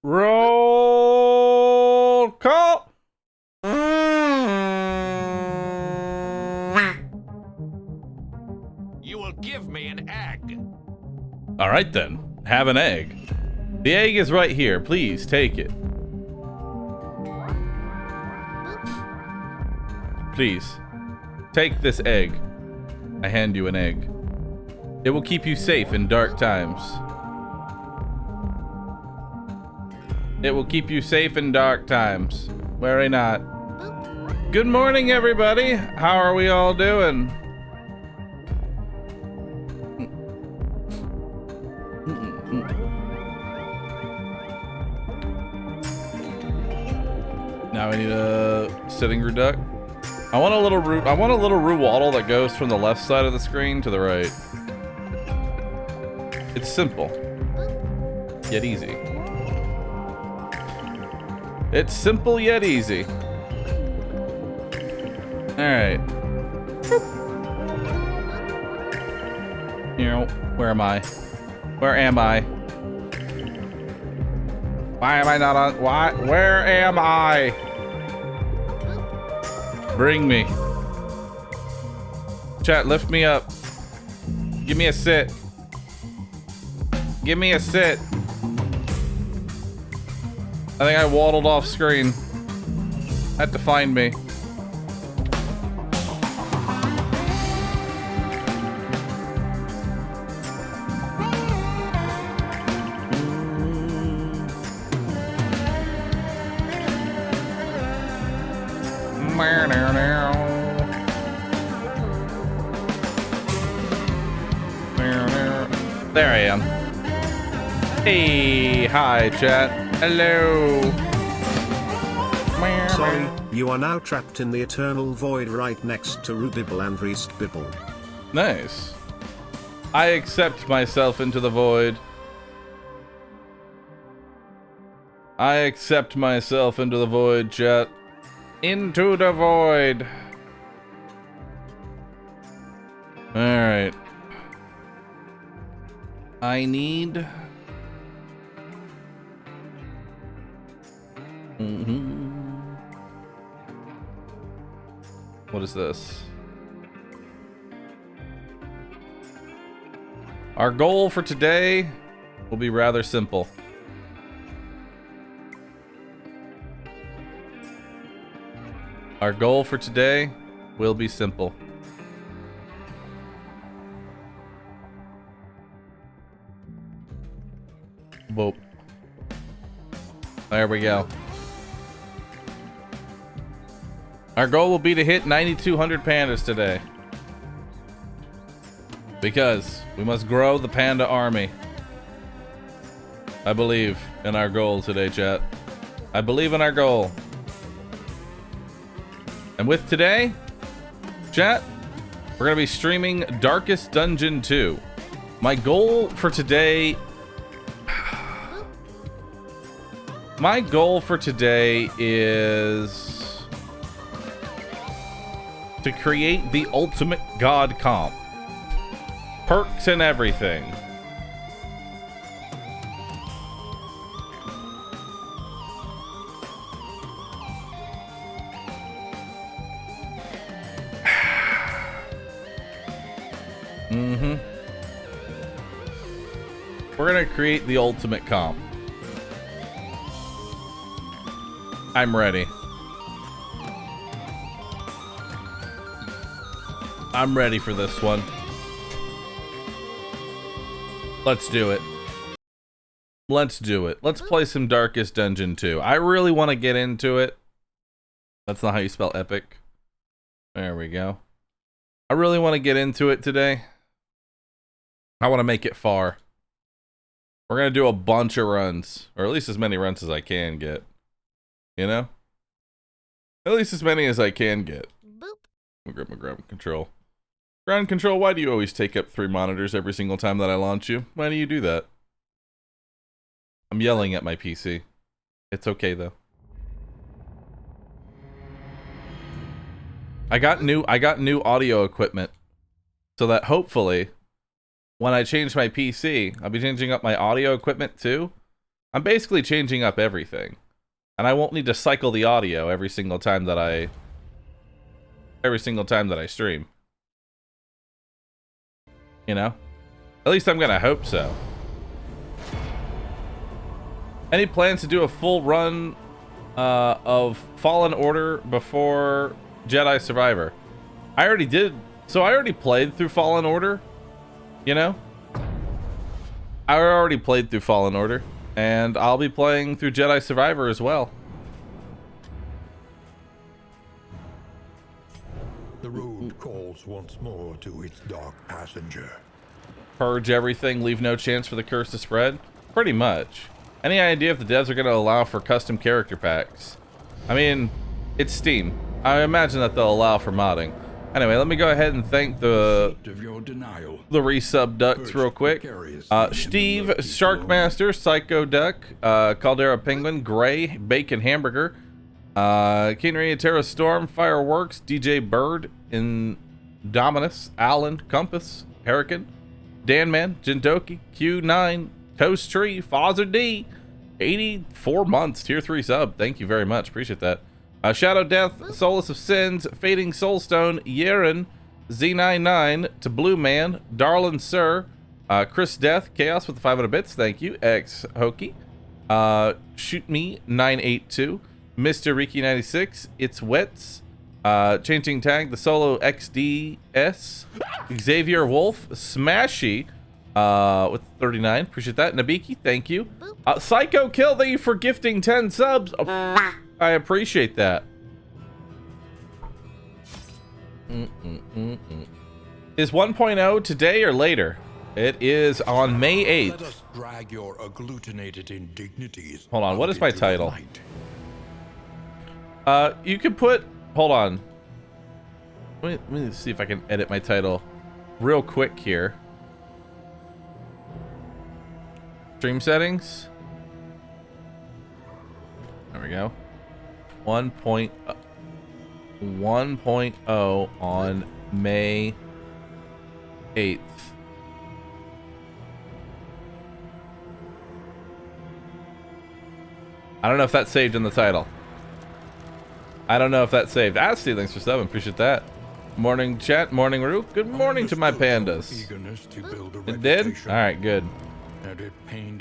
Roll call. You will give me an egg. All right then, have an egg. The egg is right here. Please take it. Please, take this egg. I hand you an egg. It will keep you safe in dark times. It will keep you safe in dark times. Worry not. Good morning, everybody. How are we all doing? Now I need a sitting reduct. I want a little roux waddle that goes from the left side of the screen to the right. It's simple, yet easy. It's simple yet easy. All right. You know, where am I? Where am I? Why am I not on? Why? Where am I? Bring me. Chat, lift me up. Give me a sit. Give me a sit. I think I waddled off screen. Had to find me. There I am. Hey, hi chat. Hello. Sorry, you are now trapped in the eternal void right next to Rubibble and Reestbibble. Nice. I accept myself into the void. I accept myself into the void, chat. Into the void. Alright. I need... What is this? Our goal for today will be rather simple. Our goal for today will be simple. Whoa. There we go. Our goal will be to hit 9,200 pandas today. Because we must grow the panda army. I believe in our goal today, chat. I believe in our goal. And with today, chat, we're going to be streaming Darkest Dungeon 2. My goal for today... My goal for today is to create the ultimate god comp. Perks and everything. We're gonna create the ultimate comp. I'm ready. I'm ready for this one. Let's do it. Let's do it. Let's play some Darkest Dungeon 2. I really want to get into it. That's not how you spell epic. There we go. I really want to get into it today. I want to make it far. We're going to do a bunch of runs. Or at least as many runs as I can get. You know? At least as many as I can get. Boop. I'm gonna grab control. Ground control, why do you always take up 3 monitors every single time that I launch you? Why do you do that? I'm yelling at my PC. It's okay though. I got new audio equipment so that hopefully when I change my PC, I'll be changing up my audio equipment too. I'm basically changing up everything. And I won't need to cycle the audio every single time that I stream. You know? At least I'm gonna hope so. Any plans to do a full run of Fallen Order before Jedi Survivor? I already did. So I already played through Fallen Order. You know? I already played through Fallen Order. And I'll be playing through Jedi Survivor as well. The road calls once more to its dark passenger. Purge everything, leave no chance for the curse to spread? Pretty much. Any idea if the devs are going to allow for custom character packs? I mean, it's Steam. I imagine that they'll allow for modding. Anyway, let me go ahead and thank the resub ducks real quick. Steve, Sharkmaster, Psycho Duck, Caldera Penguin, Gray, Bacon Hamburger, Kinria Terra Storm, Fireworks, DJ Bird, Indominus, Alan, Compass, Hurricane, Danman, Jindoki, Q9, Toast Tree, Father D, 84 months, tier 3 sub. Thank you very much. Appreciate that. Shadow Death, Solace of Sins, Fading Soulstone, Yeren, Z99, To Blue Man, Darlin Sir, Chris Death, Chaos with the 500 bits. Thank you. X Hokey, Shoot Me 982, Mr. Riki 96, It's Wets, Changing Tag, The Solo XDS, Xavier Wolf, Smashy, with 39. Appreciate that. Nabiki, thank you. Psycho Kill, thank you for gifting 10 subs. I appreciate that. Is 1.0 today or later? It is on May 8th. Let us drag your agglutinated indignities. Hold on, what is my into the title? light. You could put... Hold on. Let me see if I can edit my title real quick here. Stream settings. There we go. 1.0 on May 8th. I don't know if that's saved in the title. I don't know if that's saved. Asty, thanks for 7. Appreciate that. Morning chat, morning Rook. Good morning to my pandas. It did? Alright, good.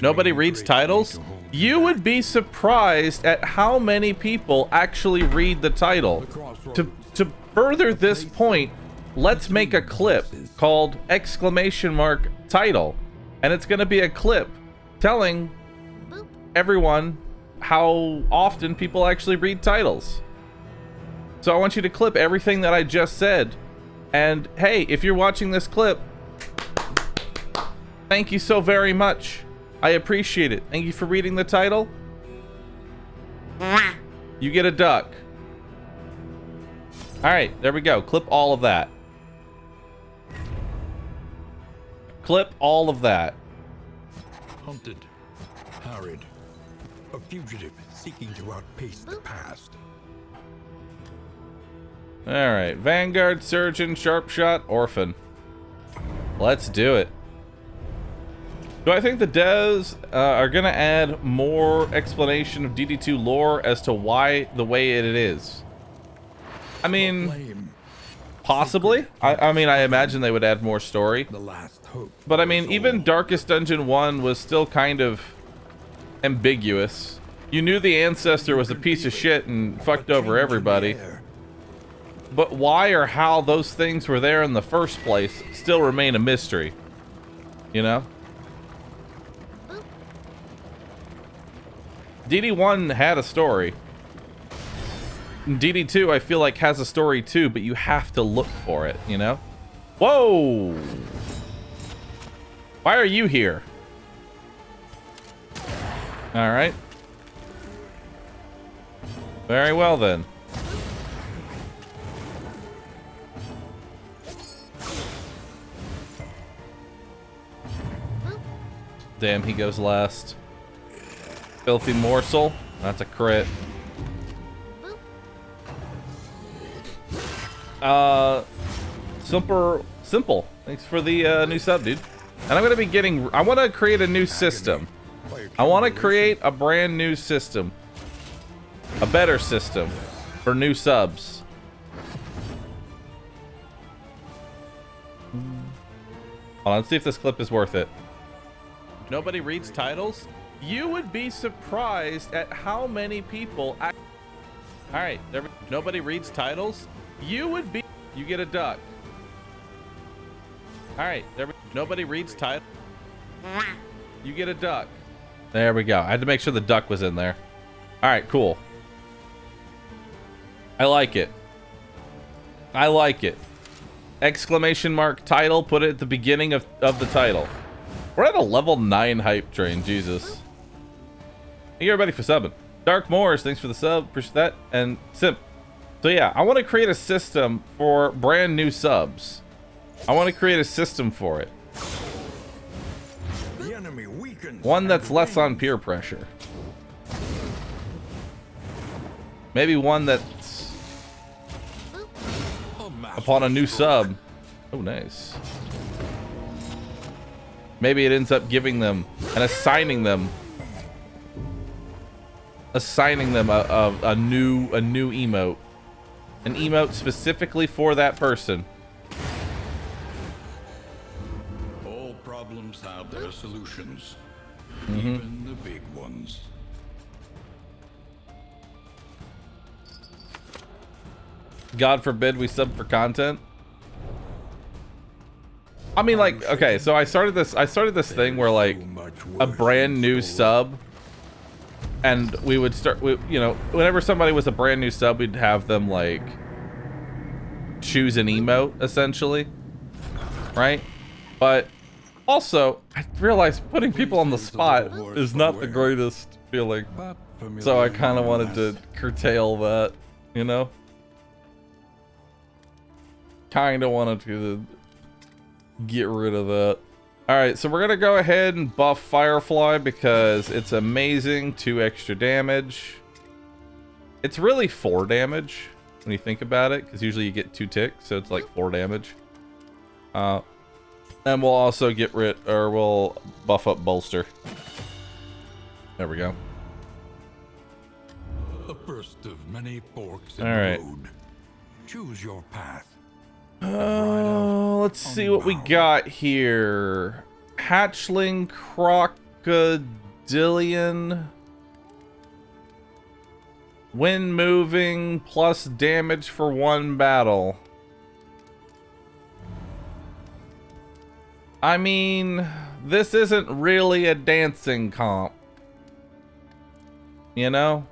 Nobody reads titles? You would be surprised at how many people actually read the title. To further this point, let's make a clip called !title. And it's going to be a clip telling everyone how often people actually read titles. So I want you to clip everything that I just said. And hey, if you're watching this clip, thank you so very much. I appreciate it. Thank you for reading the title. You get a duck. Alright, there we go. Clip all of that. Clip all of that. Hunted, harried, a fugitive seeking to outpace the past. Alright, Vanguard, Surgeon, Sharpshot, Orphan. Let's do it. Do I think the devs are going to add more explanation of DD2 lore as to why the way it is? I mean, possibly. I mean, I imagine they would add more story. The last hope. But I mean, even Darkest Dungeon 1 was still kind of ambiguous. You knew the Ancestor was a piece of shit and fucked over everybody. But why or how those things were there in the first place still remain a mystery. You know? DD1 had a story. DD2, I feel like, has a story too, but you have to look for it, you know? Whoa! Why are you here? Alright. Very well then. Damn, he goes last. Filthy morsel. That's a crit. Simple. Thanks for the new sub, dude. And I'm gonna be getting. I want to create a new system. I want to create a brand new system. A better system for new subs. Hold on, let's see if this clip is worth it. Nobody reads titles? You would be surprised at how many people... Alright, nobody reads titles? You would be... You get a duck. Alright, nobody reads titles? You get a duck. There we go. I had to make sure the duck was in there. Alright, cool. I like it. I like it. Exclamation mark title, put it at the beginning of the title. We're at a level 9 hype train, Jesus. Thank you everybody for subbing. Dark Moors, thanks for the sub, appreciate that. And Simp. So yeah, I want to create a system for brand new subs. I want to create a system for it. The enemy weakens. One that's less on peer pressure. Maybe one that's upon a new sub. Oh, nice. Maybe it ends up giving them and assigning them a new emote. An emote specifically for that person. All problems have their solutions. Even the big ones. God forbid we sub for content. I mean, like, okay, so I started this thing where, like, a brand new sub, and we would start, you know, whenever somebody was a brand new sub, we'd have them, like, choose an emote, essentially, right? But also, I realized putting people on the spot is not the greatest feeling, so I kind of wanted to curtail that, you know? Kind of wanted to get rid of that. All right, so we're gonna go ahead and buff Firefly because it's amazing. 2 extra damage. It's really 4 damage when you think about it, because usually you get 2 ticks, so it's like 4 damage. And we'll also get rid, or we'll buff up Bolster. There we go. The first of many forks in All right. the road. Choose your path. Let's see what we got here. Hatchling Crocodilian. Wind moving plus damage for 1 battle. I mean, this isn't really a dancing comp. You know?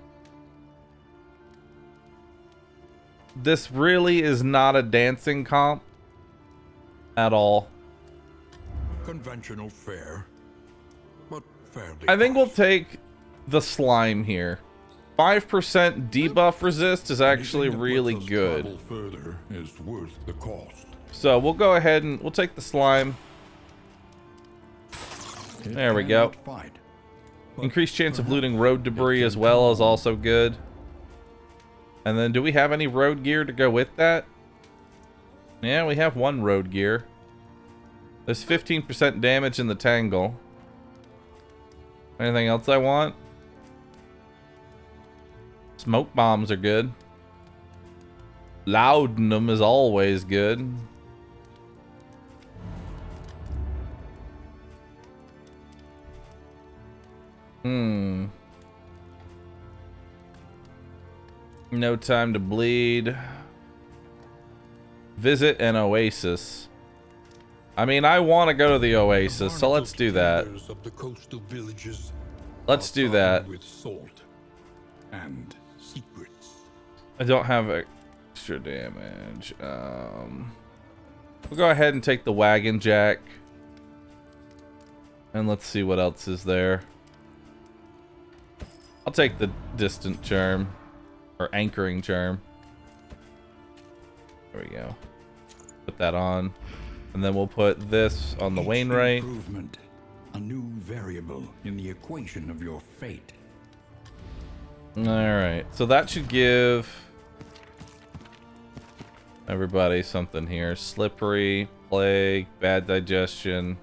This really is not a dancing comp at all. Conventional fare, but fairly. I think we'll harsh. take the slime here. 5% debuff resist is actually Anything that really lets us good. travel further is worth the cost. So we'll go ahead and we'll take the slime. There we go. Fight, Increased chance of looting road debris as well is also good. And then do we have any road gear to go with that? Yeah, we have 1 road gear. There's 15% damage in the tangle. Anything else I want? Smoke bombs are good. Laudanum is always good. No time to bleed. Visit an oasis. I mean, I want to go to the oasis, so let's do that. Of the coastal villages Let's do are that. found with salt and secrets. I don't have extra damage. We'll go ahead and take the wagon jack. And let's see what else is there. I'll take the distant charm. Or anchoring charm. There we go. Put that on. And then we'll put this on the Each Wainwright. improvement, a new variable in the equation of your fate. Alright, so that should give everybody something here. Slippery, plague, bad digestion.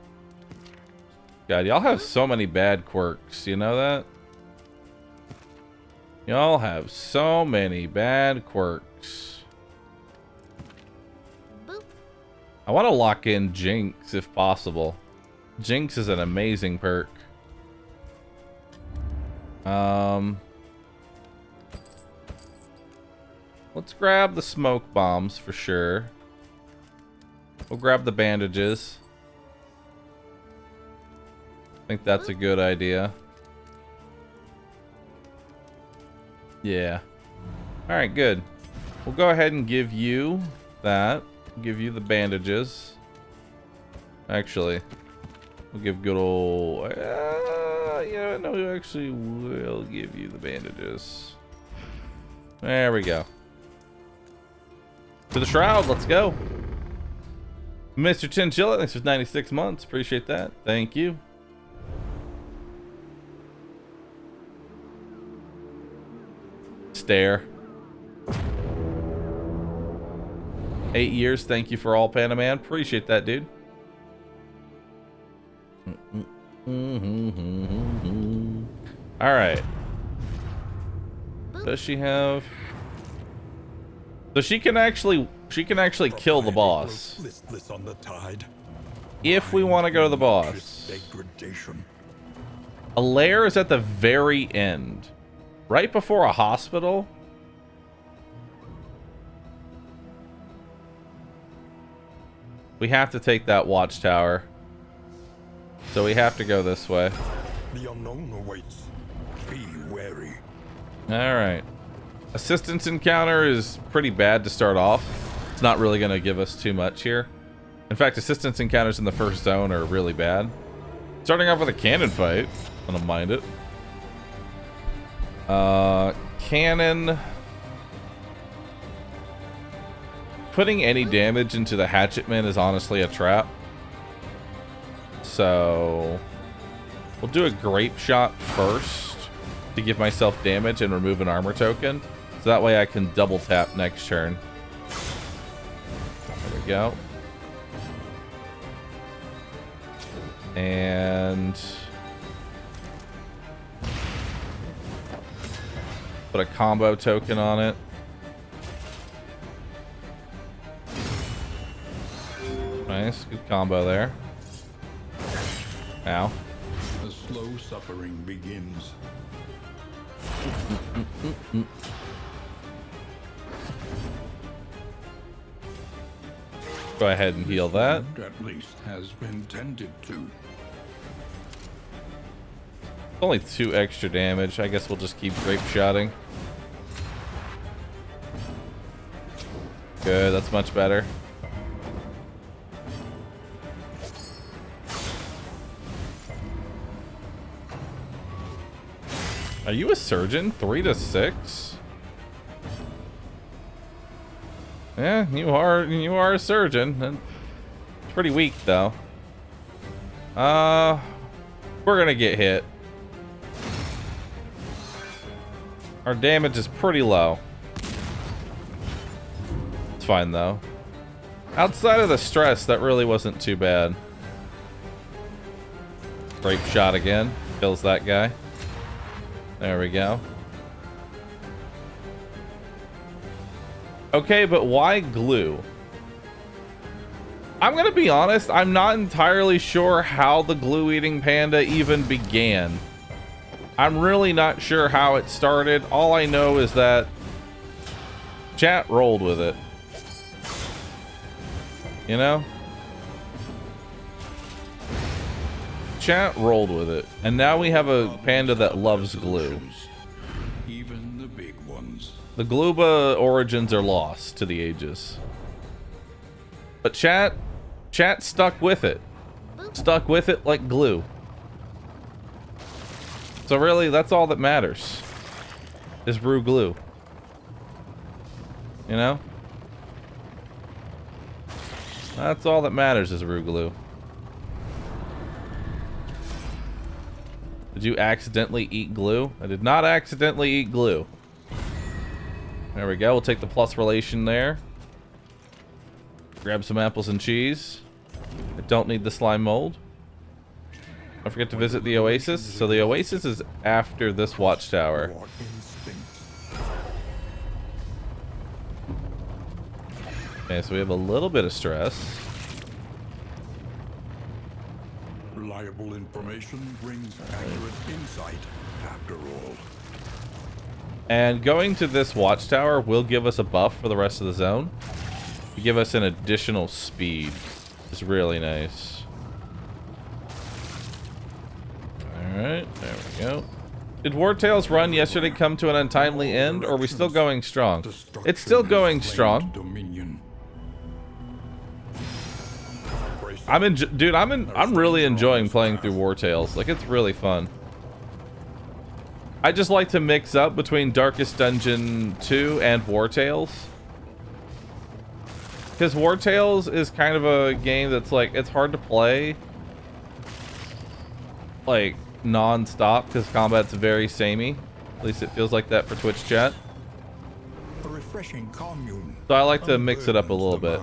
God, y'all have so many bad quirks. You know that? Y'all have so many bad quirks. Boop. I want to lock in Jinx if possible. Jinx is an amazing perk. Let's grab the smoke bombs for sure. We'll grab the bandages. I think that's a good idea. Yeah. Alright, good. We'll go ahead and give you that. Give you the bandages. Actually, we'll give good old... yeah, no, we actually will give you the bandages. There we go. To the shroud, let's go. Mr. Chinchilla, thanks for 96 months. Appreciate that. Thank you. Stare. 8 years. Thank you for all, Panaman. Appreciate that, dude. All right. Does she have? So she can actually kill the boss. Listless on the tide. If we want to go to the boss. Degradation. A lair is at the very end. Right before a hospital. We have to take that watchtower. So we have to go this way. The unknown awaits. Be wary. Alright. Assistance encounter is pretty bad to start off. It's not really going to give us too much here. In fact, assistance encounters in the first zone are really bad. Starting off with a cannon fight. I don't mind it. Cannon. Putting any damage into the hatchetman is honestly a trap. So we'll do a grape shot first to give myself damage and remove an armor token. So that way I can double tap next turn. There we go. And put a combo token on it. Nice, good combo there. Ow. The slow suffering begins. Go ahead and heal that. At least has been tended to. Only 2 extra damage. I guess we'll just keep grape shotting. Good, that's much better. Are you a surgeon? 3 to 6? Yeah, you are a surgeon. It's pretty weak though. We're gonna get hit. Our damage is pretty low. It's fine though. Outside of the stress, that really wasn't too bad. Grape shot again. Kills that guy. There we go. Okay, but why glue? I'm gonna be honest, I'm not entirely sure how the glue eating panda even began. I'm really not sure how it started. All I know is that chat rolled with it. You know? Chat rolled with it. And now we have a panda that loves glue. Even the big ones. The Gluba origins are lost to the ages. But chat stuck with it. Stuck with it like glue. So really, that's all that matters. Is Rue glue. You know? That's all that matters is Rue glue. Did you accidentally eat glue? I did not accidentally eat glue. There we go. We'll take the plus relation there. Grab some apples and cheese. I don't need the slime mold. Don't forget to visit the Oasis. So the Oasis is after this watchtower. War instincts. Okay, so we have a little bit of stress. Reliable information brings accurate insight, after all. And going to this watchtower will give us a buff for the rest of the zone. Give us an additional speed. It's really nice. Alright, there we go. Did Wartail's run yesterday come to an untimely end, or are we still going strong? It's still going strong. Dominion. I'm really enjoying playing through Wartails. Like, it's really fun. I just like to mix up between Darkest Dungeon 2 and Wartails. Because Wartails is kind of a game that's like, it's hard to play like non-stop because combat's very samey. At least it feels like that for Twitch chat. A refreshing commune. So I like to mix it up a little bit.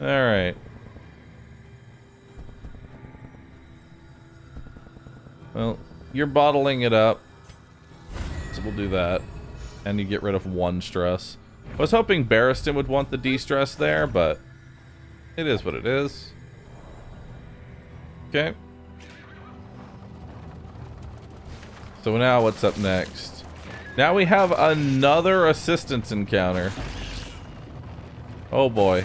Alright. Well, you're bottling it up. So we'll do that. And you get rid of 1 stress. I was hoping Barristan would want the de-stress there, but it is what it is. Okay. So now what's up next? Now we have another assistance encounter. Oh boy.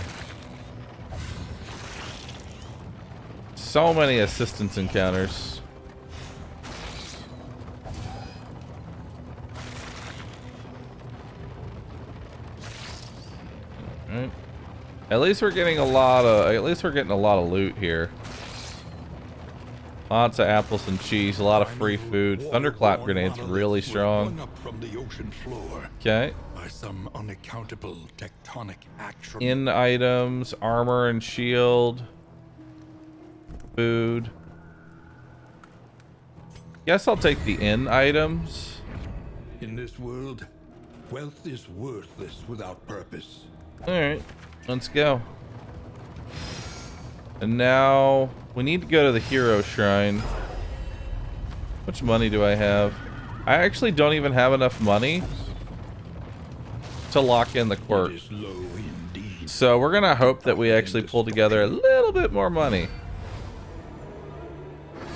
So many assistance encounters. Alright. At least we're getting a lot of loot here. Lots of apples and cheese, a lot of free food. Thunderclap grenades really strong. Okay. By some unaccountable tectonic action. In items, armor and shield. Food. Guess I'll take the in items. In this world, wealth is worthless without purpose. Alright, let's go. And now we need to go to the hero shrine. How much money do I have? I actually don't even have enough money to lock in the quirk. It is low indeed. So we're gonna hope that we actually pull together a little bit more money.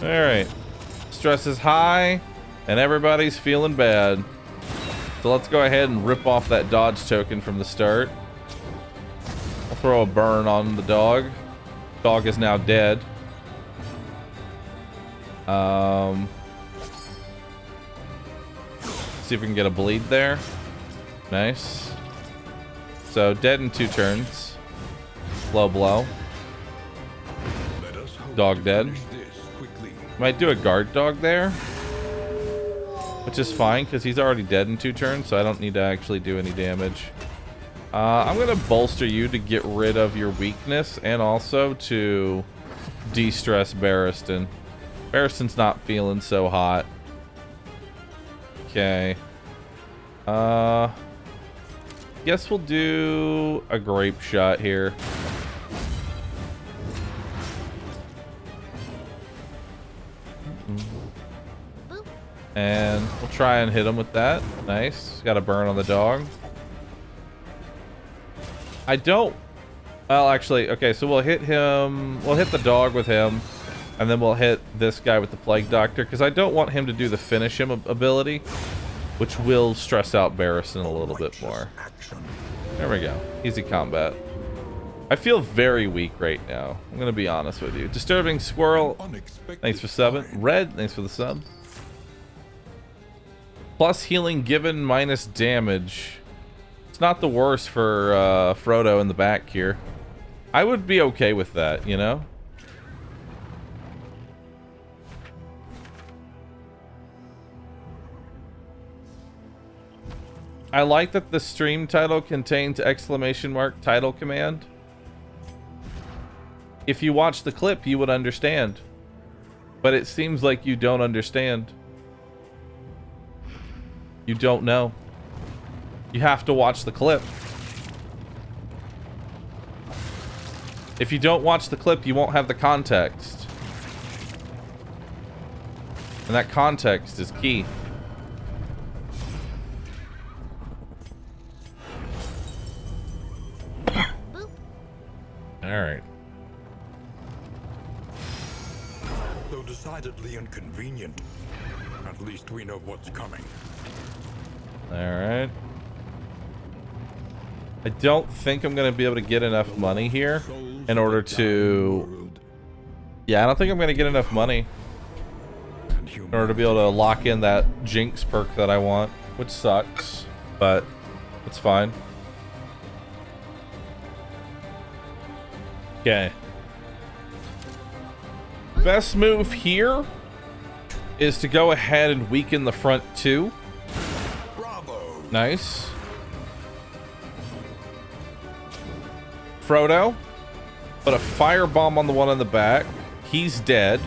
Alright. Stress is high and everybody's feeling bad. So let's go ahead and rip off that dodge token from the start. I'll throw a burn on the dog. Dog is now dead. See if we can get a bleed there. Nice. So dead in 2 turns. Low blow. Dog dead. Might do a guard dog there, which is fine because he's already dead in 2 turns, so I don't need to actually do any damage. I'm gonna bolster you to get rid of your weakness and also to de-stress Barristan. Barristan's not feeling so hot. Okay. Guess we'll do a grape shot here. And we'll try and hit him with that. Nice. Got a burn on the dog. I don't... Well, actually, okay, so we'll hit him... We'll hit the dog with him. And then we'll hit this guy with the Plague Doctor. Because I don't want him to do the finish him ability. Which will stress out Barristan a little bit more. There we go. Easy combat. I feel very weak right now. I'm going to be honest with you. Disturbing Squirrel. Thanks for subbing. Red, thanks for the sub. Plus healing given minus damage. It's not the worst for Frodo in the back here. I would be okay with that, you know? I like that the stream title contains exclamation mark title command. If you watch the clip, you would understand. But it seems like you don't understand. You don't know. You have to watch the clip. If you don't watch the clip, you won't have the context. And that context is key. Alright. Though decidedly inconvenient, at least we know what's coming. Alright. I don't think I'm going to be able to get enough money here in order to... Yeah, I don't think I'm going to get enough money in order to be able to lock in that Jinx perk that I want, which sucks, but it's fine. Okay. Best move here is to go ahead and weaken the front two. Bravo. Nice. Frodo, put a firebomb on the one on the back. He's dead.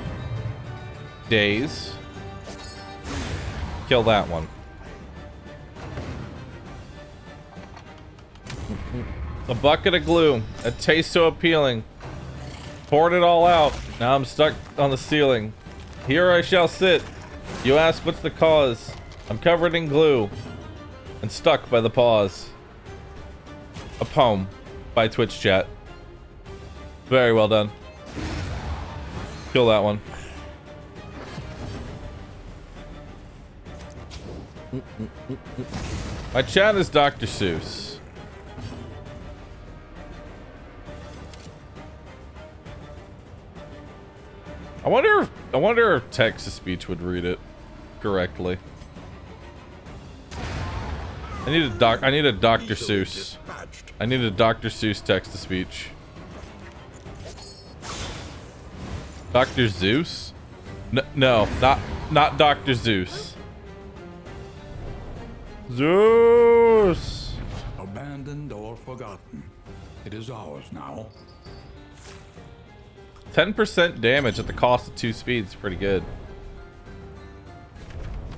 Daze. Kill that one. A bucket of glue. It tastes so appealing. Poured it all out. Now I'm stuck on the ceiling. Here I shall sit. You ask what's the cause? I'm covered in glue and stuck by the paws. A poem by Twitch chat. Very well done. Kill that one. My chat is Dr. Seuss. I wonder if text-to-speech would read it correctly. I need a Dr. Seuss. I need a Dr. Seuss text-to-speech. Dr. Zeus? No, not Dr. Zeus. Zeus! Abandoned or forgotten. It is ours now. 10% damage at the cost of 2 speeds, pretty good.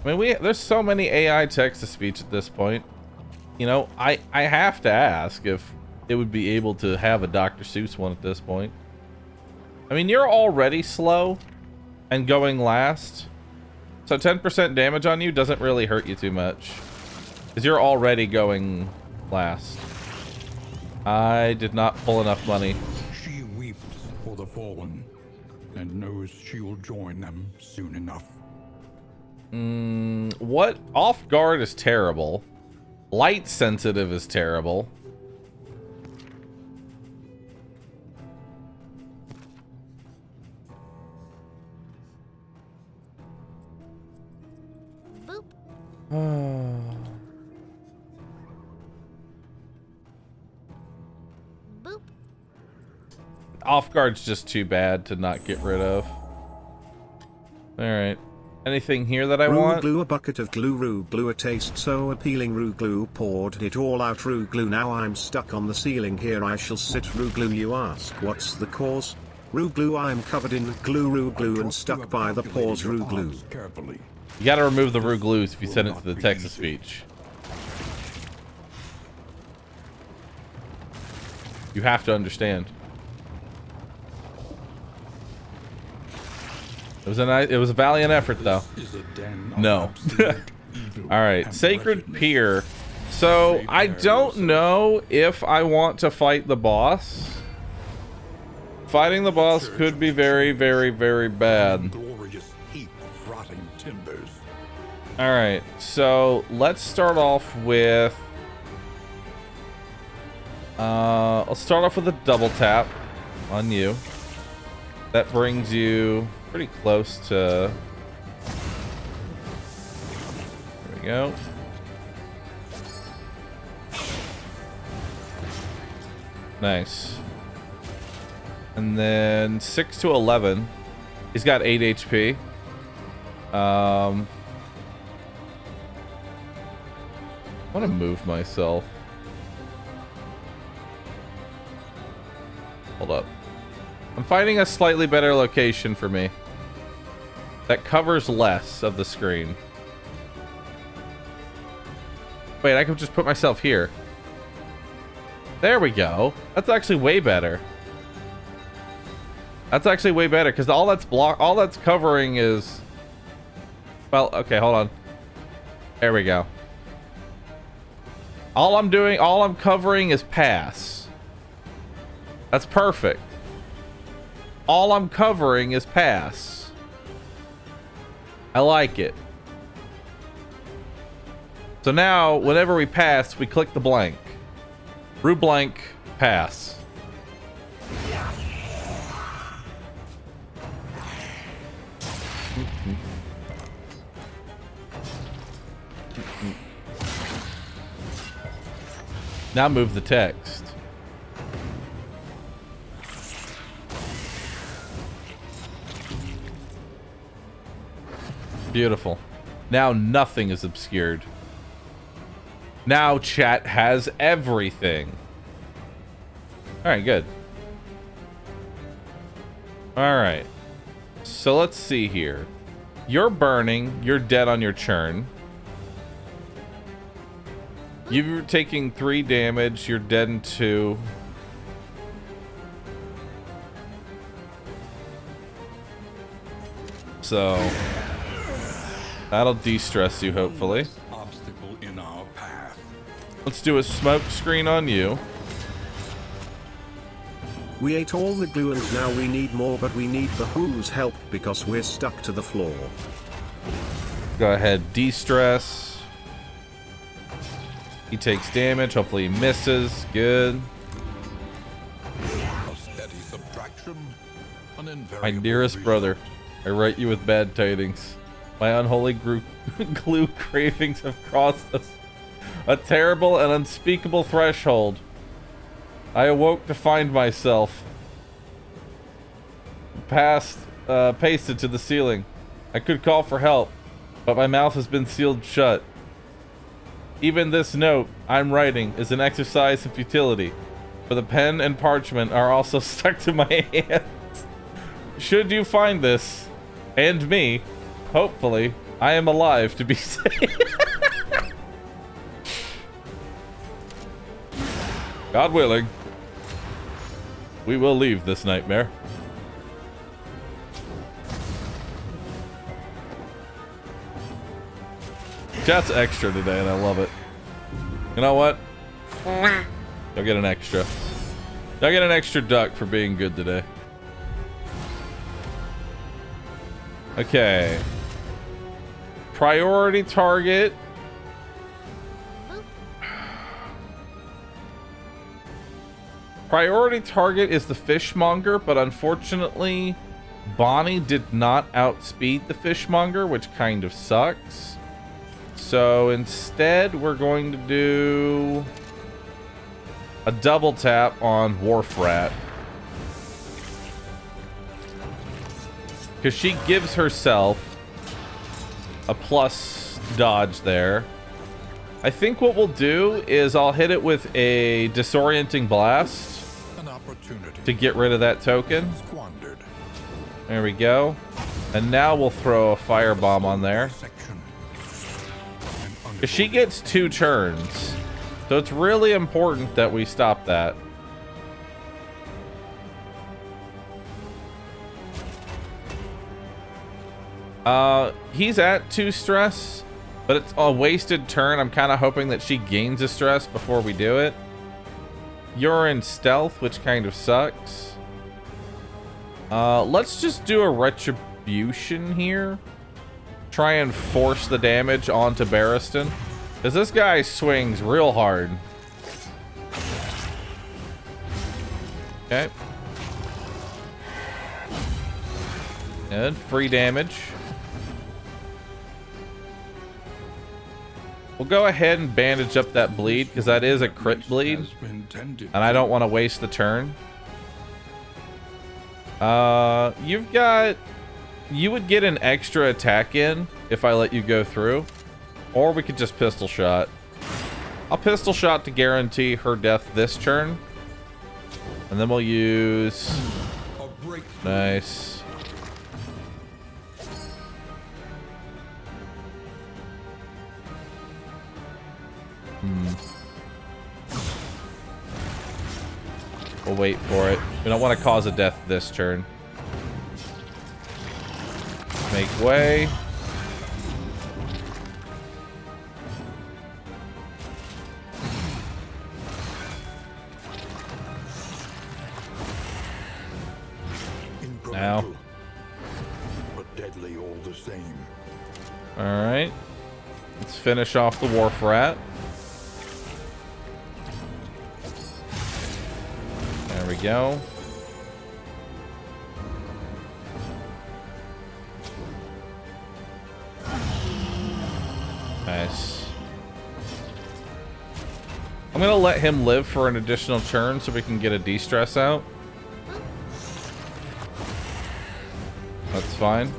I mean, there's so many AI text-to-speech at this point. You know, I have to ask if it would be able to have a Dr. Seuss one at this point. I mean, you're already slow and going last, so 10% damage on you doesn't really hurt you too much, because you're already going last. I did not pull enough money. She weeps for the fallen and knows she will join them soon enough. What? Off guard is terrible. Light sensitive is terrible. Boop. Boop. Off guard's just too bad to not get rid of. Alright. Anything here that I Rue want? glue, a bucket of glue, Rue glue, a taste so appealing, Rue glue, poured it all out, Rue glue, now I'm stuck on the ceiling, here I shall sit, Rue glue, you ask what's the cause? Rue glue, I'm covered in glue, Rue glue, and stuck by the paws, Rue glue. Carefully. You gotta remove the Rue glues if you send it to the text-to-speech. You have to understand. It was a valiant effort, though. No. All right, Sacred Pier. So I don't know if I want to fight the boss. Fighting the boss could be very, very, very bad. Glorious heap of rotting timbers. All right, so let's start off with. I'll start off with a double tap on you. That brings you pretty close to. There we go. Nice. And then 6 to 11. He's got 8 HP. I want to move myself. Hold up. I'm finding a slightly better location for me that covers less of the screen. Wait, I could just put myself here. There we go. That's actually way better. That's actually way better because all that's covering is Well, okay, hold on. There we go. All I'm covering is pass. That's perfect. All I'm covering is pass. I like it. So now, whenever we pass, we click the blank. Bahroo blank, pass. Now move the text. Beautiful. Now nothing is obscured. Now chat has everything. Alright, good. Alright. So let's see here. You're burning. You're dead on your churn. You're taking 3 damage. You're dead in 2. So that'll de-stress you, hopefully. Obstacle in our path. Let's do a smoke screen on you. We ate all the glue and now we need more, but we need Bahroo's help because we're stuck to the floor. Go ahead, de-stress. He takes damage. Hopefully he misses. Good. A steady subtraction. An My invariable dearest result. brother, I write you with bad tidings. My unholy glue cravings have crossed us. A terrible and unspeakable threshold. I awoke to find myself pasted to the ceiling. I could call for help, but my mouth has been sealed shut. Even this note I'm writing is an exercise in futility, for the pen and parchment are also stuck to my hands. Should you find this, and me, hopefully, I am alive to be saved. God willing, we will leave this nightmare. Chat's extra today, and I love it. You know what? You'll get an extra. You'll get an extra duck for being good today. Okay. Priority target. Priority target is the fishmonger, but unfortunately, Bonnie did not outspeed the fishmonger, which kind of sucks. So instead, we're going to do a double tap on Wharf Rat. Because she gives herself a plus dodge there. I think what we'll do is I'll hit it with a disorienting blast An opportunity to get rid of that token. squandered. There we go. And now we'll throw a firebomb on there. Section. She gets 2 turns, so it's really important that we stop that. He's at 2 stress, but it's a wasted turn. I'm kind of hoping that she gains a stress before we do it. You're in stealth, which kind of sucks. Let's just do a retribution here. Try and force the damage onto Barristan, because this guy swings real hard. Okay. Good. Free damage. We'll go ahead and bandage up that bleed, because that is a crit bleed, Has been tended and I don't want to waste the turn. You've got... You would get an extra attack in if I let you go through. Or we could just pistol shot. I'll pistol shot to guarantee her death this turn. And then we'll use... a breakthrough. Nice. We'll wait for it. We don't want to cause a death this turn. Make way. deadly all the same. All right. Let's finish off the wharf rat. There we go. Nice. I'm gonna let him live for an additional turn so we can get a de-stress out. That's fine.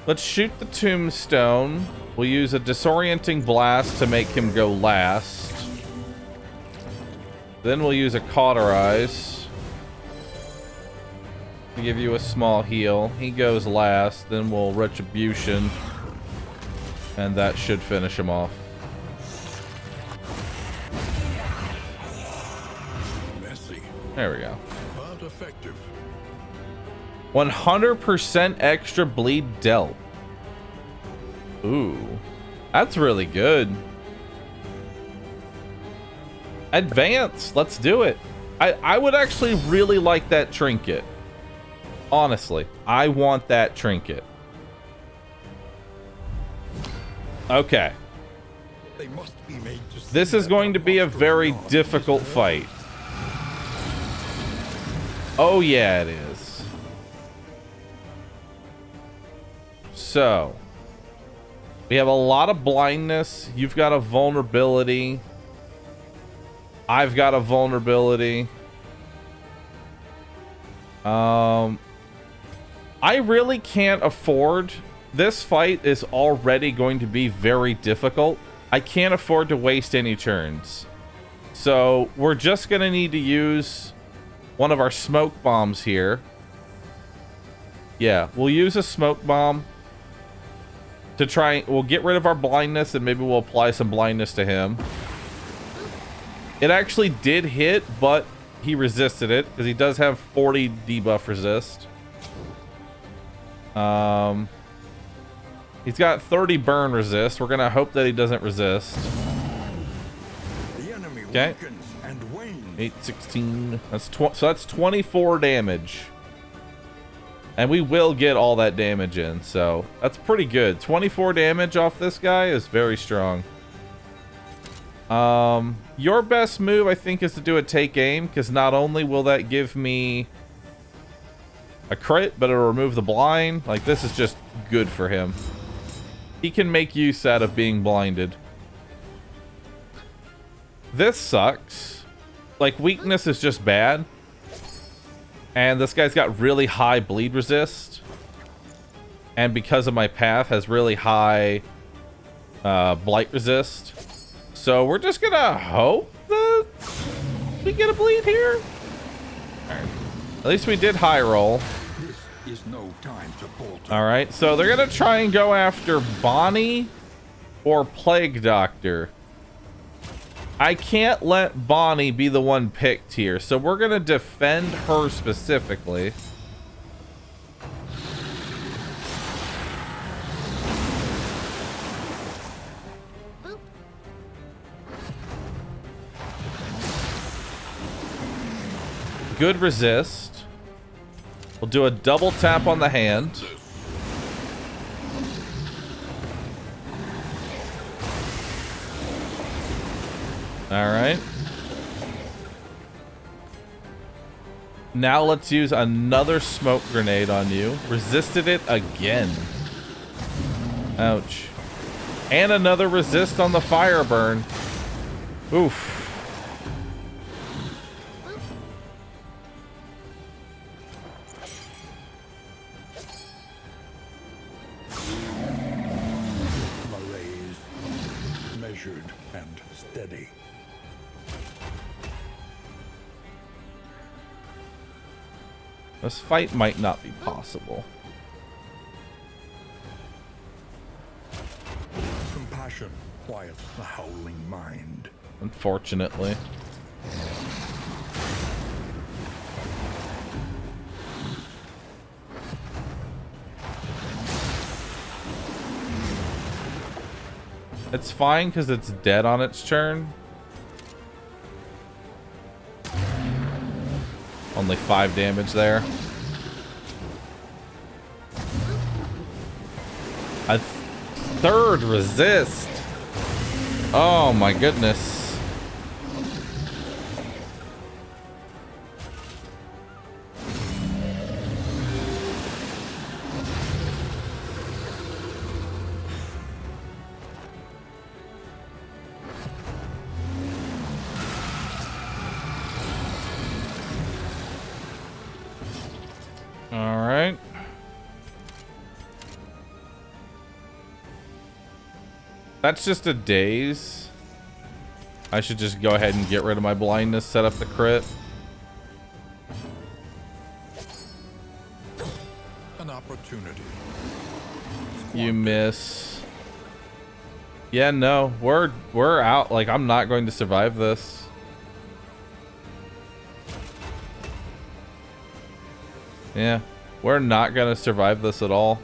Let's shoot the tombstone. We'll use a disorienting blast to make him go last. Then we'll use a cauterize to give you a small heal. He goes last. Then we'll retribution. And that should finish him off. Messy, There we go. but effective. 100% extra bleed dealt. Ooh, that's really good. Advance, let's do it. I would actually really like that trinket. Honestly, I want that trinket. Okay. They must be made to see This is that going to be a very God difficult is there. fight. Oh yeah, it is. So, we have a lot of blindness. You've got a vulnerability. I've got a vulnerability. I really can't afford... This fight is already going to be very difficult. I can't afford to waste any turns. So, we're just going to need to use one of our smoke bombs here. Yeah, we'll use a smoke bomb to try... We'll get rid of our blindness and maybe we'll apply some blindness to him. It actually did hit, but he resisted it because he does have 40 debuff resist. He's got 30 burn resist. We're gonna hope that he doesn't resist. The enemy Okay. weakens and wanes. 816. That's so that's 24 damage. And we will get all that damage in, so that's pretty good. 24 damage off this guy is very strong. Your best move, I think, is to do a take aim, because not only will that give me a crit, but it'll remove the blind. Like, this is just good for him. He can make use out of being blinded. This sucks. Like, weakness is just bad. And this guy's got really high bleed resist. And because of my path, has really high blight resist. So we're just gonna hope that we get a bleed here. Alright. At least we did high roll. This is no time to bolt. Alright, so they're gonna try and go after Bonnie or Plague Doctor. I can't let Bonnie be the one picked here, so we're gonna defend her specifically. Good resist. We'll do a double tap on the hand. All right. Now let's use another smoke grenade on you. Resisted it again. Ouch. And another resist on the fire burn. Oof. Malaise, measured and steady. This fight might not be possible. Compassion quiets the howling mind. Unfortunately. It's fine because it's dead on its turn. Only 5 damage there. A third resist. Oh my goodness. All right. That's just a daze. I should just go ahead and get rid of my blindness, set up the crit. An opportunity. You miss. Yeah, no, we're out. Like, I'm not going to survive this. Yeah, we're not gonna survive this at all.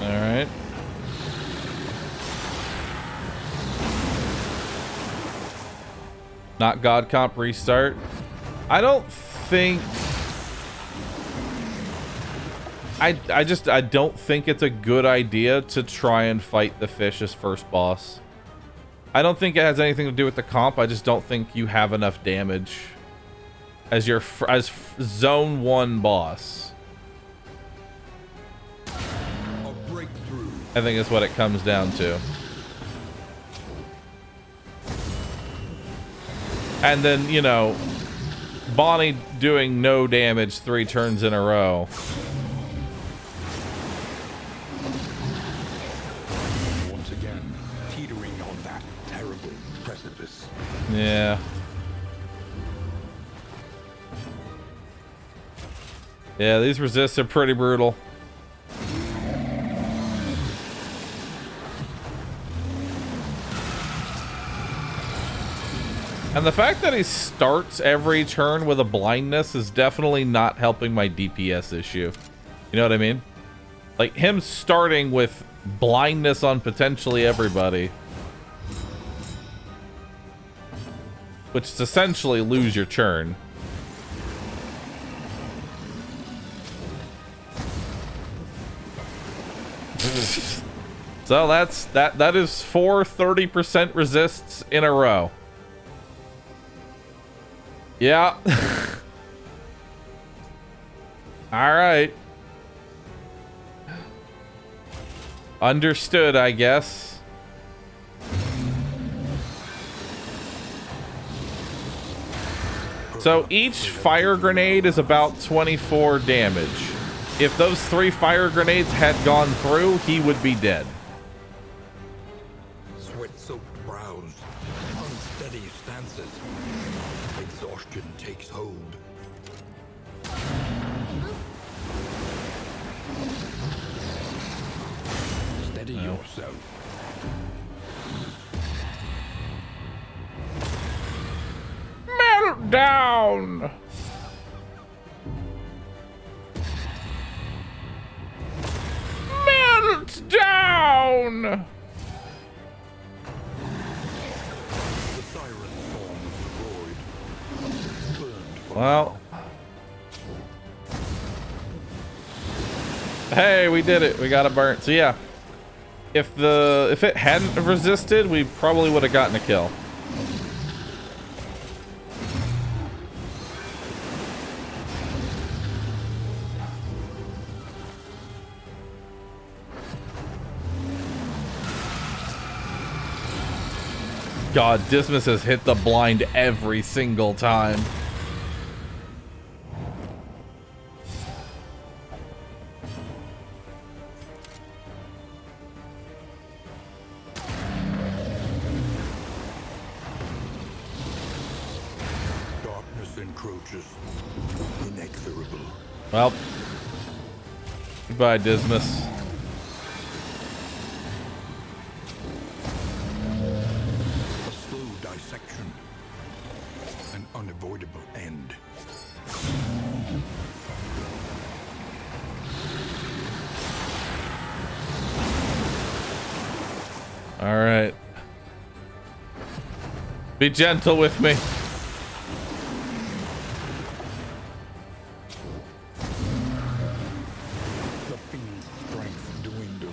All right. Not God Comp restart. I don't think... I don't think it's a good idea to try and fight the fish as first boss. I don't think it has anything to do with the comp. I just don't think you have enough damage as your zone 1 boss. A breakthrough. I think is what it comes down to. And then, you know, Bonnie doing no damage 3 turns in a row. Once again, teetering on that terrible precipice. Yeah. Yeah, these resists are pretty brutal. And the fact that he starts every turn with a blindness is definitely not helping my DPS issue. You know what I mean? Like, him starting with blindness on potentially everybody, which is essentially lose your turn. So that is 4 30% resists in a row. Yeah. All right. Understood, I guess. So each fire grenade is about 24 damage. If those 3 fire grenades had gone through, he would be dead. Sweat-soaked brows, unsteady stances. Exhaustion takes hold. Steady yourself. Melt down. Melt down. The siren form of the void. Burned for Well. Hey, we did it. We got it burnt. So yeah. If it hadn't resisted, we probably would have gotten a kill. God, Dismas has hit the blind every single time. darkness encroaches. Inexorable. Well, Goodbye, Dismas. A slow dissection. An unavoidable end. All right. Be gentle with me. The fiend's strength dwindles.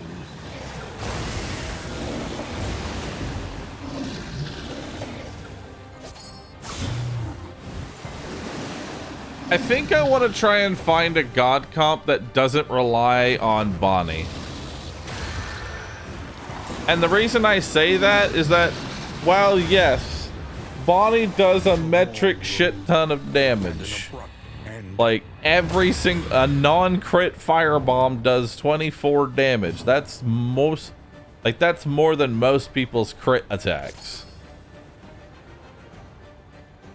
I think I want to try and find a god comp that doesn't rely on Bonnie. And the reason I say that is that, while yes, Bonnie does a metric shit ton of damage. Like every single a non-crit firebomb does 24 damage. That's most, like that's more than most people's crit attacks.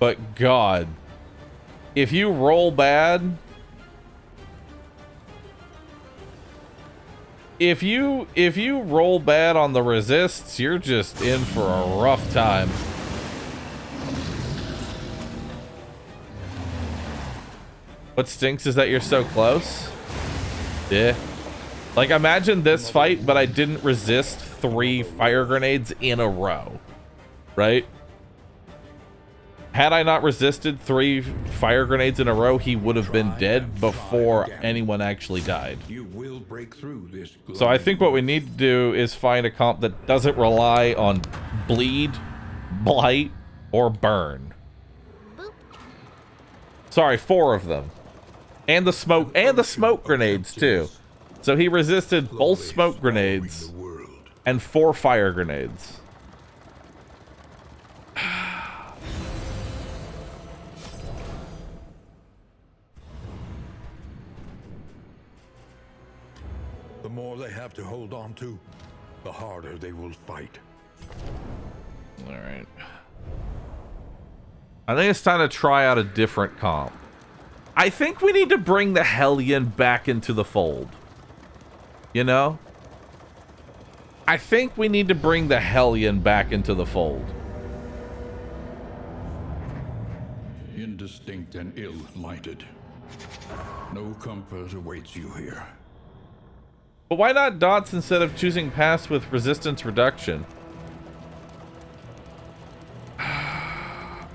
But God, if you roll bad, if you roll bad on the resists, you're just in for a rough time. What stinks is that you're so close. Yeah. Like imagine this fight, but I didn't resist 3 fire grenades in a row. Right? Had I not resisted 3 fire grenades in a row, he would have been dead before anyone actually died. You will break through this. So I think what we need to do is find a comp that doesn't rely on bleed, blight, or burn. Sorry, 4 of them. And the smoke grenades too. So he resisted both smoke grenades and 4 fire grenades. The more they have to hold on to, the harder they will fight. All right. I think it's time to try out a different comp. I think we need to bring the Hellion back into the fold. You know? I think we need to bring the Hellion back into the fold. Indistinct and ill-lighted. No comfort awaits you here. But why not dots instead of choosing pass with resistance reduction?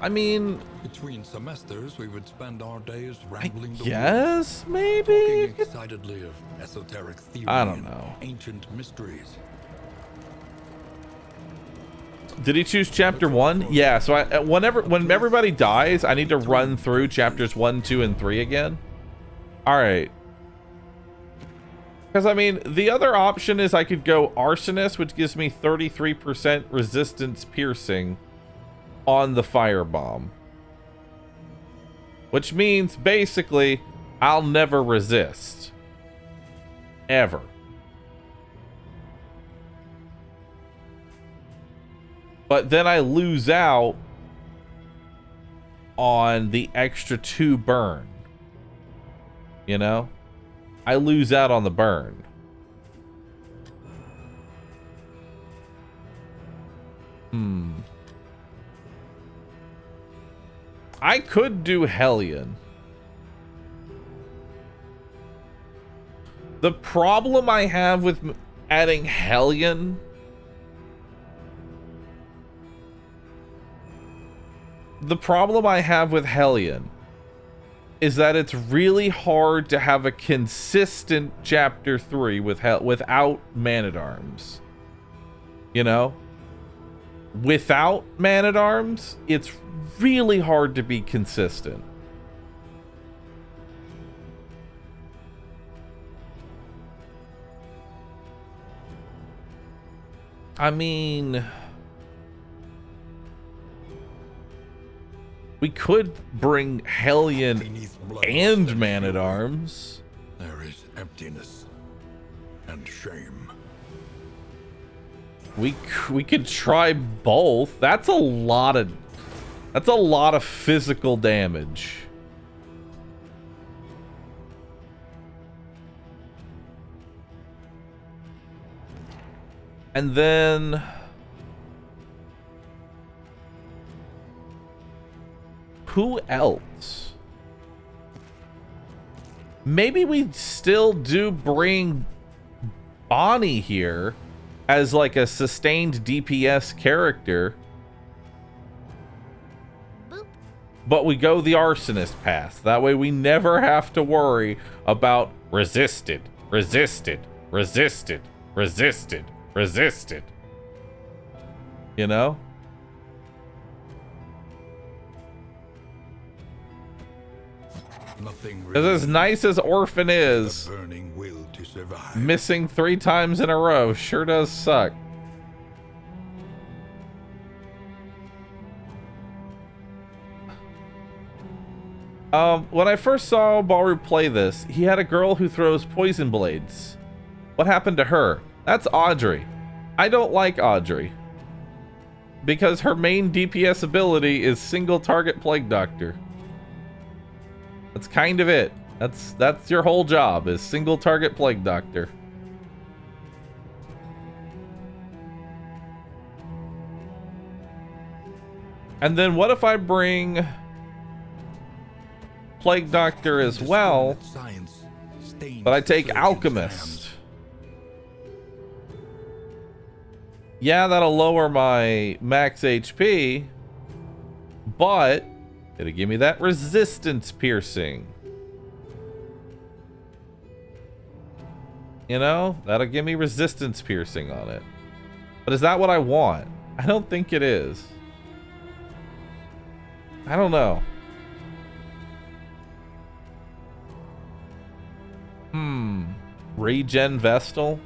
I mean, between semesters, we would spend our days rambling the yes, woods, maybe. talking excitedly of esoteric theory I don't and know. ancient mysteries. Did he choose chapter 1? Yeah. So when everybody dies, I need to run through chapters 1, 2, and 3 again. All right. Because I mean, the other option is I could go arsonist, which gives me 33% resistance piercing on the firebomb, which means basically I'll never resist ever. But then I lose out on the extra 2 burn. You know, I lose out on the burn. I could do Hellion. The problem I have with adding Hellion is that it's really hard to have a consistent chapter 3 without Man-at-Arms. You know? Without Man-at-Arms, it's really hard to be consistent. I mean, we could bring Hellion Beneath blood and Man-at-Arms. there is emptiness and shame. We could try both. That's a lot of physical damage. And then who else? Maybe we still do bring Bonnie here as like a sustained DPS character. Boop. But we go the arsonist path. That way we never have to worry about resisted, resisted, resisted, resisted, resisted. You know? Nothing Because as nice as Orphan is, a burning will to survive. missing 3 times in a row sure does suck. When I first saw Bahroo play this, he had a girl who throws poison blades. What happened to her? That's Audrey. I don't like Audrey. Because her main DPS ability is single target Plague Doctor. That's kind of it. That's your whole job, is single target Plague Doctor. And then what if I bring Plague Doctor as well, but I take Alchemist? Yeah, that'll lower my max HP, but it'll give me that resistance piercing. You know, that'll give me resistance piercing on it. But is that what I want? I don't think it is. I don't know. Regen Vestal.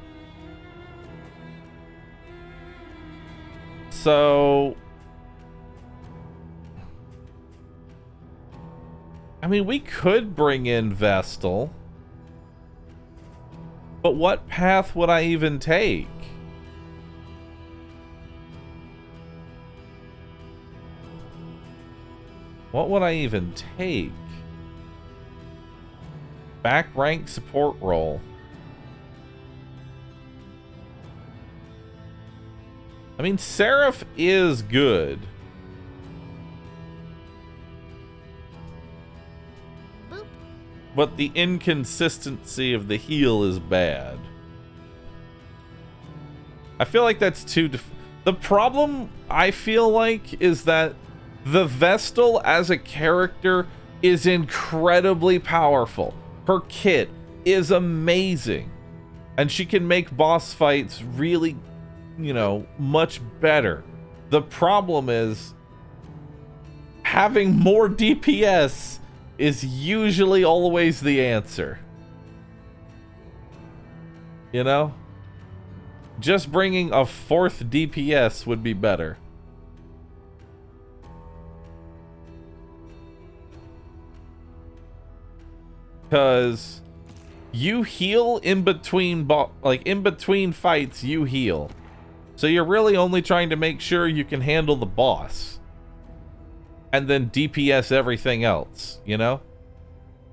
So, I mean, we could bring in Vestal, but what path would I even take? What would I even take? Back rank support role. I mean, Seraph is good. Boop. But the inconsistency of the heal is bad. I feel like that's too... The problem, I feel like, is that the Vestal as a character is incredibly powerful. Her kit is amazing. And she can make boss fights really, you know, much better. The problem is having more DPS is usually always the answer. You know? Just bringing a 4th DPS would be better. Because you heal in between, in between fights, you heal. So you're really only trying to make sure you can handle the boss. And then DPS everything else, you know?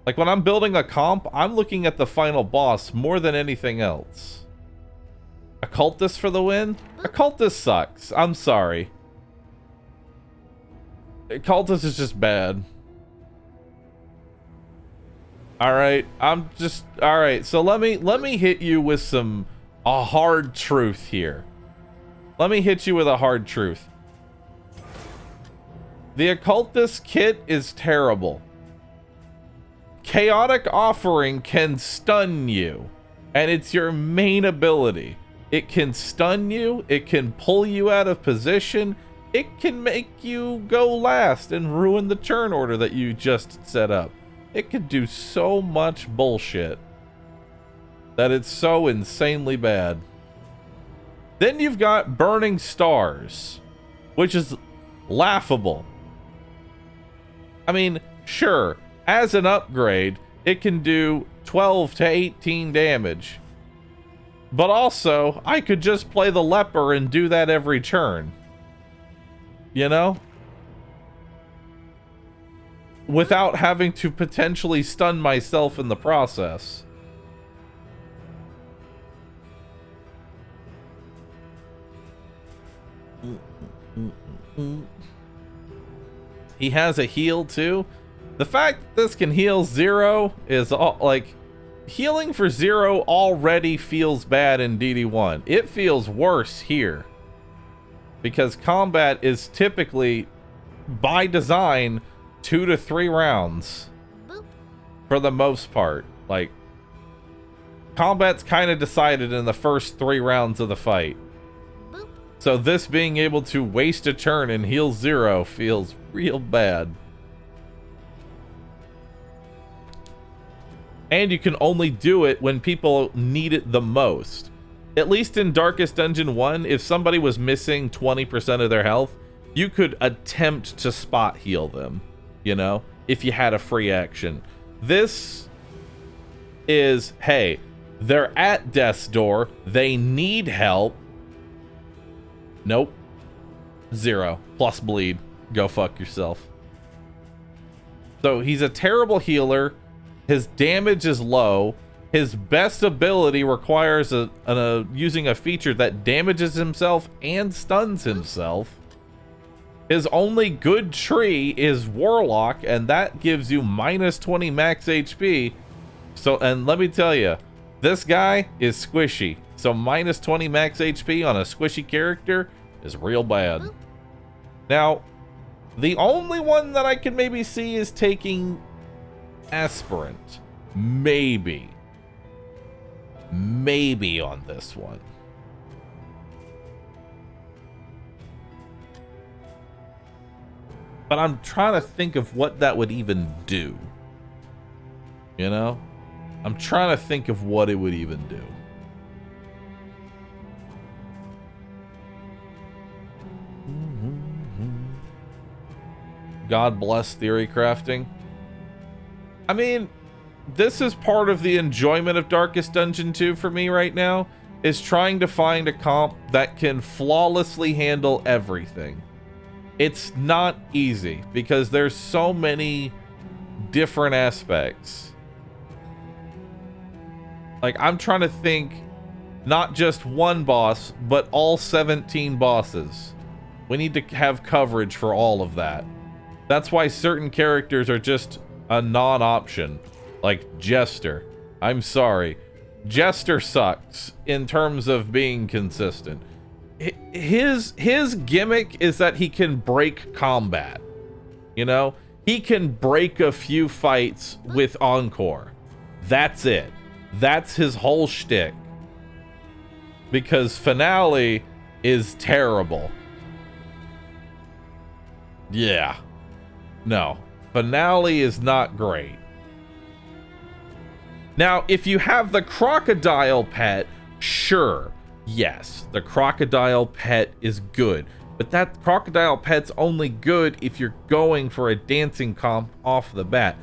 Like when I'm building a comp, I'm looking at the final boss more than anything else. Occultist for the win? Occultist sucks. I'm sorry. Occultist is just bad. Alright, alright, so let me hit you with a hard truth here. Let me hit you with a hard truth. The Occultist kit is terrible. Chaotic Offering can stun you, and it's your main ability. It can stun you, it can pull you out of position, it can make you go last and ruin the turn order that you just set up. It can do so much bullshit that it's so insanely bad. Then you've got Burning Stars, which is laughable. I mean, sure, as an upgrade, it can do 12 to 18 damage. But also, I could just play the Leper and do that every turn. You know? Without having to potentially stun myself in the process. He has a heal too. The fact that this can heal 0 is all like healing for 0 already feels bad in DD1. It feels worse here because combat is typically by design 2 to 3 rounds for the most part. Like combat's kind of decided in the first 3 rounds of the fight. So this being able to waste a turn and heal 0 feels real bad. And you can only do it when people need it the most. At least in Darkest Dungeon 1, if somebody was missing 20% of their health, you could attempt to spot heal them, you know, if you had a free action. This is, hey, they're at death's door, they need help. Nope. 0 plus bleed. Go fuck yourself. So he's a terrible healer. His damage is low. His best ability requires using a feature that damages himself and stuns himself. His only good tree is Warlock, and that gives you minus 20 max HP. So, and let me tell you, this guy is squishy. So minus 20 max HP on a squishy character is real bad. Now, the only one that I can maybe see is taking Aspirant. Maybe on this one. But I'm trying to think of what that would even do. You know? I'm trying to think of what it would even do. God bless theory crafting. I mean, this is part of the enjoyment of Darkest Dungeon 2 for me right now, is trying to find a comp that can flawlessly handle everything. It's not easy because there's so many different aspects. Like, I'm trying to think not just one boss, but all 17 bosses. We need to have coverage for all of that. That's why certain characters are just a non-option, like Jester. I'm sorry, Jester sucks in terms of being consistent. His gimmick is that he can break combat. You know, he can break a few fights with Encore. That's it. That's his whole shtick. Because Finale is terrible. Yeah. No. Finale is not great. Now, if you have the crocodile pet, sure, yes, the crocodile pet is good. But that crocodile pet's only good if you're going for a dancing comp off the bat.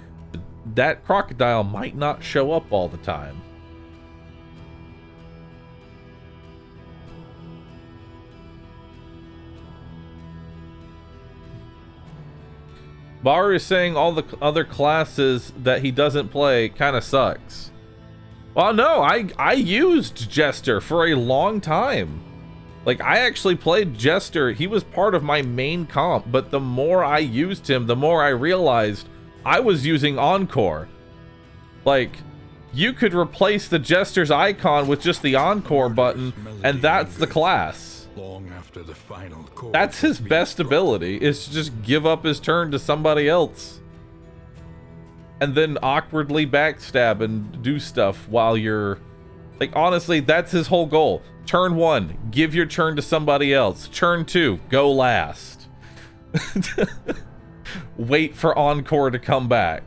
That crocodile might not show up all the time. Bahroo is saying all the other classes that he doesn't play kind of sucks. Well, no, I used Jester for a long time. Like, I actually played Jester. He was part of my main comp, but the more I used him, the more I realized I was using Encore. Like, you could replace the Jester's icon with just the Encore button, and that's the class. Long after the final chord That's his best ability, is to just give up his turn to somebody else. And then awkwardly backstab and do stuff while you're... Like, honestly, that's his whole goal. Turn 1, give your turn to somebody else. Turn 2, go last. Wait for Encore to come back.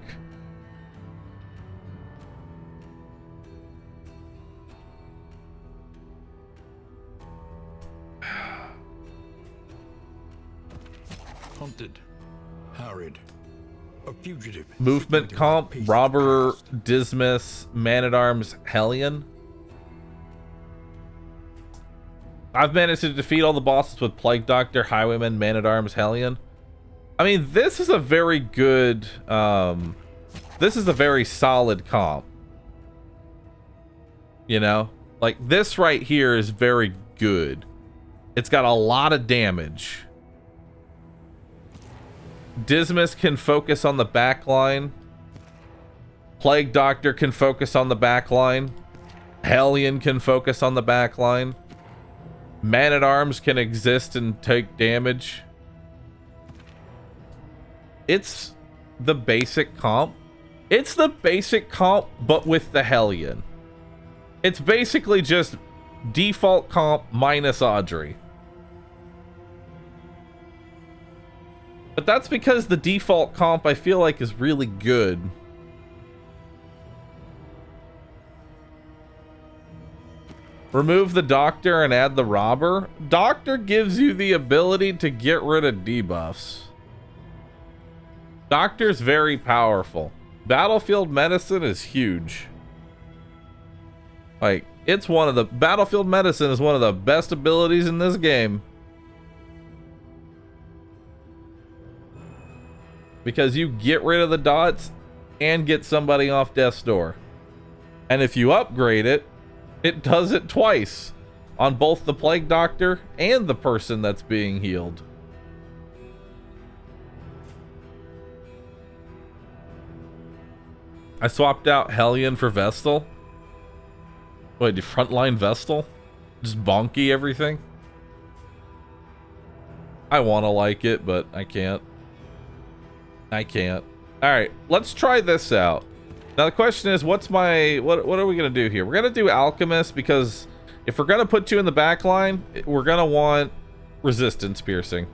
hunted, harried, a fugitive. Movement comp, Robber, Dismas, Man-at-Arms, Hellion. I've managed to defeat all the bosses with Plague Doctor, Highwayman, Man-at-Arms, Hellion. I mean, this is a very good, this is a very solid comp. You know? Like, this right here is very good. It's got a lot of damage. Dismas can focus on the back line. Plague Doctor can focus on the back line. Hellion can focus on the back line. Man-at-Arms can exist and take damage. It's the basic comp. It's the basic comp, but with the Hellion. It's basically just default comp minus Audrey. But that's because the default comp, I feel like, is really good. Remove the Doctor and add the Robber. Doctor gives you the ability to get rid of debuffs. Doctor's very powerful. Battlefield Medicine is huge. Like, it's one of the... Battlefield Medicine is one of the best abilities in this game. Because you get rid of the dots and get somebody off death's door. And if you upgrade it, it does it twice on both the Plague Doctor and the person that's being healed. I swapped out Hellion for Vestal. Wait, the frontline Vestal? Just bonky everything? I want to like it, but I can't. I can't. Alright, let's try this out. Now the question is, what are we gonna do here? We're gonna do Alchemist, because if we're gonna put you in the back line, we're gonna want resistance piercing.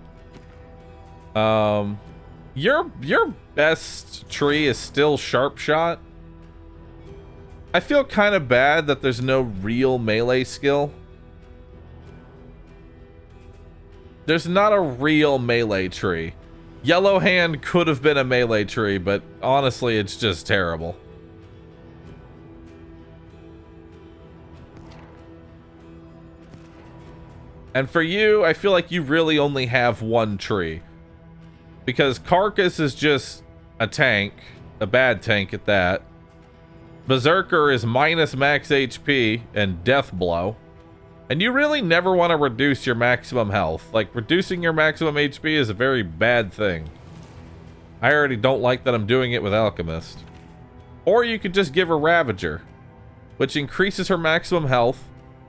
Your best tree is still Sharp Shot. I feel kind of bad that there's no real melee skill. There's not a real melee tree. Yellow Hand could have been a melee tree, but honestly, it's just terrible. And for you, I feel like you really only have one tree. Because Carcass is just a tank. A bad tank at that. Berserker is minus max HP and Death Blow. And you really never want to reduce your maximum health. Like, reducing your maximum HP is a very bad thing. I already don't like that I'm doing it with Alchemist. Or you could just give her Ravager, which increases her maximum health,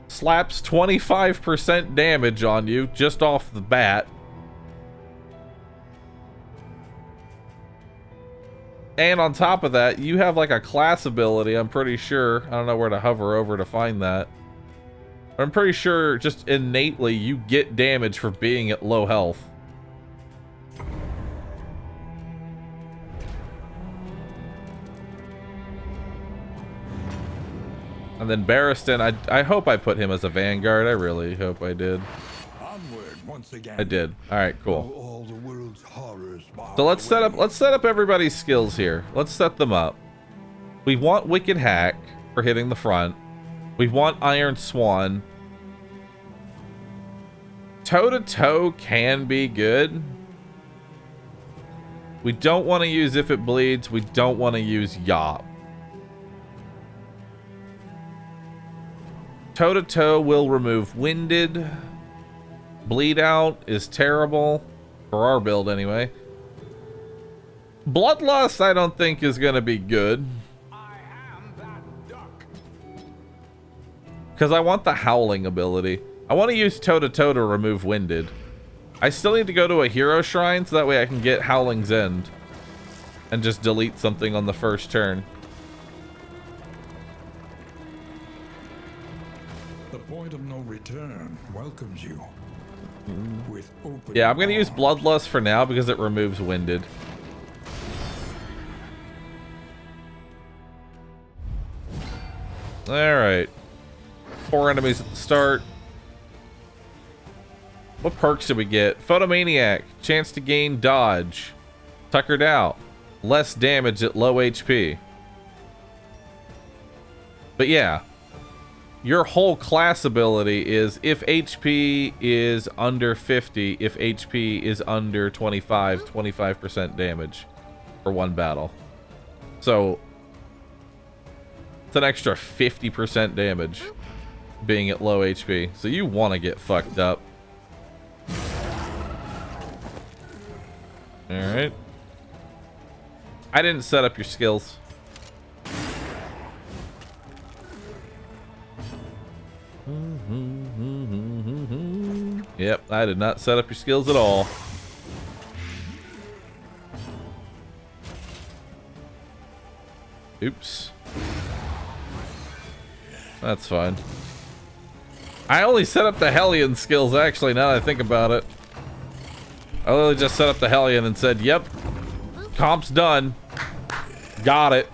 slaps 25% damage on you just off the bat, and on top of that, you have like a class ability, I'm pretty sure. I don't know where to hover over to find that. But I'm pretty sure just innately you get damage for being at low health. And then Barristan, I hope I put him as a Vanguard. I really hope I did. Onward once again. I did. All right, cool. All the world's horrors So let's set up everybody's skills here. Let's set them up. We want Wicked Hack for hitting the front. We want Iron Swan. Toe to toe can be good. We don't want to use If It Bleeds. We don't want to use Yop. Toe to toe will remove Winded. Bleed Out is terrible. For our build, anyway. Bloodlust, I don't think is going to be good. Because I want the Howling ability. I want to use toe to toe to remove Winded. I still need to go to a hero shrine so that way I can get Howling's End. And just delete something on the first turn. The point of no return welcomes you. With open Yeah, I'm going to use arms. Bloodlust for now because it removes Winded. Alright. 4 enemies at the start. What perks did we get? Photomaniac. Chance to gain dodge. Tuckered out. Less damage at low HP. But yeah. Your whole class ability is if HP is under 50, if HP is under 25, 25% damage for one battle. So it's an extra 50% damage being at low HP. So you want to get fucked up. Alright. I didn't set up your skills. Yep, I did not set up your skills at all. Oops. That's fine. I only set up the Hellion skills, actually, now that I think about it. I literally just set up the Hellion and said, yep, comp's done. Got it.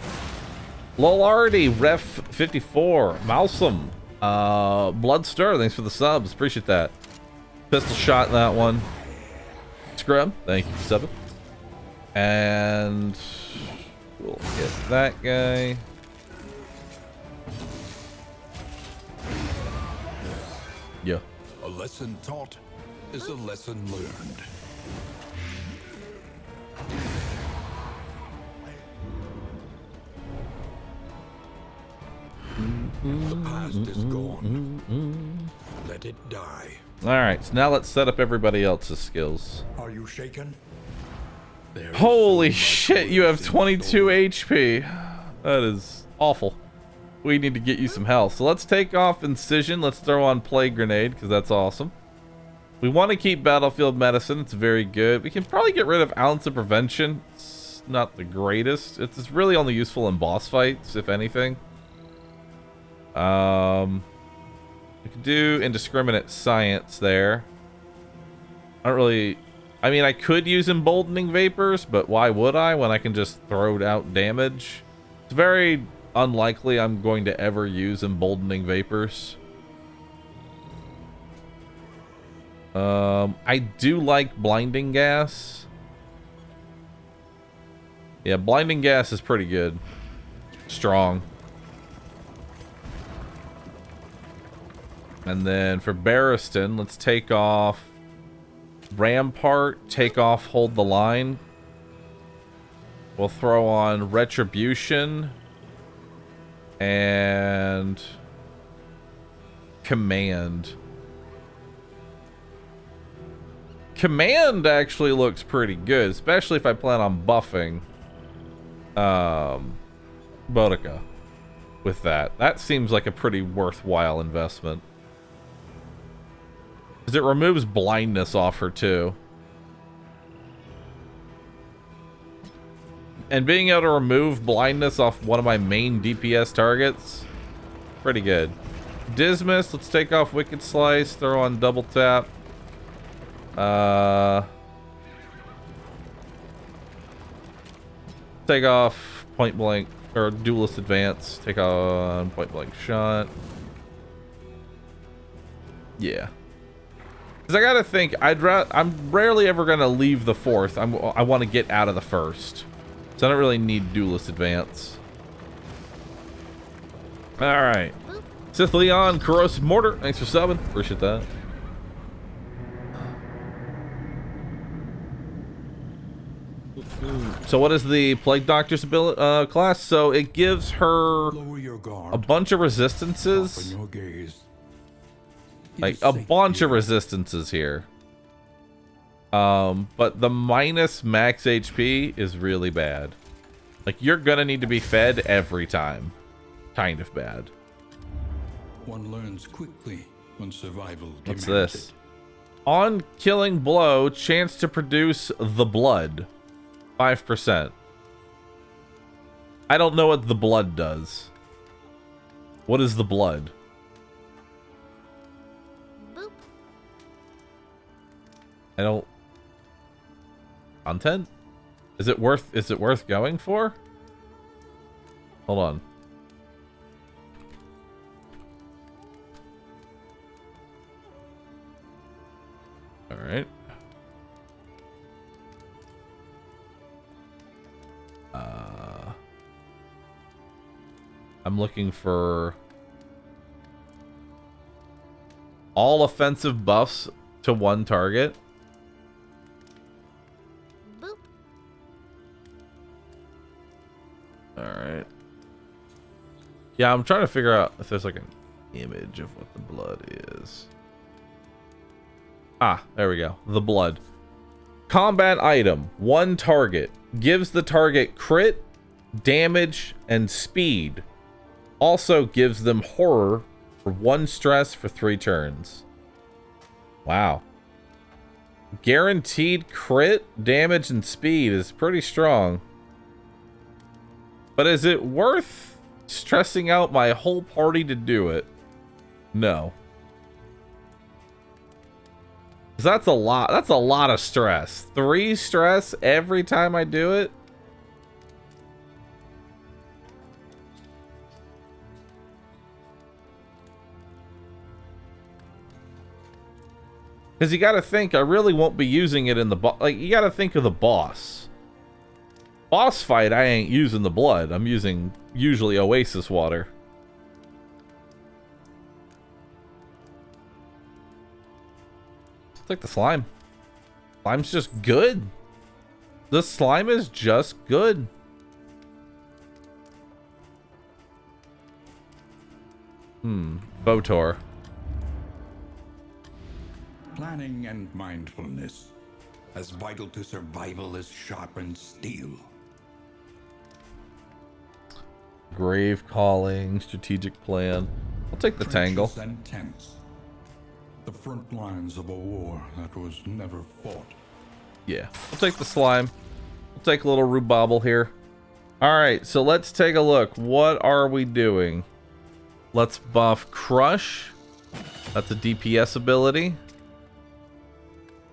Lolardy, Ref 54, Malsum, Bloodstir, thanks for the subs, appreciate that. Pistol shot that one. Scrub, thank you for subbing. And we'll get that guy. Yeah. A lesson taught is a lesson learned. The past is gone. Let it die. Alright, so now let's set up everybody else's skills. Are you shaken? There is Holy so much shit, you have worth in 22 store. HP. That is awful. We need to get you some health. So let's take off Incision. Let's throw on Plague Grenade, because that's awesome. We want to keep Battlefield Medicine. It's very good. We can probably get rid of Ounce of Prevention. It's not the greatest. It's really only useful in boss fights, if anything. We could do Indiscriminate Science there. I don't really... I mean, I could use Emboldening Vapors, but why would I when I can just throw out damage? It's very unlikely I'm going to ever use Emboldening Vapors. I do like Blinding Gas. Yeah, Blinding Gas is pretty good. Strong. And then for Barristan, let's take off Rampart, take off Hold the Line. We'll throw on Retribution and Command. Command actually looks pretty good, especially if I plan on buffing Boudica with that. That seems like a pretty worthwhile investment. Because it removes blindness off her too. And being able to remove blindness off one of my main DPS targets, pretty good. Dismiss, let's take off Wicked Slice, throw on Double Tap. Take off Point Blank, or Duelist Advance. Take on Point Blank Shot. Yeah. Because I gotta think, I'm rarely ever gonna leave the fourth. I want to get out of the first. So I don't really need Duelist Advance. Alright. Sith Leon, Corrosive Mortar, thanks for subbing. Appreciate that. So what is the Plague Doctor's ability, class? So it gives her Lower your guard. a bunch of Open resistances. your gaze. It Like is a safe bunch of here. resistances here. But the minus max HP is really bad. Like you're gonna need to be fed every time. Kind of bad. One learns quickly when survival What's demands this? it. On killing blow, chance to produce the blood. 5%. I don't know what the blood does. What is the blood? I don't... Content? Is it worth going for? Hold on. All right. I'm looking for all offensive buffs to one target. All right. Yeah, I'm trying to figure out if there's like an image of what the blood is. Ah, there we go. The blood. combat item, one target, gives the target crit, damage, and speed. Also gives them horror for 1 stress for 3 turns. Wow. Guaranteed crit, damage, and speed is pretty strong. But is it worth stressing out my whole party to do it? No. 'Cause that's a lot. That's a lot of stress. 3 stress every time I do it. Because you got to think, I really won't be using it in the like. You got to think of the boss. Boss fight, I ain't using the blood. I'm using usually Oasis water. It's like the slime. Slime's just good. The slime is just good. Botor. Planning and mindfulness, as vital to survival as sharpened steel. Grave calling, strategic plan. I'll take the tangle. Trenches and tents. The front lines of a war that was never fought. Yeah, we'll take the slime. We'll take a little rhubarble here. Alright, so let's take a look. What are we doing? Let's buff Crush. That's a DPS ability.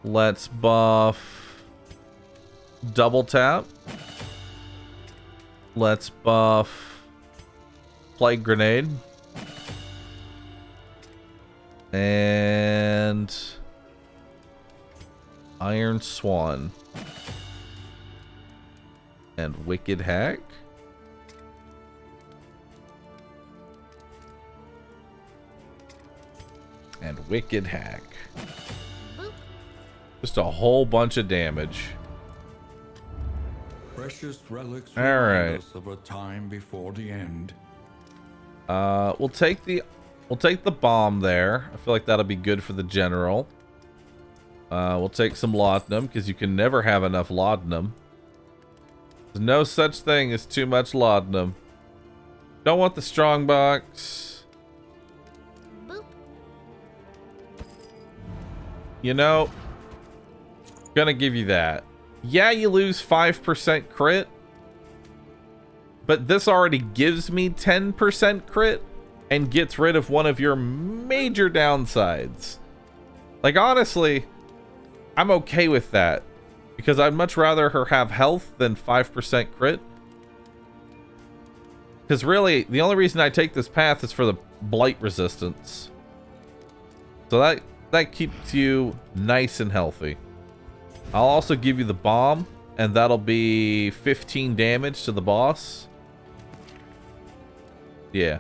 Let's buff Double Tap. Let's buff Plague Grenade. And Iron Swan. And Wicked Hack. And Wicked Hack. Just a whole bunch of damage. Precious relics All remind right. us of a time before the end. We'll take the bomb there. I feel like that'll be good for the general. We'll take some laudanum because you can never have enough laudanum. There's no such thing as too much laudanum. Don't want the strong box. Boop. You know, gonna give you that. Yeah, you lose 5% crit, but this already gives me 10% crit and gets rid of one of your major downsides. Like, honestly, I'm okay with that because I'd much rather her have health than 5% crit. Because really, the only reason I take this path is for the blight resistance. So that keeps you nice and healthy. I'll also give you the bomb, and that'll be 15 damage to the boss. Yeah,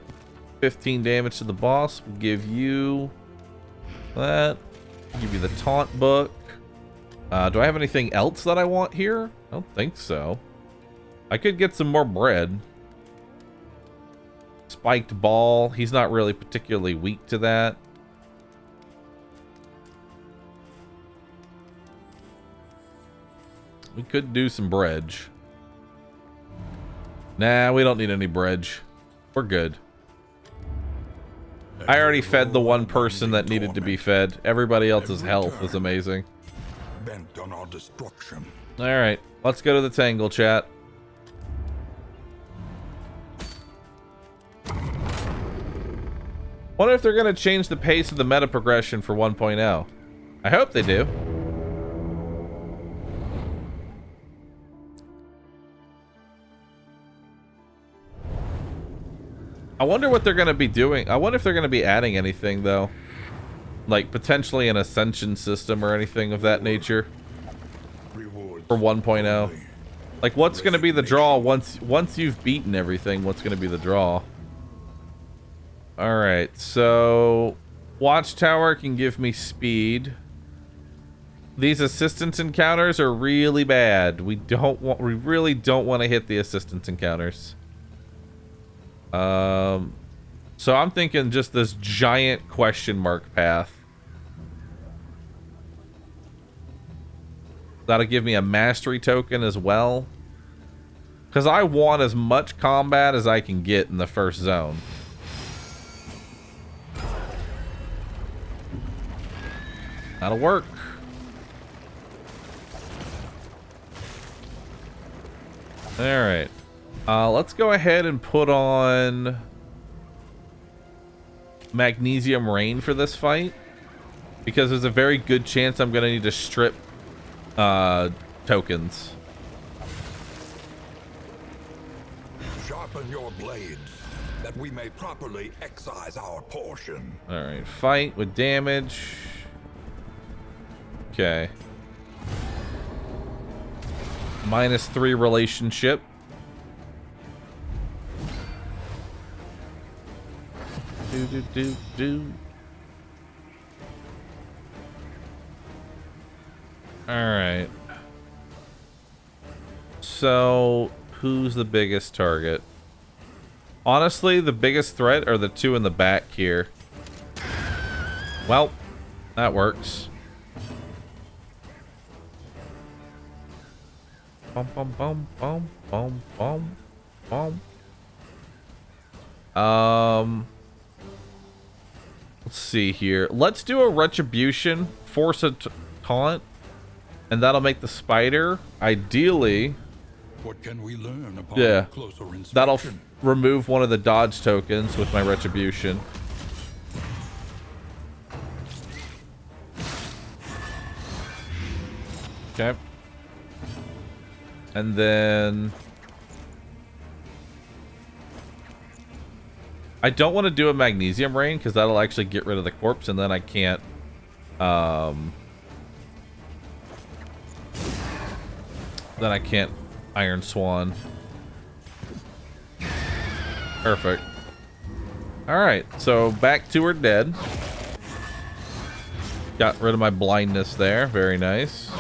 15 damage to the boss. We'll give you that. Give you the taunt book. Do I have anything else that I want here? I don't think so. I could get some more bread. Spiked ball. He's not really particularly weak to that. We could do some bread. Nah, we don't need any bread. We're good. I already fed the one person that needed to be fed. Everybody else's health is amazing. Bent on our destruction. Alright, let's go to the Tangle, chat. Wonder if they're going to change the pace of the meta progression for 1.0. I hope they do. I wonder what they're going to be doing. I wonder if they're going to be adding anything, though. Like, potentially an ascension system or anything of that nature. Rewards For 1.0. Like, what's going to be the draw once you've beaten everything? What's going to be the draw? Alright, so... Watchtower can give me speed. These assistance encounters are really bad. We really don't want to hit the assistance encounters. So I'm thinking just this giant question mark path. That'll give me a mastery token as well. Because I want as much combat as I can get in the first zone. That'll work. Alright. Let's go ahead and put on Magnesium Rain for this fight. Because there's a very good chance I'm going to need to strip tokens. Sharpen your blades, that we may properly excise our portion. Alright, fight with damage. Okay. -3 relationship. Do. Alright. So, who's the biggest target? Honestly, the biggest threat are the two in the back here. Well, that works. Bum bum bum bum bum bum bum. Let's see here. Let's do a retribution, force a taunt, and that'll make the spider ideally. What can we learn upon closer inspection? That'll remove one of the dodge tokens with my retribution. Okay. And then I don't want to do a magnesium rain because that'll actually get rid of the corpse, and then I can't Iron Swan. Perfect. Alright, so back to her dead. Got rid of my blindness there. Very nice.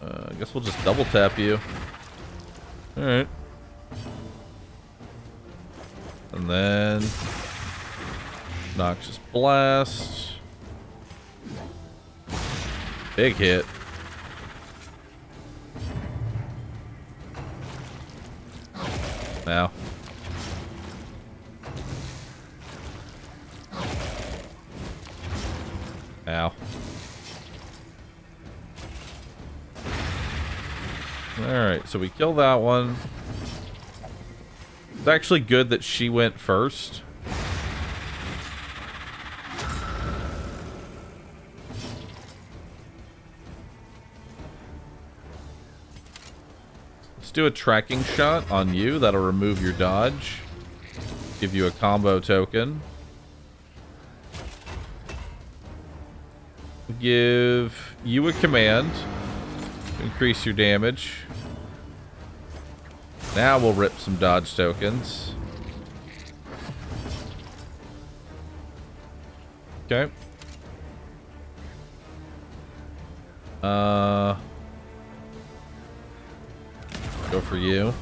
I guess we'll just double tap you. Alright. And then Noxious Blast. Big hit. Now. Ow. Alright, so we kill that one. It's actually good that she went first. Let's do a tracking shot on you. That'll remove your dodge. Give you a combo token. Give you a command. Increase your damage. Now we'll rip some dodge tokens. Okay. Go for you.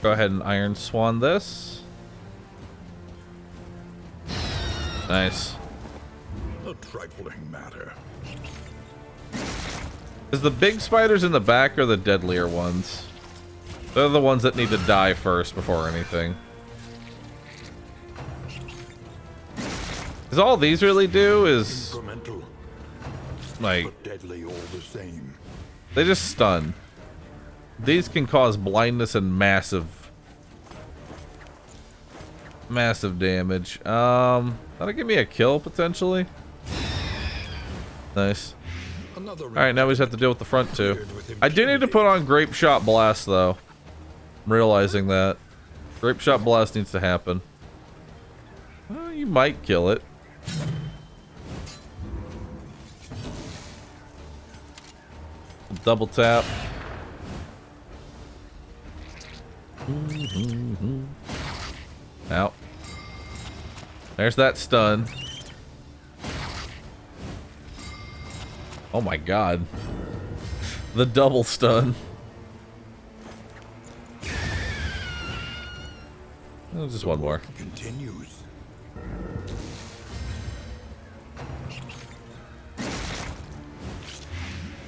Go ahead and Iron Swan this. Nice. A trifling matter. Is the big spiders in the back or the deadlier ones? They're the ones that need to die first before anything. Because all these really do is like, but deadly all the same. They just stun. These can cause blindness and massive damage. That'll give me a kill potentially. Nice. Alright, now we just have to deal with the front two. I do need to put on Grape Shot Blast though. I'm realizing that. Grape Shot Blast needs to happen. You might kill it. Double tap. Out. There's that stun. Oh my god. The double stun. Oh, just one more. Continues.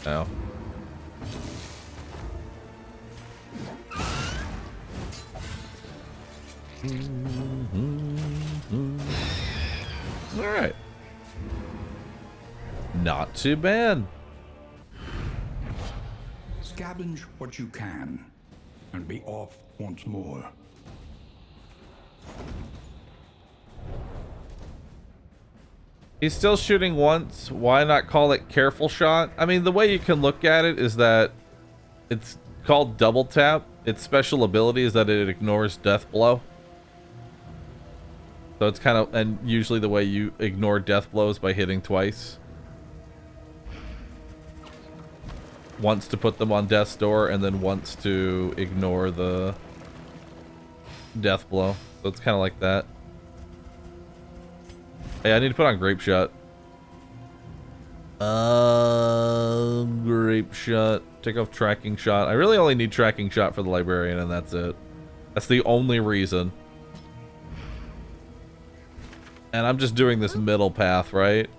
Ow. Alright. Not too bad. Scavenge what you can, and be off once more. He's still shooting once. Why not call it careful shot? I mean, the way you can look at it is that it's called double tap. Its special ability is that it ignores death blow. So it's kind of, and usually the way you ignore death blows by hitting twice. Once to put them on death's door, and then once to ignore the death blow. So it's kind of like that. Hey, I need to put on grape shot. Grape shot. Take off tracking shot. I really only need tracking shot for the librarian, and that's it. That's the only reason. And I'm just doing this middle path, right?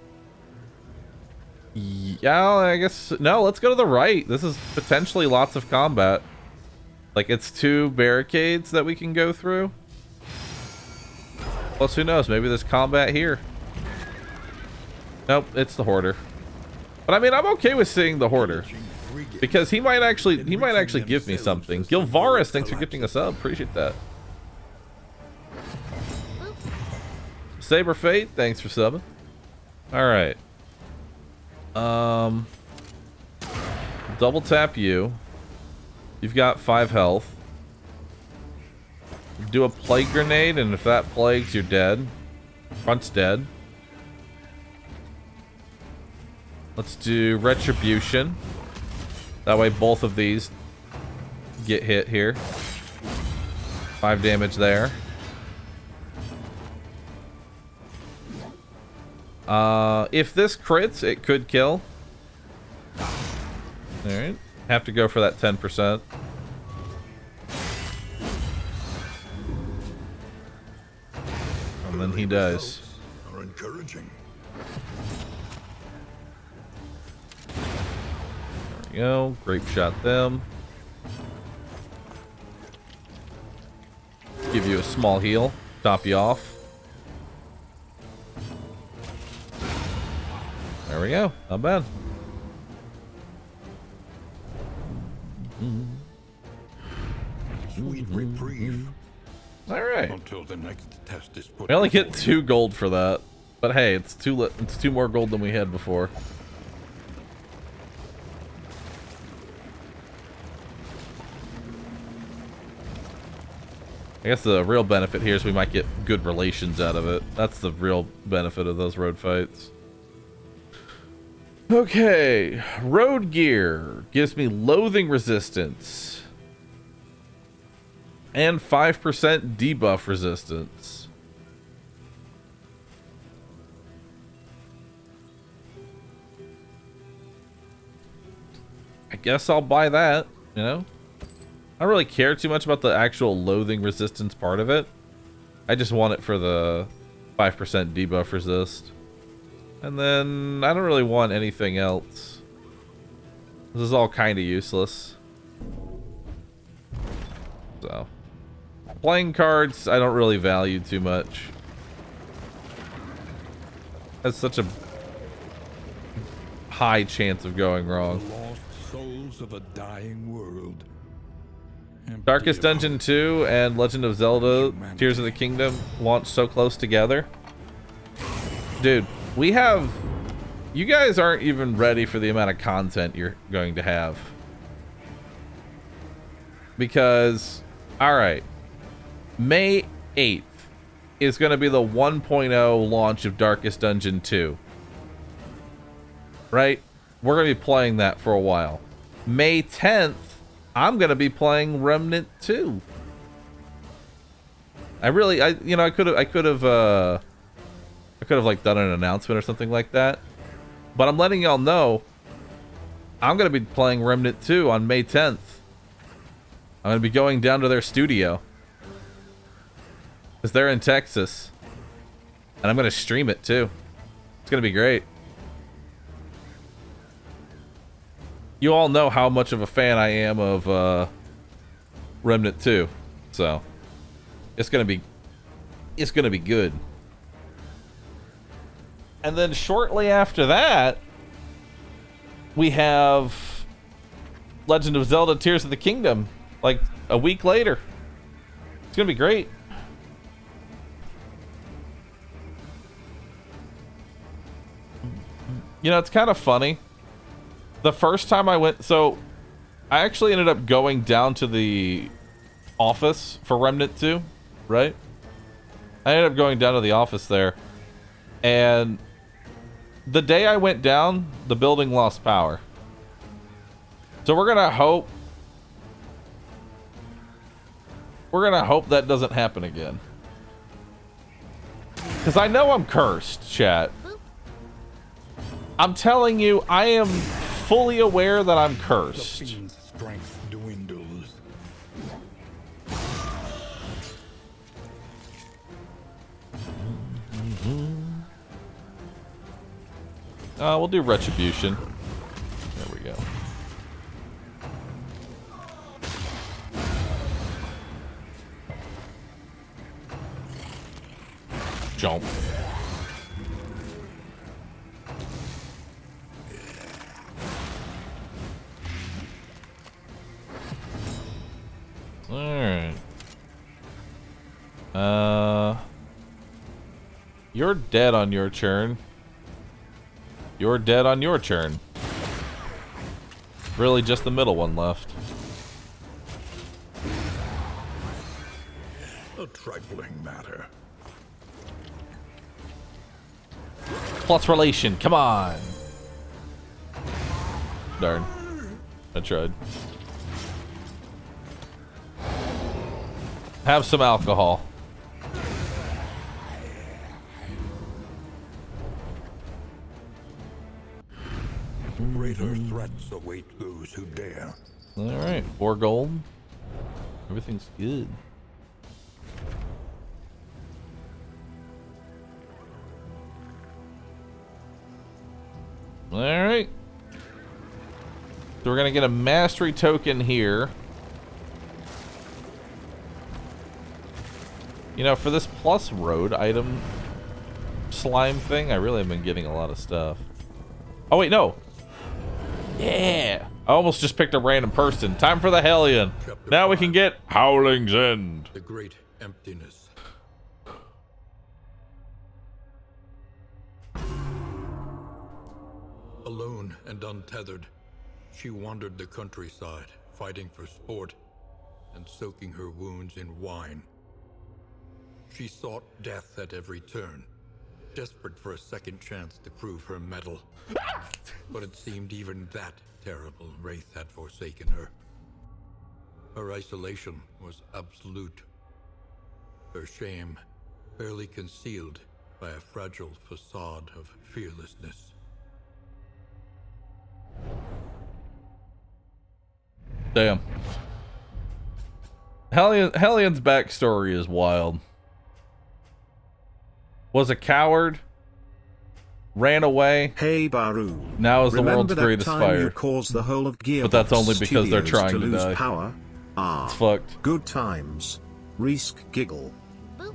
Yeah, I guess... No, let's go to the right. This is potentially lots of combat. Like, it's 2 barricades that we can go through. Plus, who knows? Maybe there's combat here. Nope, it's the Hoarder. But I mean, I'm okay with seeing the Hoarder. Because he might actually give me something. Gilvaris, thanks for gifting us up. Appreciate that. Saber Fate, thanks for subbing. Alright. Double tap you. You've got 5 health. Do a plague grenade, and if that plagues, you're dead. Front's dead. Let's do retribution. That way both of these get hit here. 5 damage there. If this crits, it could kill. Alright. Have to go for that 10%. And then he dies. Are encouraging. There we go. Grape shot them. Give you a small heal. Top you off. There we go. Not bad. Sweet reprieve. All right. Until the next test is put. We only before get 2 gold for that, but hey, it's 2 more gold than we had before. I guess the real benefit here is we might get good relations out of it. That's the real benefit of those road fights. Okay, road gear gives me loathing resistance and 5% debuff resistance. I guess I'll buy that, you know? I don't really care too much about the actual loathing resistance part of it. I just want it for the 5% debuff resist. And then I don't really want anything else. This is all kind of useless. So, playing cards I don't really value too much. Has such a high chance of going wrong. The lost souls of a dying world. Darkest Dungeon 2 and Legend of Zelda Tears of the Kingdom launched so close together. Dude, we have... You guys aren't even ready for the amount of content you're going to have. Because, alright, May 8th is going to be the 1.0 launch of Darkest Dungeon 2. Right? We're going to be playing that for a while. May 10th, I'm going to be playing Remnant 2. I could have like done an announcement or something like that. But I'm letting y'all know I'm going to be playing Remnant 2 on May 10th. I'm going to be going down to their studio. Because they're in Texas. And I'm going to stream it too. It's going to be great. You all know how much of a fan I am of Remnant 2. So, it's going to be good. And then shortly after that, we have Legend of Zelda Tears of the Kingdom, like a week later. It's gonna be great. You know, it's kind of funny. The first time I went, so I actually ended up going down to the office for Remnant 2, right? I ended up going down to the office there, and the day I went down, the building lost power. So we're gonna hope that doesn't happen again. Because I know I'm cursed, chat. I'm telling you, I am fully aware that I'm cursed. The fiend's strength dwindles. We'll do Retribution. There we go. Jump. Alright. You're dead on your turn. You're dead on your turn. Really just the middle one left. A trifling matter. Plus relation, come on. Darn. I tried. Have some alcohol. Greater threats await those who dare. Alright, 4 gold. Everything's good. Alright. So we're gonna get a mastery token here. You know, for this plus road item slime thing, I really have been getting a lot of stuff. Oh wait, no. Yeah. I almost just picked a random person. Time for the Hellion. Now we can get Howling's End. The great emptiness. Alone and untethered, she wandered the countryside, fighting for sport and soaking her wounds in wine. She sought death at every turn, desperate for a second chance to prove her mettle. But it seemed even that terrible wraith had forsaken her. Her isolation was absolute. Her shame barely concealed by a fragile facade of fearlessness. Damn. Hellion's backstory is wild. Was a coward, ran away. Hey Bahroo. Now is the Remember world's that greatest time fire. You caused the whole of Gearbox But that's only because they're Studios trying to lose die. Power. It's fucked. Good times. Risk giggle. Boop.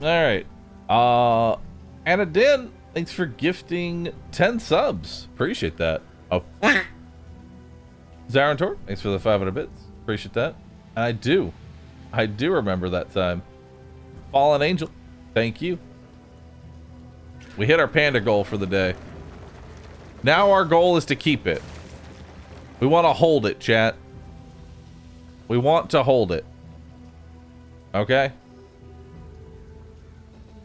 Alright. Anna Din, thanks for gifting 10 subs. Appreciate that. Oh. Zarantor, thanks for the 500 bits. Appreciate that. And I do remember that time. Fallen Angel, thank you. We hit our panda goal for the day. Now our goal is to keep it. We want to hold it, chat. We want to hold it. Okay?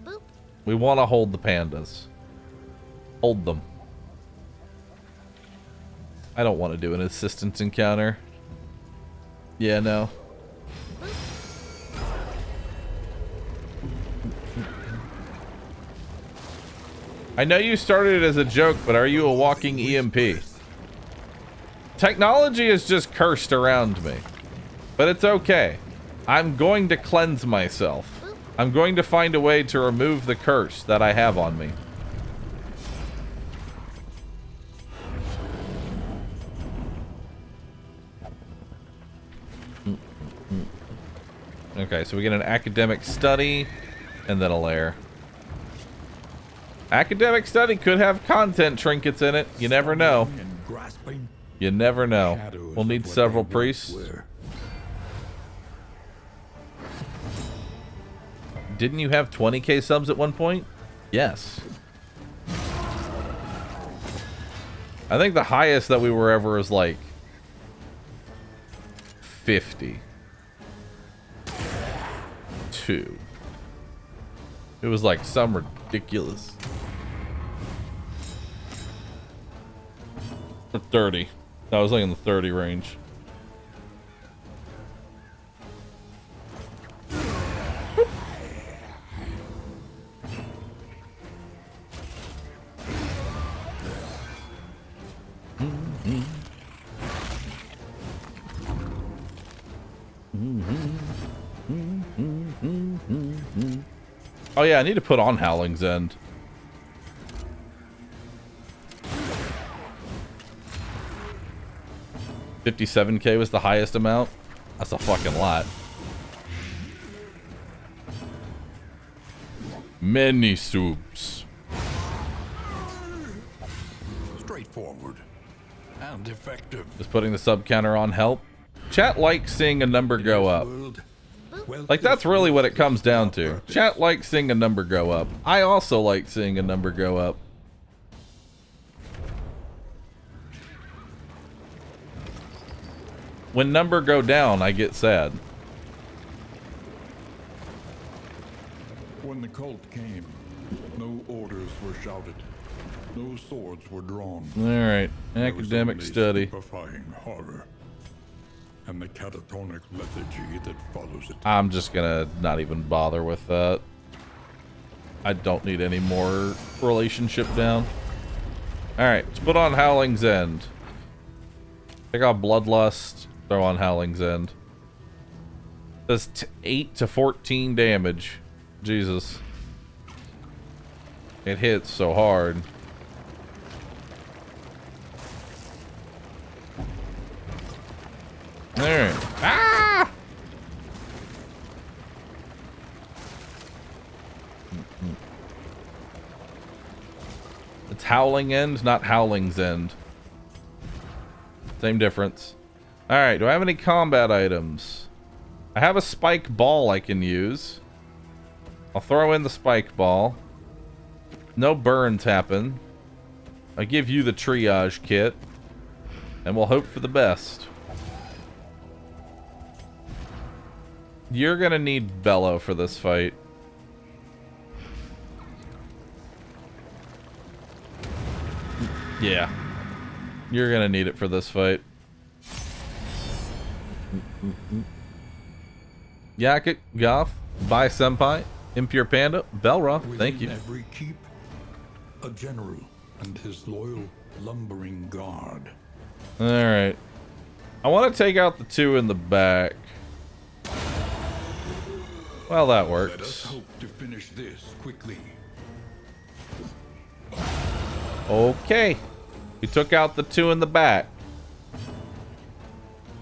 Boop. We want to hold the pandas. Hold them. I don't want to do an assistance encounter. Yeah, no. I know you started it as a joke, but are you a walking EMP? Technology is just cursed around me. But it's okay. I'm going to cleanse myself. I'm going to find a way to remove the curse that I have on me. Okay, so we get an academic study and then a lair. Academic study could have content trinkets in it. You never know. You never know. We'll need several priests. Didn't you have 20k subs at one point? Yes. I think the highest that we were ever was like 50. It was like some ridiculous. 30. I was like in the 30 range. Oh yeah, I need to put on Howling's End. $57k was the highest amount. That's a fucking lot. Many soups. Straightforward and effective. Just putting the sub counter on help. Chat likes seeing a number go up. Like, that's really what it comes down to. Chat likes seeing a number go up. I also like seeing a number go up. When number go down, I get sad. When the cult came, no orders were shouted. No swords were drawn. Alright, academic study. Stupefying horror. And the catatonic lethargy that follows it. I'm just gonna not even bother with that. I don't need any more relationship down. Alright, let's put on Howling's End. Take out Bloodlust, throw on Howling's End. Does 8 to 14 damage. Jesus. It hits so hard. There. Ah! It's Howling End, not Howling's End. Same difference. Alright, do I have any combat items? I have a spike ball I can use. I'll throw in the spike ball. No burns happen. I give you the triage kit. And we'll hope for the best. You're gonna need Bellow for this fight. Yeah. You're gonna need it for this fight. Yakit, Goth, Bai Senpai, Impure Panda, Belra, thank you. Within every keep, a general and his loyal lumbering guard. Alright. I want to take out the two in the back. Well, that works. Let us hope to finish this quickly. Okay. We took out the two in the back.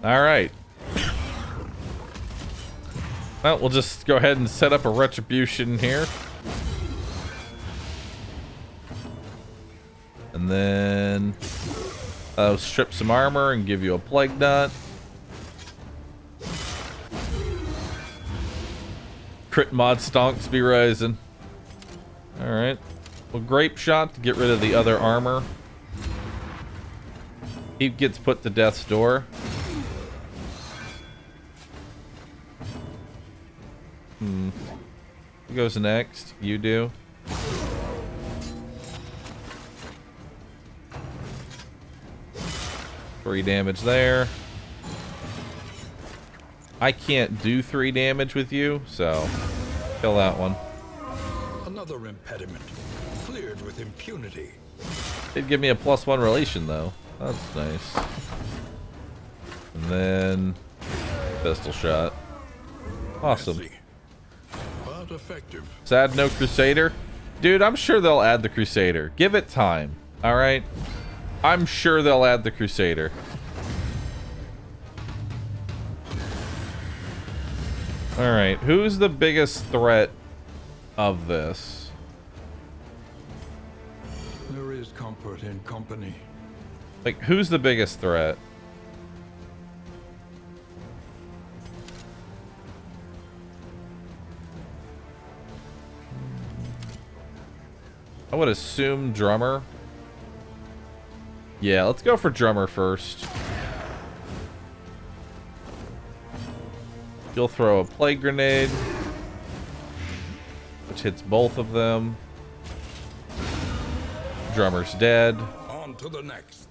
Alright. Well, we'll just go ahead and set up a retribution here. And then I'll strip some armor and give you a plague nut. Crit mod stonks be rising. Alright. Well, grape shot to get rid of the other armor. He gets put to death's door. Who goes next? You do. Three damage there. I can't do 3 damage with you, so kill that one. Another impediment cleared with impunity. Did give me a +1 relation though. That's nice. And then pistol shot. Awesome. Messy, but effective. Sad no Crusader? Dude, I'm sure they'll add the Crusader. Give it time. Alright? I'm sure they'll add the Crusader. Alright, who's the biggest threat of this? There is comfort in company. Like, who's the biggest threat? I would assume drummer. Yeah, let's go for drummer first. You'll throw a plague grenade, which hits both of them. Drummer's dead. On to the next.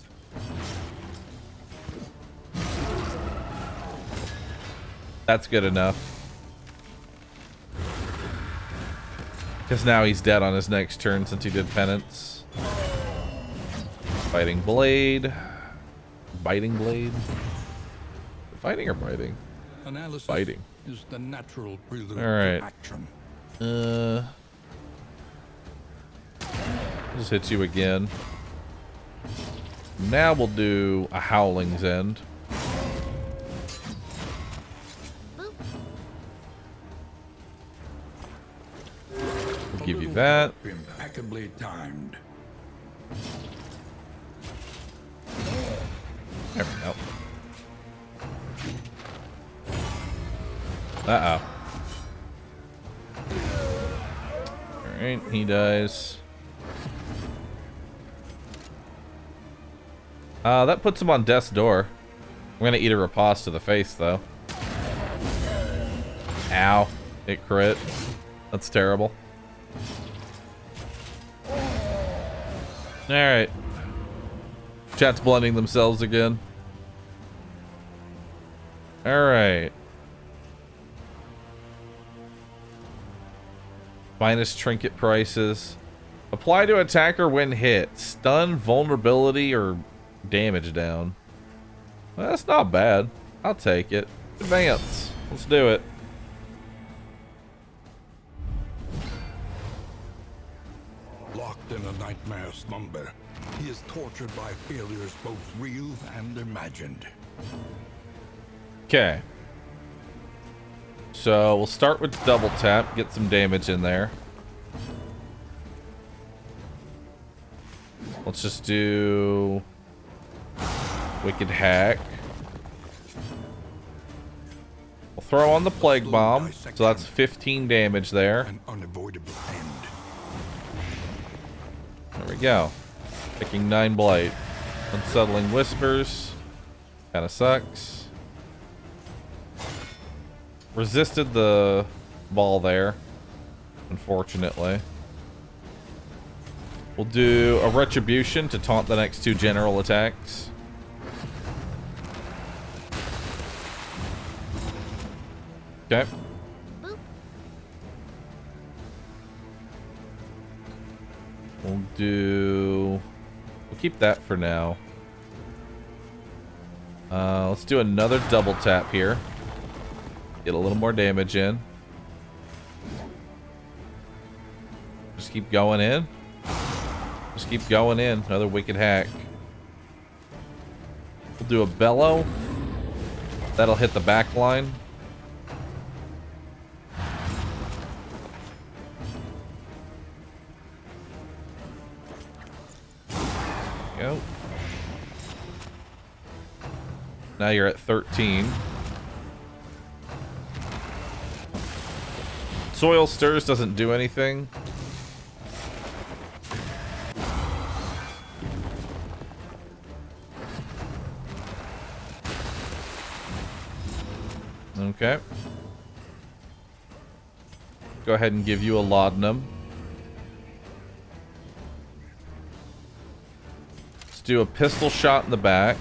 That's good enough. Because now he's dead on his next turn since he did penance. Fighting blade. Biting blade. Fighting or biting? Analysis Fighting. is the natural prelude All right. to action. Just hits you again. Now we'll do a Howling's End. We'll give you that. Impeccably timed. There we go. Uh-oh. Alright, he dies. That puts him on death's door. I'm gonna eat a riposte to the face, though. Ow. It crit. That's terrible. Alright. Chat's blending themselves again. Alright. Minus trinket prices. Apply to attacker when hit. Stun, vulnerability, or damage down. Well, that's not bad. I'll take it. Advance. Let's do it. Locked in a nightmare slumber, he is tortured by failures both real and imagined. Okay. So we'll start with double tap, get some damage in there. Let's just do Wicked Hack. We'll throw on the Plague Bomb, so that's 15 damage there. An unavoidable end. There we go. Taking 9 blight. Unsettling Whispers. Kinda sucks. Resisted the ball there, unfortunately. We'll do a Retribution to taunt the next 2 general attacks. Okay. We'll keep that for now. Let's do another double tap here. Get a little more damage in. Just keep going in. Just keep going in. Another Wicked Hack. We'll do a Bellow. That'll hit the back line. Go. Now you're at 13. Soil Stirs doesn't do anything. Okay. Go ahead and give you a Laudanum. Let's do a pistol shot in the back.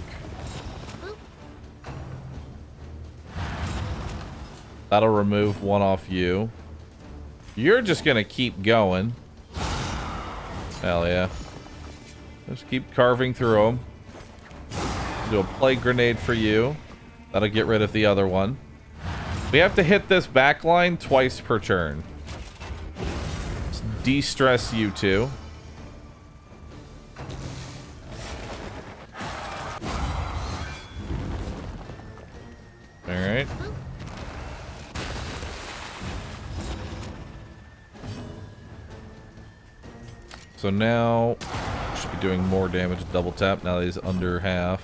That'll remove 1 off you. You're just gonna keep going. Hell yeah. Just keep carving through them. Do a plague grenade for you. That'll get rid of the other one. We have to hit this back line twice per turn. Let's de-stress you two. Alright. So now, should be doing more damage with double tap now that he's under half.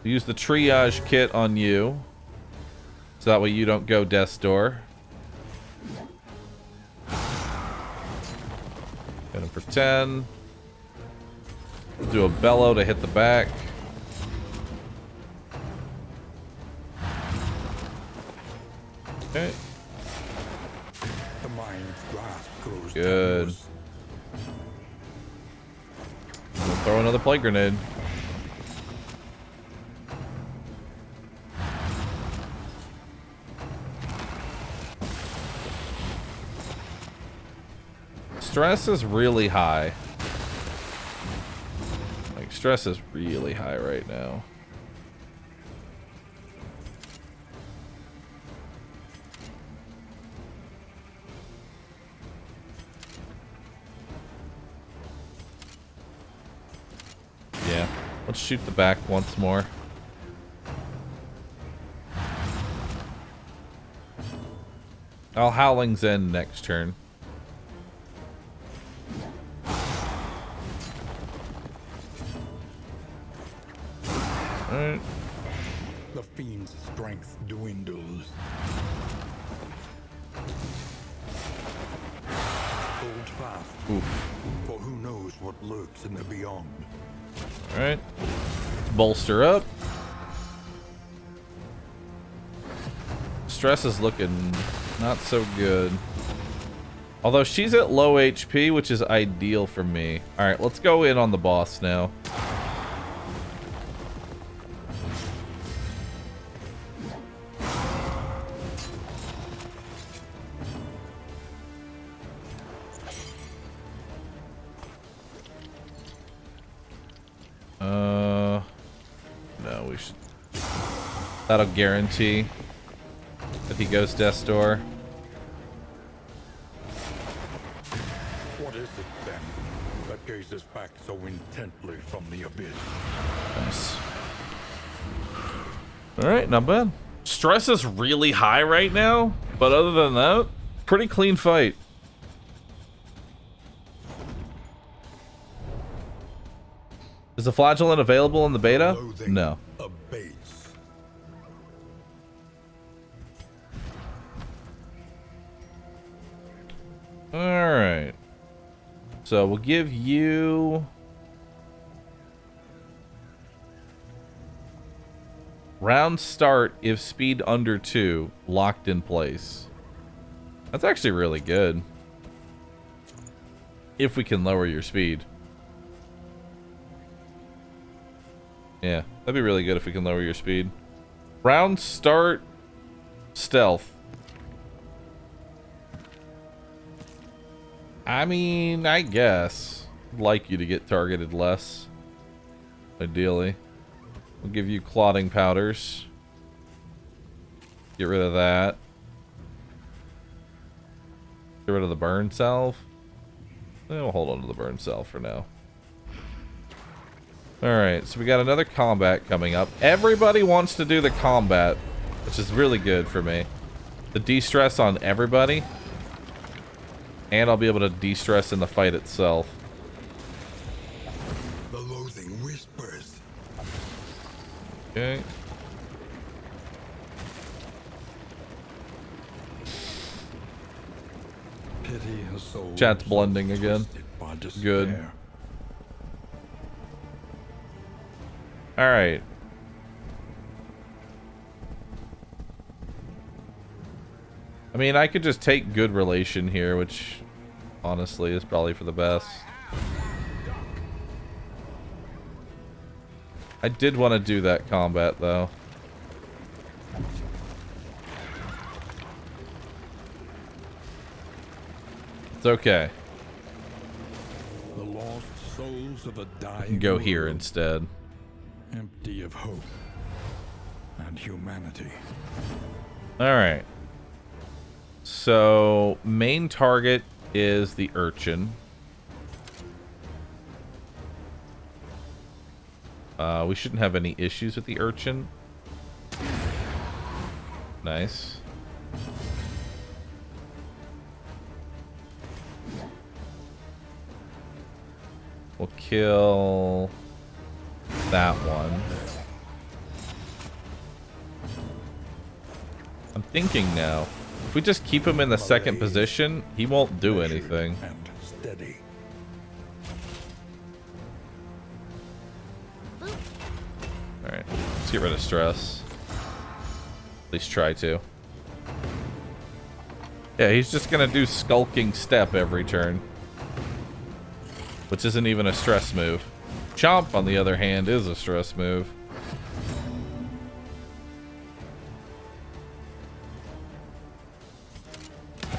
Use the triage kit on you. So that way you don't go death's door. Hit him for 10. Do a bellow to hit the back. Okay. The mind's grasp grows Good. tenuous. We'll throw another plague grenade. Stress is really high. Like, stress is really high right now. Yeah, let's shoot the back once more. I'll Howling's End next turn. Alright. The fiend's strength dwindles. Hold fast, Oof. for who knows what lurks in the beyond. Alright. Let's bolster up. Stress is looking not so good. Although she's at low HP, which is ideal for me. Alright, let's go in on the boss now. No, we should. That'll guarantee that he goes death's door. What is it then that gazes back so intently from the abyss? Nice. Alright, not bad. Stress is really high right now, but other than that, pretty clean fight. Is the flagellant available in the beta? Loathing No. abates. Alright. So we'll give you round start if speed under 2 locked in place. That's actually really good. If we can lower your speed. Yeah, that'd be really good if we can lower your speed. Round start stealth. I mean, I guess. I'd like you to get targeted less. Ideally. We'll give you clotting powders. Get rid of that. Get rid of the burn salve. We'll hold on to the burn salve for now. Alright, so we got another combat coming up. Everybody wants to do the combat, which is really good for me. The de-stress on everybody. And I'll be able to de-stress in the fight itself. The loathing whispers. Okay. Pity a soul Chat's blending again. twisted by despair. Good. Alright. I mean, I could just take good relation here, which honestly is probably for the best. I did want to do that combat, though. It's okay. The lost souls of a I dying can go here world, instead. empty of hope. and humanity. Alright. So, main target is the urchin. We shouldn't have any issues with the urchin. Nice. We'll kill that one. I'm thinking now. If we just keep him in the second position, he won't do anything. And steady. Alright, let's get rid of stress. At least try to. Yeah, he's just gonna do skulking step every turn. Which isn't even a stress move. Chomp, on the other hand, is a stress move.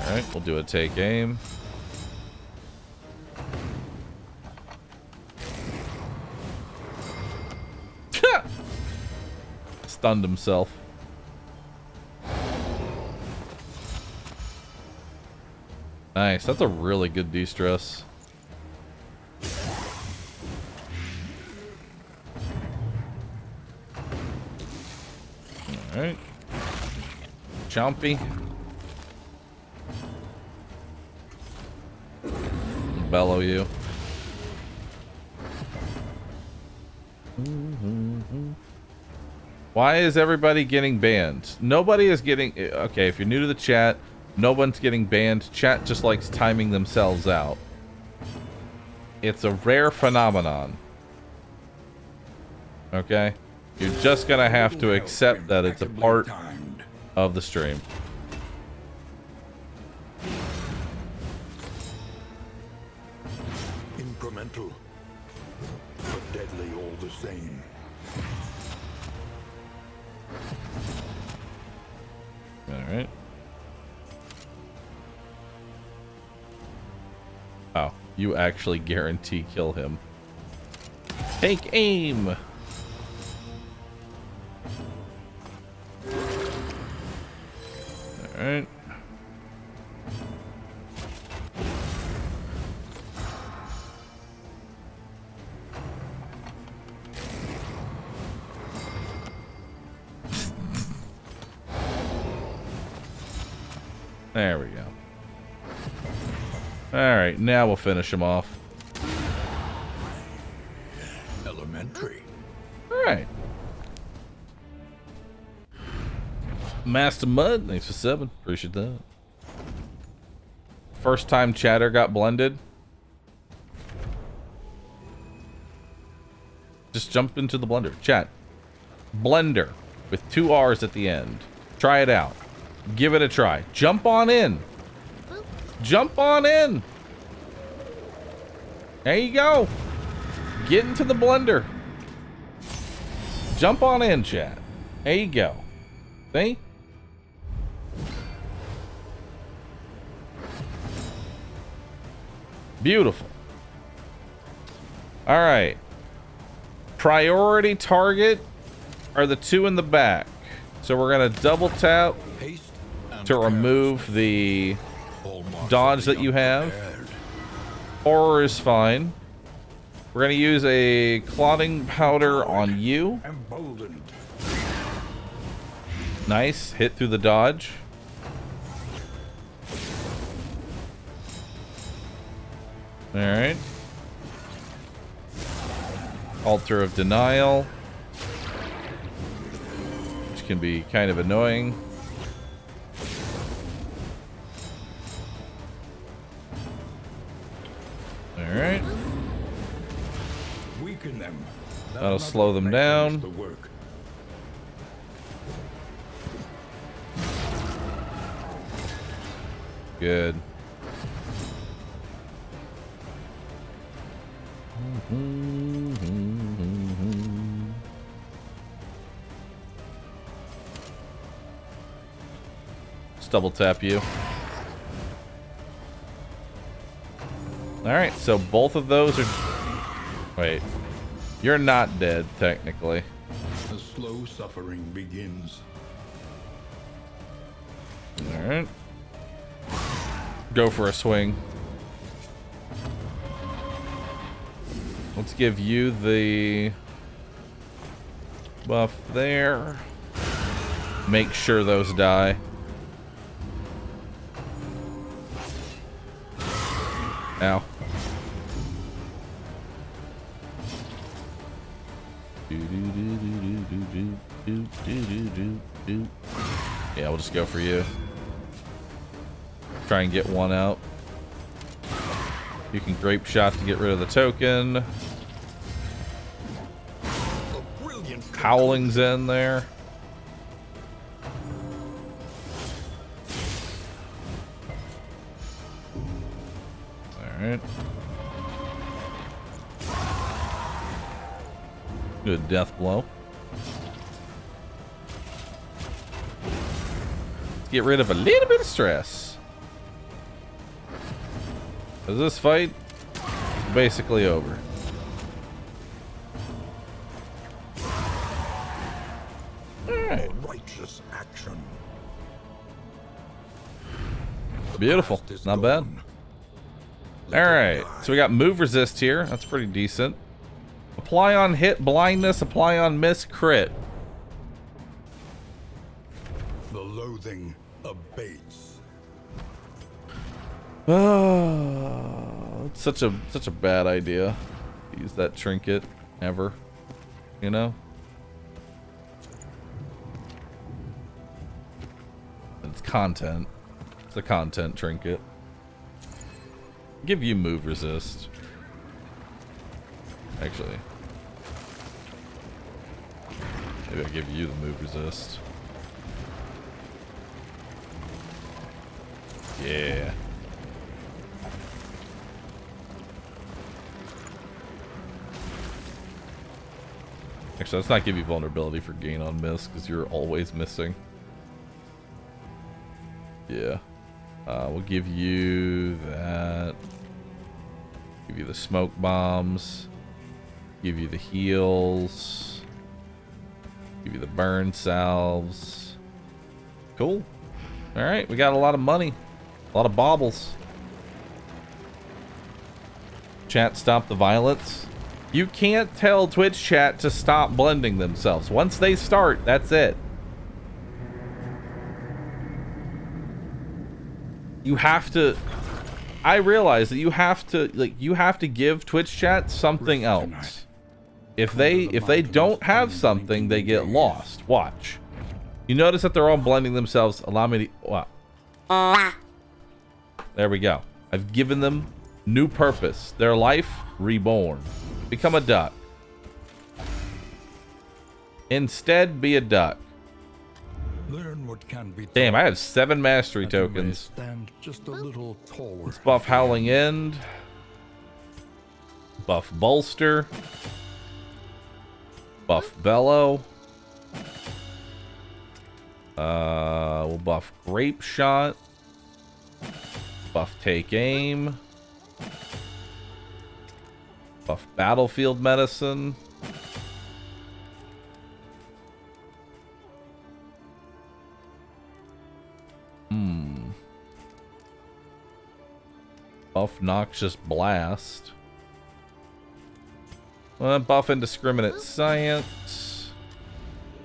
Alright, we'll do a take aim. Stunned himself. Nice, that's a really good de-stress. Alright. Chompy. Bellow you. Why is everybody getting banned? Nobody is getting... Okay, if you're new to the chat, no one's getting banned. Chat just likes timing themselves out. It's a rare phenomenon. Okay? You're just gonna have to accept that it's a part of the stream. Incremental, but deadly all the same. Alright. Oh, you actually guarantee kill him. Take aim! Alright. There we go. Alright, now we'll finish him off. Elementary. Alright. Master Mud, thanks for subbing. Appreciate that. First time chatter got blended. Just jump into the blender. Chat. Blender with 2 R's at the end. Try it out. Give it a try. Jump on in. Jump on in. There you go. Get into the blender. Jump on in, chat. There you go. See? Beautiful. All right. Priority target are the 2 in the back. So we're going to double tap to remove the dodge that you have. Horror is fine. We're going to use a clotting powder on you. Nice. Hit through the dodge. Alright. Altar of Denial. Which can be kind of annoying. Alright. Weaken them. That'll slow them down. Good. Let's double tap you. Alright, so both of those are... Wait. You're not dead, technically. slow suffering begins. Alright. Go for a swing. Let's give you the buff there. Make sure those die. Ow. Yeah, we'll just go for you. Try and get one out. You can grape shot to get rid of the token. Howling's in there. Alright. Good death blow. Let's get rid of a little bit of stress. Because this fight is basically over. Alright. Righteous action. Beautiful. Not bad. Alright. So we got move resist here. That's pretty decent. Apply on hit, blindness. Apply on miss, crit. The loathing abates. It's such a bad idea to use that trinket ever, you know? It's content. It's a content trinket. Give you move resist. Actually, maybe I'll give you the move resist. Yeah. Actually, let's not give you vulnerability for gain on miss, because you're always missing. Yeah. We'll give you that. Give you the smoke bombs. Give you the heals. Give you the burn salves. Cool. Alright, we got a lot of money. A lot of baubles. Chat, stop the violence. You can't tell Twitch chat to stop blending themselves. Once they start, that's it. You have to... I realize that you have to give Twitch chat something else. If they don't have something, they get lost. Watch. You notice that they're all blending themselves. Allow me to... Wow. There we go. I've given them new purpose. Their life reborn. Become a duck. Instead, be a duck. Learn what can be Damn, I have 7 mastery tokens. Stand just a little taller. Let's buff Howling End. Buff Bolster. Buff Bellow. We'll buff Grape Shot. Buff Take Aim. Buff Battlefield Medicine. Buff Noxious Blast. Buff Indiscriminate Science.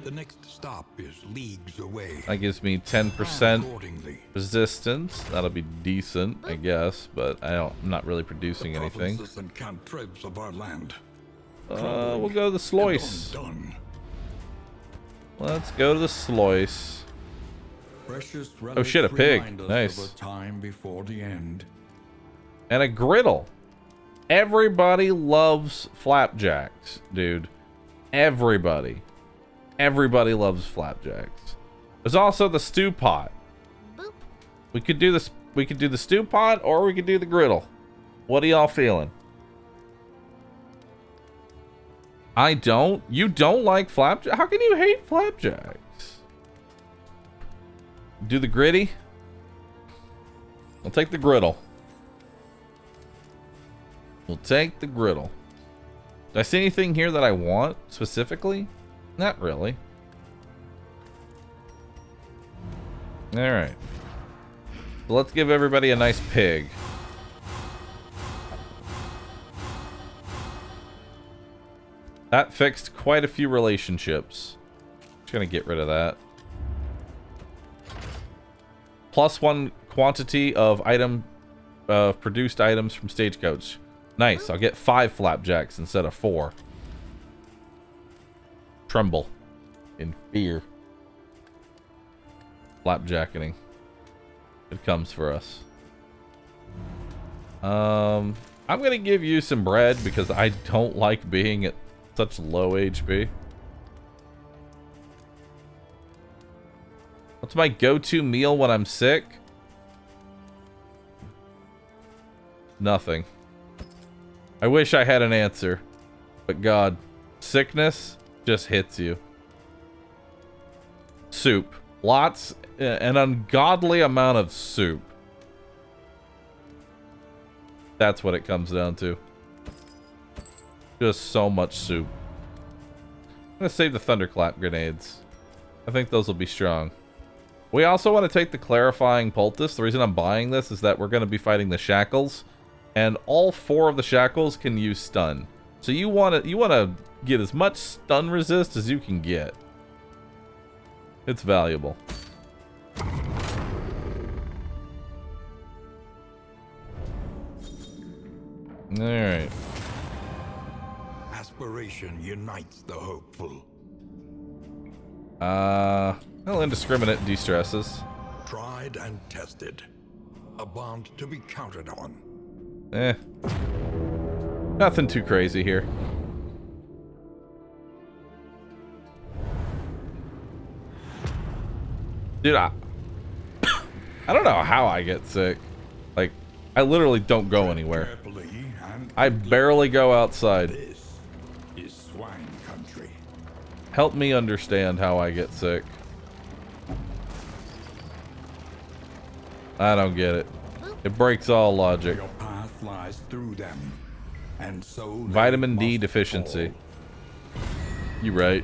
The next stop is leagues away. That gives me 10% resistance. That'll be decent, I guess, but I'm not really producing anything. And cantrips of our land. We'll go to the Sluice. Let's go to the Sluice. Oh shit, a pig. Nice. Time before the end. And a griddle. Everybody loves flapjacks, dude. Everybody. Everybody loves flapjacks. There's also the stew pot. Boop. We could do this. We could do the stew pot, or we could do the griddle. What are y'all feeling? I don't. You don't like flapjack? How can you hate flapjacks? Do the gritty. I'll take the griddle. We'll take the griddle. Did I see anything here that I want specifically? Not really. Alright. So let's give everybody a nice pig. That fixed quite a few relationships. Just gonna get rid of that. +1 quantity of produced items from Stagecoach. Nice, I'll get 5 flapjacks instead of 4. Tremble in fear. Flapjacketing. It comes for us. I'm gonna give you some bread because I don't like being at such low HP. What's my go-to meal when I'm sick? Nothing. I wish I had an answer. But God, sickness just hits you. Soup. Lots, an ungodly amount of soup. That's what it comes down to. Just so much soup. I'm gonna save the thunderclap grenades. I think those will be strong. We also want to take the clarifying poultice. The reason I'm buying this is that we're going to be fighting the shackles, and all 4 of the shackles can use stun. So you want to get as much stun resist as you can get. It's valuable. All right. Aspiration unites the hopeful. Well, indiscriminate de-stresses. Tried and tested. A bond to be counted on. Nothing too crazy here. Dude, I don't know how I get sick. Like, I literally don't go anywhere. I barely go outside. This is swine country. Help me understand how I get sick. I don't get it. It breaks all logic. Your path lies through them, and so Vitamin D deficiency. You right.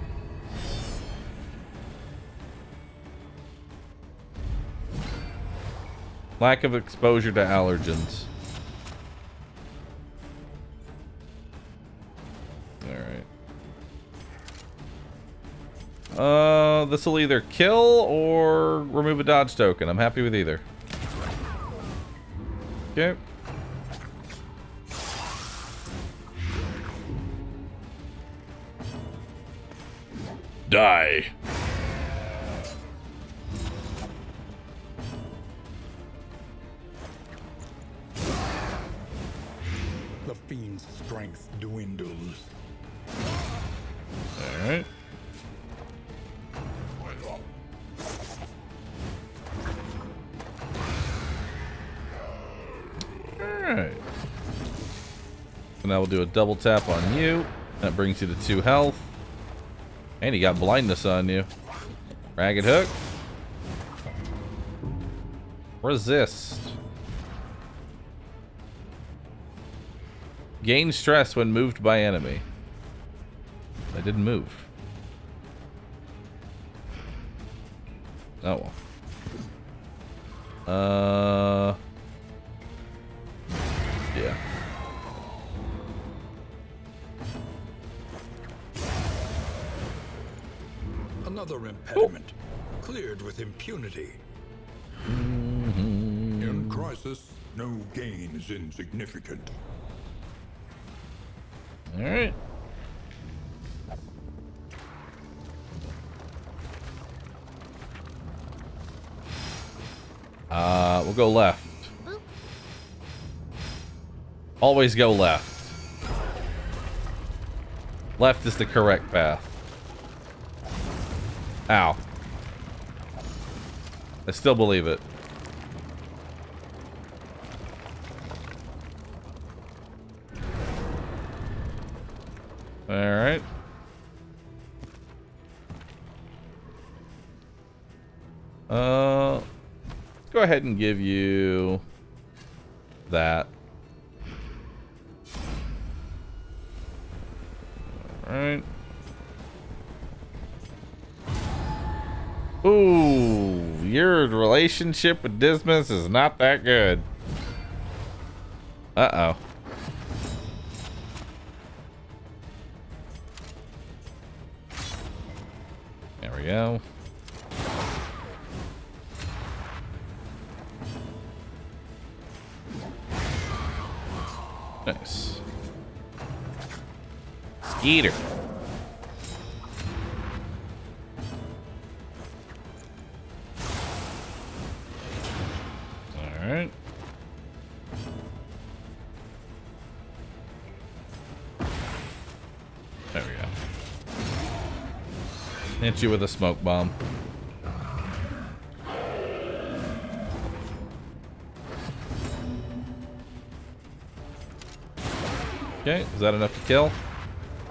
Lack of exposure to allergens. Alright. This will either kill or remove a dodge token. I'm happy with either. Okay. Die. The fiend's strength dwindles. Alright. Alright. So now we'll do a double tap on you. That brings you to 2 health. And you got blindness on you. Ragged hook. Resist. Gain stress when moved by enemy. I didn't move. Oh well. Yeah. Another impediment. Cleared with impunity. In crisis, no gain is insignificant. Alright. We'll go left. Always go left. Left is the correct path. Ow. I still believe it. Alright. Let's go ahead and give you that. Alright. Ooh, your relationship with Dismas is not that good. Uh-oh. There we go. Nice. Skeeter. Alright. There we go. Hit you with a smoke bomb. Okay, is that enough to kill?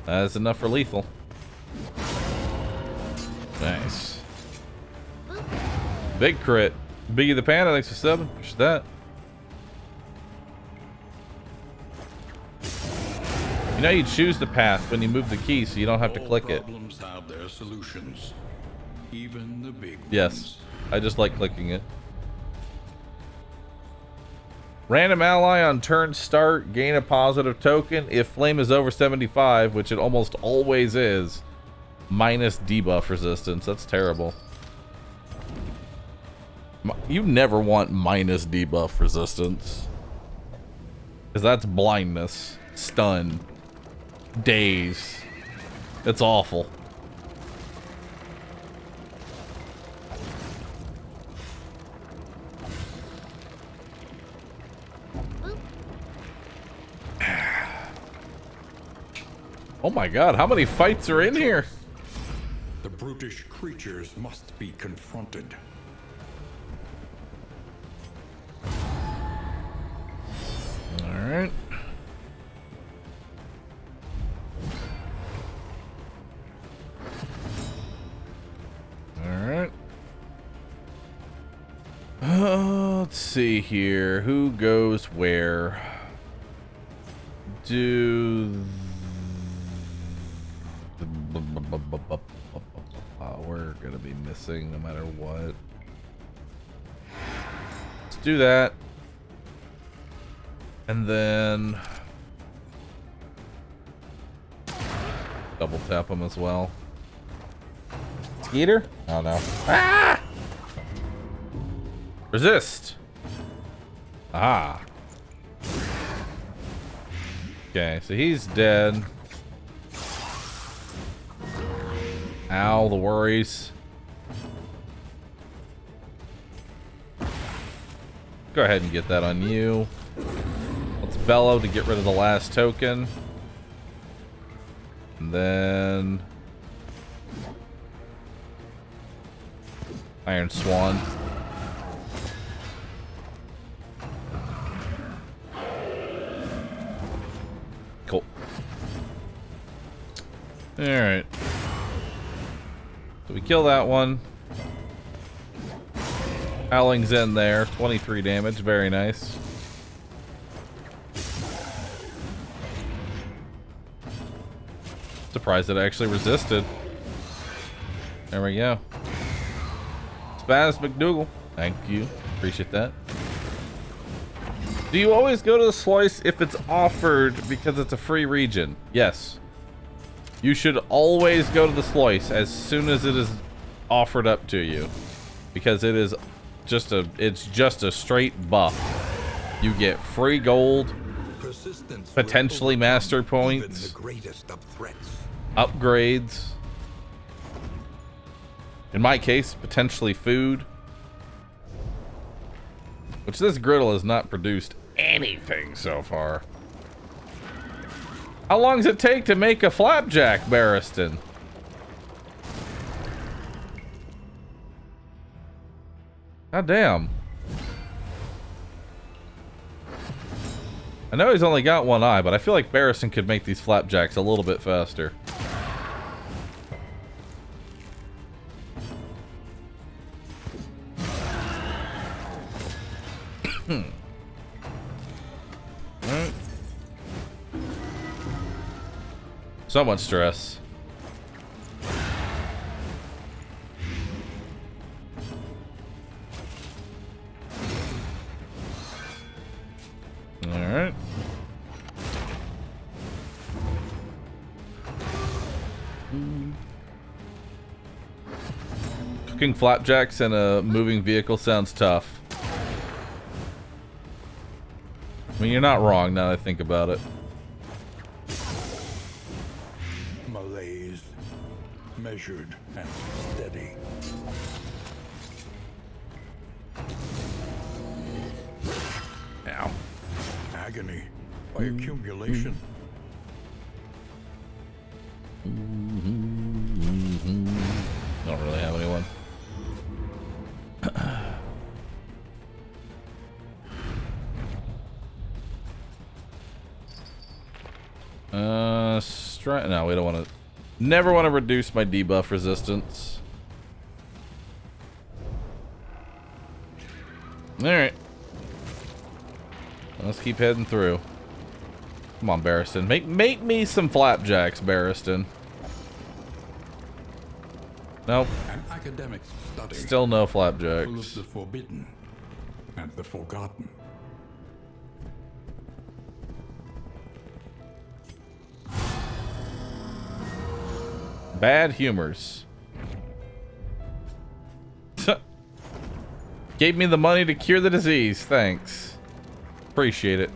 That is enough for lethal. Nice. Big crit. Biggie the Panda, thanks for 7. Push that. You know you choose the path when you move the key so you don't have to click it. Problems have their solutions. Even the big Yes, ones. I just like clicking it. Random ally on turn start, gain a positive token. If flame is over 75, which it almost always is, minus debuff resistance. That's terrible. You never want minus debuff resistance. Because that's blindness, stun, daze. It's awful. Oh my god, how many fights are in here? The brutish creatures must be confronted. Alright. Alright. Let's see here. Who goes where? We're gonna be missing no matter what. Let's do that. And then double tap him as well. Skeeter? Oh no. Ah! Resist. Ah. Okay, so he's dead. Ow, the worries. Go ahead and get that on you. Let's bellow to get rid of the last token. And then Iron Swan. Cool. Alright. So we kill that one. Howling's in there. 23 damage. Very nice. Surprised it actually resisted. There we go. Spaz McDougal. Thank you. Appreciate that. Do you always go to the Sluice if it's offered because it's a free region? Yes. You should always go to the Sluice as soon as it is offered up to you. Because it is just a straight buff. You get free gold, potentially master points, upgrades. In my case, potentially food. Which this griddle has not produced anything so far. How long does it take to make a flapjack, Barristan? God damn. I know he's only got one eye, but I feel like Barristan could make these flapjacks a little bit faster. Right. So much stress. Alright. Cooking flapjacks in a moving vehicle sounds tough. I mean, you're not wrong now that I think about it. Malaise, measured and steady. Ow. Agony by accumulation. Don't really have anyone. No, we don't want to. Never want to reduce my debuff resistance. Alright. Let's keep heading through. Come on, Barristan. Make me some flapjacks, Barristan. Nope. An academic study. Still no Full of flapjacks. the forbidden and the forgotten. Bad humors. Gave me the money to cure the disease. Thanks. Appreciate it.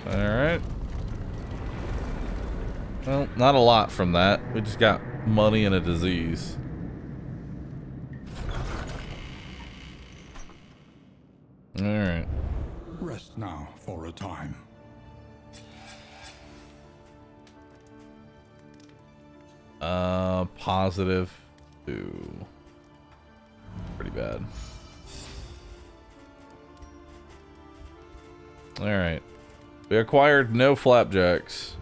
Alright. Well, not a lot from that. We just got money and a disease. Alright. Rest now for a time. Positive. Ooh. Pretty bad. Alright. We acquired no flapjacks.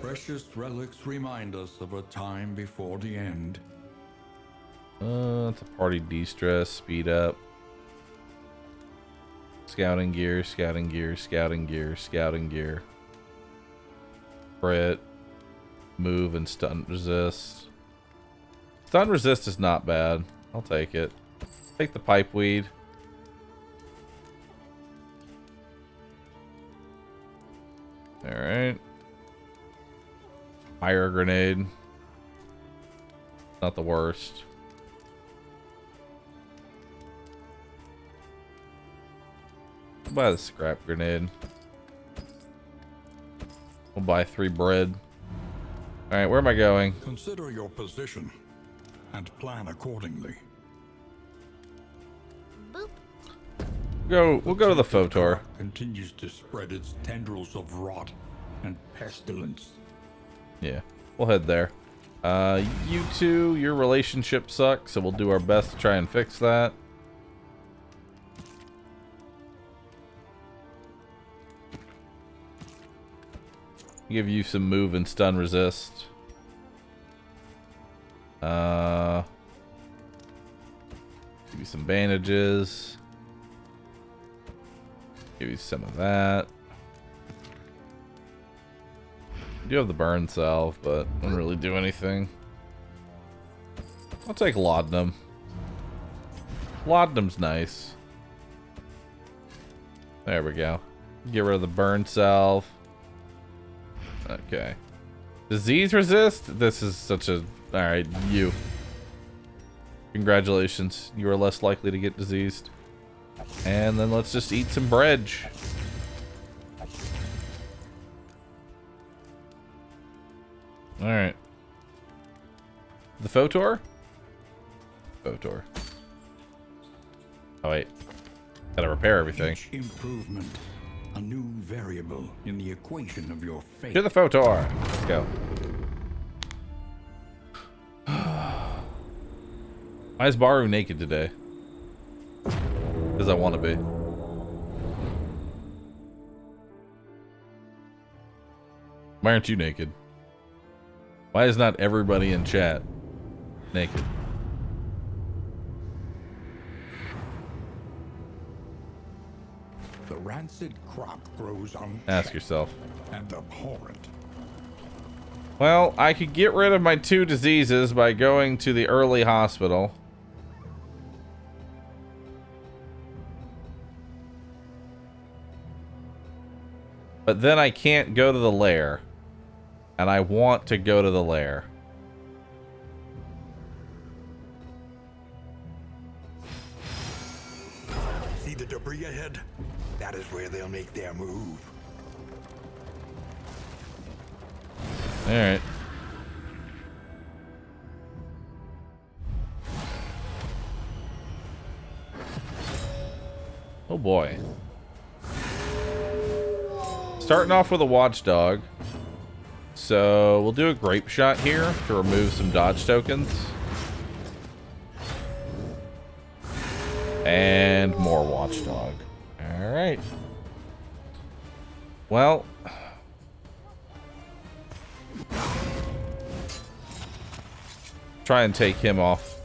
Precious relics remind us of a time before the end. It's a party de-stress, speed up. Scouting gear, scouting gear, scouting gear, scouting gear. Crit. Move and stun resist. Stun resist is not bad. I'll take it. Take the pipe weed. Alright. Fire grenade. Not the worst. I'll buy the scrap grenade. We'll buy 3 bread. Alright, where am I going? Consider your position and plan accordingly. Boop. We'll go to the Photor. Continues to spread its tendrils of rot and pestilence. Yeah, we'll head there. You two, your relationship sucks, so we'll do our best to try and fix that. Give you some move and stun resist. Give you some bandages. Give you some of that. You do have the burn salve, but doesn't really do anything. I'll take laudanum. Laudanum's nice. There we go. Get rid of the burn salve. Okay. Disease resist? This is such a... Alright, you. Congratulations. You are less likely to get diseased. And then let's just eat some bread. Alright. The Photor? Photor. Oh wait. Gotta repair everything. Each improvement, a new variable in the equation of your fate. To the Photor. Let's go. Why is Bahroo naked today? Because I want to be. Why aren't you naked? Why is not everybody in chat naked? The rancid crop grows on Ask yourself. and abhorrent. Well, I could get rid of my 2 diseases by going to the early hospital. But then I can't go to the lair. And I want to go to the lair. See the debris ahead? That is where they'll make their move. Alright. Oh boy. Starting off with a watchdog. So we'll do a grape shot here to remove some dodge tokens. And more watchdog. Alright. Well. Try and take him off.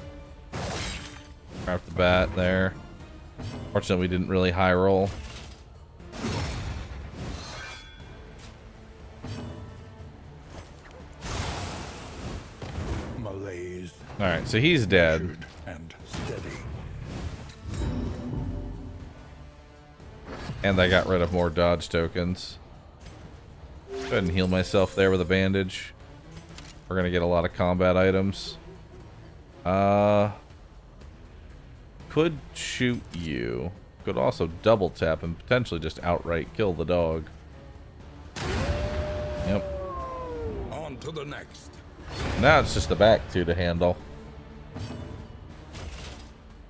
Right off the bat there. Fortunately, we didn't really high roll. Malaise. Alright, so he's dead. And steady. And I got rid of more dodge tokens. Go ahead and heal myself there with a bandage. We're gonna get a lot of combat items. Could shoot you. Could also double tap and potentially just outright kill the dog. Yep. On to the next. Now it's just the back 2 to handle.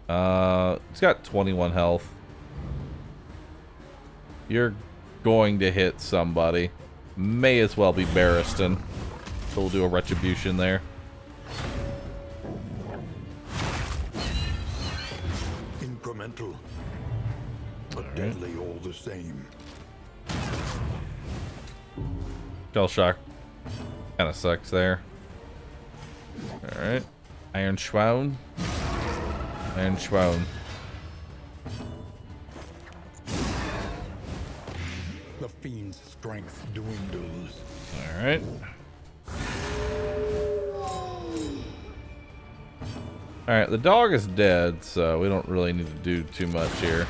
It's got 21 health. You're going to hit somebody. May as well be Barristan. So we'll do a retribution there. Incremental. But deadly all the same. Shell shock kind of sucks there. Alright. Iron Schwown. Iron Schwown. The fiend's strength dwindles. Alright. Alright, the dog is dead, so we don't really need to do too much here.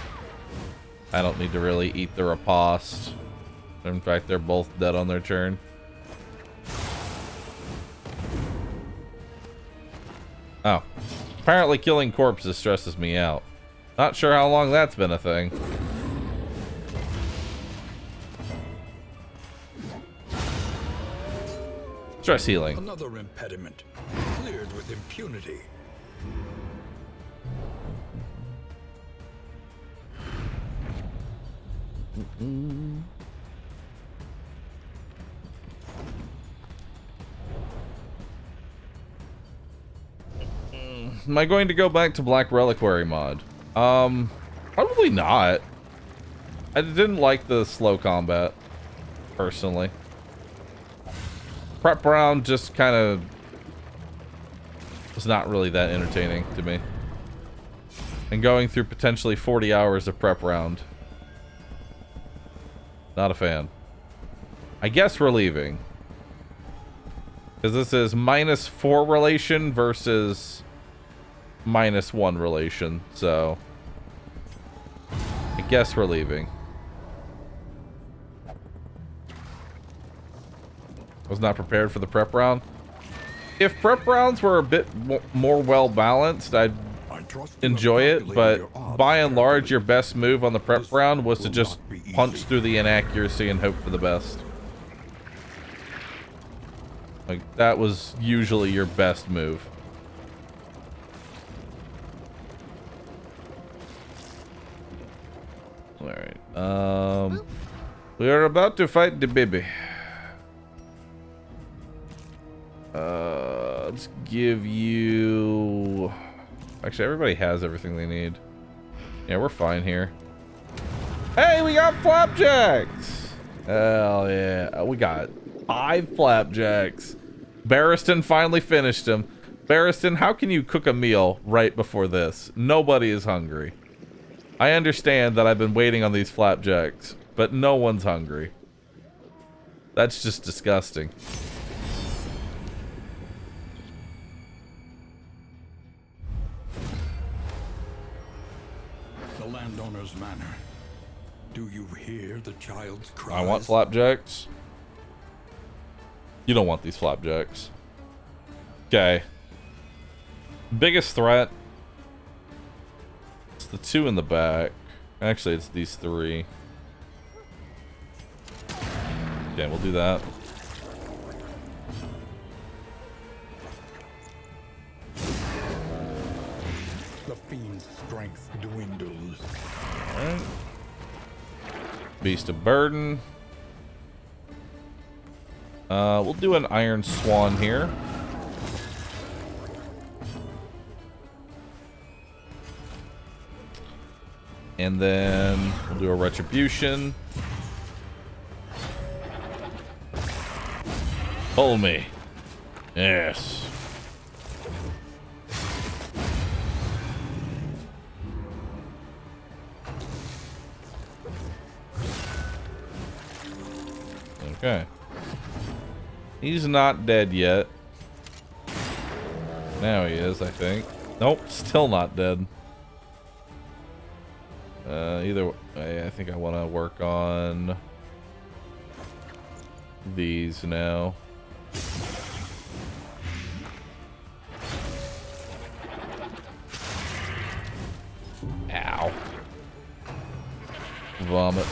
I don't need to really eat the riposte. In fact, they're both dead on their turn. Oh. Apparently killing corpses stresses me out. Not sure how long that's been a thing. Stress healing. Another impediment. Cleared with impunity. Am I going to go back to Black Reliquary mod? Probably not. I didn't like the slow combat, personally. Prep round just kind of was not really that entertaining to me. And going through potentially 40 hours of prep round. Not a fan. I guess we're leaving. Because this is -4 relation versus -1 relation, so I guess we're leaving. I was not prepared for the prep round. If prep rounds were a bit more well balanced, I'd enjoy it, but by and large, your best move on the prep round was to just punch through the inaccuracy and hope for the best. Like, that was usually your best move. Alright, we are about to fight the baby. Let's give you... Actually, everybody has everything they need. Yeah, we're fine here. Hey, we got flapjacks! Hell yeah. We got 5 flapjacks. Barristan finally finished them. Barristan, how can you cook a meal right before this? Nobody is hungry. I understand that I've been waiting on these flapjacks, but no one's hungry. That's just disgusting. Governor's manor. Do you hear the child's cries? I want flapjacks. You don't want these flapjacks. Okay. Biggest threat. It's the two in the back. Actually, it's these three. Okay, we'll do that. The fiend's strength dwindles. Alright. Beast of Burden. We'll do an Iron Swan here. And then we'll do a Retribution. Pull me. Yes. Okay. He's not dead yet. Now he is, I think. Nope, still not dead. Either way, I think I want to work on these now. Ow. Vomit.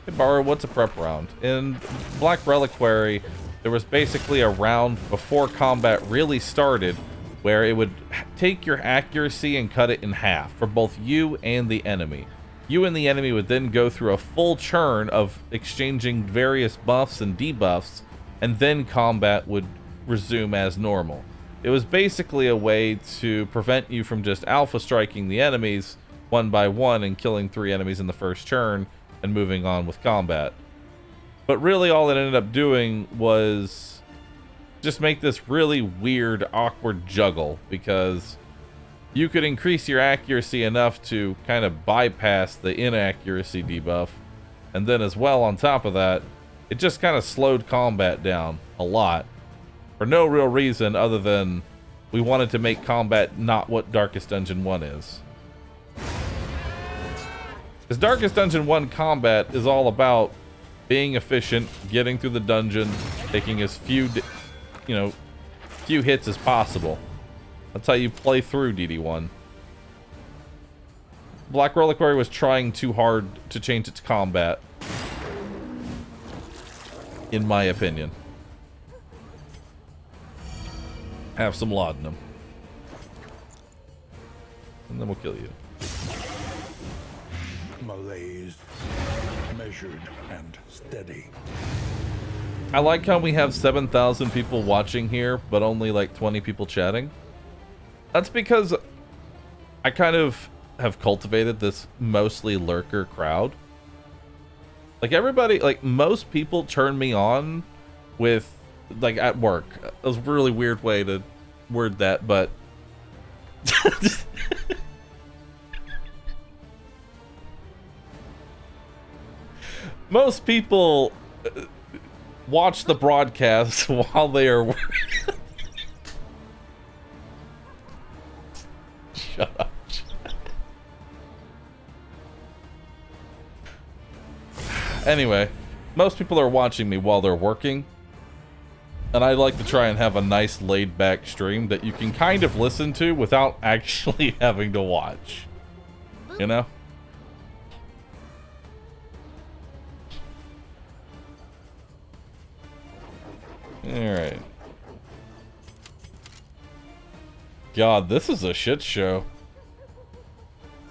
Hey, Bahroo, what's a prep round? In Black Reliquary, there was basically a round before combat really started where it would take your accuracy and cut it in half for both you and the enemy. You and the enemy would then go through a full churn of exchanging various buffs and debuffs, and then combat would resume as normal. It was basically a way to prevent you from just alpha striking the enemies one by one and killing 3 enemies in the first turn and moving on with combat. But really all it ended up doing was just make this really weird, awkward juggle, because you could increase your accuracy enough to kind of bypass the inaccuracy debuff, and then as well on top of that, it just kind of slowed combat down a lot for no real reason other than we wanted to make combat not what Darkest Dungeon 1 is. Because Darkest Dungeon 1 combat is all about being efficient, getting through the dungeon, taking as few hits as possible. That's how you play through DD1. Black Reliquary was trying too hard to change its combat, in my opinion. Have some laudanum. And then we'll kill you. Malaise, measured and steady. I like how we have 7,000 people watching here, but only like 20 people chatting. That's because I kind of have cultivated this mostly lurker crowd. Like everybody, like most people turn me on with, like at work. That was a really weird way to word that, but... most people watch the broadcast while they are working. Shut up. Anyway, most people are watching me while they're working, and I like to try and have a nice laid-back stream that you can kind of listen to without actually having to watch. You know? Alright. God, this is a shit show.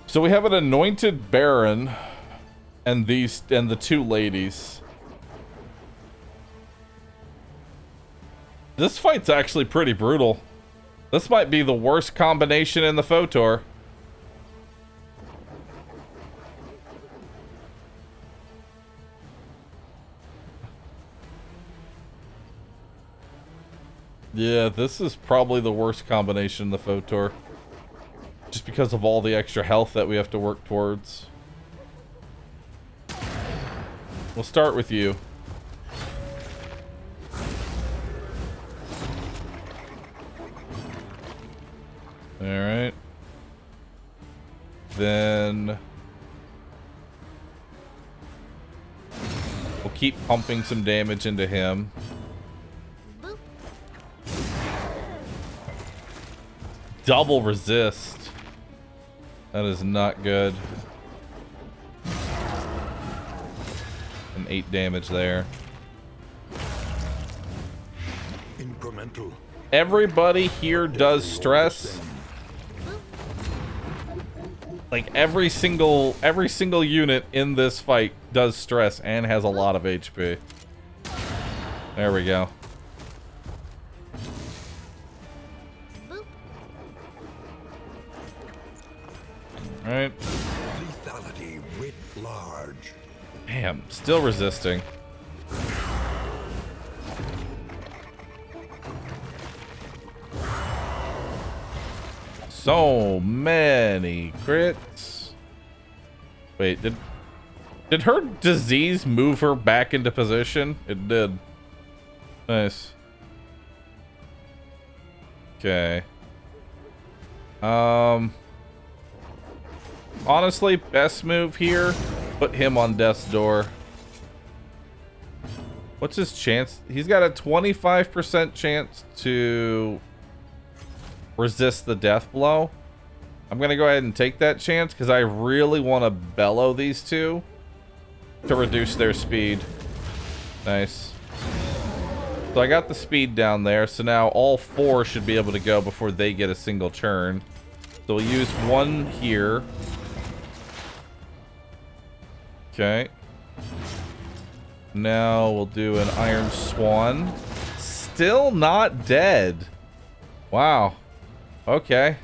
So we have an anointed baron and the 2 ladies. This fight's actually pretty brutal. This might be the worst combination in the FOTOR. Yeah, this is probably the worst combination in the FOTOR. Just because of all the extra health that we have to work towards. We'll start with you. Alright. Then keep pumping some damage into him. Boop. Double resist. That is not good. And 8 damage there. Incremental. Everybody here does stress. Like every single unit in this fight does stress and has a lot of HP. There we go. Boop. All right. Lethality writ large. Damn, still resisting. So many crits. Wait, did her disease move her back into position? It did. Nice. Okay. Honestly, best move here, put him on death's door. What's his chance? He's got a 25% chance to resist the death blow. I'm gonna go ahead and take that chance because I really want to bellow these two to reduce their speed. Nice. So I got the speed down there, so now all 4 should be able to go before they get a single turn. So we'll use 1 here. Okay. Now we'll do an Iron Swan. Still not dead. Wow. Okay.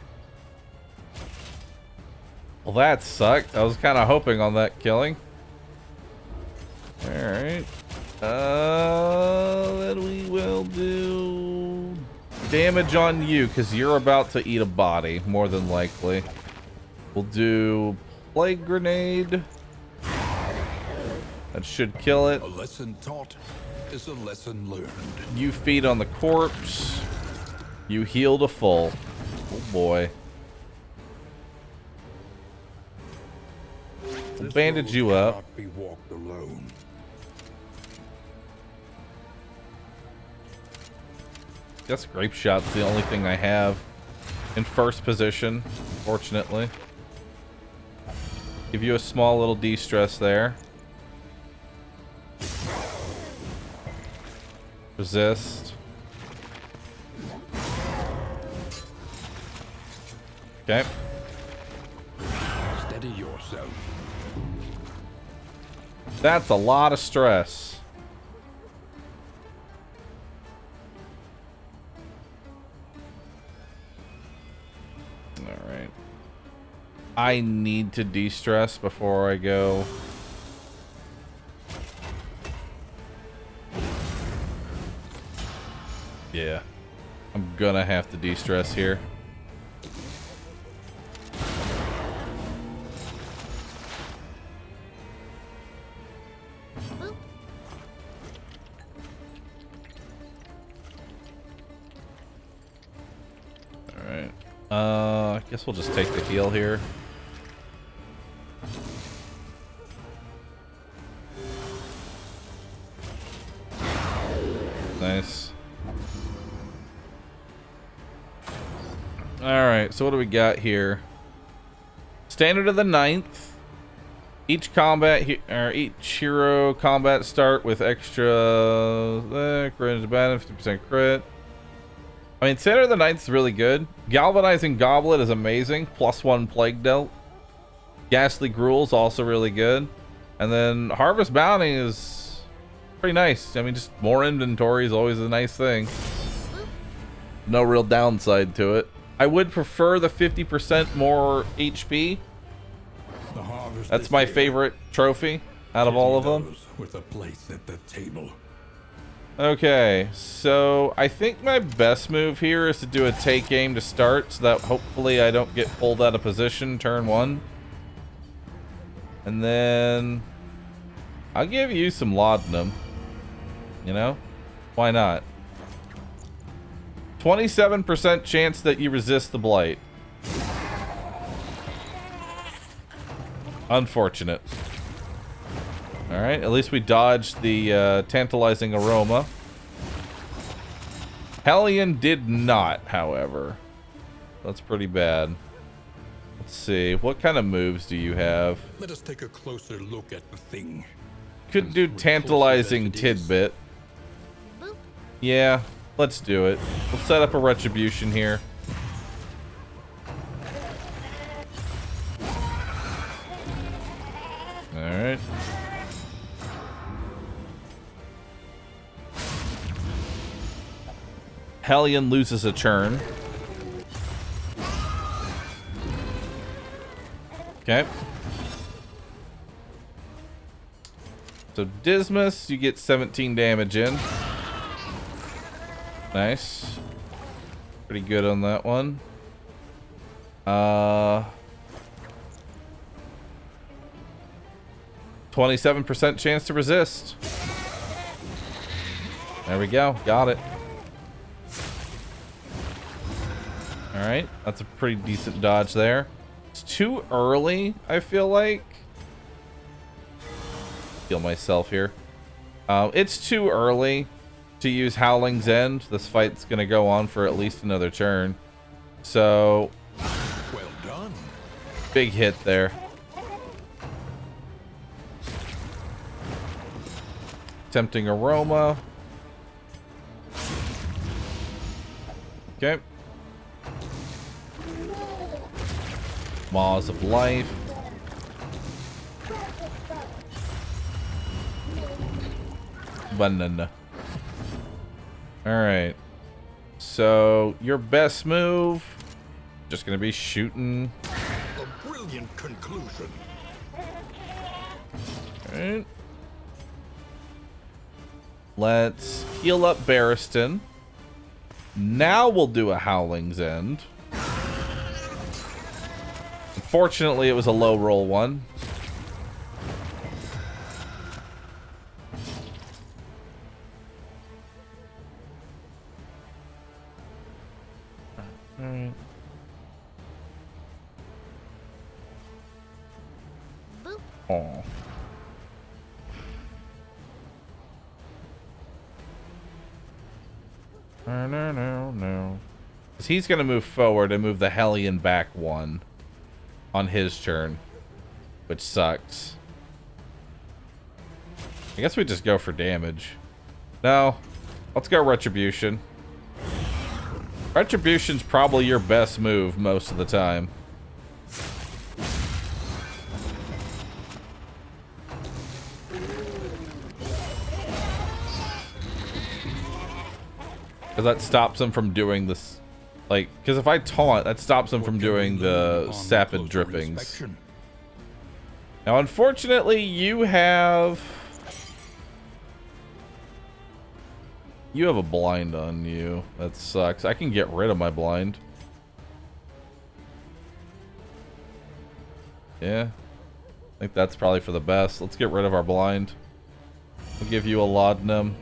Well, that sucked. I was kind of hoping on that killing. Alright. Then we will do damage on you, because you're about to eat a body, more than likely. We'll do Plague Grenade. That should kill it. A lesson taught is a lesson learned. You feed on the corpse. You heal to full. Oh boy. We'll bandage you up. Cannot be walked alone. Guess Grape Shot's the only thing I have in first position, fortunately. Give you a small little de-stress there. Resist. Okay. Steady yourself. That's a lot of stress. Alright. I need to de-stress before I go. Yeah. I'm gonna have to de-stress here. Alright. I guess we'll just take the heal here. Nice. Alright, so what do we got here? Standard of the 9th. Each hero combat start with extra crit bad 50% crit. I mean, Standard of the 9th is really good. Galvanizing Goblet is amazing. +1 Plague Dealt. Ghastly Gruel is also really good. And then Harvest Bounty is pretty nice. I mean, just more inventory is always a nice thing. No real downside to it. I would prefer the 50% more HP. The harvest That's is my here. favorite trophy out of all of them. Those with a place at the table. Okay, so I think my best move here is to do a take aim to start so that hopefully I don't get pulled out of position turn 1. And then I'll give you some laudanum. You know? Why not? 27% chance that you resist the blight. Unfortunate. Alright, at least we dodged the tantalizing aroma. Hellion did not, however. That's pretty bad. Let's see. What kind of moves do you have? Let us take a closer look at the thing. Could do tantalizing tidbit. Boop. Yeah, let's do it. We'll set up a retribution here. Alright. Hellion loses a turn. Okay. So Dismas, you get 17 damage in. Nice. Pretty good on that one. 27% chance to resist. There we go. Got it. Alright. That's a pretty decent dodge there. It's too early, I feel like. Heal myself here. It's too early to use Howling's End. This fight's gonna go on for at least another turn. So, Well done. big hit there. Tempting Aroma. Okay. Maws of Life. Banana. Alright. So, your best move, just gonna be shooting. A brilliant conclusion. Alright. Let's heal up Barristan. Now we'll do a Howling's End. Unfortunately, it was a low roll one. Alright. Boop. Aw. No. 'Cause he's gonna move forward and move the Hellion back one on his turn, which sucks. I guess we just go for damage. No, let's go Retribution. Retribution's probably your best move most of the time. Because that stops him from doing this. Like, because if I taunt, that stops him from doing the sapid drippings. Now, unfortunately, you have a blind on you. That sucks. I can get rid of my blind. Yeah. I think that's probably for the best. Let's get rid of our blind. I'll give you a laudanum.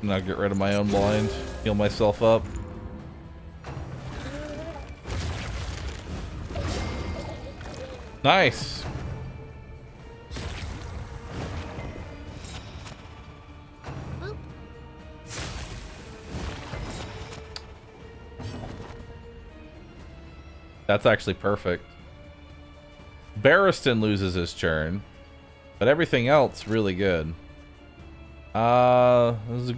And I'll get rid of my own blind. Heal myself up. Nice. Boop. That's actually perfect. Barristan loses his turn, but everything else really good. This is a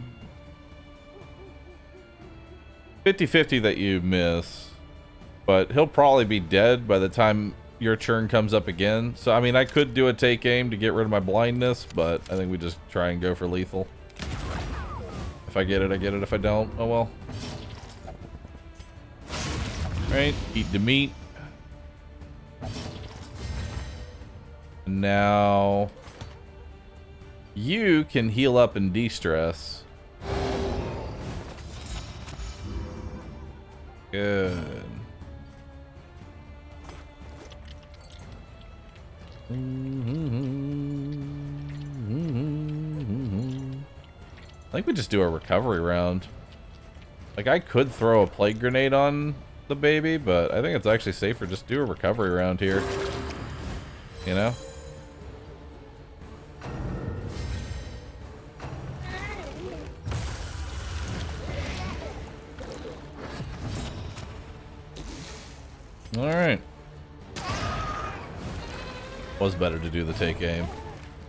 50-50 that you miss, but he'll probably be dead by the time your turn comes up again. So, I mean, I could do a take aim to get rid of my blindness, but I think we just try and go for lethal. If I get it, I get it. If I don't, oh well. Alright, eat the meat. Now, you can heal up and de-stress. Good. I think we just do a recovery round. Like, I could throw a plague grenade on the baby, but I think it's actually safer just do a recovery round here. You know? Alright. Was better to do the take aim,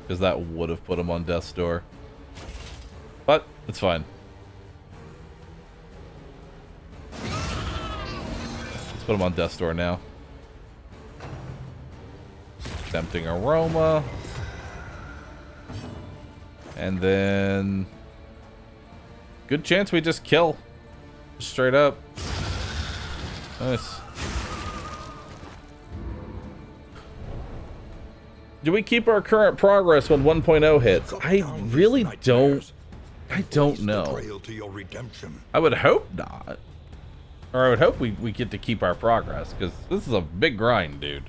because that would have put him on death's door. But, it's fine. Let's put him on death's door now. Tempting aroma. And then... good chance we just kill. Straight up. Nice. Do we keep our current progress when 1.0 hits? I really don't. I don't know. I would hope not. Or I would hope we get to keep our progress, because this is a big grind, dude.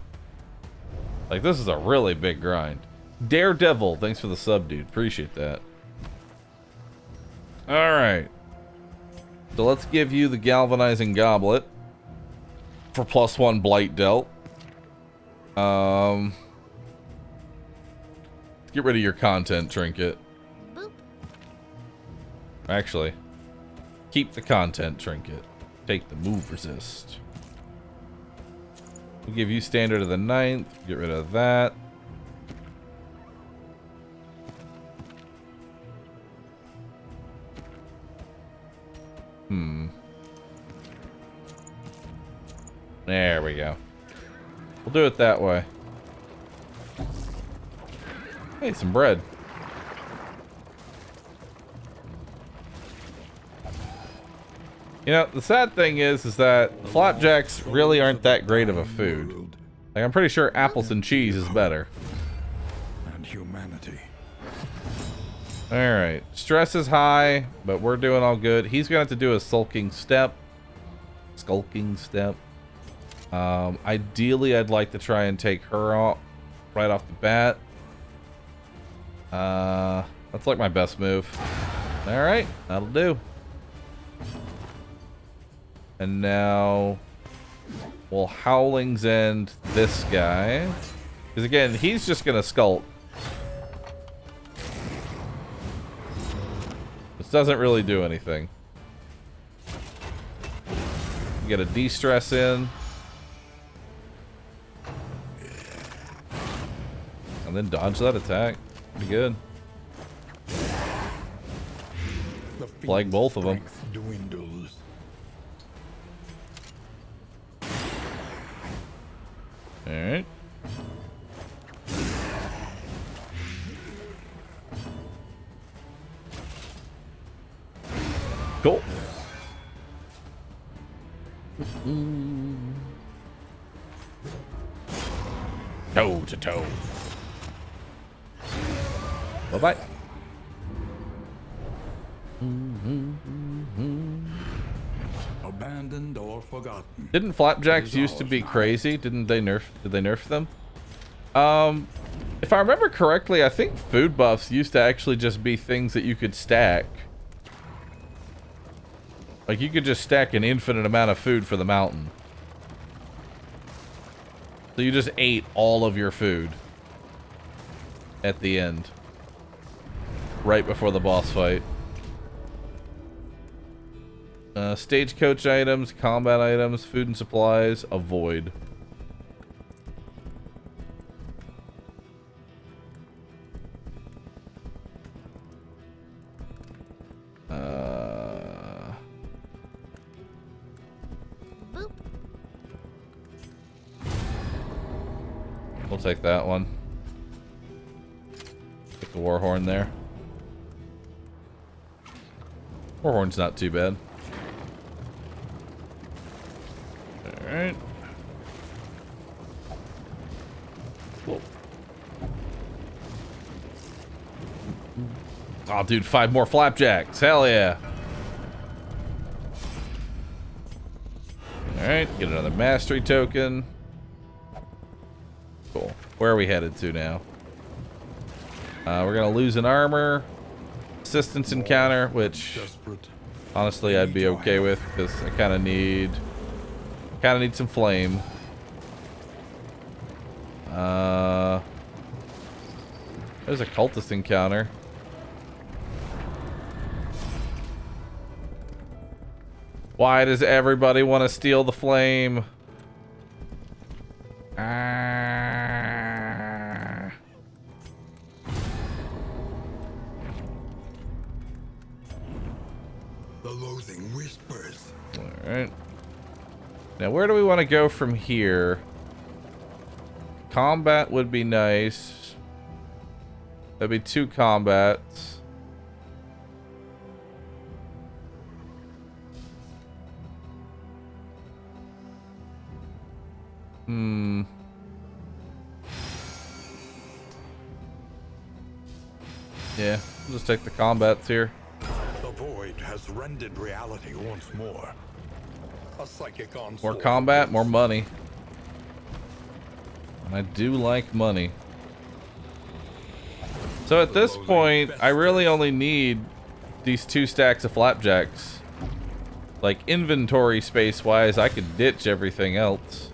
Like, this is a really big grind. Daredevil, thanks for the sub, dude. Appreciate that. Alright. So let's give you the galvanizing goblet for +1 blight dealt. Get rid of your content trinket. Boop. Actually, keep the content trinket. Take the move resist. We'll give you standard of the 9th. Get rid of that. There we go. We'll do it that way. Hey, some bread. You know, the sad thing is that flapjacks really aren't that great of a food. Like, I'm pretty sure apples and cheese is better. And humanity. Alright. Stress is high, but we're doing all good. He's gonna have to do a sulking step. Skulking step. Ideally, I'd like to try and take her out right off the bat. That's like my best move. Alright, that'll do. And now we'll Howling's End this guy. Because again, he's just gonna sculpt. This doesn't really do anything. Get a de-stress in. And then dodge that attack. Pretty good. Flag both of them. Dwindles. Alright. Cool. Toe to toe. Bye-bye. Abandoned or forgotten. Didn't flapjacks used to be crazy? Did they nerf them? If I remember correctly, I think food buffs used to actually just be things that you could stack. Like, you could just stack an infinite amount of food for the mountain. So you just ate all of your food at the end. Right before the boss fight. Stagecoach items, combat items, food and supplies, avoid. Boop. We'll take that one. Get the Warhorn there. Warhorn's not too bad. Alright. Cool. Oh, dude, 5 more flapjacks. Hell yeah. Alright, get another mastery token. Cool. Where are we headed to now? We're gonna lose an armor. Assistance encounter, which honestly I'd be okay with, because I kind of need some flame. There's a cultist encounter. Why does everybody want to steal the flame? Ah. The loathing whispers. Alright. Now, where do we want to go from here? Combat would be nice. That'd be 2 combats. Yeah, we'll just take the combats here. The void has rendered reality once more. A psychic onslaught. More combat, more money. And I do like money. So at this point, I really only need these 2 stacks of flapjacks. Like, inventory space-wise, I could ditch everything else.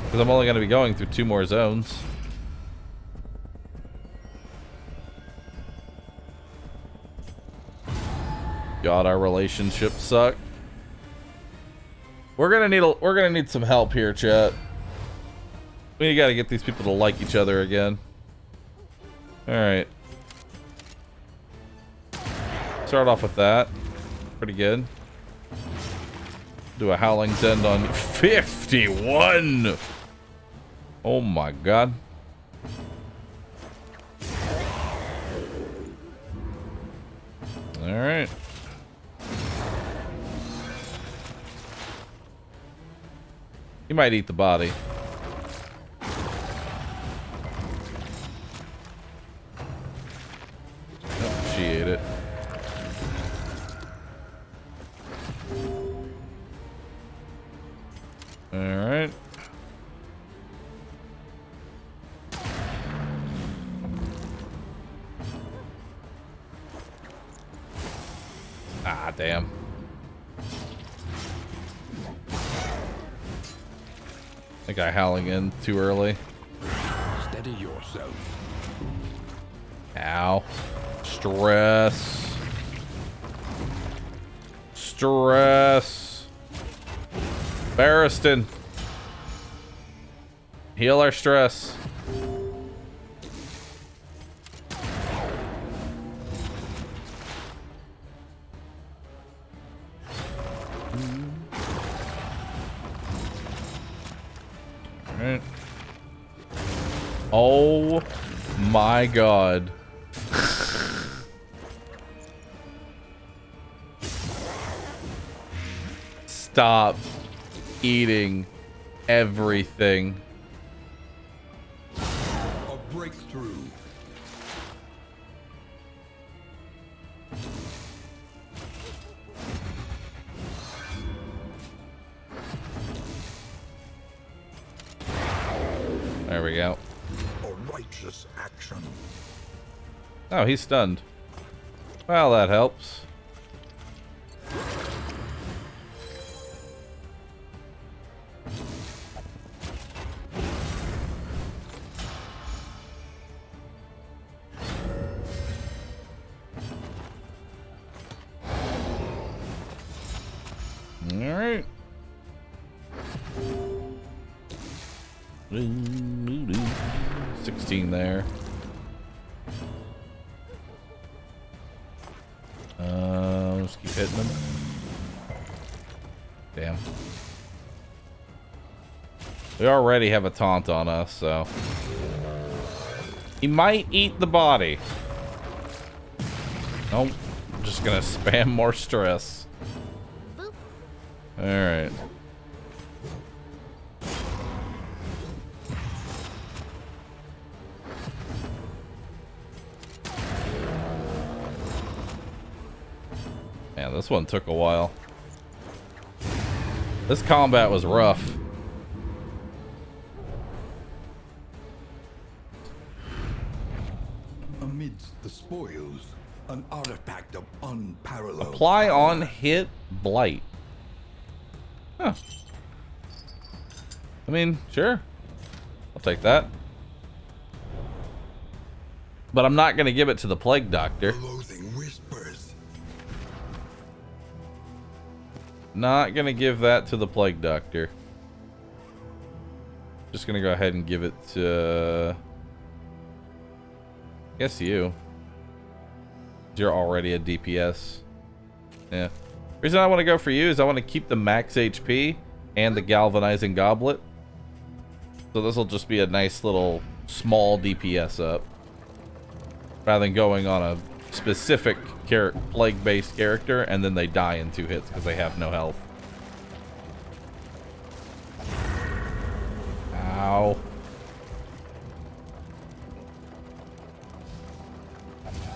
Because I'm only going to be going through 2 more zones. God, our relationships suck. We're gonna need some help here, chat. We gotta get these people to like each other again. Alright. Start off with that. Pretty good. Do a Howling's End on 51! Oh my god. Alright. He might eat the body. Oh, she ate it. Alright. Ah, damn. I think I howling in too early. Steady yourself. Ow. Stress. Stress. Barristan. Heal our stress. Alright. Oh my god. Stop eating everything. A breakthrough. There we go. A righteous action. Oh, he's stunned. Well, that helps. Alright. 16 there. Just keep hitting them. Damn. We already have a taunt on us, so he might eat the body. Nope. I'm just gonna spam more stress. Alright. Man, this one took a while. This combat was rough. Amidst the spoils, an artifact of unparalleled Apply power. on hit blight. Huh. I mean, sure. I'll take that. But I'm not going to give it to the Plague Doctor. The loathing whispers. Not going to give that to the Plague Doctor. Just gonna go ahead and give it to, I guess you. You're already a DPS. Yeah. Reason I want to go for you is I want to keep the max HP and the galvanizing goblet. So this will just be a nice little small DPS up. Rather than going on a specific plague-based character and then they die in 2 hits because they have no health. Ow.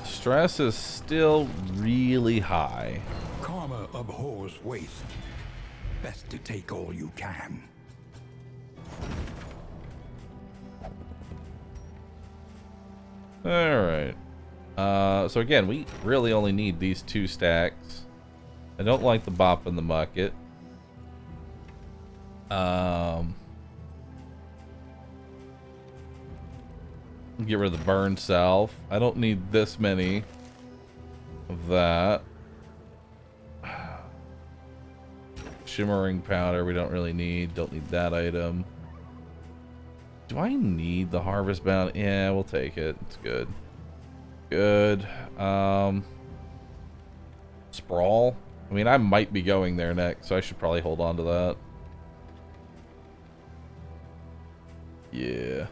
Stress is still really high. Karma abhors waste. Best to take all you can. Alright. So again, we really only need these 2 stacks. I don't like the bop in the bucket. Get rid of the burn salve. I don't need this many of that. Shimmering powder we don't really need. Don't need that item. Do I need the harvest bound? Yeah, we'll take it. It's good. Good. Sprawl. I mean, I might be going there next, so I should probably hold on to that. Yeah.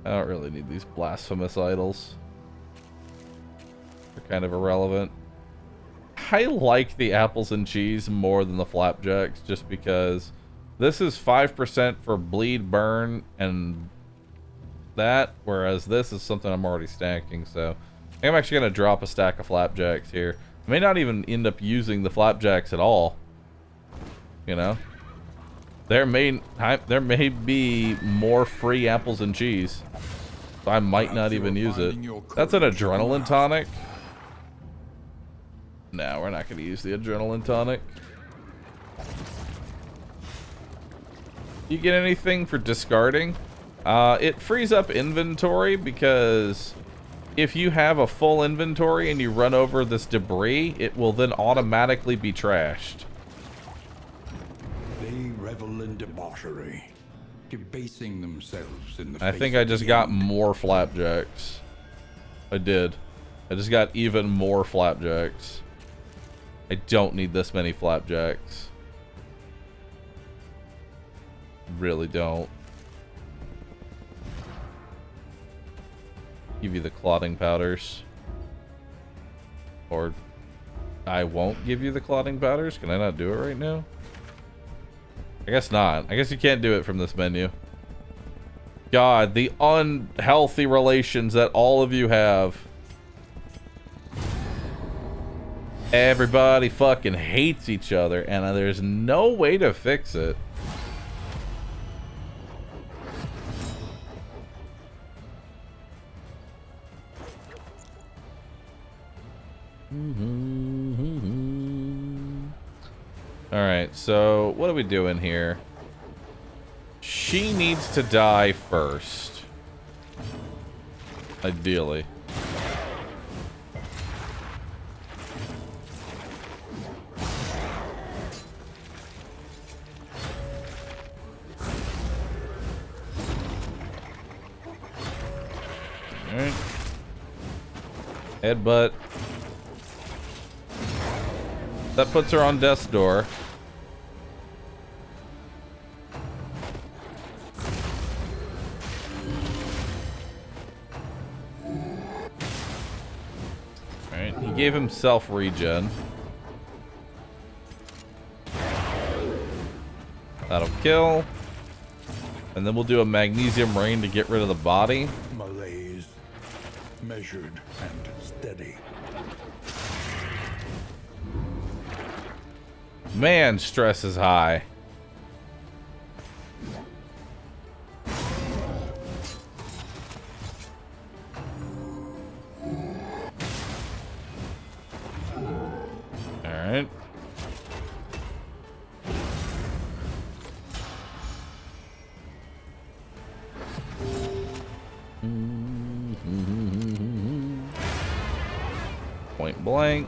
I don't really need these blasphemous idols. They're kind of irrelevant. I like the apples and cheese more than the flapjacks, just because this is 5% for bleed, burn, and that, whereas this is something I'm already stacking, so I'm actually going to drop a stack of flapjacks here. I may not even end up using the flapjacks at all. You know? There may be more free apples and cheese. So I might not even use it. That's an adrenaline tonic. No, we're not going to use the adrenaline tonic. You get anything for discarding? It frees up inventory because if you have a full inventory and you run over this debris, it will then automatically be trashed. They revel in debauchery, debasing themselves in the I face think I of just the got end. more flapjacks. I did. I just got even more flapjacks. I don't need this many flapjacks. Really don't. Give you the clotting powders. Or I won't give you the clotting powders? Can I not do it right now? I guess not. I guess you can't do it from this menu. God, the unhealthy relations that all of you have. Everybody fucking hates each other, and there's no way to fix it. Alright, so what are we doing here? She needs to die first. Ideally. Alright. Headbutt. That puts her on death's door. Alright, he gave himself regen. That'll kill. And then we'll do a magnesium rain to get rid of the body. Malaise, measured and steady. Man, stress is high. Alright. Point blank.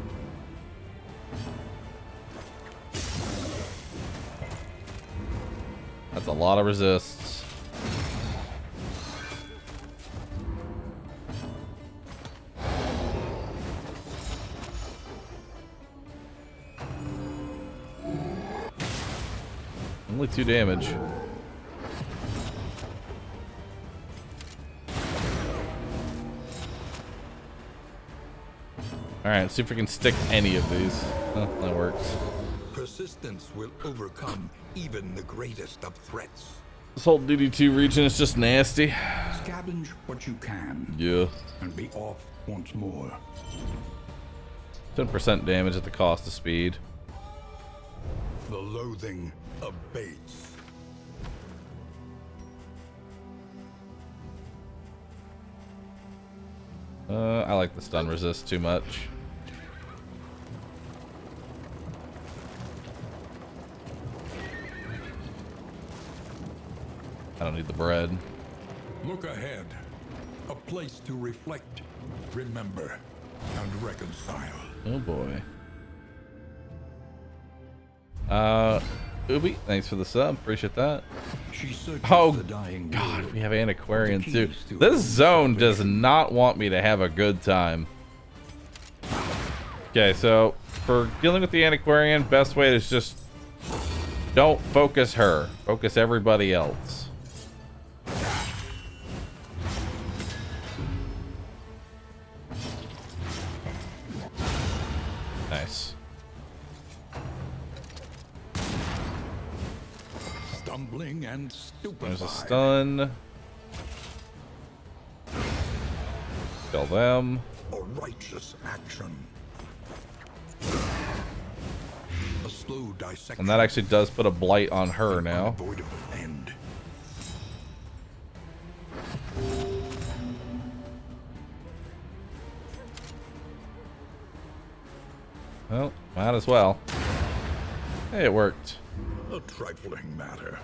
That's a lot of resists. Only 2 damage. Alright, see if we can stick any of these. Oh, that works. Persistence will overcome even the greatest of threats. This whole DD2 region is just nasty. Scavenge what you can. Yeah. And be off once more. 10% damage at the cost of speed. The loathing abates. I like the stun resist too much. I don't need the bread. Look ahead. A place to reflect, remember, and reconcile. Oh boy. Ubi, thanks for the sub. Appreciate that. She searches Oh, the dying God, world. we have Antiquarian too. keys to This her zone does salvation. not want me to have a good time. Okay, so for dealing with the Antiquarian, best way is just don't focus her. Focus everybody else. Nice. Stumbling and stupefied. There's a stun. Kill them. A righteous action. A slow dissection. And that actually does put a blight on her An now. unavoidable end. Well, might as well. Hey, it worked. A trifling matter.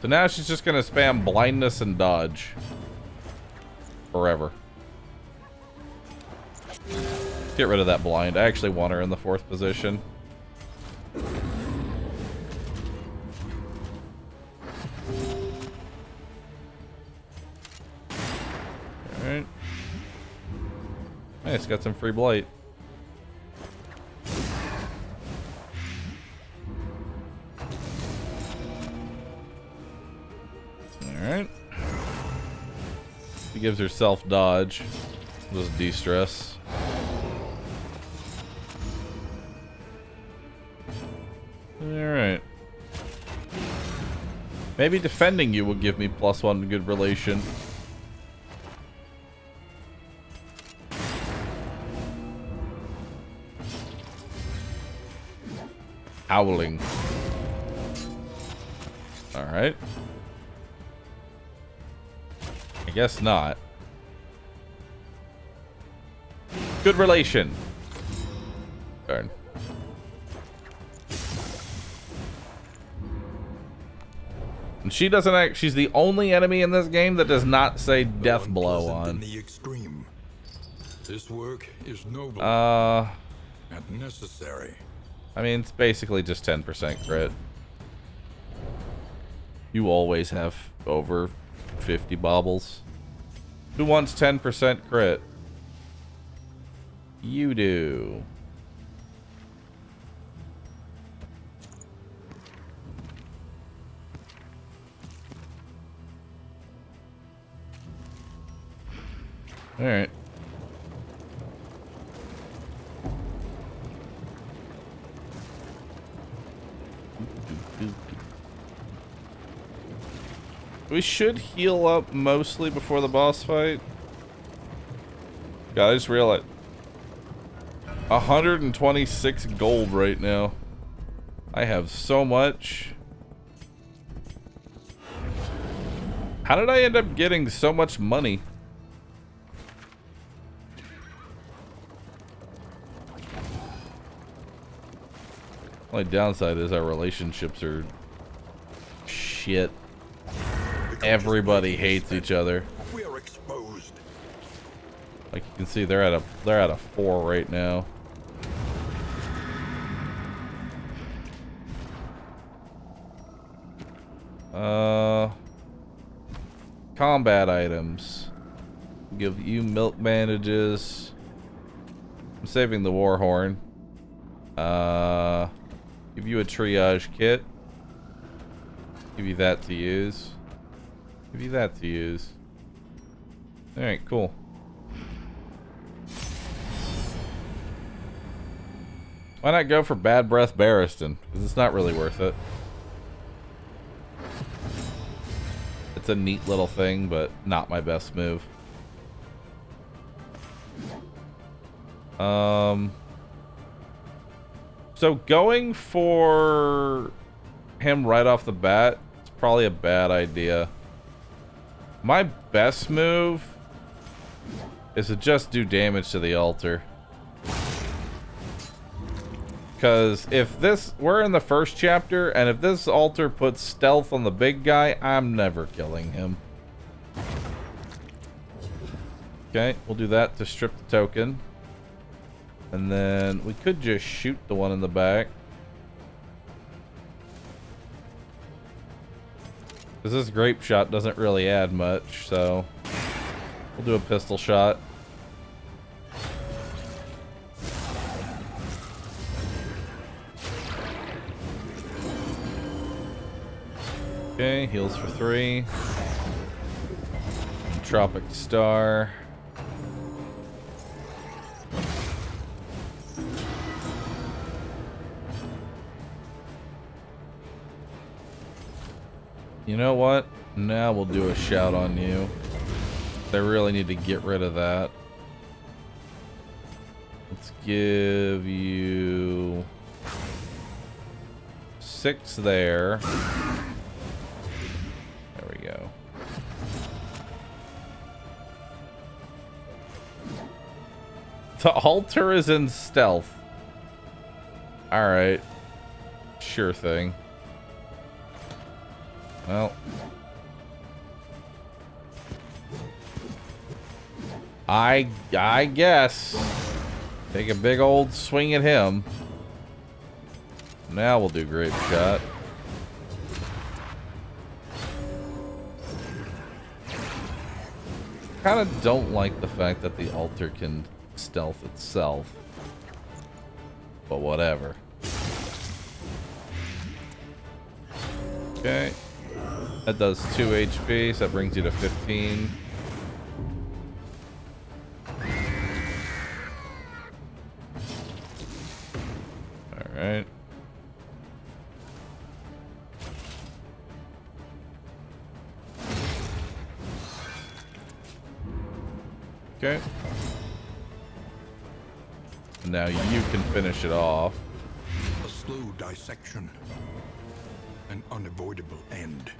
So now she's just gonna spam blindness and dodge. Forever. Get rid of that blind. I actually want her in the 4th position. Alright. Nice, got some free blight. Alright. She gives herself dodge. Just de-stress. Alright. Maybe defending you will give me +1 good relation. Howling. Alright. I guess not. Good relation. Darn. And she doesn't act. She's the only enemy in this game that does not say death blow Unpleasant on. in the extreme. This work is noble I and necessary. mean, it's basically just 10% crit. You always have over 50 baubles. Who wants 10% crit? You do. All right. We should heal up mostly before the boss fight. God, I just realized 126 gold right now. I have so much. How did I end up getting so much money? Only downside is our relationships are shit. Everybody hates each other. We are exposed. Like you can see, they're at a 4 right now. combat items. Give you milk bandages. I'm saving the war horn. Give you a triage kit. Give you that to use. Give you that to use. Alright, cool. Why not go for Bad Breath Barristan? Because it's not really worth it. It's a neat little thing, but not my best move. So going for him right off the bat is probably a bad idea. My best move is to just do damage to the altar. Because if this, we're in the first chapter, and if this altar puts stealth on the big guy, I'm never killing him. Okay, we'll do that to strip the token. And then we could just shoot the one in the back. Because this grape shot doesn't really add much, so we'll do a pistol shot. Okay, heals for 3. Tropic Star. You know what? Now we'll do a shout on you. I really need to get rid of that. Let's give you 6 there. There we go. The altar is in stealth. Alright. Sure thing. Well. I guess. Take a big old swing at him. Now we'll do grape shot. Kind of don't like the fact that the altar can stealth itself. But whatever. Okay. That does 2 HP, so that brings you to 15. Alright. Okay. Now you can finish it off. A slow dissection. An unavoidable end.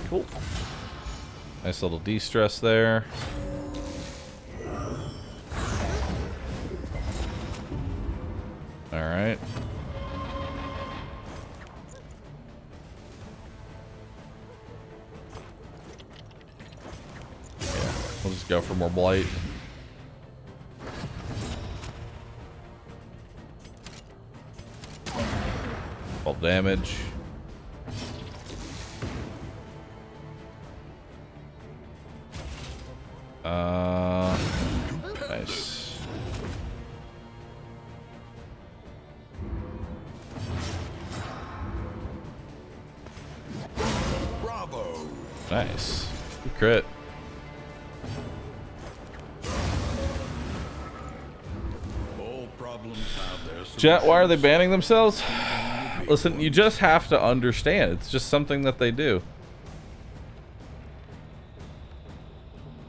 Cool. Nice little de-stress there. Alright. Yeah, we'll just go for more blight. Full damage. Nice. Bravo! Nice. Good crit. All problems have their Chat, why are they solutions. banning themselves? Listen, you just have to understand. It's just something that they do.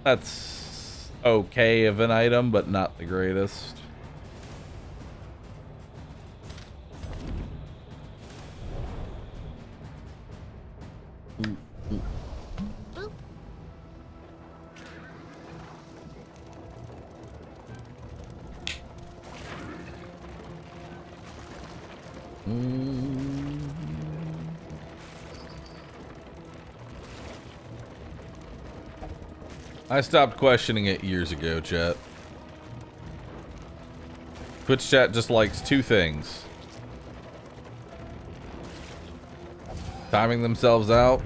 That's okay of an item, but not the greatest. Boop. I stopped questioning it years ago, chat. Twitch chat just likes 2 things. Timing themselves out.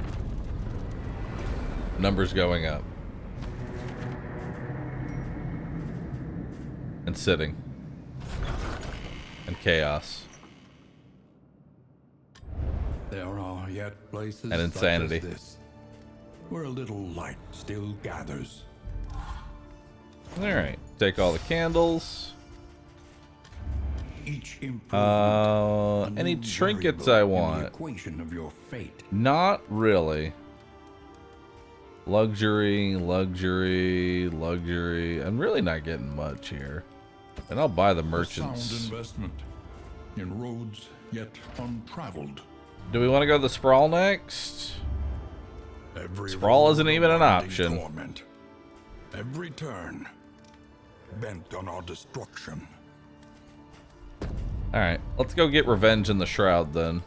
Numbers going up. And sitting. And chaos. There are yet places And insanity. such as this, where a little light still gathers. Alright. Take all the candles. Each improvement, a Any new trinkets variable I in the want? equation of your fate. Not really. Luxury, luxury, luxury. I'm really not getting much here. And I'll buy the A sound merchants. investment in roads yet untraveled. Do we want to go to the sprawl next? Every Sprawl road isn't even an reminding option. Torment. Every turn bent on our destruction. Alright, let's go get revenge in the shroud then.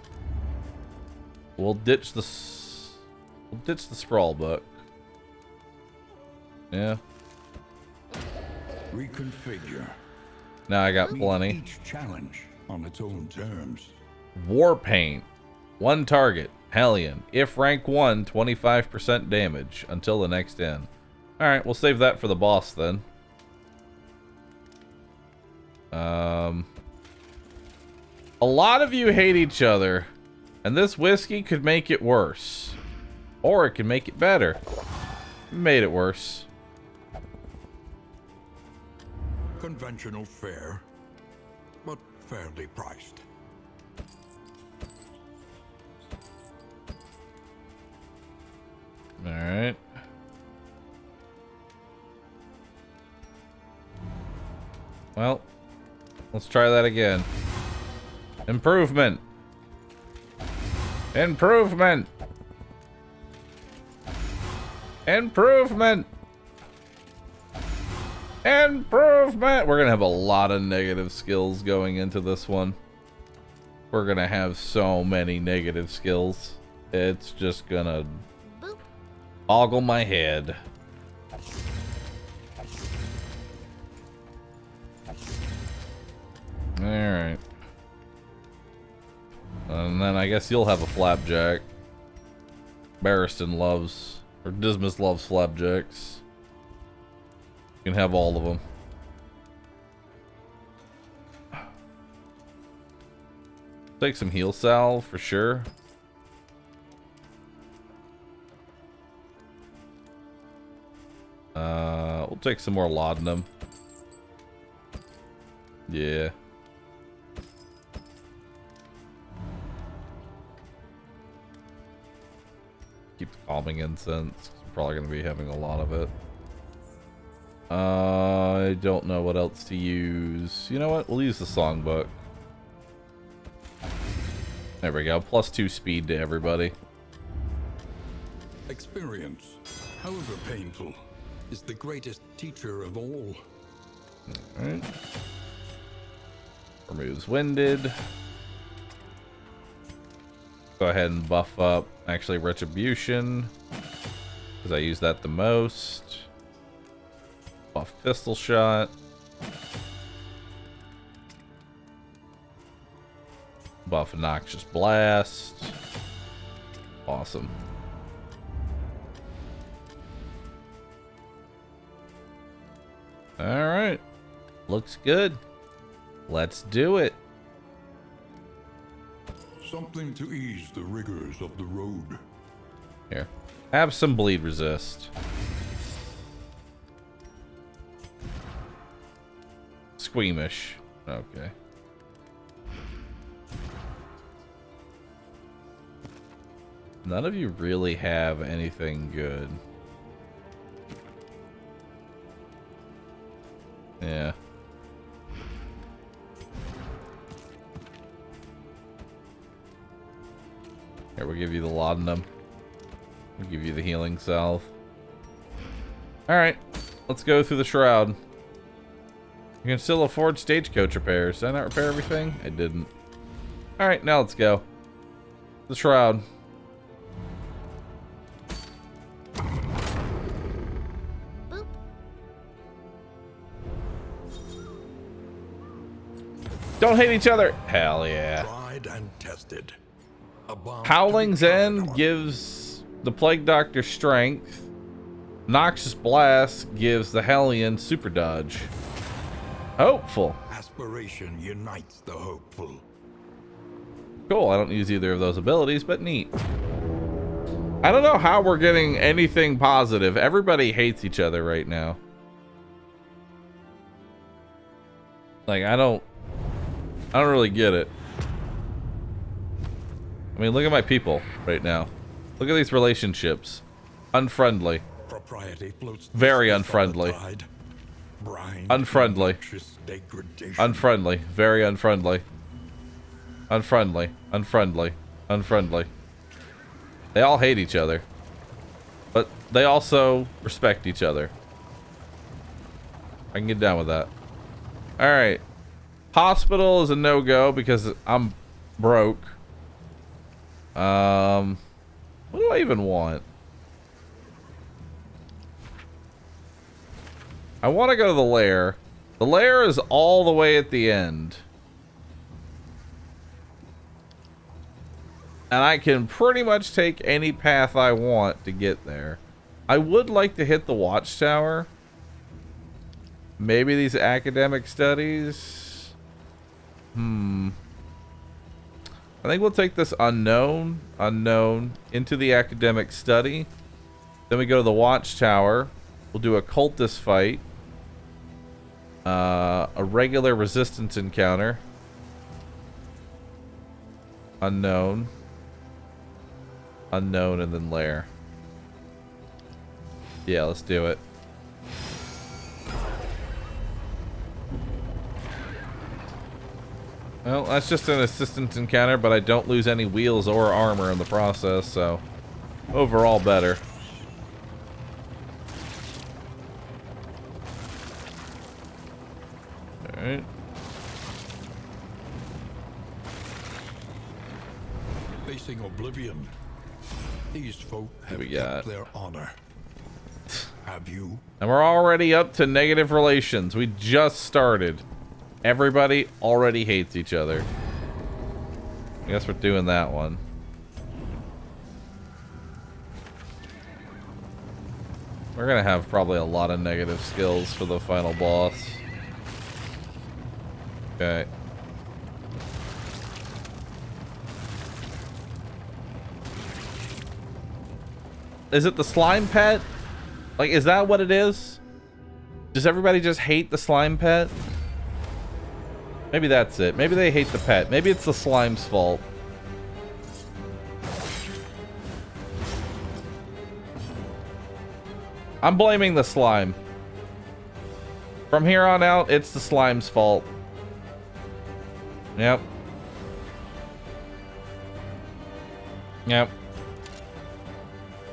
We'll ditch the sprawl book. Yeah. Reconfigure. Now I got Meet plenty. each challenge on its own terms. War paint. One target. Hellion. If rank 1, 25% damage until the next end. Alright, we'll save that for the boss then. A lot of you hate each other, and this whiskey could make it worse. Or it could make it better. Made it worse. Conventional fare, but fairly priced. Alright. Well, let's try that again. Improvement. Improvement. Improvement. Improvement. We're gonna have a lot of negative skills going into this one. We're gonna have so many negative skills. It's just gonna Boop. boggle my head. Alright. And then I guess you'll have a flapjack. Barristan loves, or Dismas loves flapjacks. You can have all of them. Take some heal salve for sure. We'll take some more laudanum. Yeah. Keep the calming incense. 'Cause we're probably going to be having a lot of it. I don't know what else to use. You know what? We'll use the songbook. There we go. +2 speed to everybody. Experience, however painful, is the greatest teacher of all. Alright. Removes winded. Go ahead and buff up actually retribution, because I use that the most. Buff pistol shot. Buff noxious blast. Awesome. Alright. Looks good. Let's do it. Something to ease the rigors of the road. Here. Have some bleed resist. Squeamish. Okay. None of you really have anything good. Yeah. Here, we'll give you the laudanum. We'll give you the healing salve. Alright, let's go through the shroud. You can still afford stagecoach repairs. Did I not repair everything? I didn't. Alright, now let's go. The shroud. Boop. Don't hate each other! Hell yeah. Tried and tested. A bomb to Howling's be tried End on. gives the Plague Doctor strength. Noxious Blast gives the Hellion super dodge. Hopeful. Aspiration unites the hopeful. Cool, I don't use either of those abilities, but neat. I don't know how we're getting anything positive. Everybody hates each other right now. Like, I don't really get it. I mean, look at my people right now. Look at these relationships. Unfriendly. Propriety floats Very this unfriendly. on the tide. Brine, Unfriendly. noxious degradation. Unfriendly. Very unfriendly. Unfriendly. Unfriendly. Unfriendly. They all hate each other. But they also respect each other. I can get down with that. Alright. Hospital is a no-go because I'm broke. What do I even want? I want to go to the lair. The lair is all the way at the end. And I can pretty much take any path I want to get there. I would like to hit the watchtower. Maybe these academic studies. I think we'll take this unknown into the academic study. Then we go to the watchtower. We'll do a cultist fight. A regular resistance encounter. Unknown, and then lair. Yeah, let's do it. Well, that's just an assistance encounter, but I don't lose any wheels or armor in the process, so overall better. Alright. Facing oblivion. These folk have we got? kept their honor. Have you? And we're already up to negative relations. We just started. Everybody already hates each other. I guess we're doing that one. We're gonna have probably a lot of negative skills for the final boss. Okay. Is it the slime pet? Like, is that what it is? Does everybody just hate the slime pet? Maybe that's it. Maybe they hate the pet. Maybe it's the slime's fault. I'm blaming the slime. From here on out, it's the slime's fault. Yep. Yep.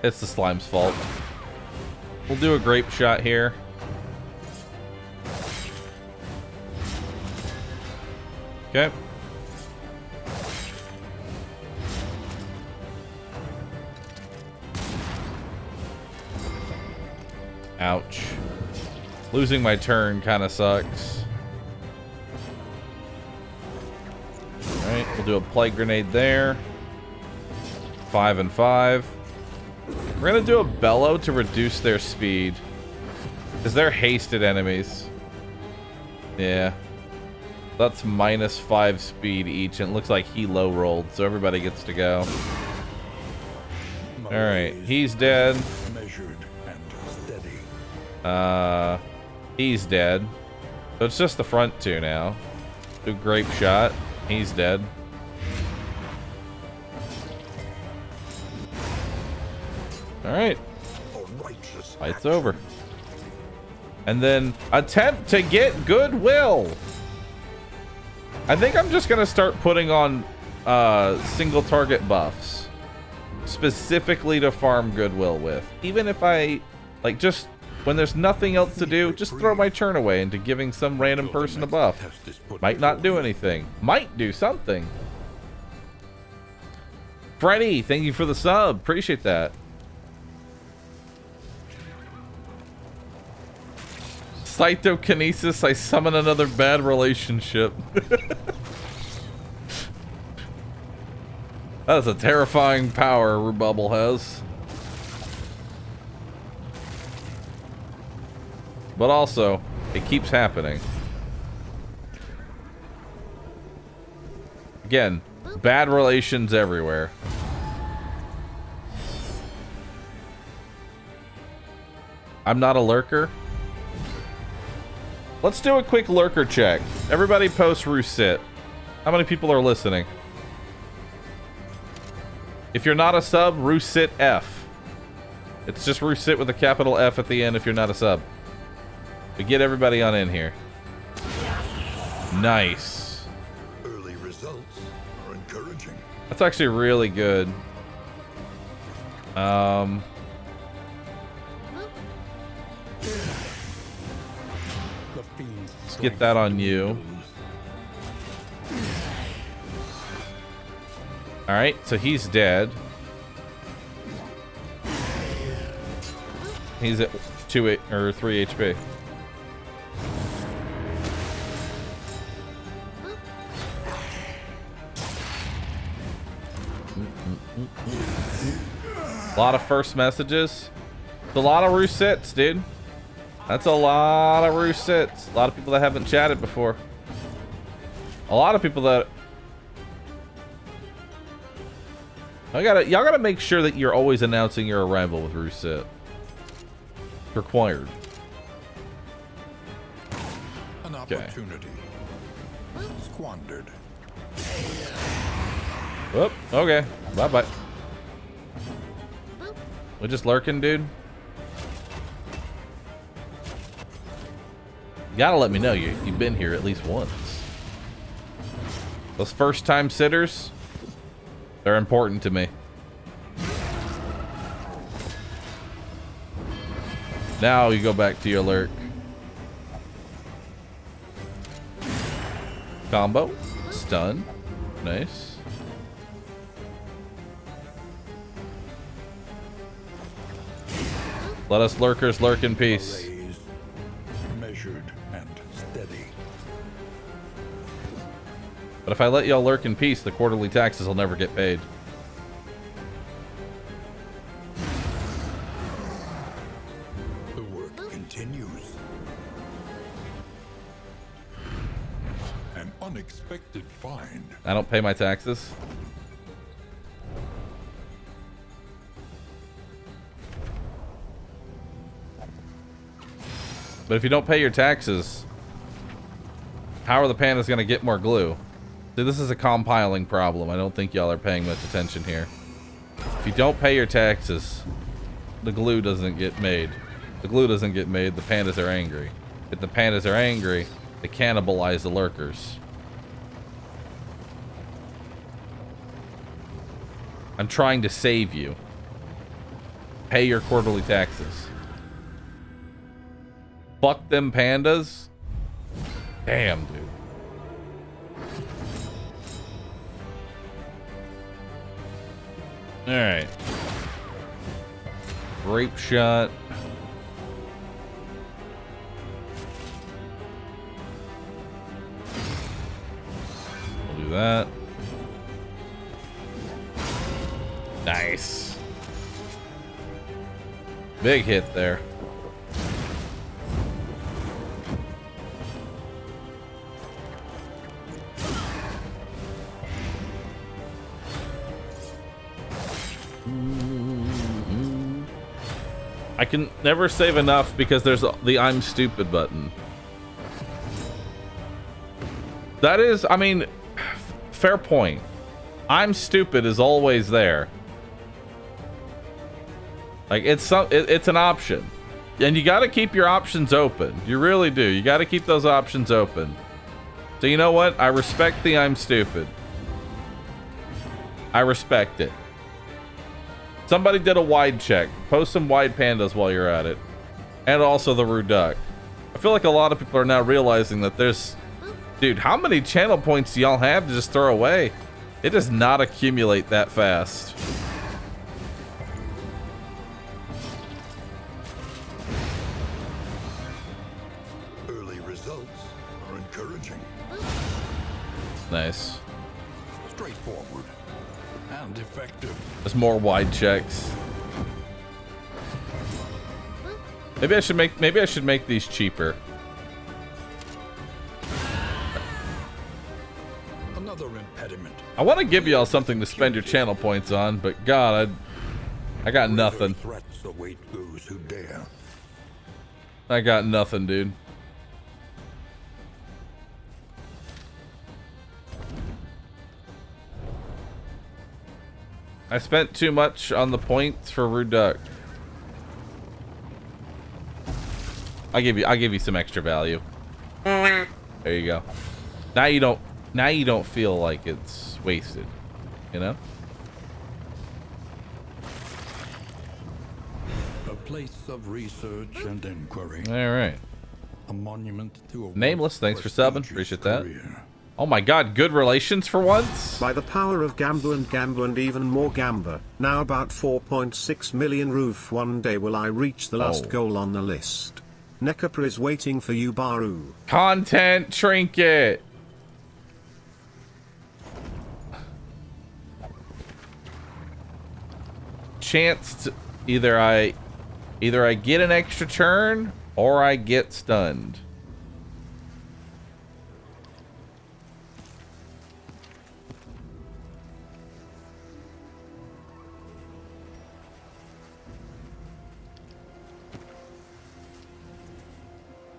It's the slime's fault. We'll do a grape shot here. Okay. Ouch. Losing my turn kind of sucks. Alright, we'll do a plague grenade there. 5 and 5. We're gonna do a bellow to reduce their speed. Because they're hasted enemies. Yeah. That's -5 speed each, and it looks like he low rolled, so everybody gets to go. Alright, he's dead. Measured and steady. He's dead. So it's just the front two now. Do grape shot. He's dead. Alright. A righteous Fight's action. over. And then attempt to get goodwill. I think I'm just gonna start putting on single target buffs specifically to farm goodwill with. Even if I like, just when there's nothing else to do, just throw my turn away into giving some random person a buff. Test is put Might not before do you. anything. Might do something. Freddy, thank you for the sub. Appreciate that. Cytokinesis, I summon another bad relationship. That is a terrifying power Rububble has. But also, it keeps happening. Again, bad relations everywhere. I'm not a lurker. Let's do a quick lurker check. Everybody post Rousset. How many people are listening? If you're not a sub, Rousset F. It's just Rousset with a capital F at the end if you're not a sub. We get everybody on in here. Nice. Early results are encouraging. That's actually really good. The fiend's Let's get that on you. Alright, so he's dead. He's at 3 HP. A lot of first messages. It's a lot of Roussets, dude. That's a lot of Roussets. A lot of people that haven't chatted before. A lot of people that... Y'all gotta make sure that you're always announcing your arrival with Rousset. Required. An opportunity squandered. Whoop. Okay. Bye-bye. We're just lurking, dude. You gotta let me know you've been here at least once. Those first-time sitters, they're important to me. Now you go back to your lurk. Combo. Stun. Nice. Let us lurkers lurk in peace. Malaise, measured and steady. But if I let y'all lurk in peace, the quarterly taxes will never get paid. The work continues. An unexpected find. I don't pay my taxes. But if you don't pay your taxes, how are the pandas going to get more glue? See, this is a compiling problem. I don't think y'all are paying much attention here. If you don't pay your taxes, the glue doesn't get made. The glue doesn't get made, the pandas are angry. If the pandas are angry, they cannibalize the lurkers. I'm trying to save you. Pay your quarterly taxes. Fuck them pandas. Damn, dude. Alright. Grape shot. We'll do that. Nice. Big hit there. I can never save enough because there's the I'm stupid button. That is, I mean, fair point. I'm stupid is always there. Like it's an option. And you got to keep your options open. You really do. You got to keep those options open. So you know what? I respect the I'm stupid. I respect it. Somebody did a wide check. Post some wide pandas while you're at it. And also the Ruduck. I feel like a lot of people are now realizing that there's... Dude, how many channel points do y'all have to just throw away? It does not accumulate that fast. Early results are encouraging. Nice. Straightforward. and effective. There's more wide checks. Maybe I should make these cheaper. Another impediment. I want to give y'all something to spend your channel points on, but God, I got nothing. Threats await those who dare. I got nothing, dude. I spent too much on the points for Rude Duck. I'll give you some extra value. There you go. Now you don't feel like it's wasted, you know? A place of research and inquiry. All right. A monument to a Nameless, thanks for subbing. prestigious Appreciate that. career. Oh my God, good relations for once. By the power of Gamba and even more Gamba, now about 4.6 million roof, one day will I reach the last goal on the list. Nekapra is waiting for you, Bahroo. Content trinket. Chance to either I get an extra turn or I get stunned.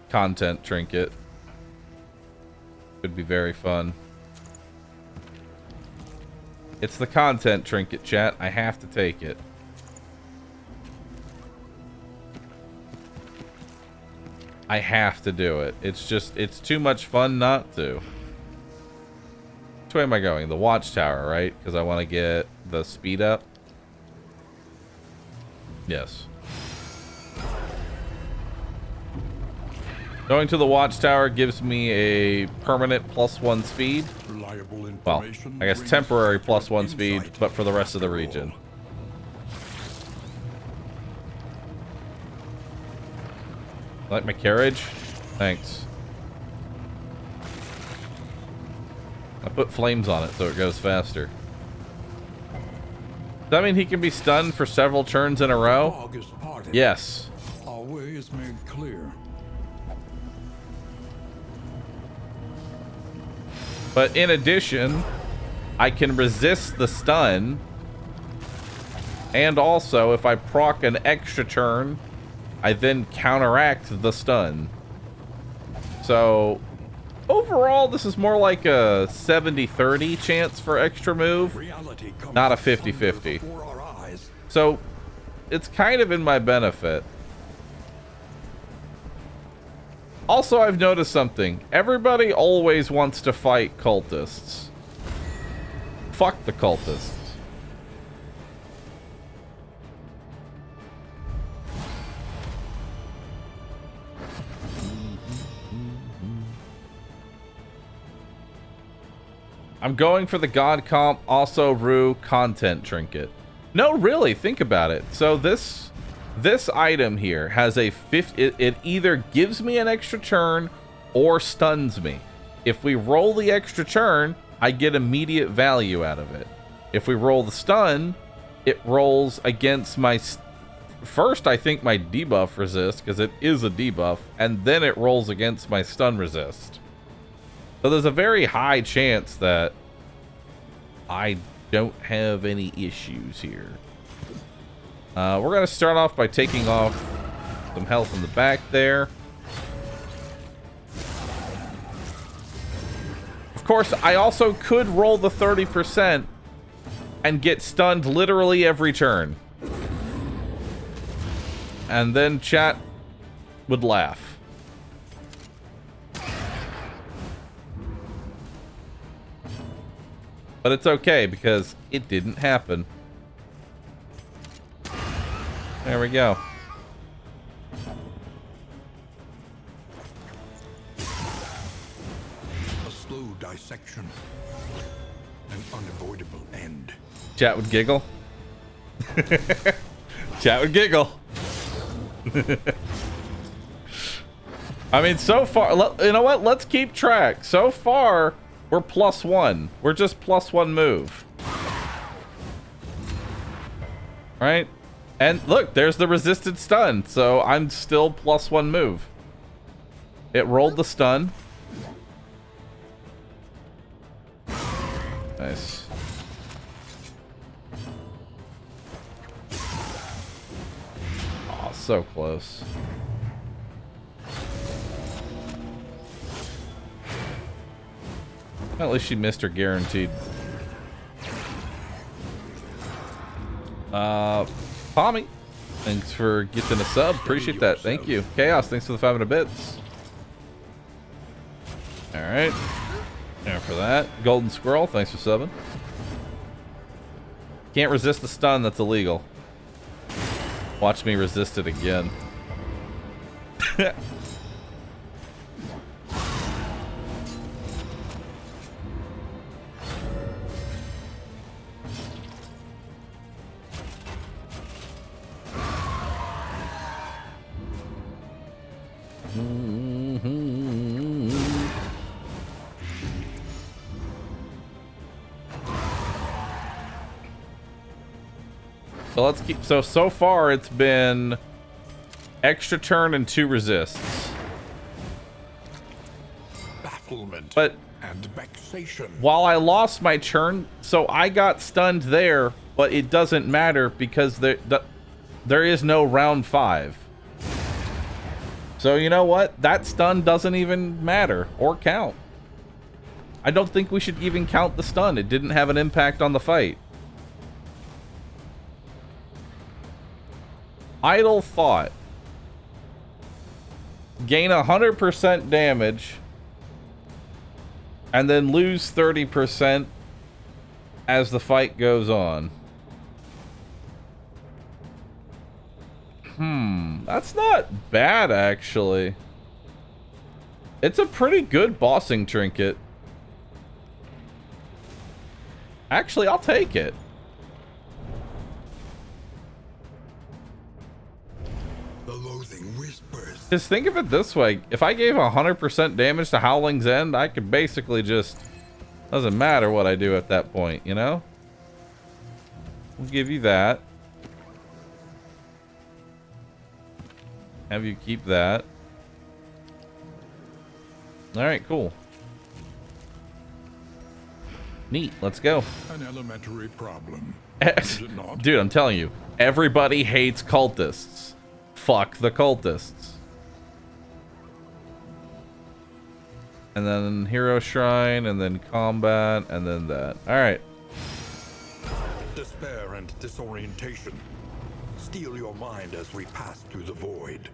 Content trinket. Could be very fun. It's the content trinket, chat. I have to take it. I have to do it. It's too much fun not to. Which way am I going? The watchtower, right? Because I want to get the speed up. Yes. Going to the watchtower gives me a permanent +1 speed. Reliable Well, information I guess brings temporary accurate +1 speed, insight but for the rest of the after region. all. Like my carriage? Thanks. I put flames on it so it goes faster. Does that mean he can be stunned for several turns in a row? Fog is parted. Yes. Our way is made clear. But in addition, I can resist the stun. And also, if I proc an extra turn, I then counteract the stun. So, overall, this is more like a 70-30 chance for extra move, Reality comes not a asunder 50-50. before our eyes. So, it's kind of in my benefit. Also, I've noticed something. Everybody always wants to fight cultists. Fuck the cultists. I'm going for the God Comp, also Rue content trinket. No, really, think about it. So this item here has a it either gives me an extra turn or stuns me. If we roll the extra turn, I get immediate value out of it. If we roll the stun, it rolls against my first, I think, my debuff resist, because it is a debuff, and then it rolls against my stun resist. So there's a very high chance that I don't have any issues here. We're going to start off by taking off some health in the back there. Of course, I also could roll the 30% and get stunned literally every turn. And then chat would laugh. But it's okay because it didn't happen. There we go. A slow dissection. An unavoidable end. Chat would giggle. Chat would giggle. I mean, so far, you know what? Let's keep track. So far, we're +1. We're just +1 move. Right? And look, there's the resisted stun, so I'm still +1 move. It rolled the stun. Nice. Oh, so close. At least she missed her guaranteed. Tommy, thanks for getting a sub. Appreciate that. Thank you. Chaos, thanks for the 500 bits. Alright. There for that. Golden Squirrel, thanks for subbing. Can't resist the stun, that's illegal. Watch me resist it again. So let's keep, so far it's been extra turn and 2 resists. Bafflement But and vexation. while I lost my turn, so I got stunned there, but it doesn't matter because there is no round 5. So you know what? That stun doesn't even matter or count. I don't think we should even count the stun. It didn't have an impact on the fight. Idle thought. Gain 100% damage and then lose 30% as the fight goes on. That's not bad, actually. It's a pretty good bossing trinket. Actually, I'll take it. The loathing whispers. Just think of it this way. If I gave 100% damage to Howling's End, I could basically just... Doesn't matter what I do at that point, you know? We'll give you that. Have you keep that. Alright, cool. Neat, let's go. An elementary problem. Dude, I'm telling you, everybody hates cultists. Fuck the cultists. And then Hero Shrine, and then combat, and then that. Alright. Despair and disorientation steal your mind as we pass through the void.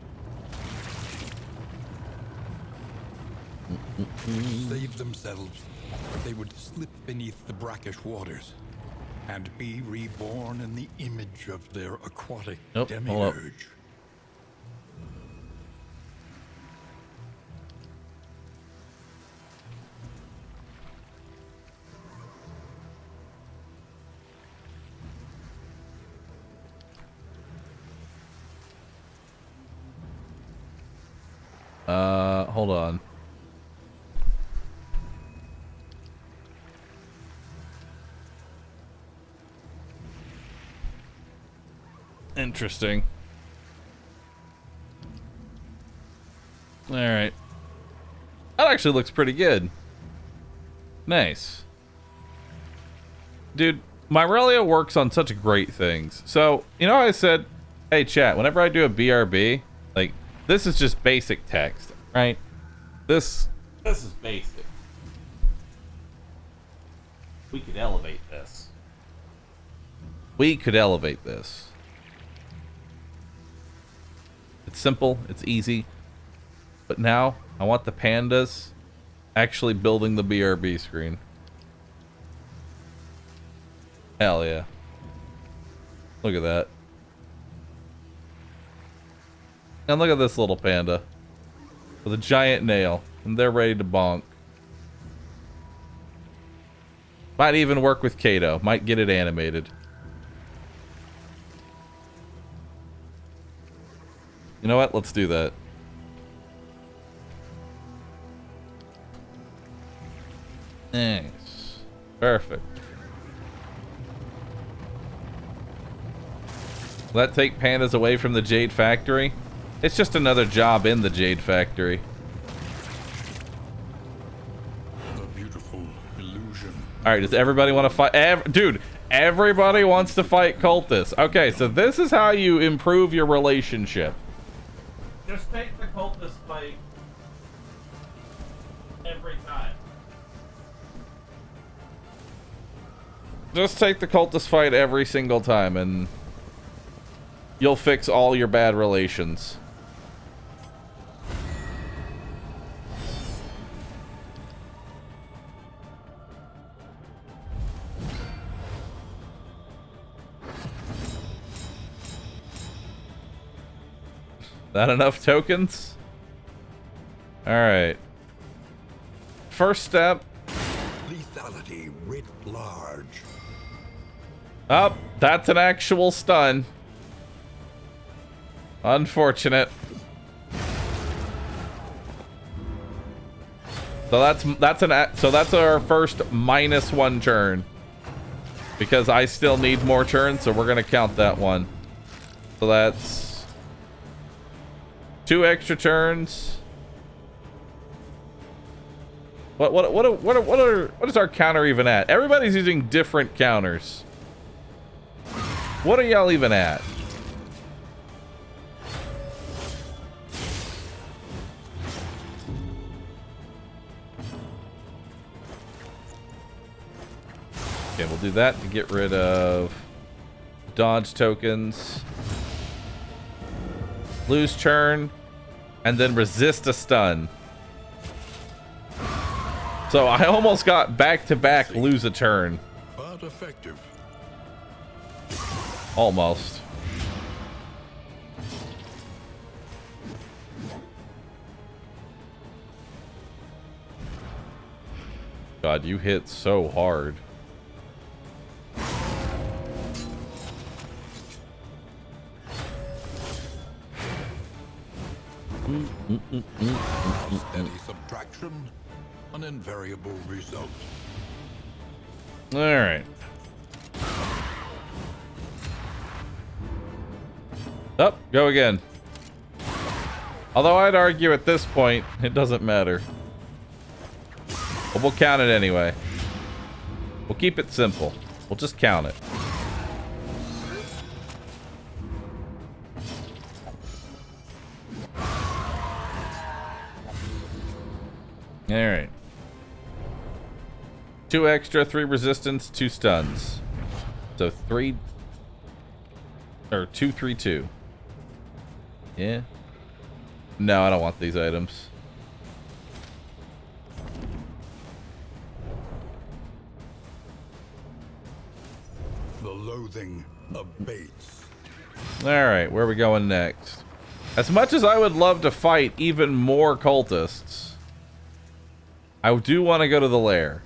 To save themselves, they would slip beneath the brackish waters and be reborn in the image of their aquatic Nope, hold up. demiurge. Hold on. Interesting. All right. That actually looks pretty good. Nice. Dude, my Relia works on such great things. So, you know how I said, hey chat, whenever I do a BRB, like, this is just basic text, right? This is basic. We could elevate this. We could elevate this. It's simple, it's easy. But now, I want the pandas actually building the BRB screen. Hell yeah. Look at that. And look at this little panda. With a giant nail. And they're ready to bonk. Might even work with Kato. Might get it animated. You know what? Let's do that. Nice. Perfect. Will that take pandas away from the Jade Factory? It's just another job in the Jade Factory. A beautiful illusion. Alright, does everybody want to fight? Dude, everybody wants to fight cultists. Okay, so this is how you improve your relationship. Just take the cultist fight every time. Just take the cultist fight every single time and you'll fix all your bad relations. That enough tokens? Alright. First step. Lethality writ large. Oh, that's an actual stun. Unfortunate. So that's our first -1 turn. Because I still need more turns, so we're gonna count that one. So that's 2 extra turns. What is our counter even at? Everybody's using different counters. What are y'all even at? Okay, we'll do that to get rid of dodge tokens. Lose turn, and then resist a stun. So I almost got back-to-back lose a turn. But effective. Almost. God, you hit so hard. Steady subtraction, an invariable result. All right. Up, go again. Although I'd argue at this point, it doesn't matter. But we'll count it anyway. We'll keep it simple. We'll just count it. Alright. 2 extra, 3 resistance, 2 stuns. So 3 or 2, 3, 2. Yeah. No, I don't want these items. The loathing abates. Alright, where are we going next? As much as I would love to fight even more cultists, I do want to go to the lair.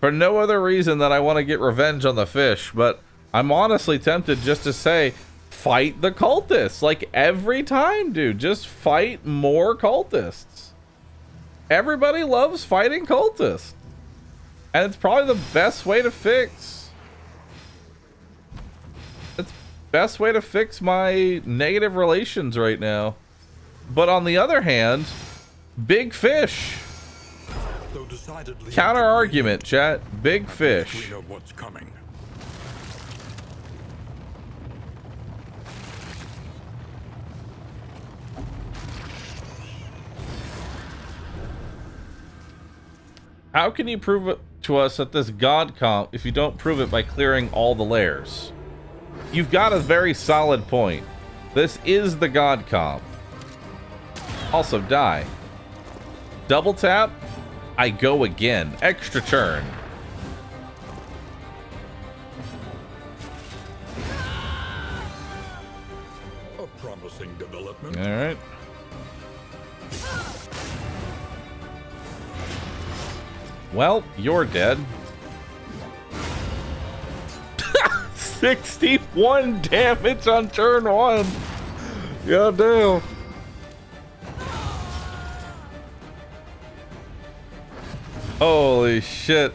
For no other reason than I want to get revenge on the fish, but I'm honestly tempted just to say, fight the cultists. Like, every time, dude. Just fight more cultists. Everybody loves fighting cultists. And it's probably the best way to fix... It's the best way to fix my negative relations right now. But on the other hand, big fish. Though decidedly Counter argument, chat. Big fish. we know what's coming. How can you prove it to us at this god comp if you don't prove it by clearing all the lairs? You've got a very solid point. This is the god comp. Also, die. Double tap. I go again. Extra turn. A promising development. All right. Well, you're dead. 61 damage on turn 1. God damn. Holy shit.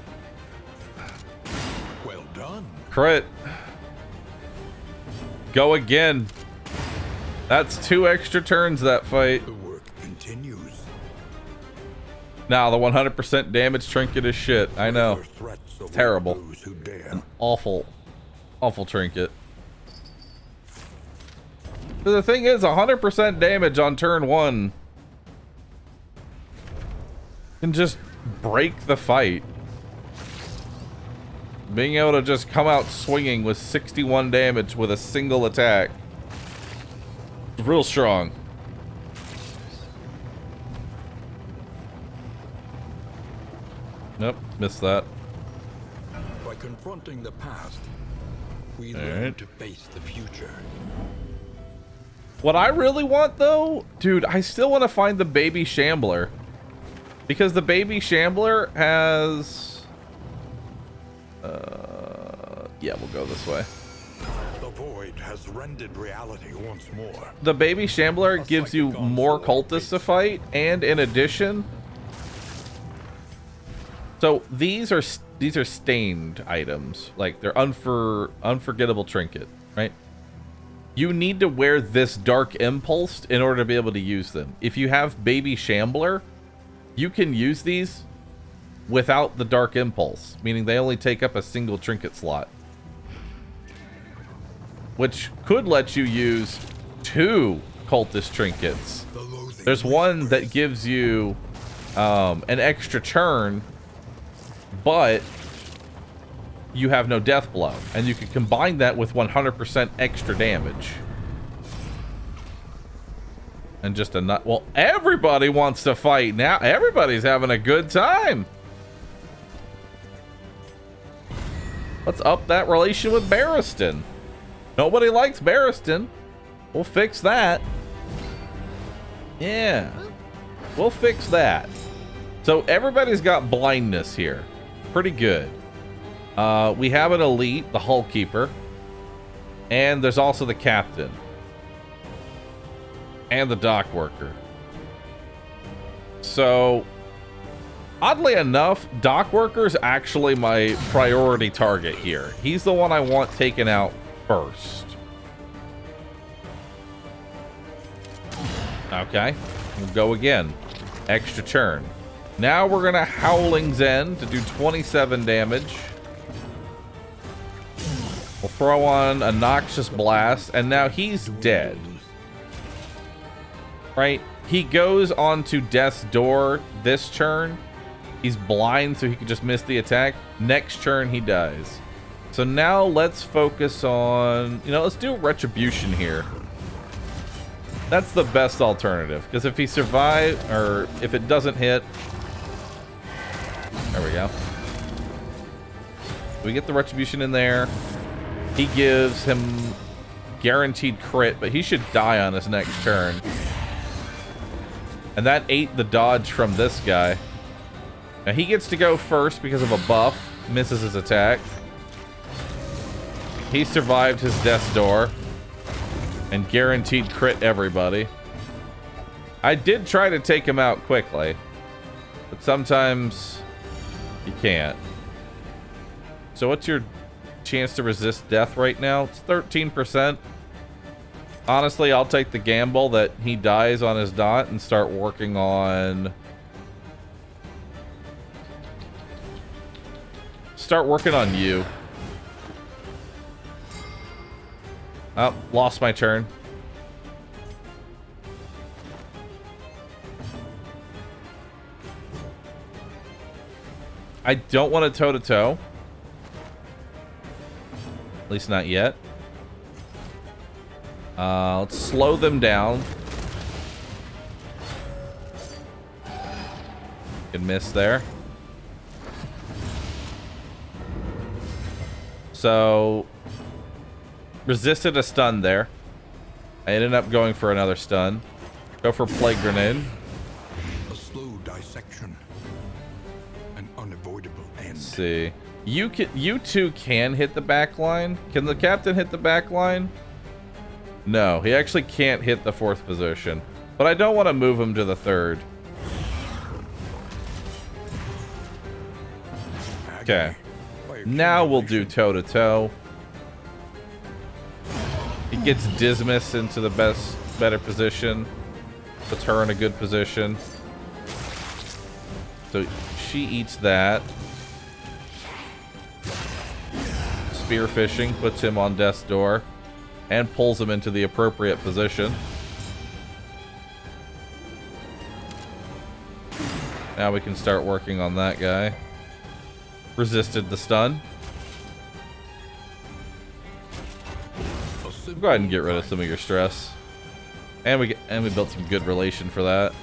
Well done. Crit. Go again. That's 2 extra turns, that fight. The work continues. Now, the 100% damage trinket is shit. I know. Further threats await Terrible. those who dare. Awful. Awful trinket. But the thing is, 100% damage on turn 1 can just break the fight. Being able to just come out swinging with 61 damage with a single attack. Real strong. Nope, missed that. By confronting the past, we All learn right. to face the future. What I really want, though, dude, I still want to find the baby shambler. Because the baby shambler has... yeah, we'll go this way. The void has rendered reality once more. The baby shambler gives you more cultists to fight, and in addition... So, these are stained items. Like, they're unforgettable trinket, right? You need to wear this Dark Impulse in order to be able to use them. If you have Baby Shambler, you can use these without the Dark Impulse, meaning they only take up a single trinket slot. Which could let you use 2 cultist trinkets. There's one that gives you an extra turn, but you have no death blow, and you can combine that with 100% extra damage. And just a nut. Well, everybody wants to fight now. Everybody's having a good time. Let's up that relation with Barristan. Nobody likes Barristan. We'll fix that. Yeah. We'll fix that. So everybody's got blindness here. Pretty good. We have an elite, the Hull Keeper. And there's also the captain. And the dock worker. So, oddly enough, dock worker is actually my priority target here. He's the one I want taken out first. Okay, we'll go again. Extra turn. Now we're gonna Howling's End to do 27 damage. We'll throw on a Noxious Blast, and now he's dead. Right? He goes onto Death's Door this turn. He's blind, so he can just miss the attack. Next turn, he dies. So now let's focus on... You know, let's do Retribution here. That's the best alternative, because if he survives, or if it doesn't hit... There we go. We get the Retribution in there. He gives him guaranteed crit, but he should die on his next turn. And that ate the dodge from this guy. Now he gets to go first because of a buff. Misses his attack. He survived his Death's Door. And guaranteed crit everybody. I did try to take him out quickly. But sometimes you can't. So what's your chance to resist death right now? It's 13%. Honestly, I'll take the gamble that he dies on his dot and start working on... Start working on you. Oh, lost my turn. I don't want to toe-to-toe. At least not yet. Let's slow them down. Good miss there. So, resisted a stun there. I ended up going for another stun. Go for Plague Grenade. A slow dissection. An unavoidable end. Let's see. You two can hit the back line. Can the captain hit the back line? No, he actually can't hit the 4th position. But I don't want to move him to the 3rd. Okay. Now we'll do toe-to-toe. He gets Dismas into the better position. Puts her in a good position. So she eats that. Spearfishing puts him on death's door and pulls him into the appropriate position. Now we can start working on that guy. Resisted the stun. Go ahead and get rid of some of your stress. And we built some good relation for that.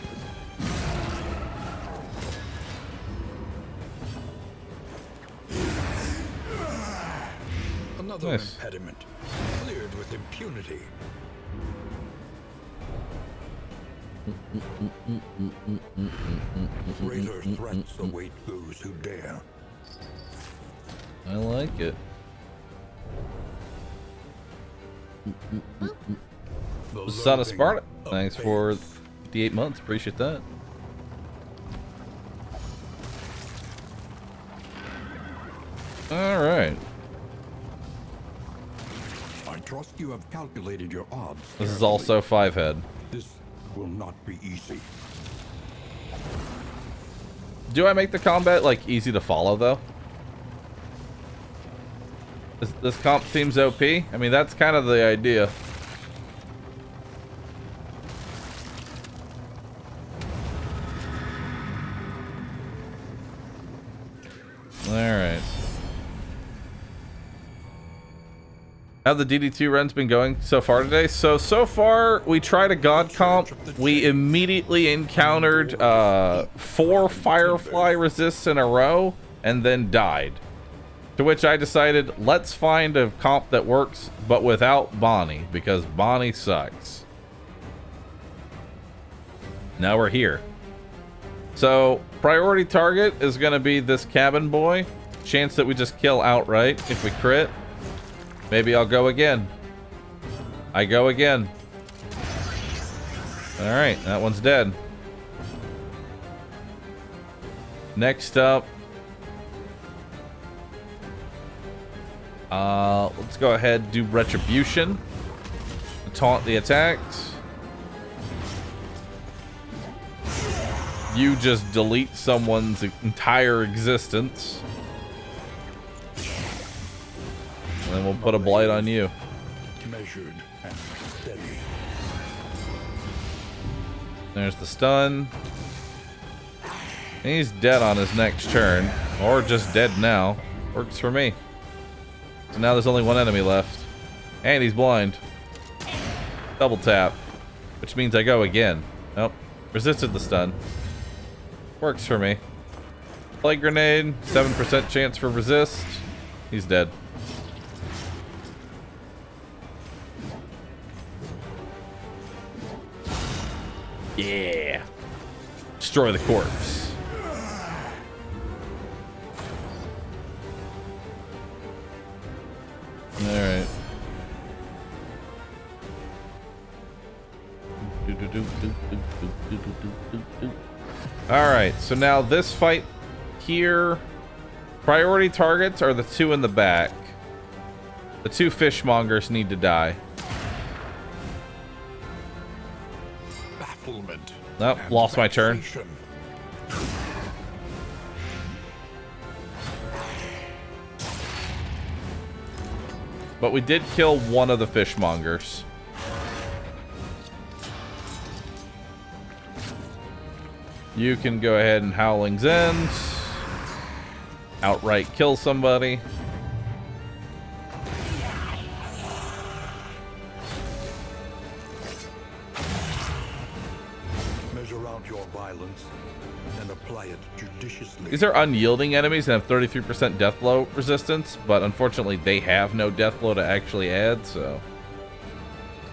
Another Nice. impediment, cleared with impunity. Greater threats await those who dare. I like it. The Son of loathing Sparta. of Thanks for faith. the 8 months. Appreciate that. All right. I trust you have calculated your odds. This is carefully. also 5-head. This will not be easy. Do I make the combat like easy to follow though? This comp seems OP. I mean, that's kind of the idea. All right. How have the DD2 runs been going so far today? So far, we tried a god comp. We immediately encountered 4 Firefly resists in a row and then died. To which I decided, let's find a comp that works, but without Bonnie, because Bonnie sucks. Now we're here. So, priority target is going to be this cabin boy. Chance that we just kill outright if we crit. Maybe I'll go again. I go again. Alright, that one's dead. Next up. Let's go ahead and do Retribution. Taunt the attacks. You just delete someone's entire existence. And then we'll put a blight on you. Measured and steady. There's the stun. And he's dead on his next turn. Or just dead now. Works for me. So now there's only one enemy left. And he's blind. Double tap. Which means I go again. Nope. Resisted the stun. Works for me. Plague grenade. 7% chance for resist. He's dead. Yeah. Destroy the corpse. Alright. Alright, so now this fight here, priority targets are the 2 in the back. The 2 fishmongers need to die. Bafflement. Nope, and lost my turn. vexation. But we did kill one of the fishmongers. You can go ahead and Howling's End. Outright kill somebody. Measure out your violence and apply it judiciously. These are unyielding enemies and have 33% death blow resistance, but unfortunately they have no death blow to actually add, so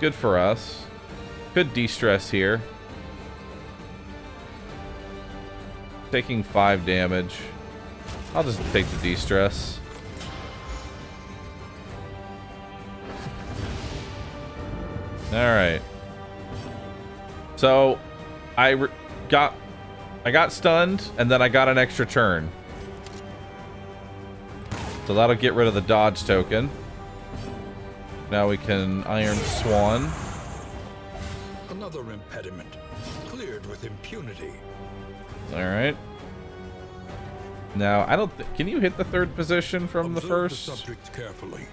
good for us. Good de-stress here. Taking 5 damage. I'll just take the de-stress. Alright. So, I got stunned, and then I got an extra turn. So that'll get rid of the dodge token. Now we can Iron Swan. Another impediment, cleared with impunity. Alright. Now, I don't think... Can you hit the third position from the Observe first? the subject carefully,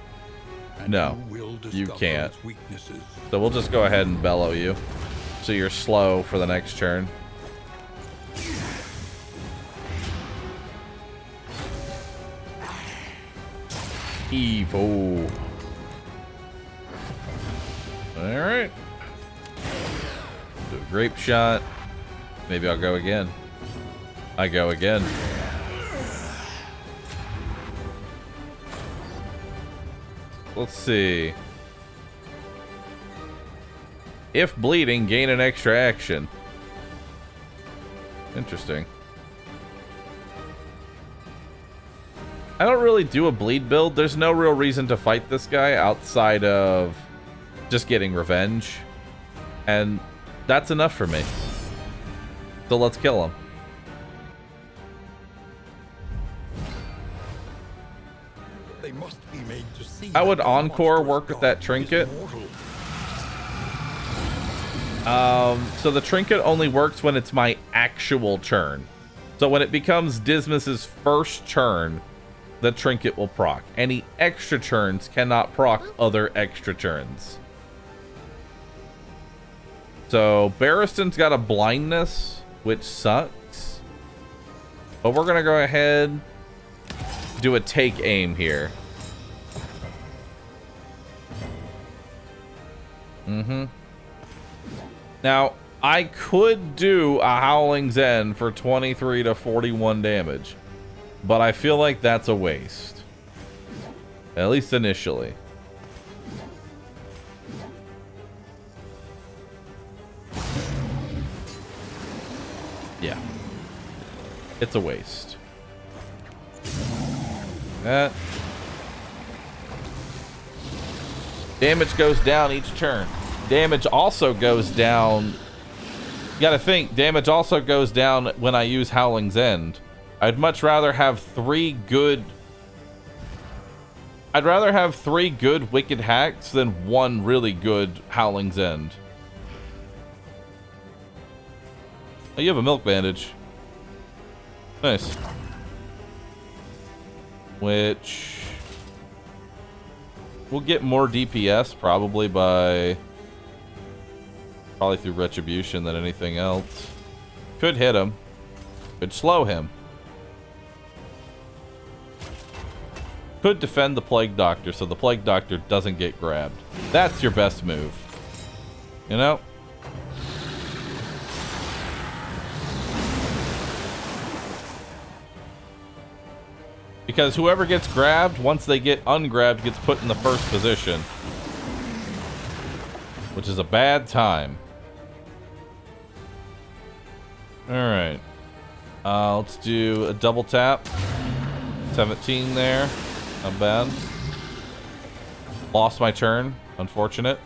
and No, you will you discover can't. its weaknesses. So we'll just go ahead and bellow you. So you're slow for the next turn. Evil. Alright. Do a grape shot. Maybe I'll go again. I go again. Let's see. If bleeding, gain an extra action. Interesting. I don't really do a bleed build. There's no real reason to fight this guy outside of just getting revenge. And that's enough for me. So let's kill him. They must be made to see. How would that the Encore monstrous work with god that is trinket? mortal. So the trinket only works when it's my actual turn. So when it becomes Dismas's first turn, the trinket will proc. Any extra turns cannot proc other extra turns. So Barristan's got a blindness, which sucks. But we're gonna go ahead, do a take aim here. Now, I could do a Howling's End for 23 to 41 damage, but I feel like that's a waste. At least initially. Yeah. It's a waste. That. Damage goes down each turn. Damage also goes down. You gotta think, damage also goes down when I use Howling's End. I'd much rather have three good wicked hacks than one really good Howling's End. Oh, you have a milk bandage. Nice. Which we'll get more DPS probably through Retribution than anything else. Could hit him. Could slow him. Could defend the Plague Doctor so the Plague Doctor doesn't get grabbed. That's your best move. You know? Because whoever gets grabbed, once they get ungrabbed, gets put in the first position. Which is a bad time. Alright. Let's do a double tap. 17 there. Not bad. Lost my turn. Unfortunate.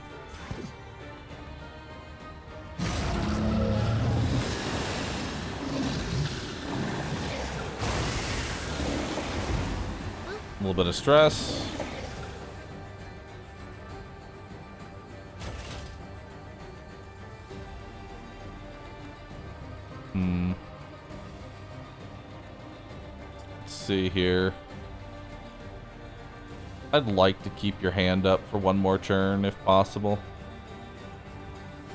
A little bit of stress. Let's see here. I'd like to keep your hand up for one more turn if possible.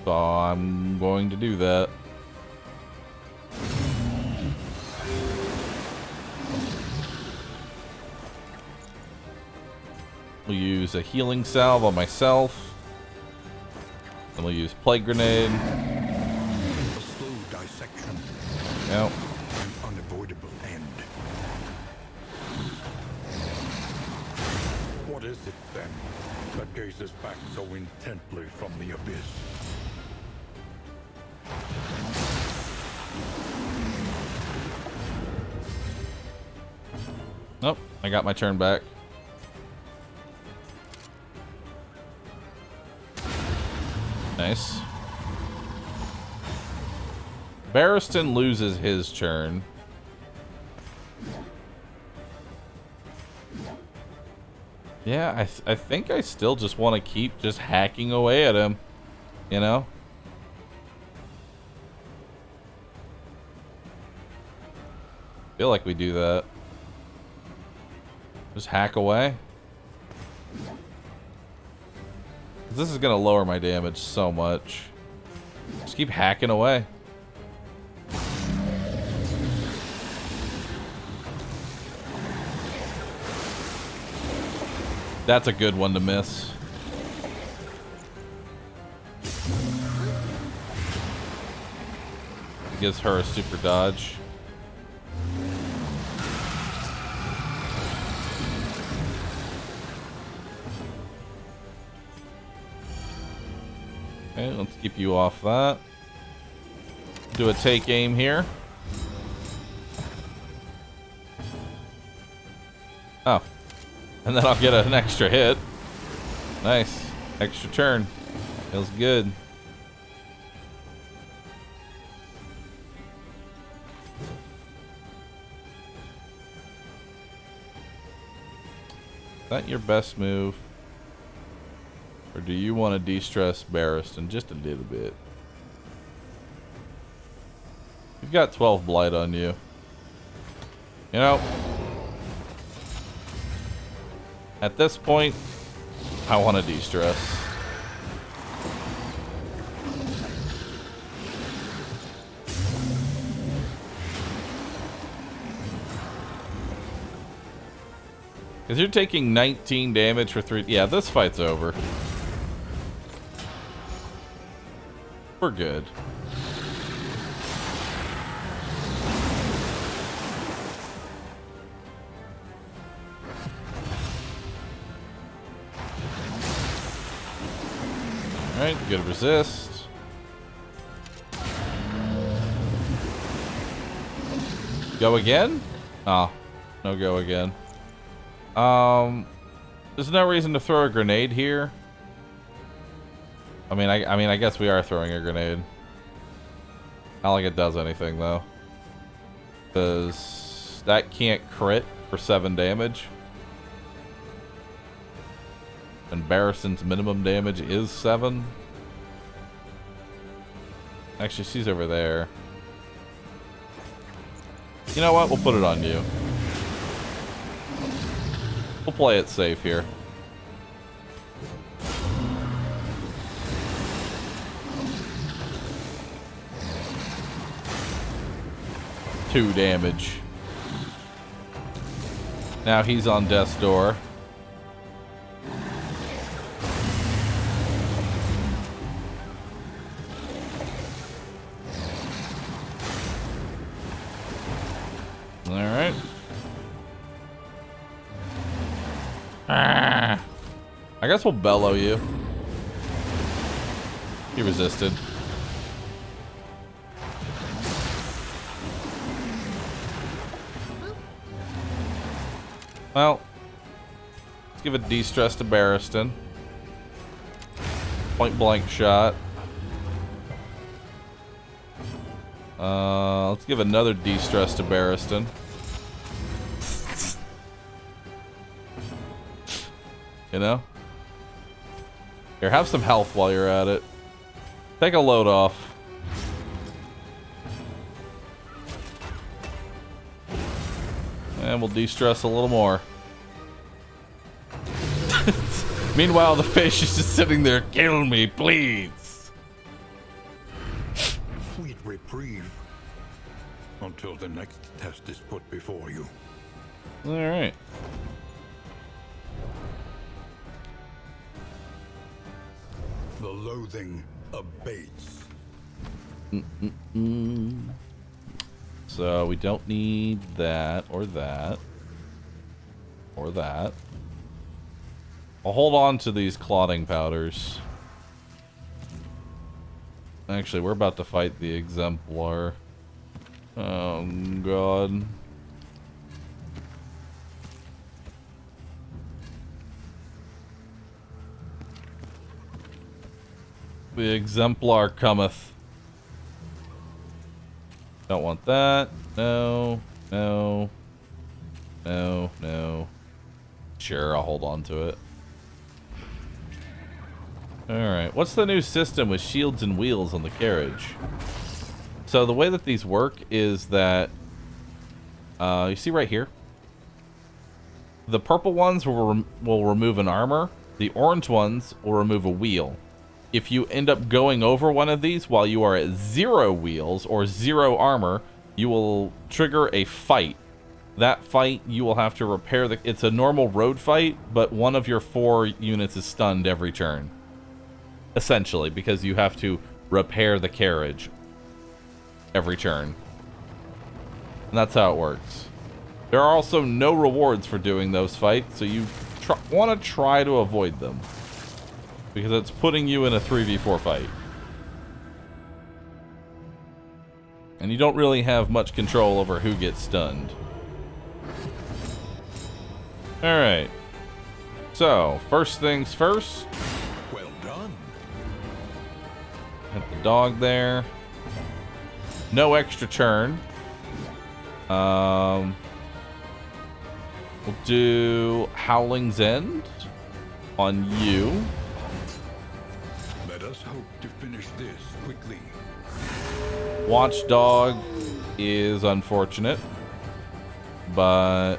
So I'm going to do that. We'll use a healing salve on myself. Then we'll use Plague Grenade. A slow dissection, Yep. an unavoidable end. What is it then that gazes back so intently from the abyss? Nope, I got my turn back. Nice. Barristan loses his turn. Yeah, I think I still just want to keep just hacking away at him. You know? Feel like we do that. Just hack away. This is gonna lower my damage so much. Just keep hacking away. That's a good one to miss. Gives her a super dodge. Okay, let's keep you off that. Do a take aim here. Oh. And then I'll get an extra hit. Nice. Extra turn. Feels good. Is that your best move? Or do you want to de-stress Barristan just a little bit? You've got 12 blight on you. You know, at this point, I want to de-stress. Because you're taking 19 damage for 3... Yeah, this fight's over. We're good. Alright, good resist. Go again? Oh, no go again. There's no reason to throw a grenade here. I mean, I guess we are throwing a grenade. Not like it does anything though, because that can't crit for 7 damage, and Barristan's minimum damage is 7. Actually, she's over there. You know what? We'll put it on you. We'll play it safe here. Two damage. Now he's on death's door. All right. Ah. I guess we'll bellow you. He resisted. Well, let's give a de-stress to Barristan. Point blank shot. Let's give another de-stress to Barristan. You know? Here, have some health while you're at it. Take a load off. And we'll de-stress a little more. Meanwhile, the fish is just sitting there. Kill me, please. Sweet reprieve. Until the next test is put before you. Alright. The loathing abates. So we don't need that or that or that. I'll hold on to these clotting powders. Actually, we're about to fight the Exemplar. Oh god. The Exemplar cometh. Don't want that. No. No. No. No. Sure, I'll hold on to it. Alright, what's the new system with shields and wheels on the carriage? So the way that these work is that, you see right here? The purple ones will remove an armor. The orange ones will remove a wheel. If you end up going over one of these while you are at 0 wheels or 0 armor, you will trigger a fight. That fight, you will have to repair the... It's a normal road fight, but one of your 4 units is stunned every turn. Essentially, because you have to repair the carriage every turn. And that's how it works. There are also no rewards for doing those fights, so you want to try to avoid them. Because it's putting you in a 3v4 fight. And you don't really have much control over who gets stunned. Alright. So, first things first. Well done. Hit the dog there. No extra turn. We'll do Howling's End on you. Let us hope to finish this quickly. Watchdog is unfortunate, but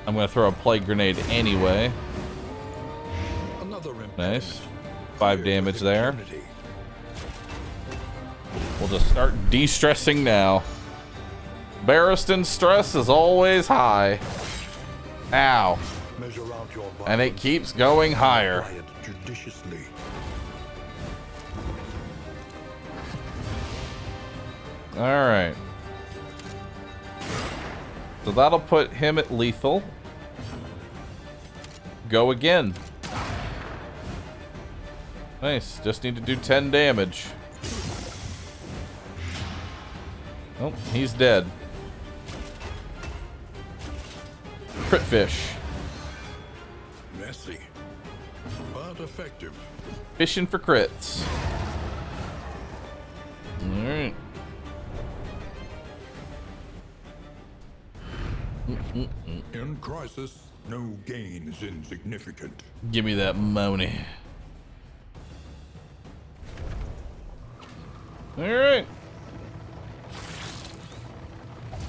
I'm going to throw a plague grenade anyway. Another Nice. 5 damage there. We'll just start de-stressing now. Barristan stress is always high. Ow. Measure out your And it keeps going higher. Apply it judiciously. Alright. So that'll put him at lethal. Go again. Nice. Just need to do 10 damage. Oh, he's dead. Crit fish. Messy, but effective. Fishing for crits. Alright. In crisis, no gain is insignificant. Give me that money. Alright.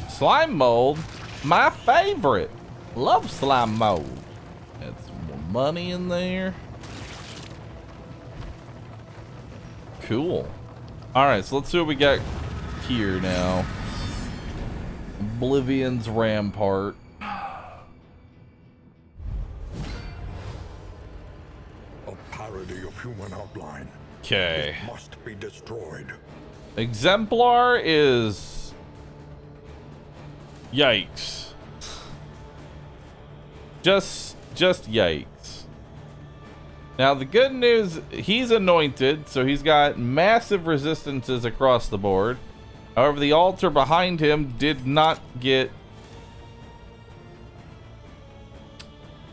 Slime mold. My favorite. Love slime mold. Add some more money in there. Cool. Alright, so let's see what we got here now. Oblivion's Rampart. A parody of human outline. Okay. It must be destroyed. Exemplar is... Yikes. Just yikes. Now the good news, he's anointed, so he's got massive resistances across the board. However, the altar behind him did not get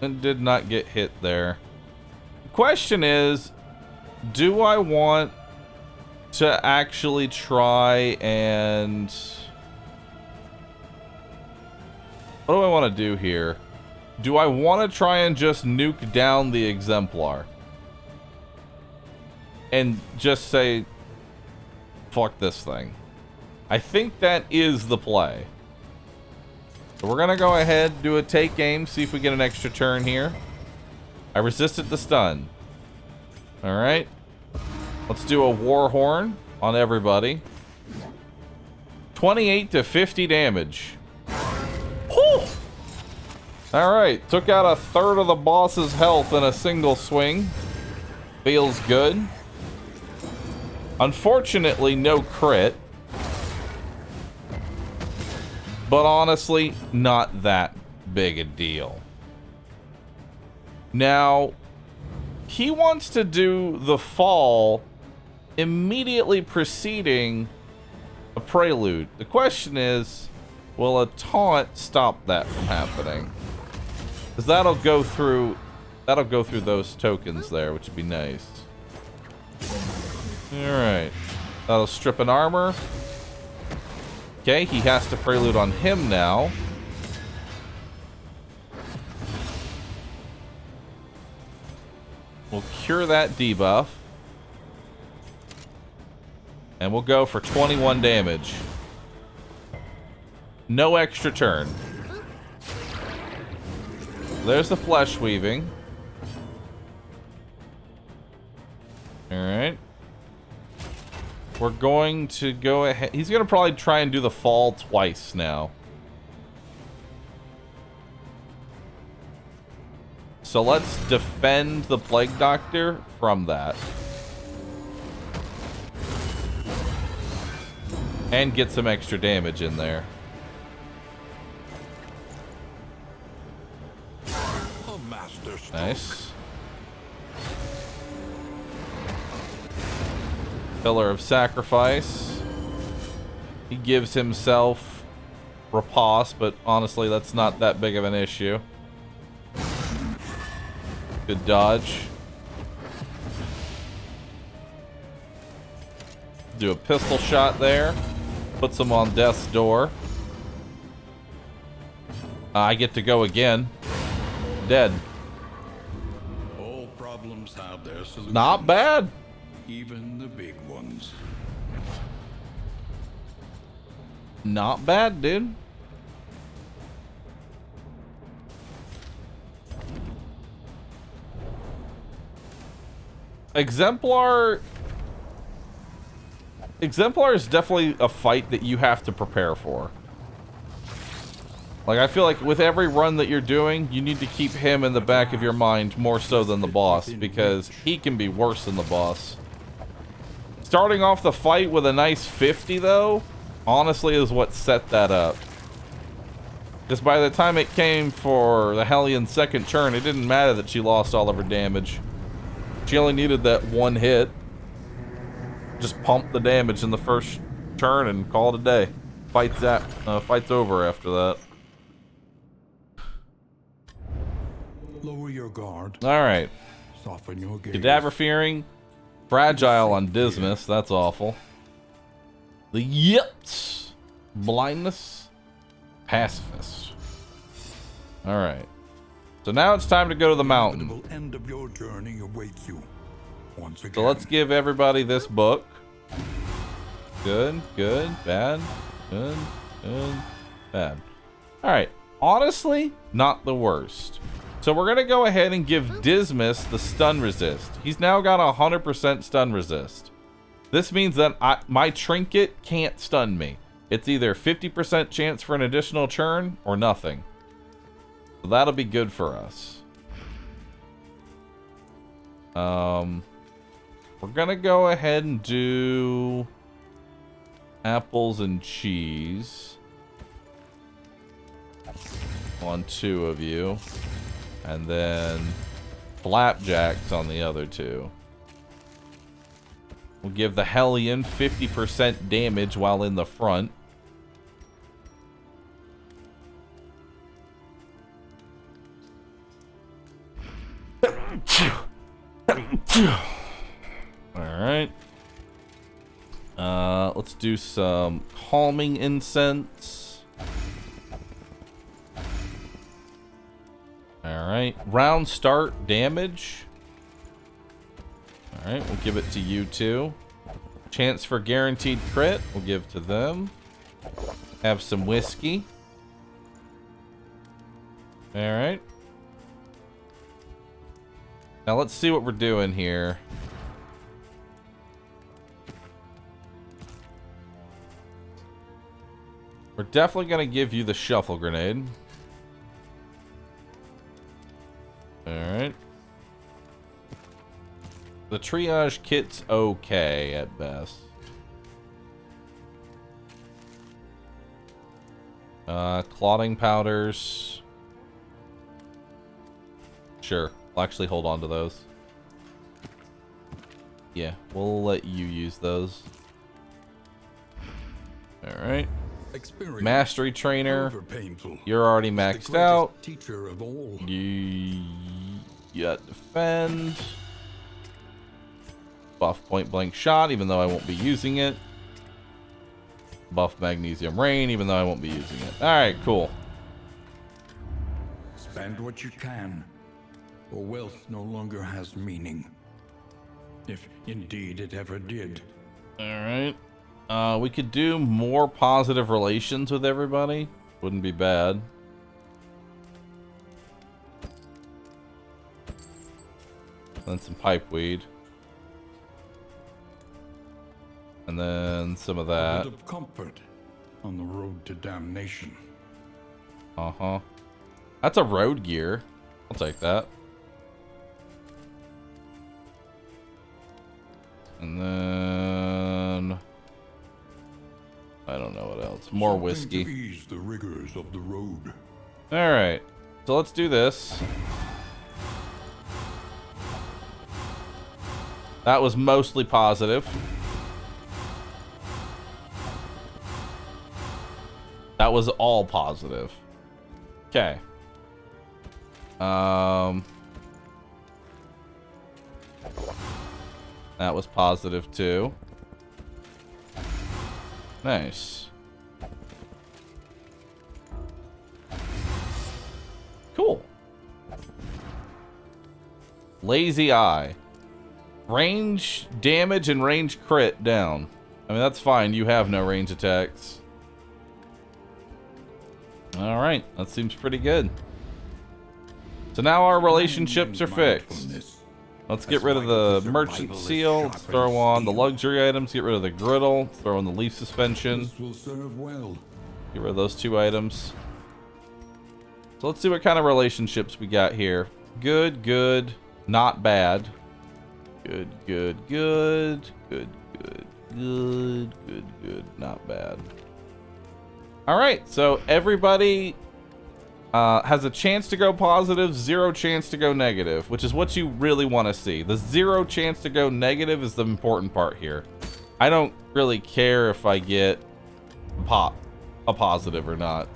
hit there. The question is, do I want to actually try and... What do I want to do here? Do I want to try and just nuke down the Exemplar? And just say, fuck this thing. I think that is the play. So we're going to go ahead, do a take aim, see if we get an extra turn here. I resisted the stun. Alright. Let's do a War Horn on everybody. 28 to 50 damage. Whew! Alright, took out a third of the boss's health in a single swing. Feels good. Unfortunately, no crit. But honestly, not that big a deal. Now, he wants to do the fall immediately preceding a prelude. The question is, will a taunt stop that from happening? Because that'll go through those tokens there, which would be nice. Alright. That'll strip an armor. Okay, he has to prelude on him now. We'll cure that debuff. And we'll go for 21 damage. No extra turn. There's the flesh weaving. Alright. We're going to go ahead. He's going to probably try and do the fall twice now. So let's defend the Plague Doctor from that. And get some extra damage in there. Nice. Pillar of Sacrifice. He gives himself riposte, but honestly, that's not that big of an issue. Good dodge. Do a pistol shot there. Puts him on death's door. I get to go again. Dead. All problems have their solution. Not bad. Even the big ones. Not bad, dude. Exemplar is definitely a fight that you have to prepare for. Like, I feel like with every run that you're doing, you need to keep him in the back of your mind more so than the boss, because he can be worse than the boss. Starting off the fight with a nice 50, though, honestly is what set that up. Because by the time it came for the Hellion's second turn, it didn't matter that she lost all of her damage. She only needed that one hit. Just pump the damage in the first turn and call it a day. Fight's over after that. Lower your guard. All right. Soften your gaze. Cadaver Fearing. Fragile on Dismas. That's awful. The Yips. Blindness. Pacifist. All right. So now it's time to go to the mountain. The inevitable end of your journey awaits you. Once again. So let's give everybody this book. Good, good, bad, good, good, bad. All right. Honestly, not the worst. So we're going to go ahead and give Dismas the stun resist. He's now got 100% stun resist. This means that my trinket can't stun me. It's either 50% chance for an additional turn or nothing. So that'll be good for us. We're going to go ahead and do apples and cheese on 2 of you. And then flapjacks on the other 2. We'll give the Hellion 50% damage while in the front. Alright. Let's do some calming incense. Alright. Round start damage. Alright, we'll give it to you two. Chance for guaranteed crit, we'll give to them. Have some whiskey. Alright. Now let's see what we're doing here. We're definitely going to give you the shuffle grenade. Alright. The triage kit's okay at best. Clotting powders. Sure. I'll actually hold on to those. Yeah, we'll let you use those. Alright. Mastery trainer. You're already maxed out. Teacher of all. You got defend. Buff point blank shot, even though I won't be using it. Buff magnesium rain, even though I won't be using it. Alright, cool. Spend what you can. for wealth no longer has meaning. If indeed it ever did. Alright. We could do more positive relations with everybody. Wouldn't be bad. Then some pipeweed. And then some of A that. bit of comfort on the road to damnation. Uh-huh. That's a road gear. I'll take that. And then I don't know what else. More Something whiskey. to ease the rigors of the road. Alright. So let's do this. That was mostly positive. That was all positive. Okay. That was positive too. Nice. Cool. Lazy eye. Range damage and range crit down. I mean, that's fine. You have no range attacks. Alright, that seems pretty good. So now our relationships are fixed. Let's get rid of the merchant seal. Let's throw on the luxury items. Get rid of the griddle. Throw on the leaf suspension. This will serve well. Get rid of those 2 items. So let's see what kind of relationships we got here. Good, good, not bad. Good, good, good, good, good, good, good, good, not bad. Alright, so everybody has a chance to go positive, 0 chance to go negative, which is what you really want to see. The 0 chance to go negative is the important part here. I don't really care if I get a positive or not.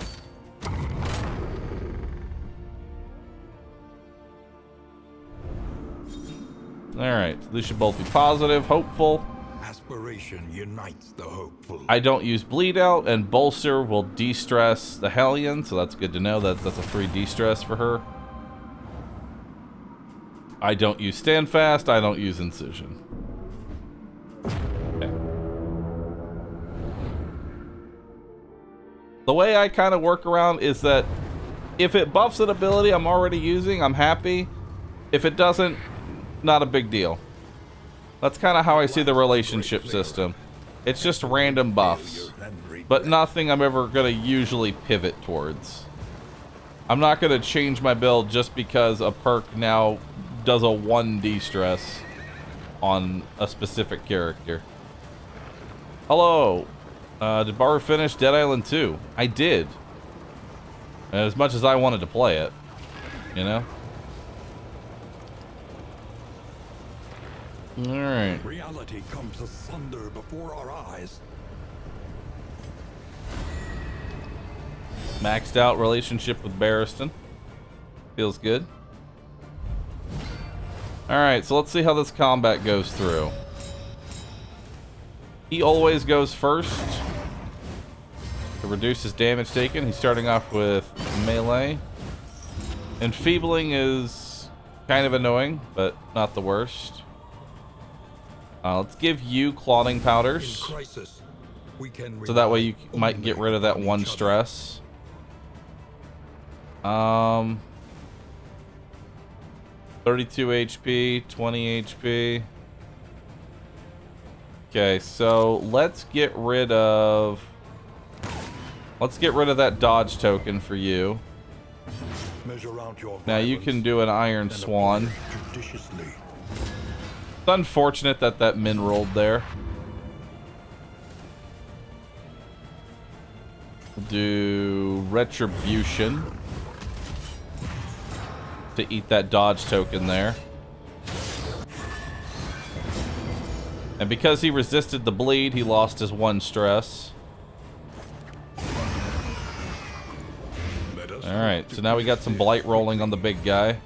Alright, so these should both be positive, hopeful. Aspiration unites the hopeful. I don't use bleed out, and bolster will de-stress the Hellion, so that's good to know. That's a free de-stress for her. I don't use stand fast. I don't use incision. Okay. The way I kind of work around is that if it buffs an ability I'm already using, I'm happy. If it doesn't, not a big deal. That's kind of how I see the relationship system. It's just random buffs, but nothing I'm ever going to usually pivot towards. I'm not going to change my build just because a perk now does a 1 de-stress on a specific character. Hello. Did Bahroo finish Dead Island 2? I did. As much as I wanted to play it, you know? Alright. Reality comes asunder before our eyes. Maxed out relationship with Barristan. Feels good. Alright, so let's see how this combat goes through. He always goes first to reduce his damage taken. He's starting off with melee. Enfeebling is kind of annoying, but not the worst. Let's give you clotting powders, so that way you might get rid of that 1 stress. 32 HP, 20 HP. Okay, so let's get rid of that dodge token for you. Now you can do an Iron Swan. It's unfortunate that that min rolled there. We'll do Retribution to eat that dodge token there. And because he resisted the bleed, he lost his 1 stress. Alright, so now we got some blight rolling on the big guy.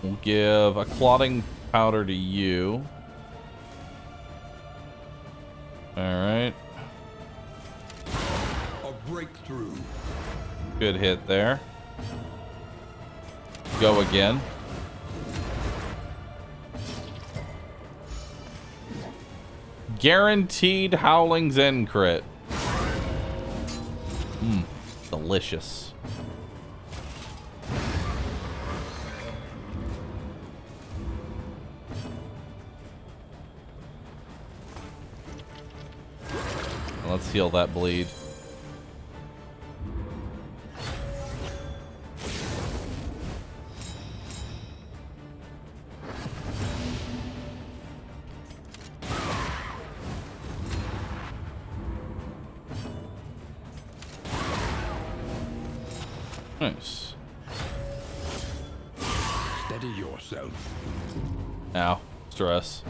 We'll give a clotting powder to you. Alright. breakthrough. Good hit there. Go again. Guaranteed Howling's End crit. Delicious. Let's heal that bleed. Nice. Steady yourself. Ow. Stress.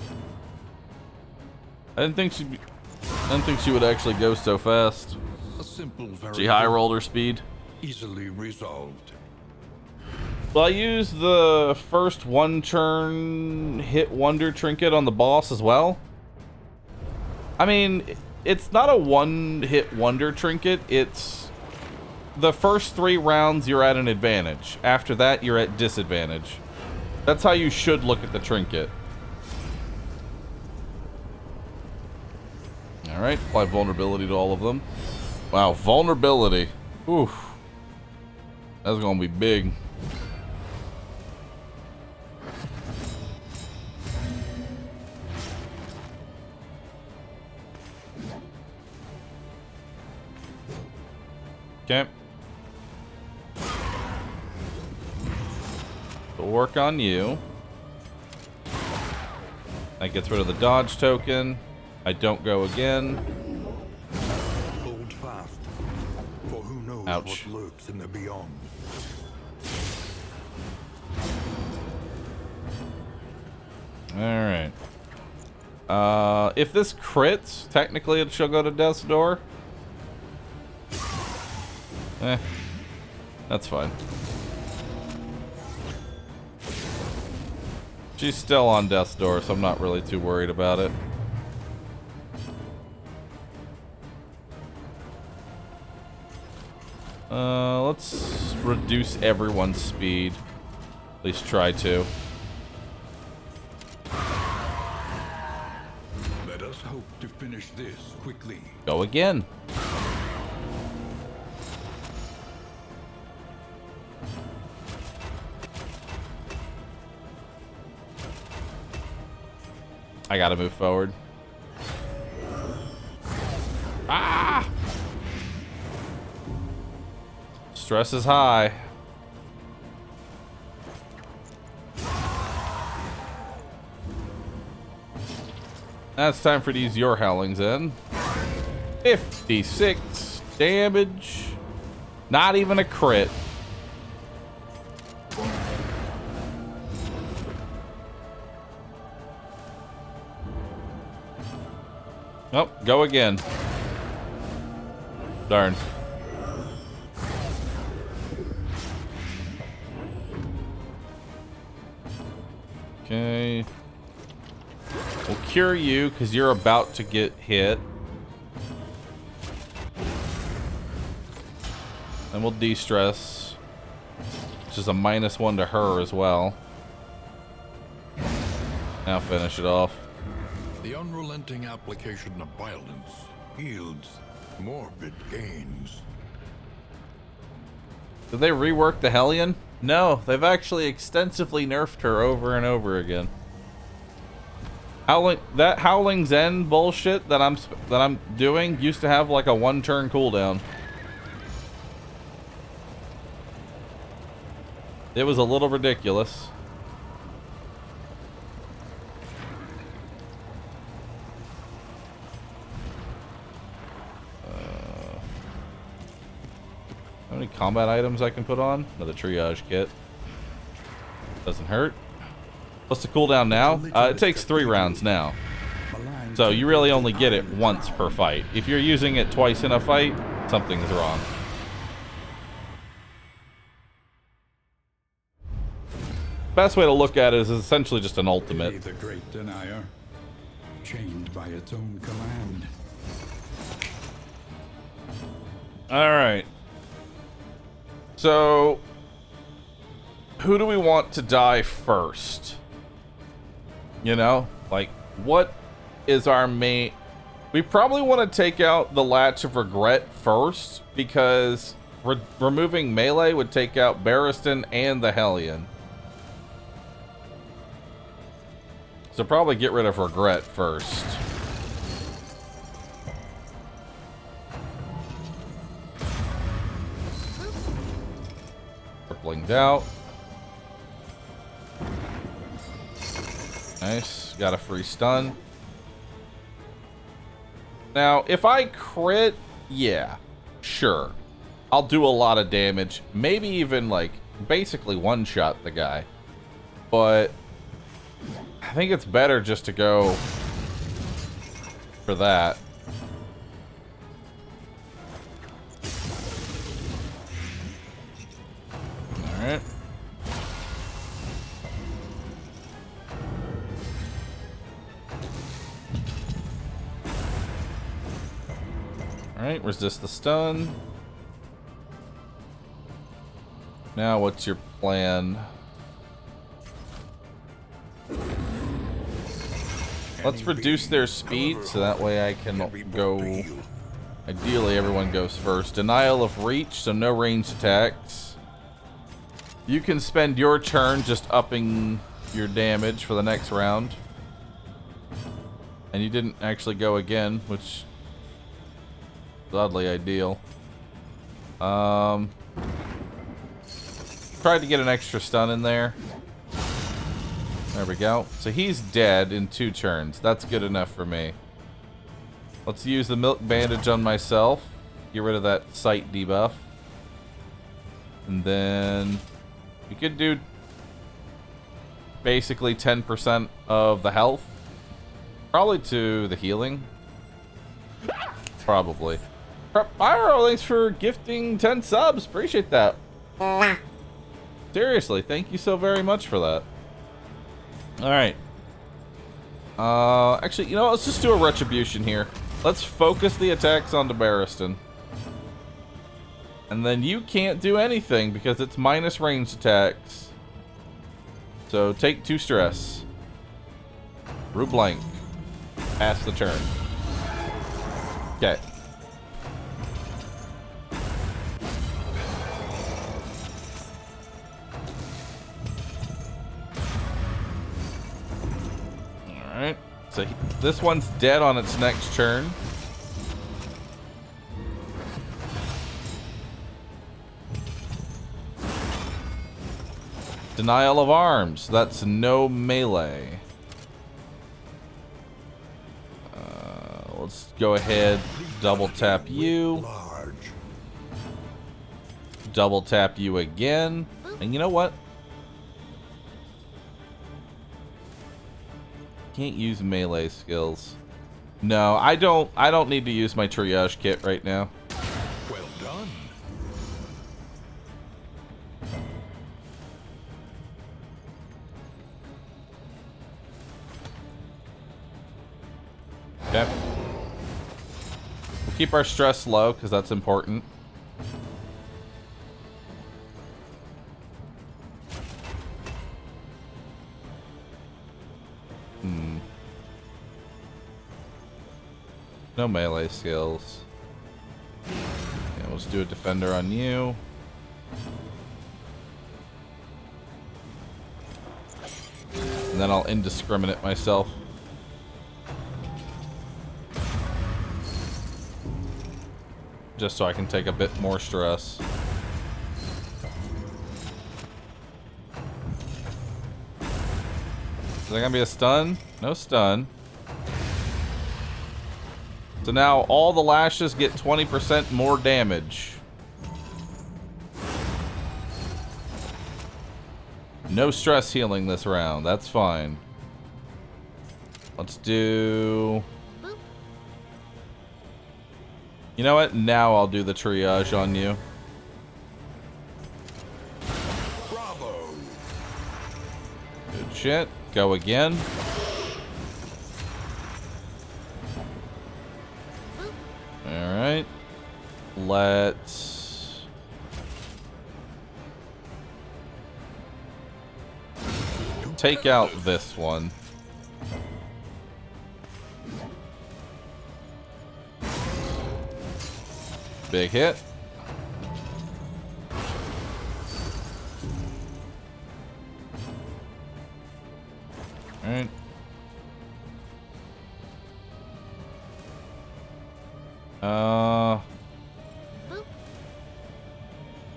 I didn't think she would actually go so fast. A simple She high rolled her speed. easily resolved. Well, I used the first one turn hit wonder trinket on the boss as well. I mean, it's not a one hit wonder trinket. It's the first 3 rounds you're at an advantage. After that, you're at disadvantage. That's how you should look at the trinket. Alright, apply vulnerability to all of them. Wow, vulnerability. Oof. That's gonna be big. Okay. We'll work on you. That gets rid of the dodge token. I don't go again. Hold fast, for who knows Ouch. what lurks in the beyond. Alright. If this crits, technically it shall go to Death's Door. That's fine. She's still on Death's Door, so I'm not really too worried about it. Let's reduce everyone's speed. At least try to. Let us hope to finish this quickly. Go again. I gotta move forward. Ah! Stress is high. Now it's time for to use your Howling's End. 56 damage. Not even a crit. Oh, go again. Darn. Okay. We'll cure you because you're about to get hit. And we'll de-stress, which is a -1 to her as well. Now finish it off. The unrelenting application of violence yields morbid gains. Did they rework the Hellion? No, they've actually extensively nerfed her over and over again. That Howling's End bullshit that I'm doing used to have like a 1-turn cooldown. It was a little ridiculous. How many combat items I can put on? Another triage kit. Doesn't hurt. What's the cooldown now? It takes 3 rounds now. So you really only get it once per fight. If you're using it twice in a fight, something's wrong. Best way to look at it is it's essentially just an ultimate. The great denier, chained by its own command. Alright. So, who do we want to die first? You know? Like, what is our main... We probably want to take out the Latch of Regret first, because removing melee would take out Barristan and the Hellion. So probably get rid of Regret first. Crippling Doubt. Nice. Got a free stun. Now, if I crit, yeah, sure. I'll do a lot of damage. Maybe even, like, basically one-shot the guy. But I think it's better just to go for that. Alright. Alright, resist the stun. Now, what's your plan? Let's reduce their speed, so that way I can go... Ideally, everyone goes first. Denial of reach, so no ranged attacks. You can spend your turn just upping your damage for the next round. And you didn't actually go again, which... oddly ideal. Tried to get an extra stun in there. There we go. So he's dead in 2 turns. That's good enough for me. Let's use the milk bandage on myself. Get rid of that sight debuff. And then you could do basically 10% of the health. Probably to the healing. Probably. Bahroo, thanks for gifting 10 subs. Appreciate that. Seriously, thank you so very much for that. Alright. Actually, you know what? Let's just do a retribution here. Let's focus the attacks onto Barristan. And then you can't do anything because it's minus ranged attacks. So take 2 stress. Rue blank. Pass the turn. Okay. Alright. So this one's dead on its next turn. Denial of arms. That's no melee. Let's go ahead, double tap you. Double tap you again. And you know what? Can't use melee skills. No, I don't need to use my triage kit right now. Well done. Okay. We'll keep our stress low because that's important. No melee skills. Yeah, let's do a defender on you. And then I'll indiscriminate myself. Just so I can take a bit more stress. Is there gonna be a stun? No stun. So now all the lashes get 20% more damage. No stress healing this round. That's fine. Let's do... You know what? Now I'll do the triage on you. Bravo. Good shit. Go again. Alright. Let's take out this one. Big hit. Alright.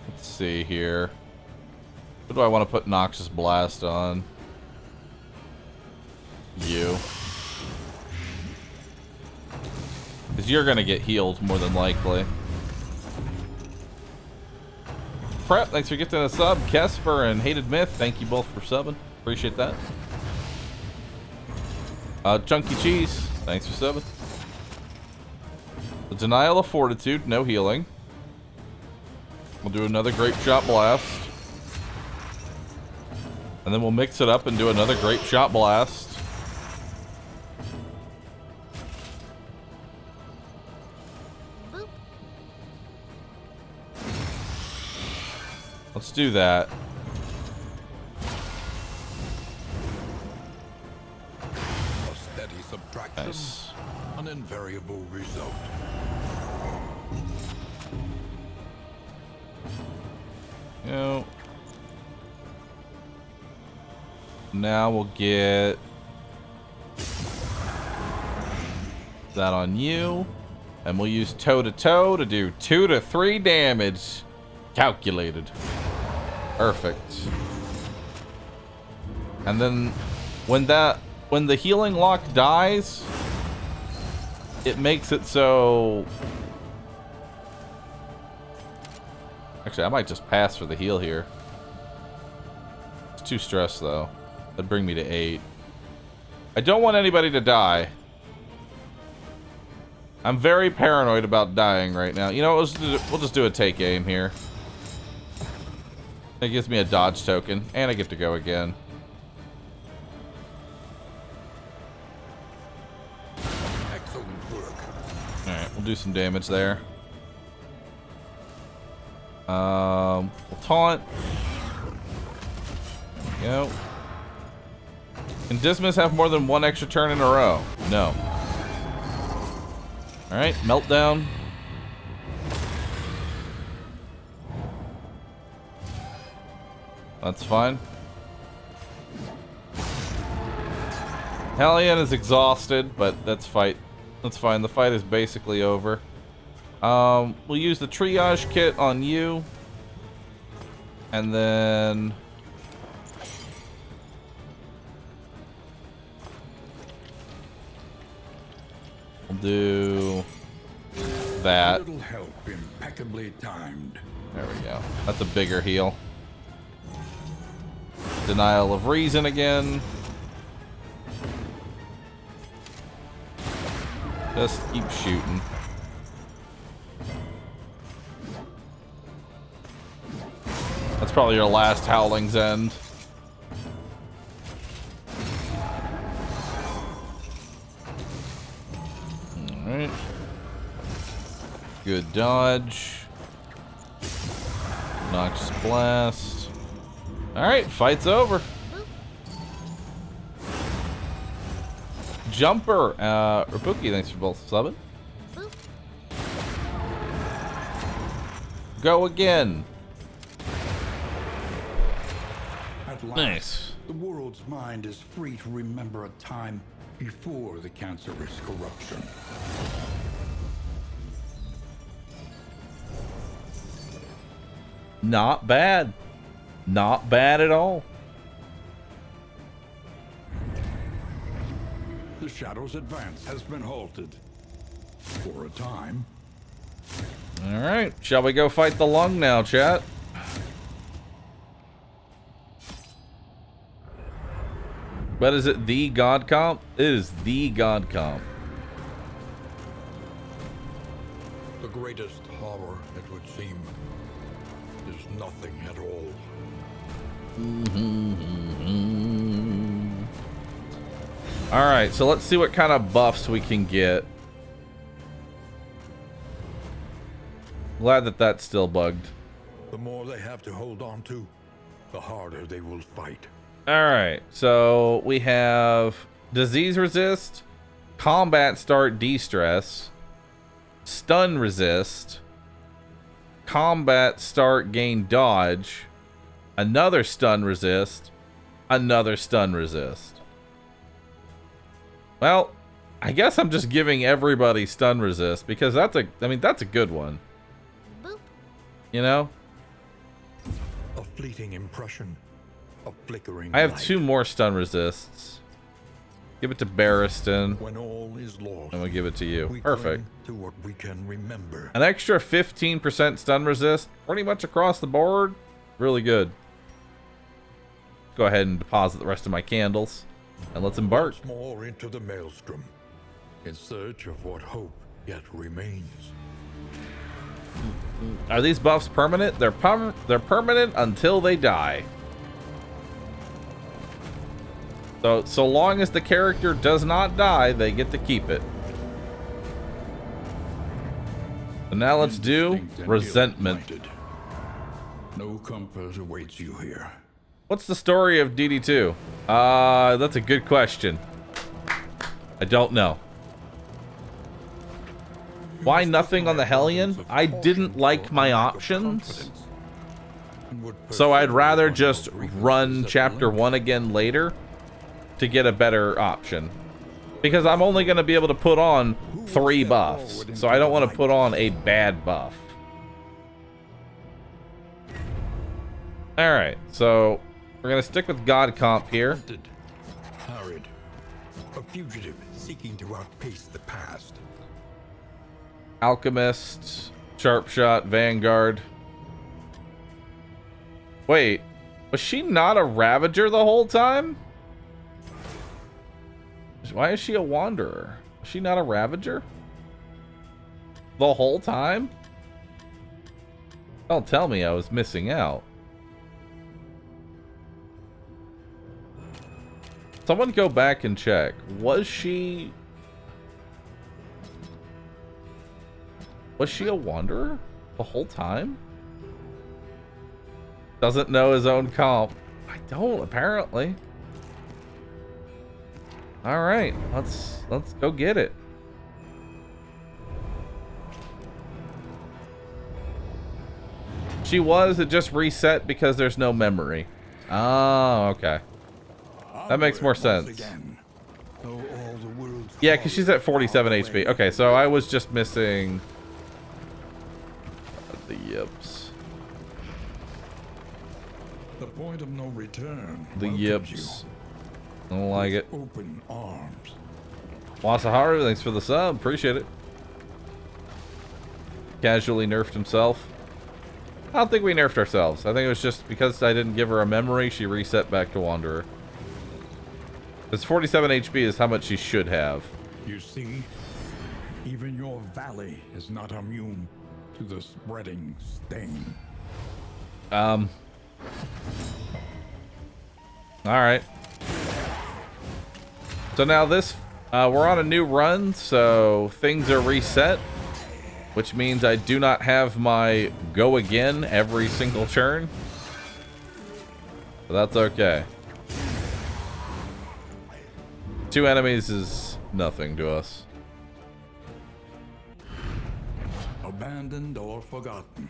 Let's see here. What do I want to put Noxious Blast on? You. Because you're going to get healed more than likely. Prep, thanks for getting a sub. Kesper and Hated Myth, thank you both for subbing. Appreciate that. Chunky Cheese, thanks for subbing. The Denial of Fortitude, no healing. We'll do another Grape Shot Blast. And then we'll mix it up and do another Grape Shot Blast. Boop. Let's do that. A steady subtraction, Nice. an invariable result. You know, now we'll get that on you, and we'll use toe to toe to do 2 to 3 damage. Calculated. Perfect. And then when the healing lock dies, it makes it so. Actually, I might just pass for the heal here. It's too stressed, though. That'd bring me to 8. I don't want anybody to die. I'm very paranoid about dying right now. You know, we'll just do a take aim here. It gives me a dodge token, and I get to go again. Excellent work. Alright, we'll do some damage there. We'll taunt. There we go. Can Dismas have more than 1 extra turn in a row? No. Alright, meltdown. That's fine. Hellion is exhausted, but that's fine. The fight is basically over. We'll use the triage kit on you. And then we'll do that. Little help, impeccably timed. There we go. That's a bigger heal. Denial of Reason again. Just keep shooting. That's probably your last Howling's End. Alright. Good dodge. Noxious Blast. Alright, fight's over. Jumper. Rabuki, thanks for both subbing. Go again. At last, Nice. the world's mind is free to remember a time before the cancerous corruption. Not bad. Not bad at all. The Shadow's advance has been halted. For a time. Alright, shall we go fight the lung now, chat? But is it the God Comp? It is the God Comp. The greatest horror, it would seem, is nothing at all. Alright, so let's see what kind of buffs we can get. Glad that that's still bugged. The more they have to hold on to, the harder they will fight. Alright, so we have disease resist, combat start de-stress, stun resist, combat start gain dodge, another stun resist, another stun resist. Well, I guess I'm just giving everybody stun resist because that's a good one. Boop. You know? A fleeting impression, a flickering I have light. 2 more stun resists. Give it to Barristan. When all is lost, I'm gonna give it to you. we Perfect. cling to what we can remember. An extra 15% stun resist, pretty much across the board. Really good. Go ahead and deposit the rest of my candles, and let's embark. Once more into the maelstrom, in search of what hope yet remains. Are these buffs permanent? They're permanent until they die. So long as the character does not die, they get to keep it. So now let's do Indistinct and resentment. ill-appointed. No comfort awaits you here. What's the story of DD2? That's a good question. I don't know. Why nothing on the Hellion? I didn't like my options, so I'd rather just run chapter 1 again later to get a better option. Because I'm only going to be able to put on 3 buffs, so I don't want to put on a bad buff. Alright, so we're going to stick with God Comp here. Hunted, harried, a fugitive seeking to outpace the past. Alchemist, Sharpshot, Vanguard. Wait, was she not a Ravager the whole time? Why is she a Wanderer? Is she not a Ravager? The whole time? Don't tell me I was missing out. Someone go back and check. Was she a Wanderer the whole time? Doesn't know his own comp. I don't, apparently. All right, let's go get it. She was, it just reset because there's no memory. Oh, okay. That makes more sense. Yeah, because she's at 47 HP. Okay, so I was just missing the yips. The point of no return. The welcomes yips. you. I don't like it. Open arms. Wasaharu, thanks for the sub. Appreciate it. Casually nerfed himself. I don't think we nerfed ourselves. I think it was just because I didn't give her a memory, she reset back to Wanderer. Because 47 HP is how much she should have. You see, even your valley is not immune to the spreading stain. Alright. So now this, we're on a new run, so things are reset. Which means I do not have my go again every single turn. But that's okay. 2 enemies is nothing to us. Abandoned or forgotten,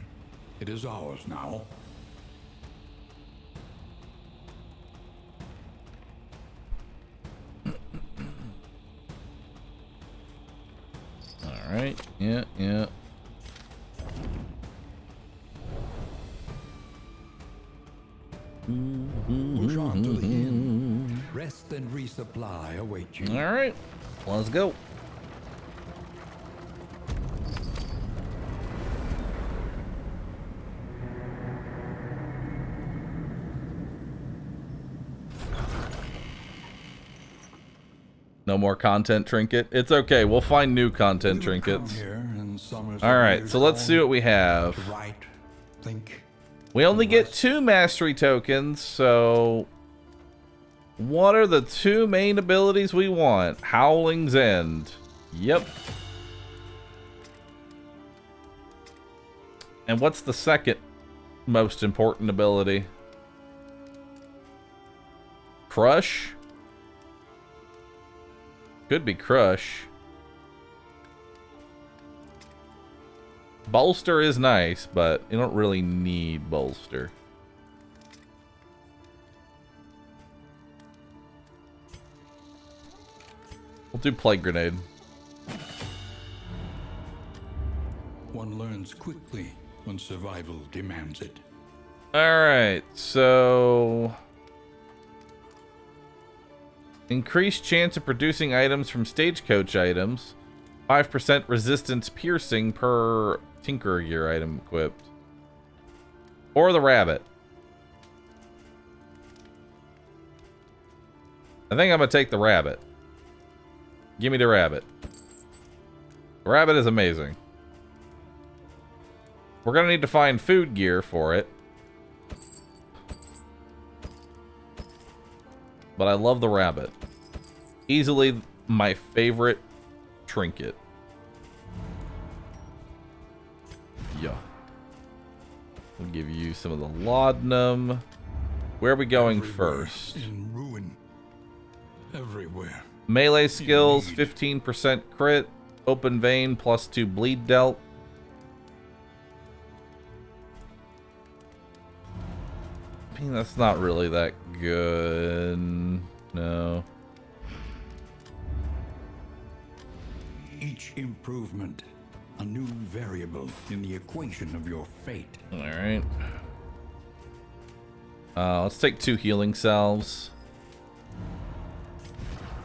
it is ours now. Alright, yeah. Push on to the inn. Rest and resupply await you. Alright, let's go. No more content trinket. It's okay. We'll find new content trinkets. All right, so let's see what we have. Write, think. We only get 2 mastery tokens, so what are the 2 main abilities we want? Howling's End. Yep. And what's the second most important ability? Crush? Could be Crush. Bolster is nice, but you don't really need Bolster. We'll do Plague Grenade. One learns quickly when survival demands it. Alright, so... increased chance of producing items from stagecoach items. 5% resistance piercing per Tinkerer gear item equipped. Or the rabbit. I think I'm gonna take the rabbit. Give me the rabbit. The rabbit is amazing. We're gonna need to find food gear for it. But I love the rabbit. Easily my favorite trinket. Yeah. We'll give you some of the laudanum. Where are we going Everywhere first? in ruin. Everywhere. Melee skills, 15% crit. Open vein, +2 bleed dealt. I mean, that's not really that good. No. Each improvement, a new variable in the equation of your fate. Alright. Let's take 2 healing salves.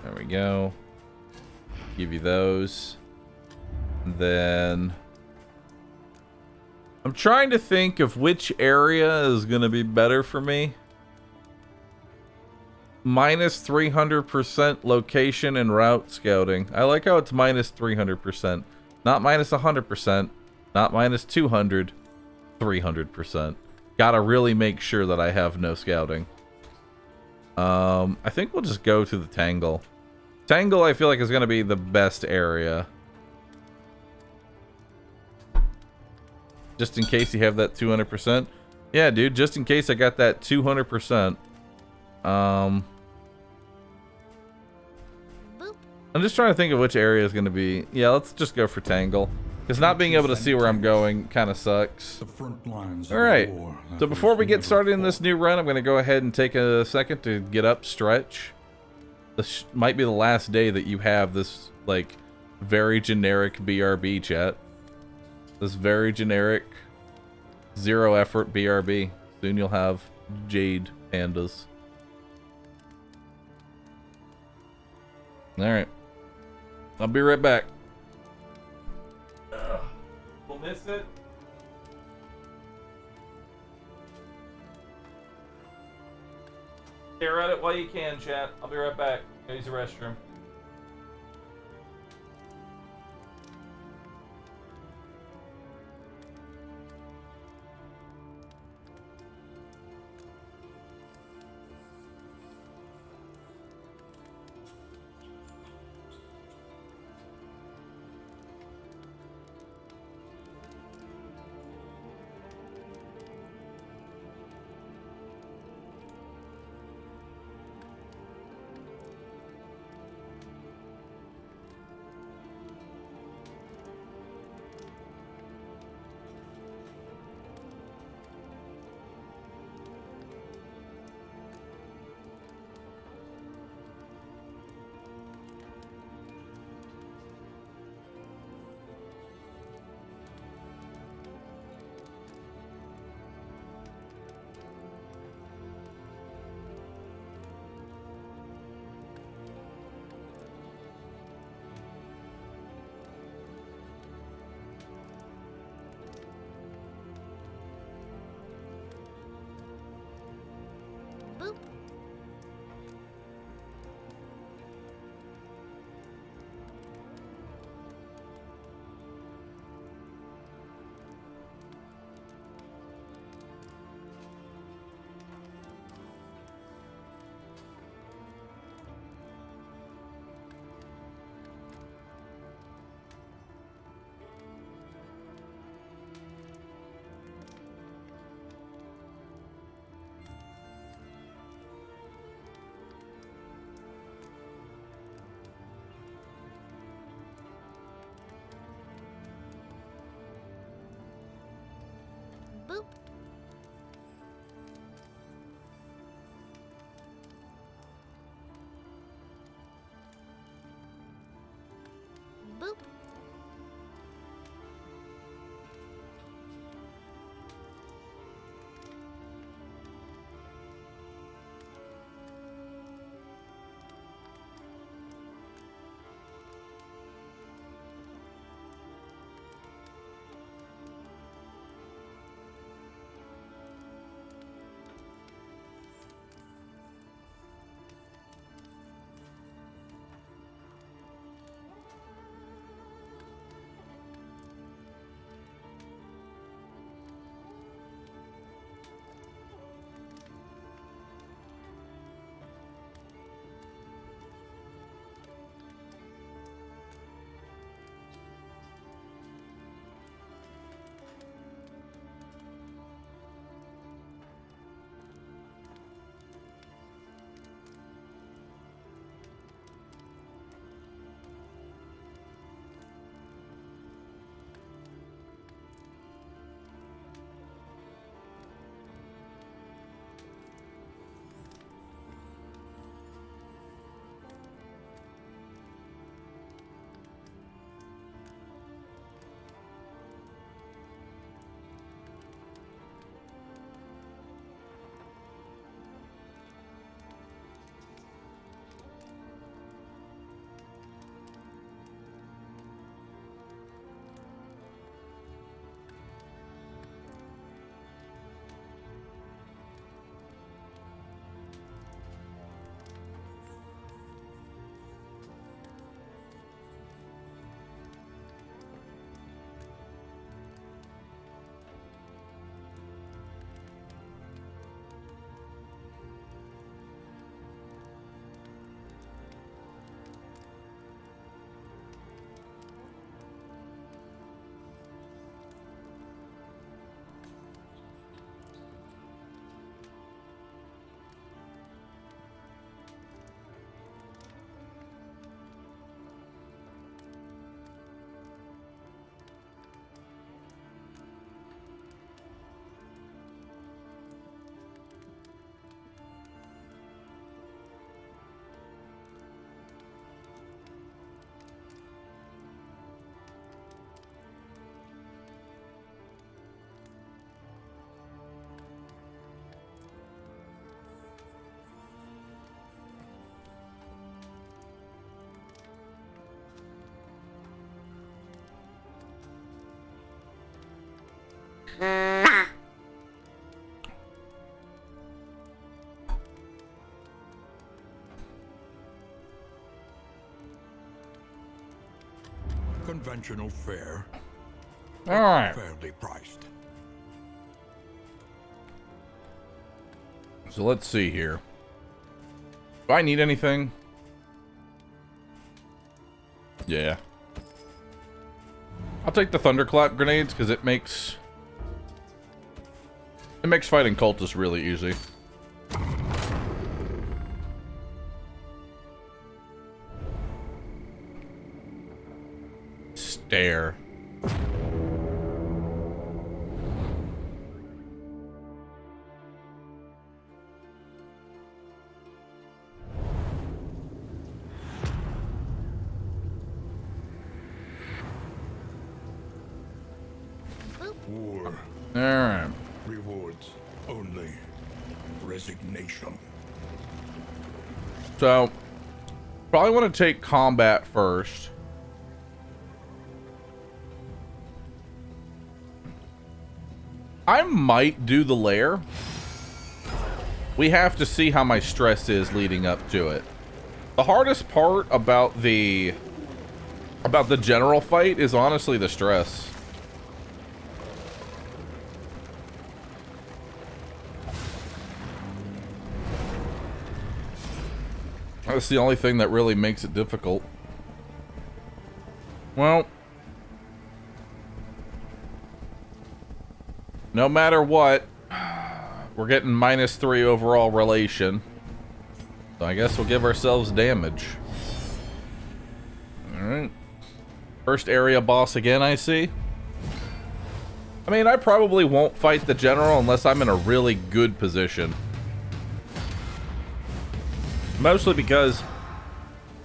There we go. Give you those. And then... I'm trying to think of which area is going to be better for me. Minus 300% location and route scouting. I like how it's minus 300%. Not minus 100%. Not minus 200. 300%. Gotta really make sure that I have no scouting. I think we'll just go to the Tangle. Tangle, I feel like, is going to be the best area. Just in case you have that 200%. Yeah, dude, just in case I got that 200%. I'm just trying to think of which area is going to be. Yeah, let's just go for Tangle. Because not being able to see where I'm going kind of sucks. The front lines. Alright, so before we get started in this new run, I'm going to go ahead and take a second to get up, stretch. This might be the last day that you have this, like, very generic BRB, chat. This very generic, zero effort BRB. Soon you'll have Jade Pandas. Alright. I'll be right back. We'll miss it. Stare at it while you can, chat. I'll be right back. Go use the restroom. Boop. Boop. Conventional fare, All right. fairly priced. So let's see here. Do I need anything? Yeah. I'll take the thunderclap grenades because it makes fighting cultists really easy. Stare. War Alright. rewards only resignation. So, probably want to take combat first. I might do the lair. We have to see how my stress is leading up to it. The hardest part about the general fight is honestly the stress. That's the only thing that really makes it difficult. Well, no matter what, we're getting -3 overall relation. So I guess we'll give ourselves damage. Alright. First area boss again, I see. I mean, I probably won't fight the general unless I'm in a really good position. Mostly because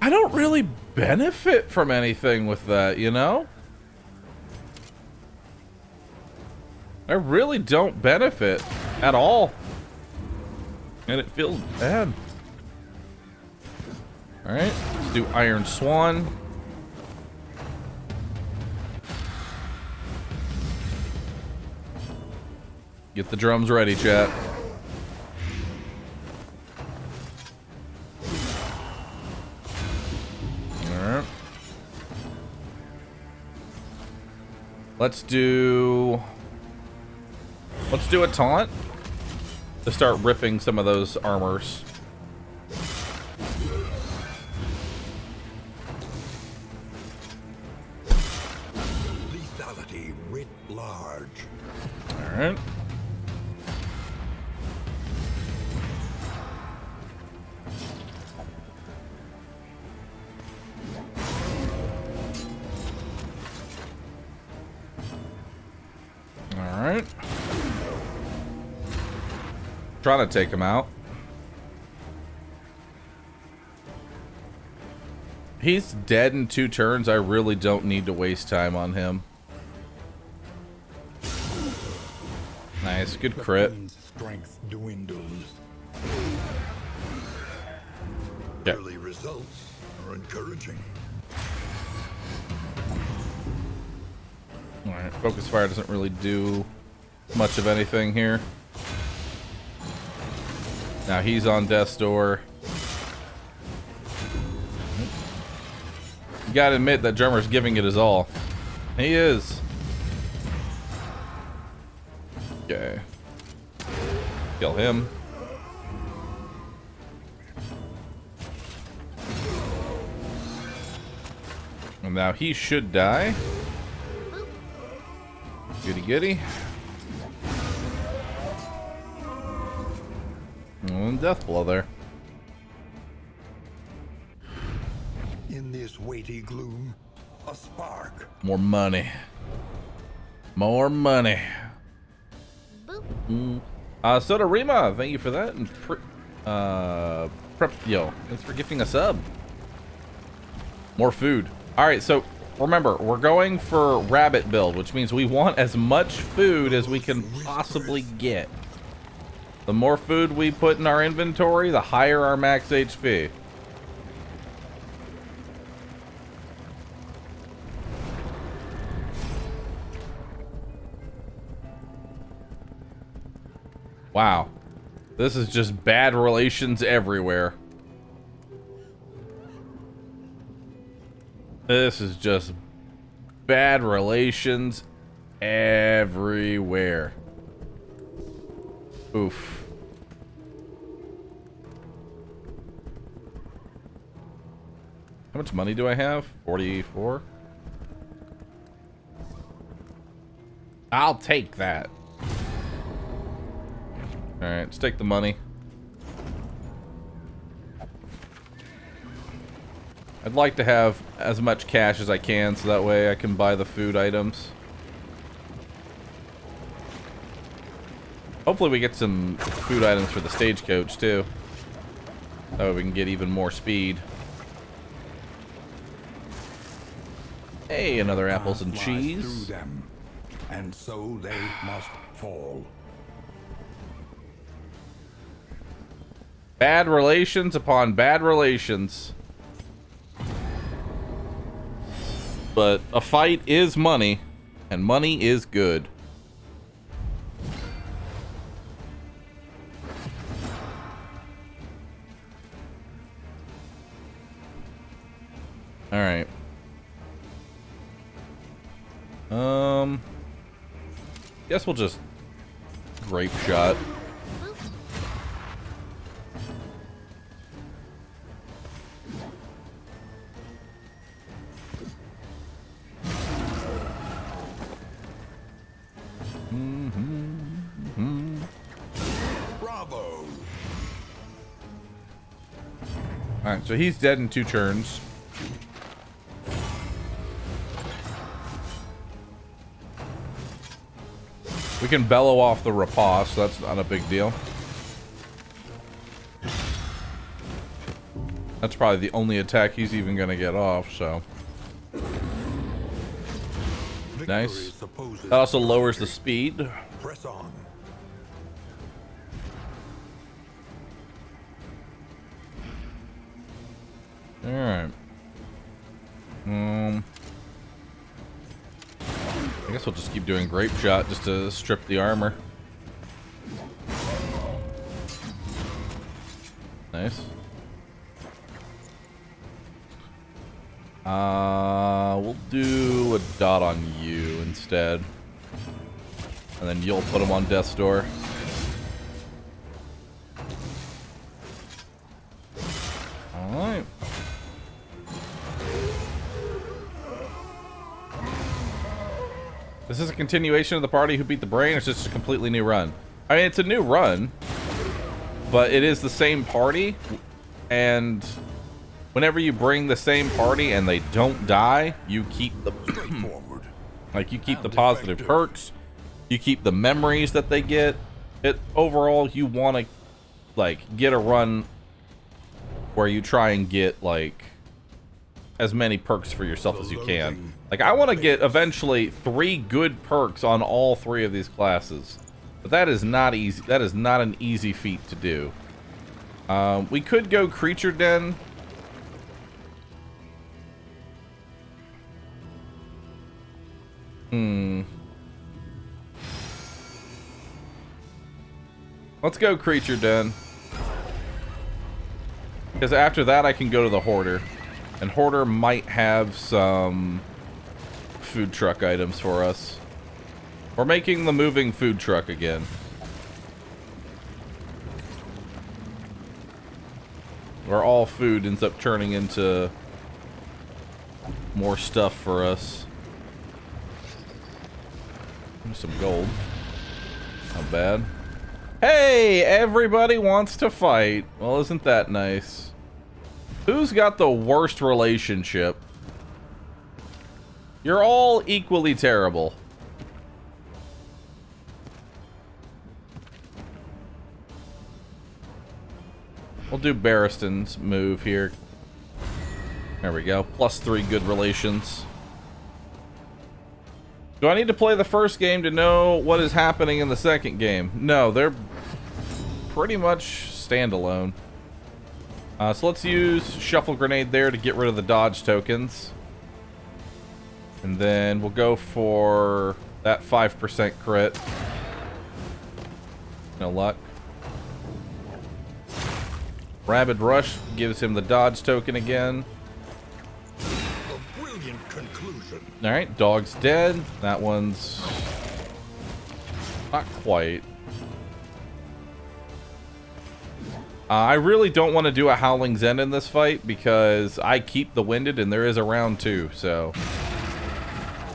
I don't really benefit from anything with that, you know? I really don't benefit at all. And it feels bad. Alright, let's do Iron Swan. Get the drums ready, chat. Alright. Let's do a taunt to start ripping some of those armors. Lethality writ large. All right. All right. Trying to take him out. He's dead in 2 turns. I really don't need to waste time on him. Nice, good crit. Strength dwindles. Yeah. Early results are encouraging. Alright, focus fire doesn't really do much of anything here. Now he's on death's door. You gotta admit that drummer's giving it his all. He is. Okay. Kill him. And now he should die. Goody goody. And death blow there. In this weighty gloom, a spark. More money. More money. Soda Rima, thank you for that. And Prep Yo, thanks for gifting a sub. More food. Alright, so remember, we're going for rabbit build, which means we want as much food as we can possibly get. The more food we put in our inventory, the higher our max HP. Wow. This is just bad relations everywhere. This is just bad relations everywhere. Oof. How much money do I have? 44? I'll take that. Alright, let's take the money. I'd like to have as much cash as I can so that way I can buy the food items. Hopefully we get some food items for the stagecoach too. That way we can get even more speed. Hey, another apples and cheese. Through them, and so they must fall. Bad relations upon bad relations. But a fight is money, and money is good. All right. Guess we'll just grape shot. Bravo. Alright, so he's dead in 2 turns. We can bellow off the riposte, so that's not a big deal. That's probably the only attack he's even gonna get off, so. Nice. That also lowers the speed. Press on. Alright. I guess we'll just keep doing grape shot just to strip the armor. Nice. We'll do a dot on you instead. And then you'll put him on death's door. Alright. This is a continuation of the party who beat the brain, or it's just a completely new run? I mean, it's a new run, but it is the same party, and whenever you bring the same party and they don't die, you keep the like you keep the positive perks, you keep the memories that they get. It overall, you want to like get a run where you try and get like as many perks for yourself as you can. Like I want to get eventually 3 good perks on all 3 of these classes, but that is not easy. That is not an easy feat to do. We could go creature den. Let's go creature den. Because after that I can go to the hoarder. And hoarder might have some food truck items for us. We're making the moving food truck again. Where all food ends up turning into more stuff for us. Some gold. Not bad. Hey, everybody wants to fight. Well, isn't that nice? Who's got the worst relationship? You're all equally terrible. We'll do Barristan's move here. There we go. +3 good relations. Do I need to play the first game to know what is happening in the second game? No, they're pretty much standalone. So let's use Shuffle Grenade there to get rid of the dodge tokens. And then we'll go for that 5% crit. No luck. Rabid Rush gives him the dodge token again. A brilliant conclusion. Alright, dog's dead. That one's not quite. I really don't want to do a Howling's End in this fight because I keep the Winded and there is a round 2, so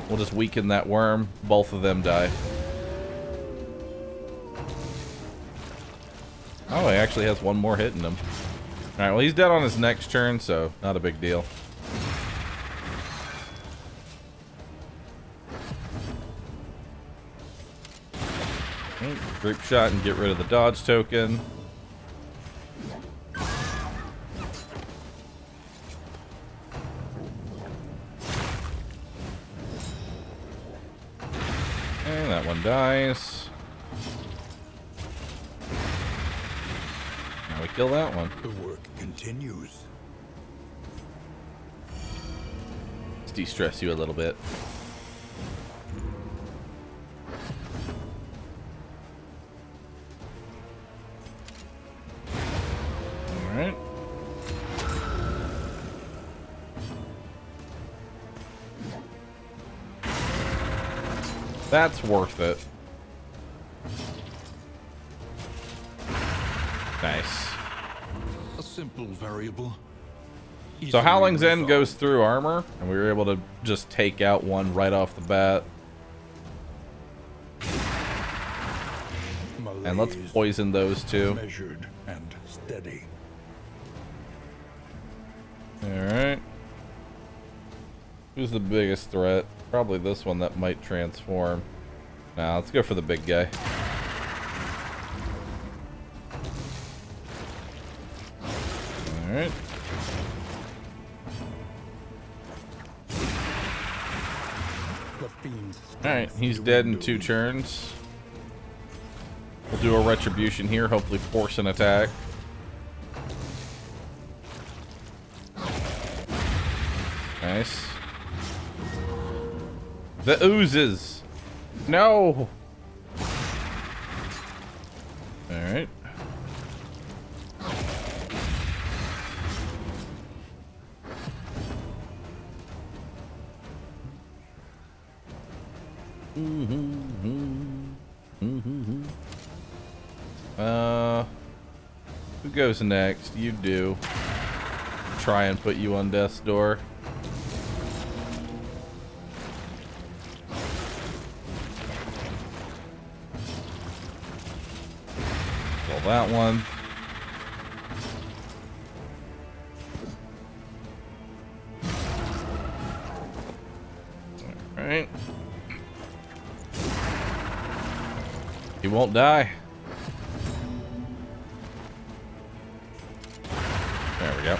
we'll just weaken that worm. Both of them die. Oh, he actually has one more hit in him. Alright, well he's dead on his next turn, so not a big deal. Group shot and get rid of the dodge token. And that one dies. Now we kill that one. The work continues. Let's de-stress you a little bit. Alright. That's worth it. Nice. A simple variable. So Howling's End goes through armor, and we were able to just take out one right off the bat. And let's poison those two. Measured and steady. Alright. Who's the biggest threat? Probably this one that might transform. Nah, let's go for the big guy. Alright. Alright, he's dead in 2 turns. We'll do a retribution here, hopefully force an attack. Nice. The oozes. No. Alright. Who goes next? You do. Try and put you on death's door. Kill that one. Alright. He won't die. There we go.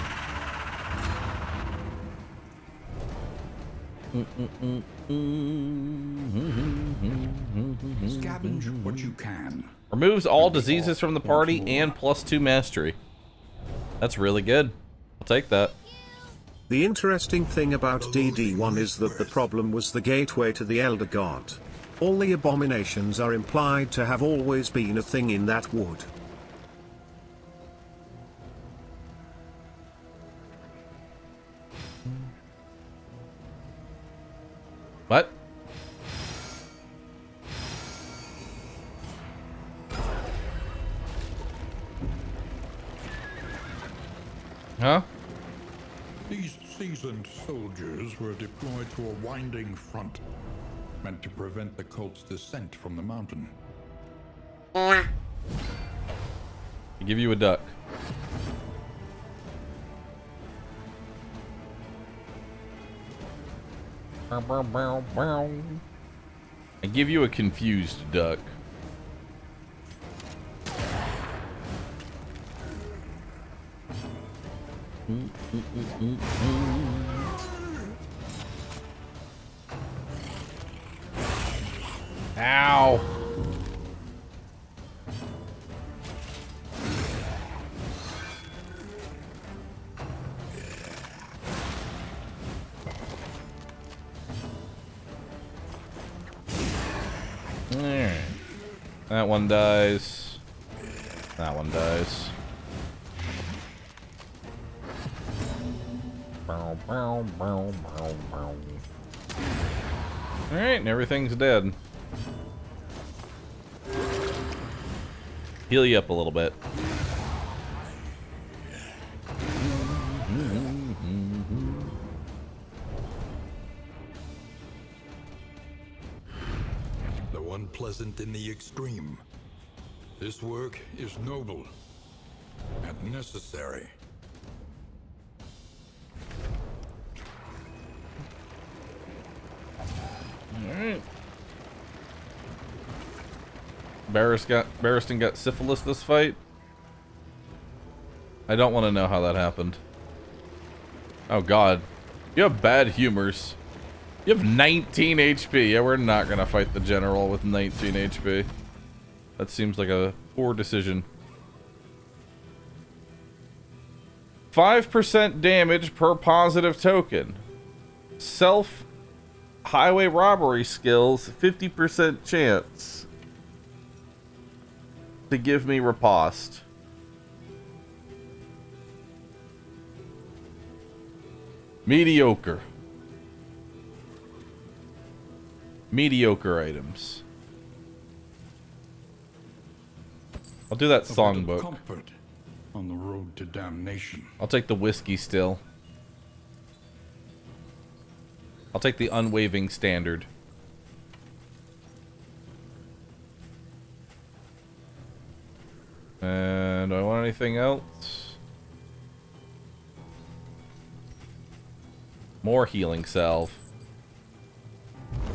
Scavenge what you can. Removes all diseases from the party and +2 mastery. That's really good. I'll take that. The interesting thing about DD1 is that the problem was the gateway to the Elder God. All the abominations are implied to have always been a thing in that wood. What? Huh? These seasoned soldiers were deployed to a winding front, meant to prevent the cult's descent from the mountain. I give you a duck. I give you a confused duck. Ow. That one dies. That one dies. Alright, and everything's dead. Heal you up a little bit. Though unpleasant in the extreme, this work is noble and necessary. Alright. Barristan got syphilis this fight. I don't want to know how that happened. Oh god. You have bad humors. You have 19 HP. Yeah, we're not gonna fight the general with 19 HP. That seems like a poor decision. 5% damage per positive token. Self highway robbery skills, 50% chance to give me riposte. Mediocre. Mediocre items. I'll do that A bit of songbook. comfort on the road to damnation. I'll take the whiskey still. I'll take the unwavering standard. And do I want anything else? More healing salve.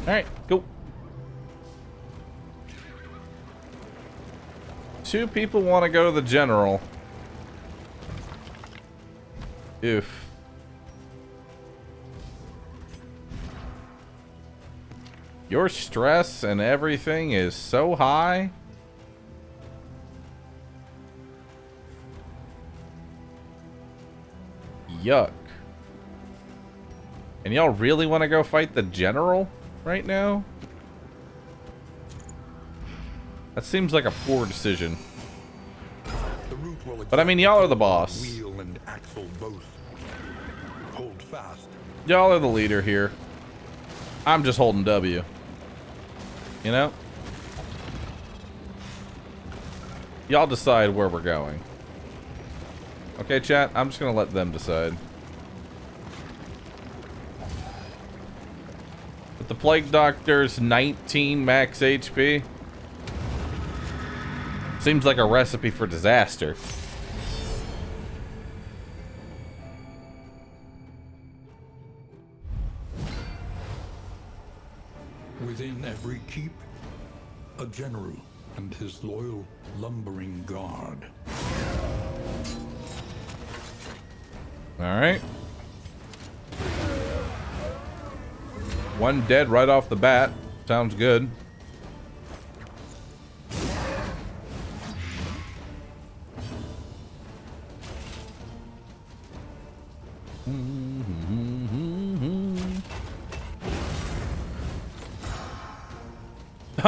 Alright, go. two people want to go to the general. Oof. Your stress and everything is so high. Yuck. And y'all really want to go fight the general right now? That seems like a poor decision. The route will But I mean, y'all are the boss. wheel and axle both. Hold fast. Y'all are the leader here. I'm just holding W. You know? Y'all decide where we're going. Okay, chat? I'm just gonna let them decide. With the Plague Doctor's 19 max HP. Seems like a recipe for disaster. Within every keep, a general and his loyal lumbering guard. Alright. One dead right off the bat. Sounds good.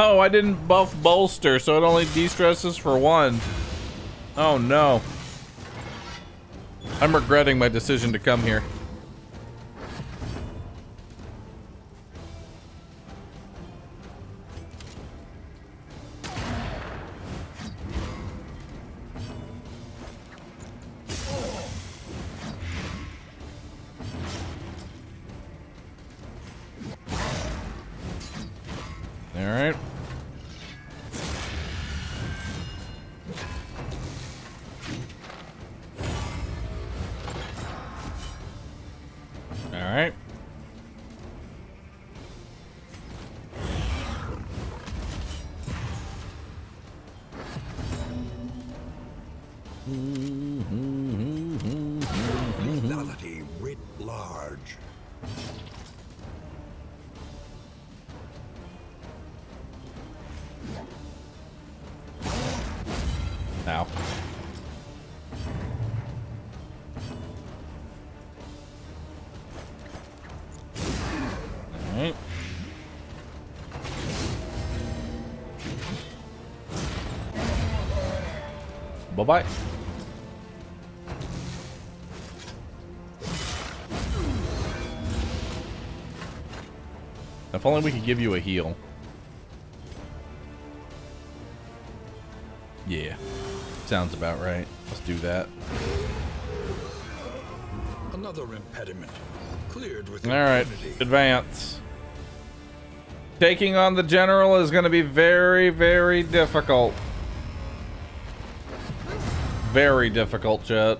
Oh, I didn't buff bolster, so it only de-stresses for one. Oh no. I'm regretting my decision to come here. All right. All right. Lethality writ large. Now. All right. Bye-bye. If only we could give you a heal. Yeah. Sounds about right. Let's do that. Another impediment cleared with All right. impunity. Advance. Taking on the general is going to be very, very difficult. Very difficult, chat.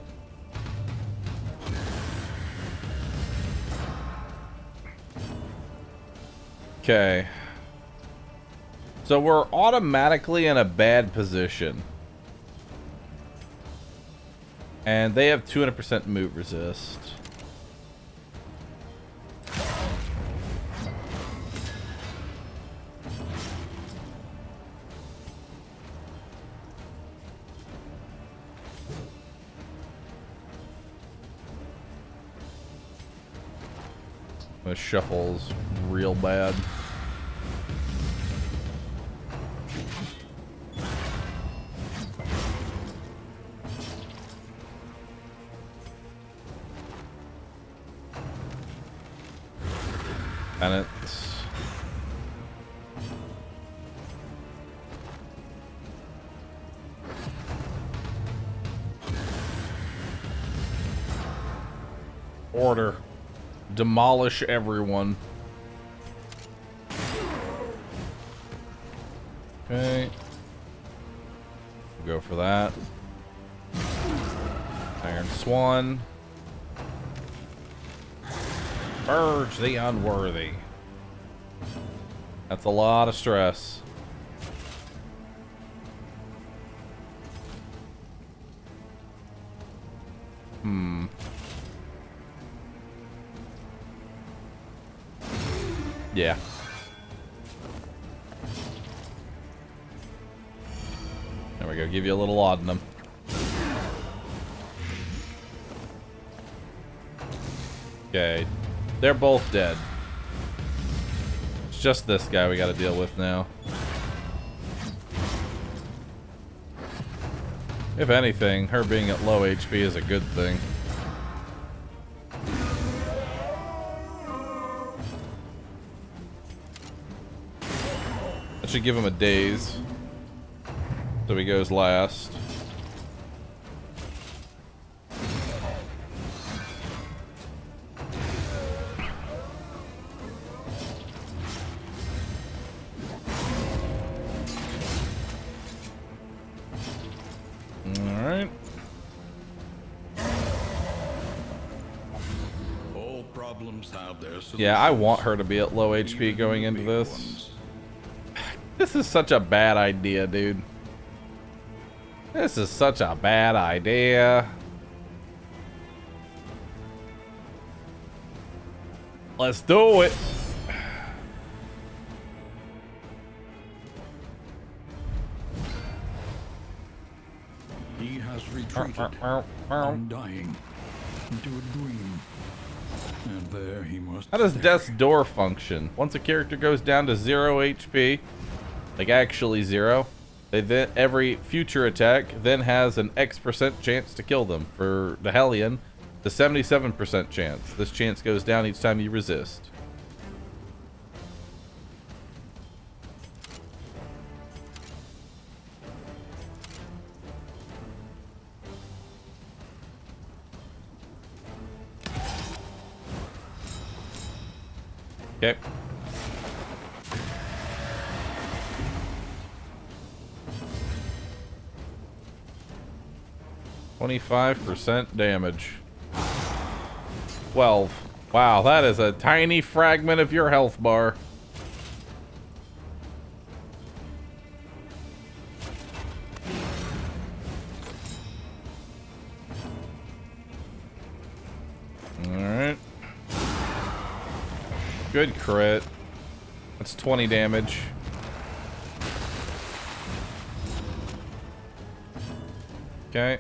Okay. So we're automatically in a bad position. And they have 200% move resist. The shuffle's real bad. And it's order. Demolish everyone. Okay. Go for that. Iron Swan. Purge the unworthy. That's a lot of stress. Yeah. There we go. Give you a little laudanum. Okay. They're both dead. It's just this guy we gotta deal with now. If anything, her being at low HP is a good thing. That should give him a daze. So he goes last. Alright. All problems have their solutions. Yeah, I want her to be at low HP going into this. This is such a bad idea, dude. This is such a bad idea. Let's do it. He has retreated, undying, into a dream. And there he must How does stay. Death's Door function? Once a character goes down to 0 HP, like actually 0, they then every future attack then has an X% chance to kill them. For the Hellion, the 77% chance. This chance goes down each time you resist. Okay. %25 damage. 12. Wow, that is a tiny fragment of your health bar. Alright. Good crit. That's 20 damage. Okay.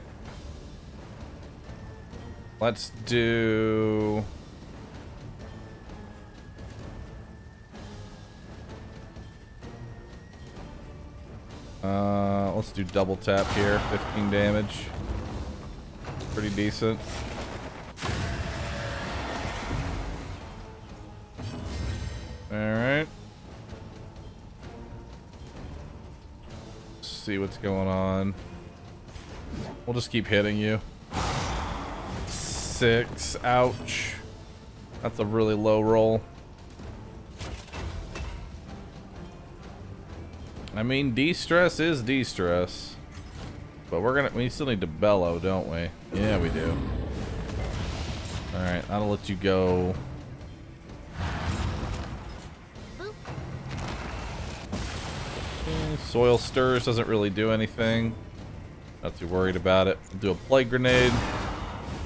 Let's do... let's do double tap here. 15 damage. Pretty decent. Alright. Let's see what's going on. We'll just keep hitting you. 6. Ouch. That's a really low roll. I mean, de-stress is de-stress. But we still need to bellow, don't we? Yeah, we do. Alright, that'll let you go. Soil stirs doesn't really do anything. Not too worried about it. We'll do a plague grenade.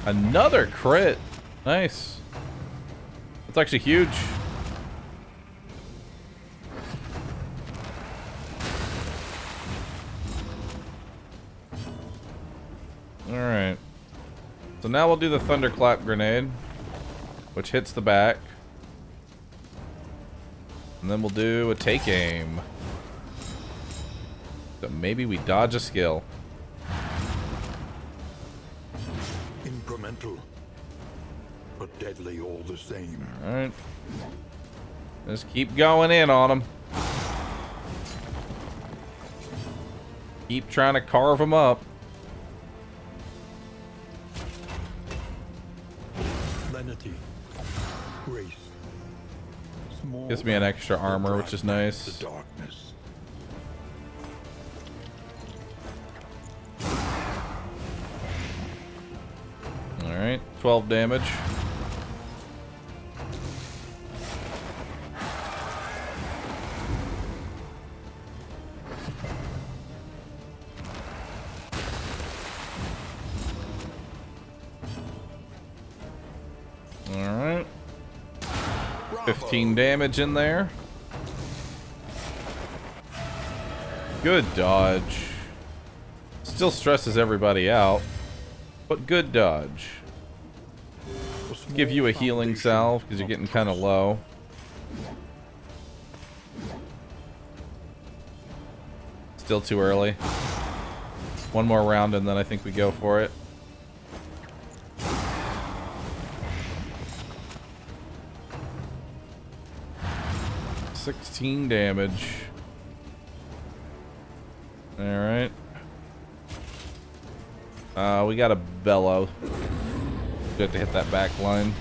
Another crit. Nice. That's actually huge. Alright. So now we'll do the thunderclap grenade, which hits the back. And then we'll do a take aim. So maybe we dodge a skill. Incremental, but deadly all the same. Alright. Just keep going in on them. Keep trying to carve them up. Lenity, grace. Small Gives me an extra armor, which is nice. The darkness. Alright, 12 damage. 15 damage in there. Good dodge. Still stresses everybody out, but good dodge. Give you a healing salve because you're getting kind of low. Still too early. One more round and then I think we go for it. $16 damage. Alright. We got a bellow. We have to hit that back line.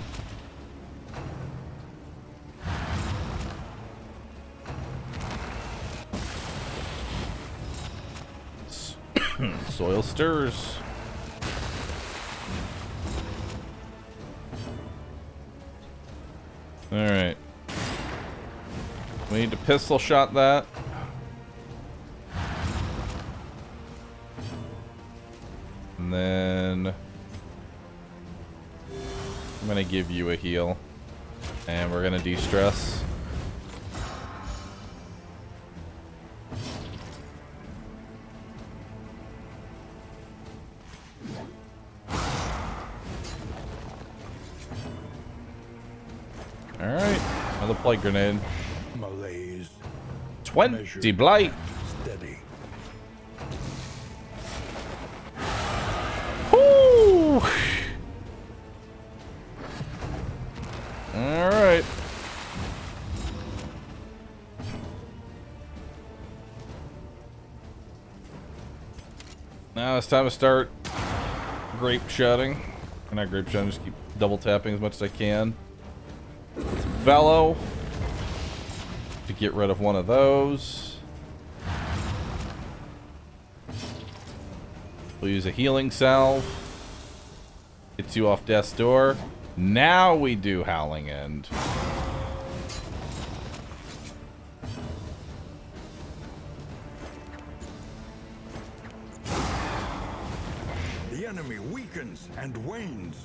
Soil stirs. Alright. We need to pistol shot that. And then I'm gonna give you a heal. And we're gonna de-stress. Alright. Another plague grenade. Malaise. 20 blight. Steady. Woo! Alright. Now it's time to start grape shotting. Or not grape shotting, just keep double tapping as much as I can. Let's bellow to get rid of one of those. We'll use a healing salve. Gets you off death's door. Now we do Howling End. The enemy weakens and wanes.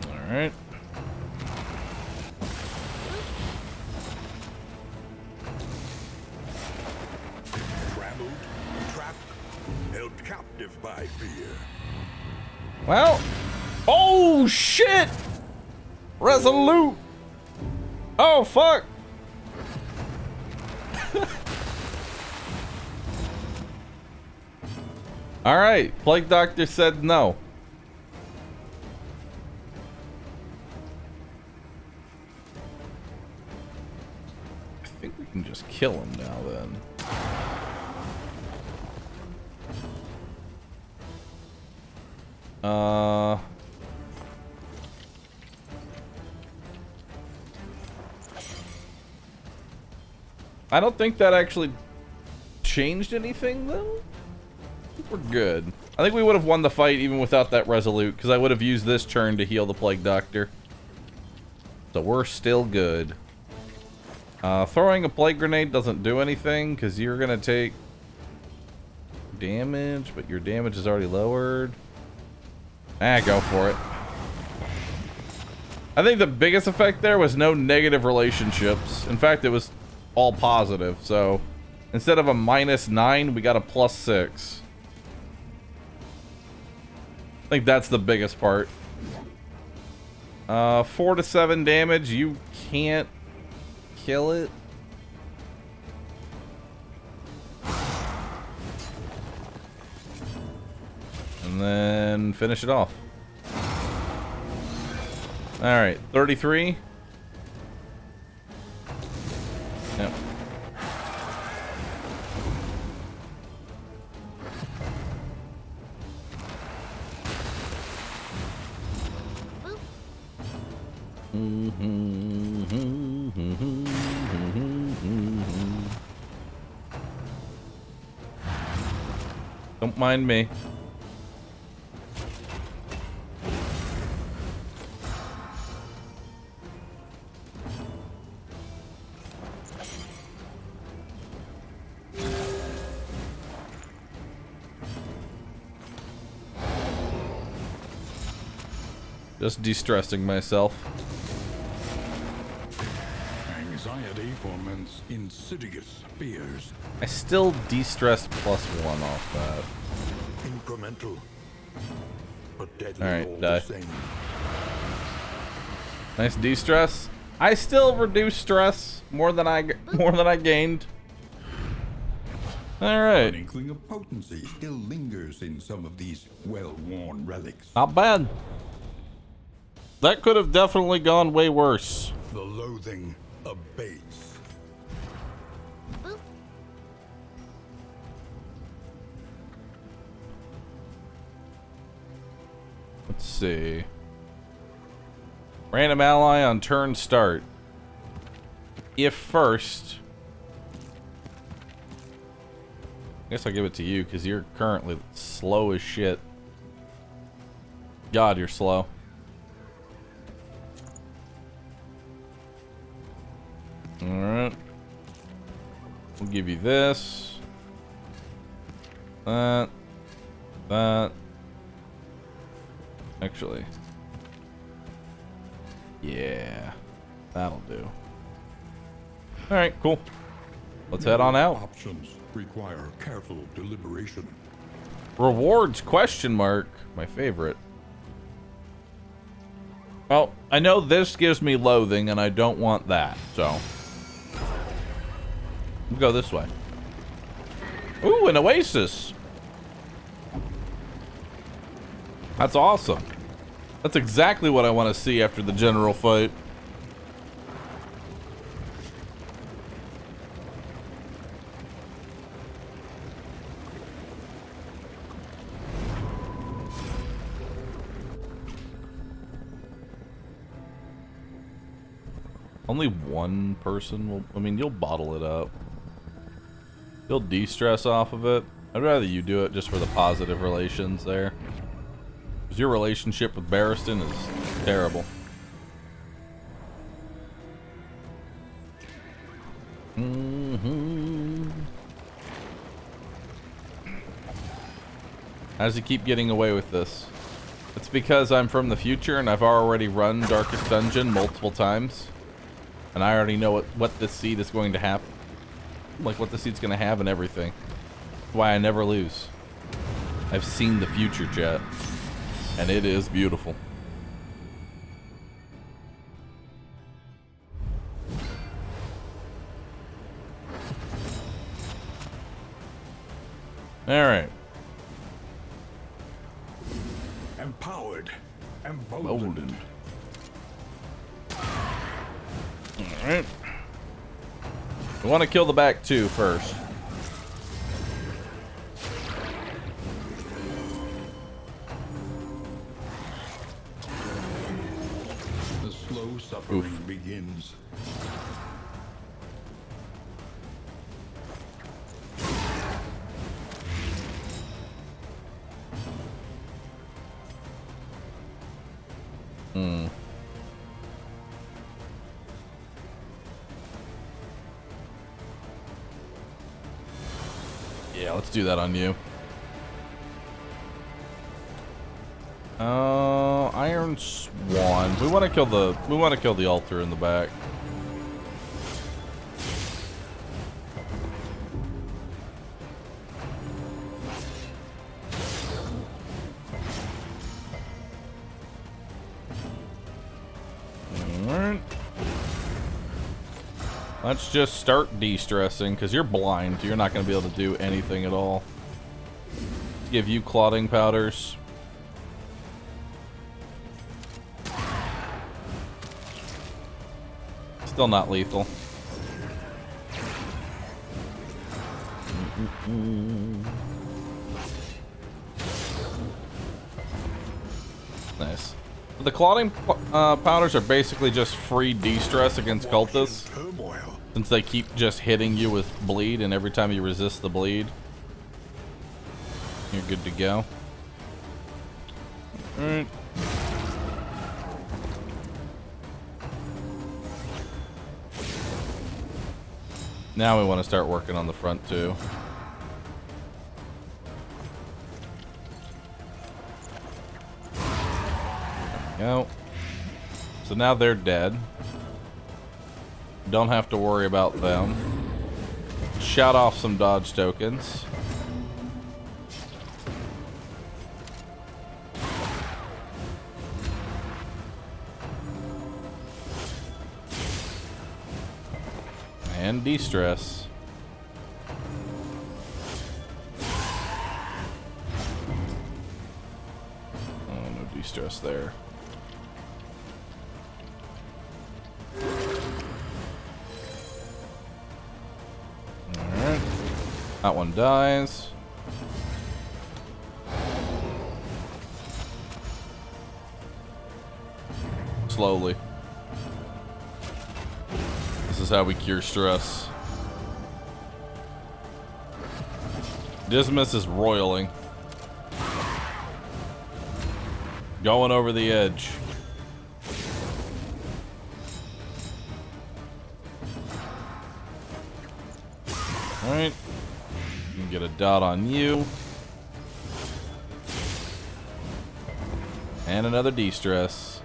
Alright. Trampled, trapped, held captive by fear. Well. Oh, shit! Resolute! Oh, fuck! Alright, Plague Doctor said no. I think we can just kill him now then. I don't think that actually changed anything though. I think we're good. I think we would have won the fight even without that resolute, because I would have used this turn to heal the Plague Doctor. So we're still good. Throwing a Plague Grenade doesn't do anything, because you're going to take damage, but your damage is already lowered. Go for it. I think the biggest effect there was no negative relationships. In fact, it was all positive. So instead of a -9, we got a +6. I think that's the biggest part. 4 to 7 damage. You can't kill it. And then finish it off. Alright, 33. Yep. Don't mind me. Just de-stressing myself. ready for men's insidious fears. I still de-stressed +1 off that. Incremental, but deadly All right, all die. the same. Nice de-stress. I still reduced stress more than I gained. All An right, inkling of potency still lingers in some of these well-worn relics. not bad. That could have definitely gone way worse. The loathing abates. Boop. Let's see. Random ally on turn start. If first. I guess I'll give it to you because you're currently slow as shit. God, you're slow. Alright. We'll give you this. That. Actually. Yeah. That'll do. Alright, cool. Let's head on out. Options require careful deliberation. Rewards question mark. My favorite. Well, I know this gives me loathing and I don't want that, so we'll go this way. Ooh, an oasis. That's awesome. That's exactly what I want to see after the general fight. Only one person will... I mean, you'll bottle it up. You'll de-stress off of it. I'd rather you do it just for the positive relations there. Because your relationship with Barristan is terrible. How does he keep getting away with this? It's because I'm from the future and I've already run Darkest Dungeon multiple times. And I already know what this seed is going to happen. Like what the seed's going to have and everything. That's why I never lose. I've seen the future, chat. And it is beautiful. Alright. Empowered, emboldened. Alright. We want to kill the back two first. The slow suffering begins. Yeah, let's do that on you. Iron Swan. We want to kill the altar in the back. Alright. Let's just start de-stressing, because you're blind. You're not going to be able to do anything at all. Let's give you clotting powders. Still not lethal. Nice. The clotting powders are basically just free de-stress against cultists. Turmoil. Since they keep just hitting you with bleed, and every time you resist the bleed, you're good to go. Alright. Now we want to start working on the front too. There we go. So now they're dead. Don't have to worry about them. Shout off some dodge tokens. And de-stress. Oh, no de-stress there. Alright. That one dies. Slowly. This is how we cure stress. Dismas is roiling. Going over the edge. Alright. You can get a dot on you. And another de-stress.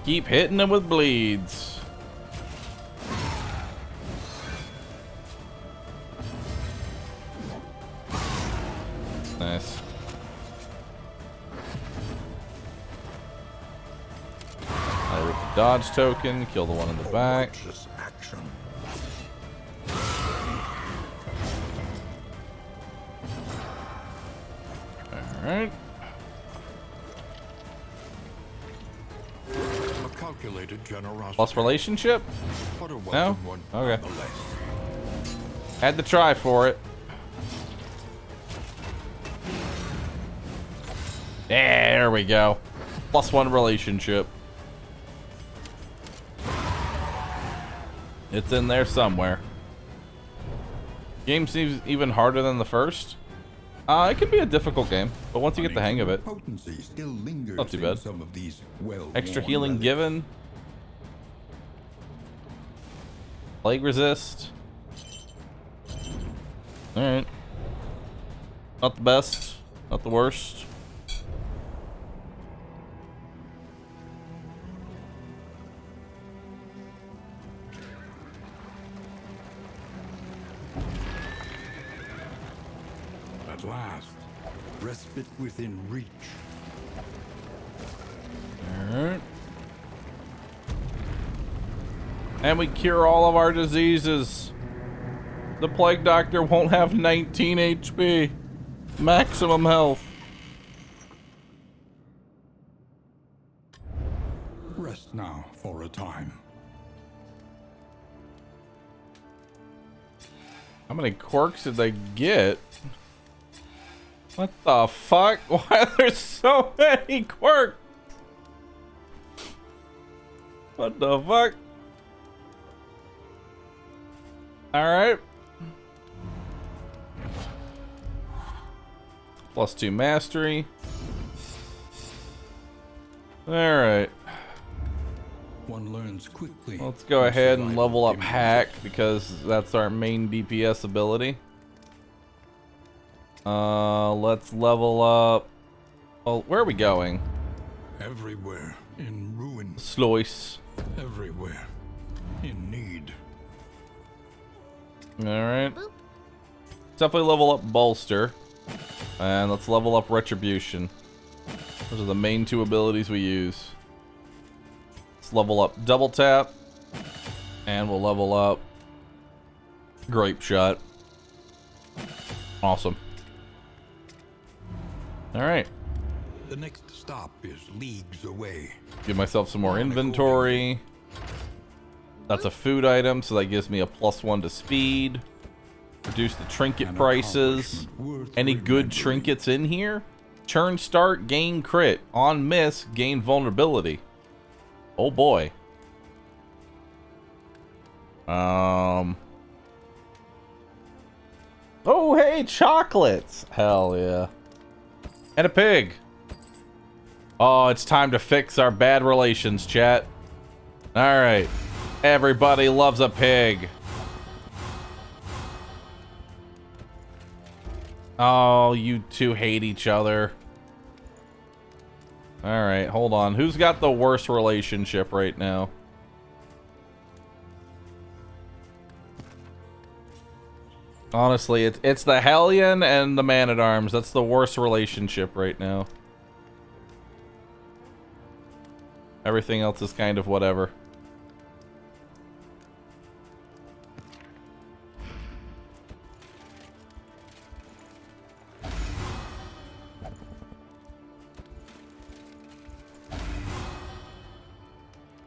Keep hitting them with bleeds. Nice. I rip the dodge token, kill the one in the back. Action. Alright. A calculated generosity. Plus relationship? But a No? welcome one Okay. nonetheless. Had to try for it. There we go. +1 relationship. It's in there somewhere. Game seems even harder than the first. It could be a difficult game, but once you get the hang of it, Potency still lingers not too in bad. some of these Extra well-worn healing relics. given. Plague resist. Alright. Not the best, not the worst. At last. Respite within reach. Alright. And we cure all of our diseases. The Plague Doctor won't have 19 HP. Maximum health. Rest now for a time. How many quirks did they get? What the fuck? Why are there so many quirks? What the fuck? Alright. +2 mastery. Alright. One learns quickly. Let's go ahead and survival level up demands Hack it. because that's our main DPS ability. Let's level up. Oh, where are we going? Everywhere in ruin. Slois. Everywhere in need. Alright. Definitely level up Bolster. And let's level up Retribution. Those are the main two abilities we use. Let's level up Double Tap. And we'll level up Grape Shot. Awesome. Alright. The next stop is leagues away. Give myself some more inventory. That's a food item, so that gives me a +1 to speed. Reduce the trinket An prices. accomplishment worth Any good remembering. trinkets in here? Turn start, gain crit. On miss, gain vulnerability. Oh boy. Oh, hey, chocolates. Hell yeah. And a pig. Oh, it's time to fix our bad relations, chat. Alright. Everybody loves a pig. Oh, you two hate each other. Alright, hold on. Who's got the worst relationship right now? Honestly, it's the Hellion and the Man-at-Arms. That's the worst relationship right now. Everything else is kind of whatever.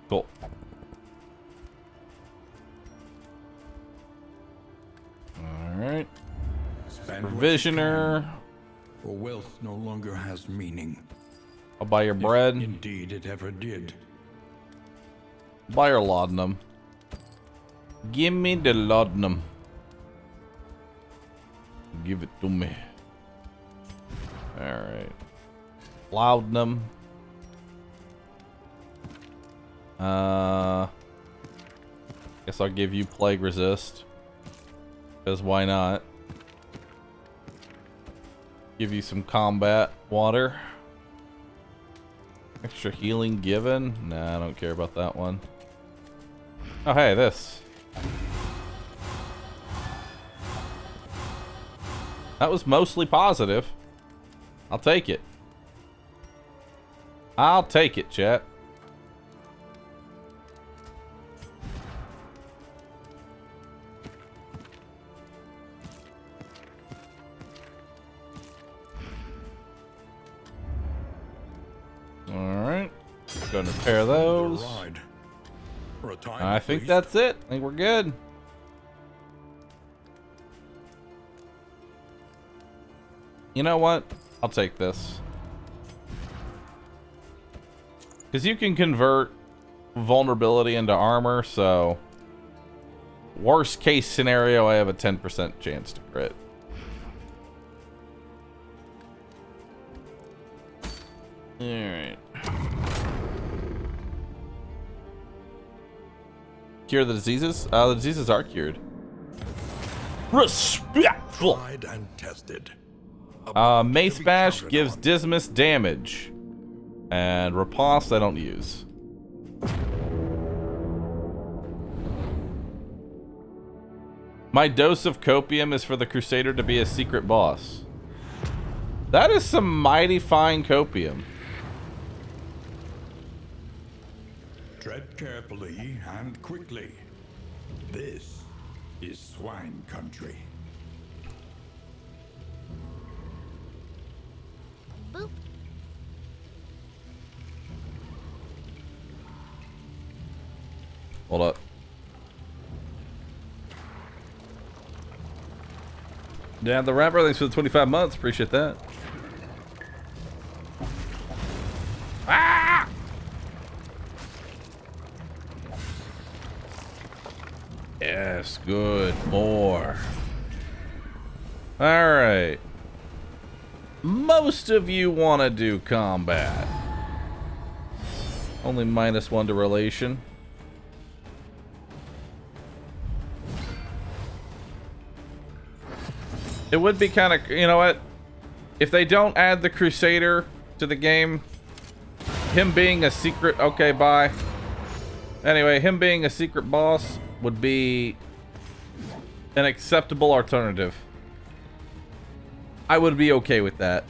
Cool. Alright. Provisioner. For wealth no longer has meaning. I'll buy your If bread. indeed it ever did. Buy your laudanum. Give me the laudanum. Give it to me. Alright. Laudanum. Guess I'll give you plague resist. Because why not? Give you some combat water. Extra healing given? Nah, I don't care about that one. Oh, hey, this. That was mostly positive. I'll take it. I'll take it, chat. Alright. Go and repair those. I think that's it. I think we're good. You know what? I'll take this. Because you can convert vulnerability into armor, so... Worst case scenario, I have a 10% chance to crit. Alright. Cure the diseases? The diseases are cured. Respectful! Tried and tested. Mace Bash gives Dismas damage. And Riposte I don't use. My dose of copium is for the Crusader to be a secret boss. That is some mighty fine copium. Tread carefully and quickly. This is swine country. Boop. Hold up. Yeah, the rapper, thanks for the 25 months. Appreciate that. Ah! Yes, good. More. Alright. Most of you want to do combat. Only -1 to relation. It would be kind of, you know what? If they don't add the Crusader to the game, him being a secret, okay, bye. Anyway, him being a secret boss would be an acceptable alternative. I would be okay with that.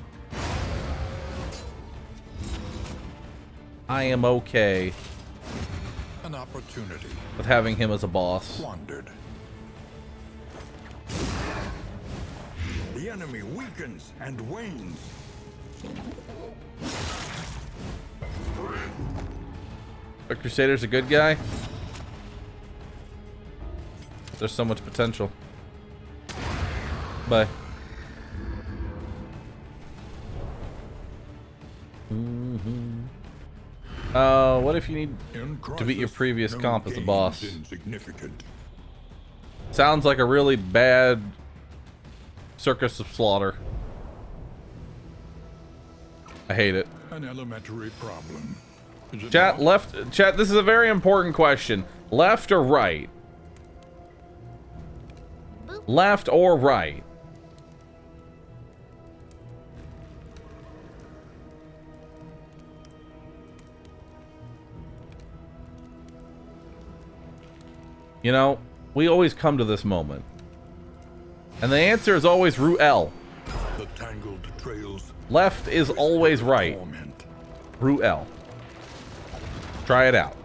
I am okay An opportunity with having him as a boss. squandered. The enemy weakens and wanes. The Crusader's a good guy. There's so much potential. Bye. What if you need to beat your previous comp as a boss? Insignificant. Sounds like a really bad Circus of Slaughter. I hate it. An elementary problem. Is it Chat, not? left, chat, this is a very important question. Left or right? Left or right? You know, we always come to this moment. And the answer is always Ruel. The tangled trails. Left is always right. Torment. Ruel. Try it out.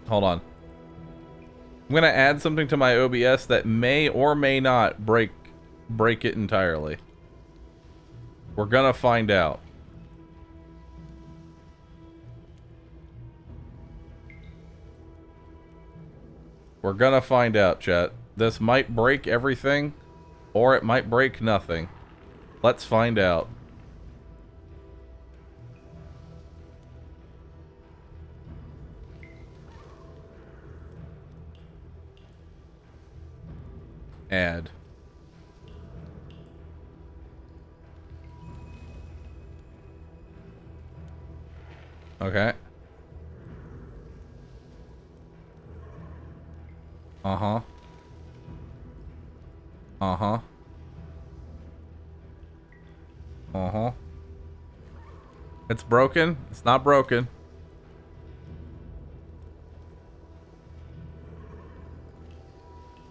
Hold on. I'm gonna add something to my OBS that may or may not break it entirely. We're gonna find out. We're gonna find out, chat. This might break everything, or it might break nothing. Let's find out. Add. Okay. Uh-huh. Uh-huh. Uh-huh. It's broken? It's not broken.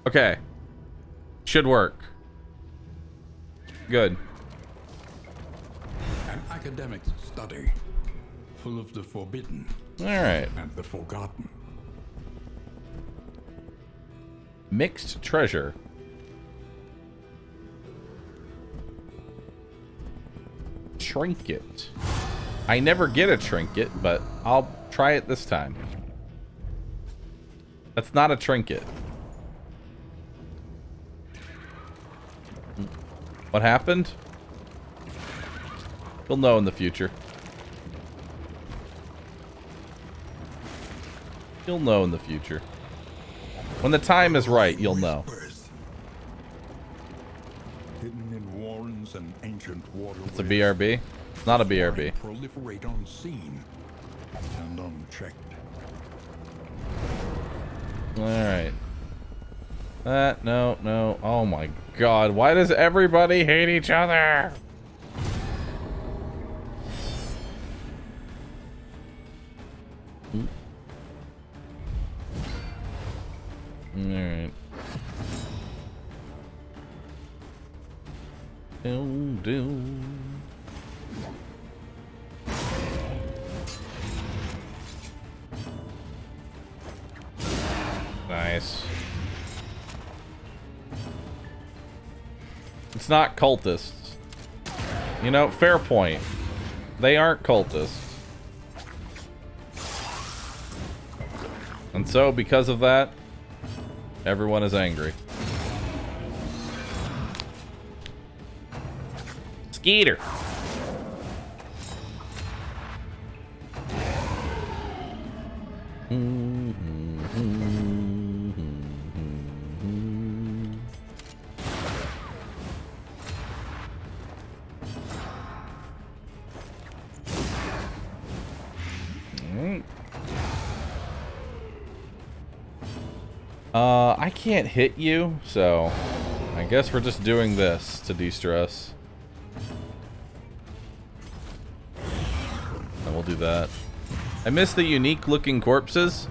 Okay. Should work. Good. An academic study, full of the forbidden Alright. and the forgotten. Mixed treasure. Trinket. I never get a trinket, but I'll try it this time. That's not a trinket. What happened? You'll know in the future. You'll know in the future. When the time is right, you'll know. Whispers. Hidden in warrens and ancient waterways. It's a BRB? It's not a BRB. Proliferate unseen and unchecked. Alright. No. Oh my god. Why does everybody hate each other? Alright. Do. Nice. It's not cultists. You know, fair point. They aren't cultists. And so, because of that, everyone is angry. Skeeter. I can't hit you, so I guess we're just doing this to de-stress. And we'll do that. I miss the unique looking corpses.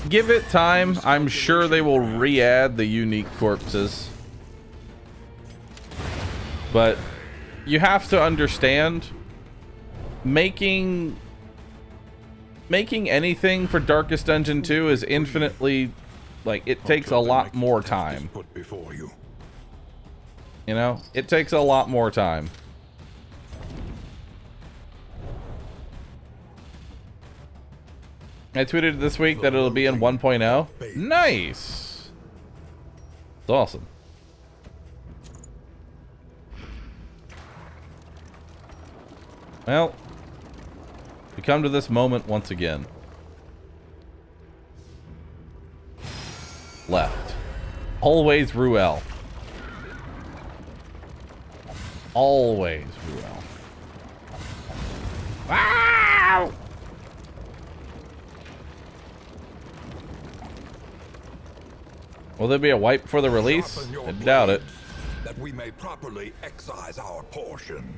Give it time. I'm sure they will re-add the unique corpses. But you have to understand, making anything for Darkest Dungeon 2 is infinitely, like, it takes a lot more time. Put before you. You know, it takes a lot more time. I tweeted this week that it'll be in 1.0. Nice. It's awesome. Well, we come to this moment once again. Left. Always Ruel. Always Ruel. Wow! Will there be a wipe for the release? Sharpen your I doubt it. blades, that we may properly excise our portion.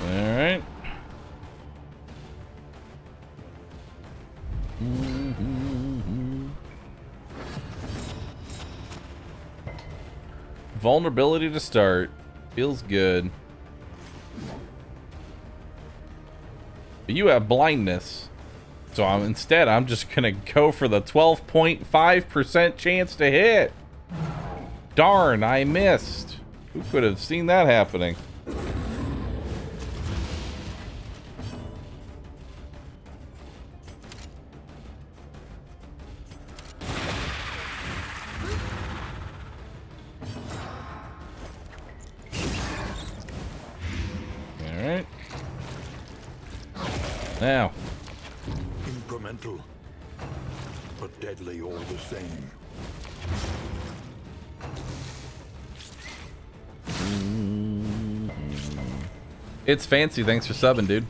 Alright. Vulnerability to start. Feels good. But you have blindness. So instead, I'm just going to go for the 12.5% chance to hit. Darn, I missed. Who could have seen that happening? Alright. Now. Incremental, but deadly all the same. It's fancy. Thanks for subbing, dude.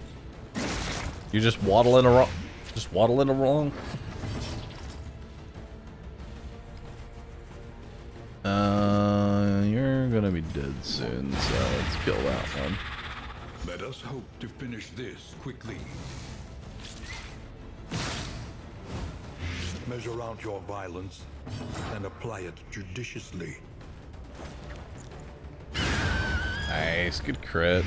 You're just waddling along. Just waddling along. You're gonna be dead soon, so let's kill that one. Let us hope to finish this quickly. Measure out your violence and apply it judiciously. Nice, good crit.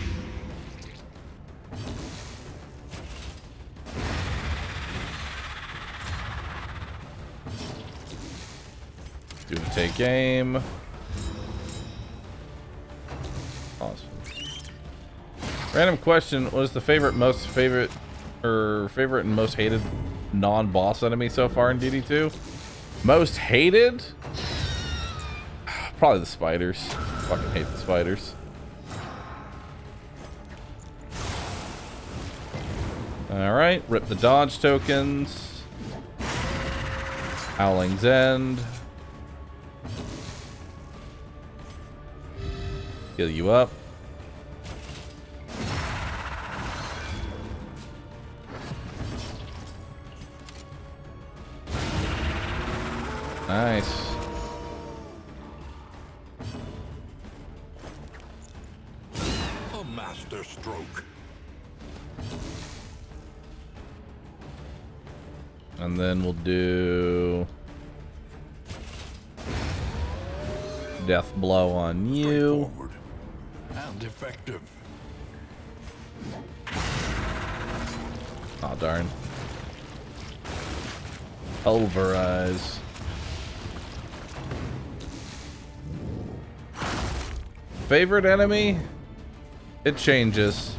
Do a take aim. Awesome. Random question: what is the favorite and most hated non-boss enemy so far in DD2? Most hated? Probably the spiders. Fucking hate the spiders. Alright, rip the dodge tokens. Howling's End. Heal you up. Nice. A master stroke. And then we'll do death blow on you. Straightforward and effective. Oh darn. Pulverize. Favorite enemy? It changes.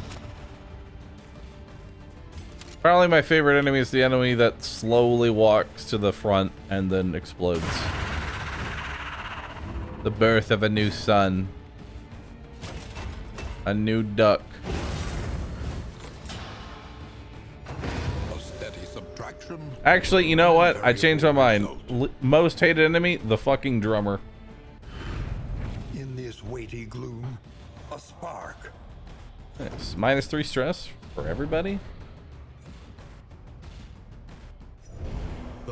Probably my favorite enemy is the enemy that slowly walks to the front and then explodes. The birth of a new sun. A new duck. A steady subtraction. Actually, you know what? I changed my mind. Most hated enemy? The fucking drummer. In this weighty gloom, a spark. Yes. -3 stress for everybody.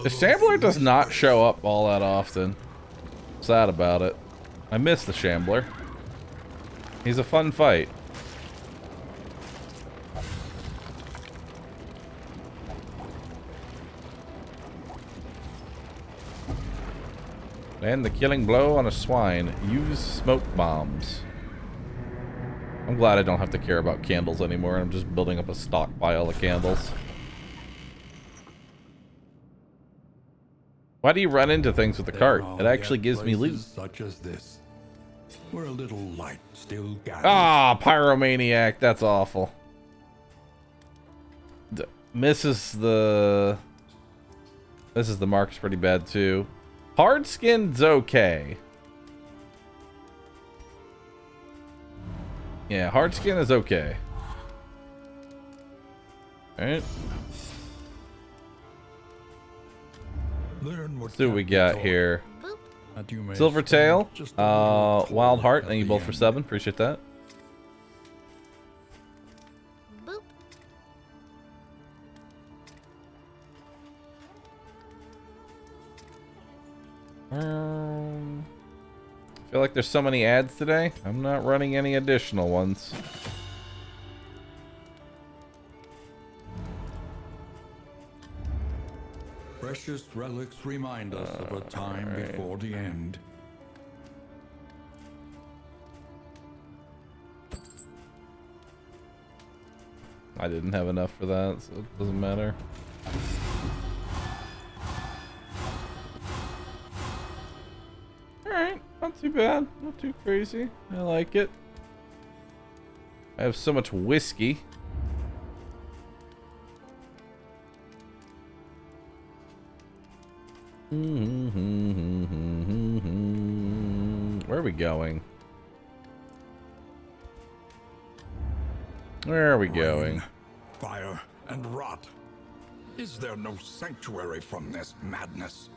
The Shambler does not show up all that often. Sad about it. I miss the Shambler. He's a fun fight. Land the killing blow on a swine. Use smoke bombs. I'm glad I don't have to care about candles anymore. I'm just building up a stockpile of candles. Why do you run into things with the cart? It actually gives me loot. Such as this, where a little light still gathers. Ah, pyromaniac. That's awful. Misses the mark's pretty bad too. Hard skin's okay. Yeah, hard skin is okay. Alright. Let's see what we got here. Silvertail, Wild Heart, thank you both for subbing. Appreciate that. Boop. I feel like there's so many ads today. I'm not running any additional ones. Precious relics remind us of a time before the end. I didn't have enough for that, so it doesn't matter. Alright, not too bad. Not too crazy. I like it. I have so much whiskey. Where are we going? Where are we going? Fire and rot. Is there no sanctuary from this madness?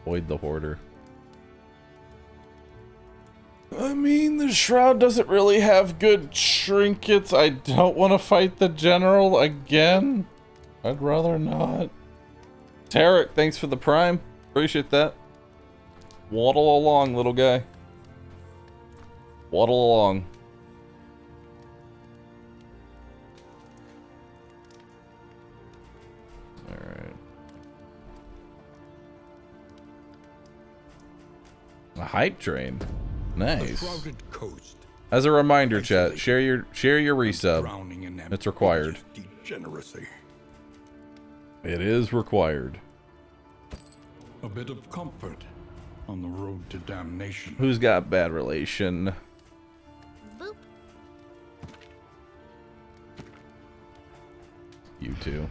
Avoid the hoarder. I mean, the shroud doesn't really have good trinkets. I don't want to fight the general again. I'd rather not. Tarek, thanks for the prime. Appreciate that. Waddle along, little guy. Waddle along. Alright. A hype train. Nice. The crowded coast. As a reminder, chat, share your resub. Drowning in It's required. degeneracy. It is required. A bit of comfort on the road to damnation. Who's got bad relation? Boop. You two.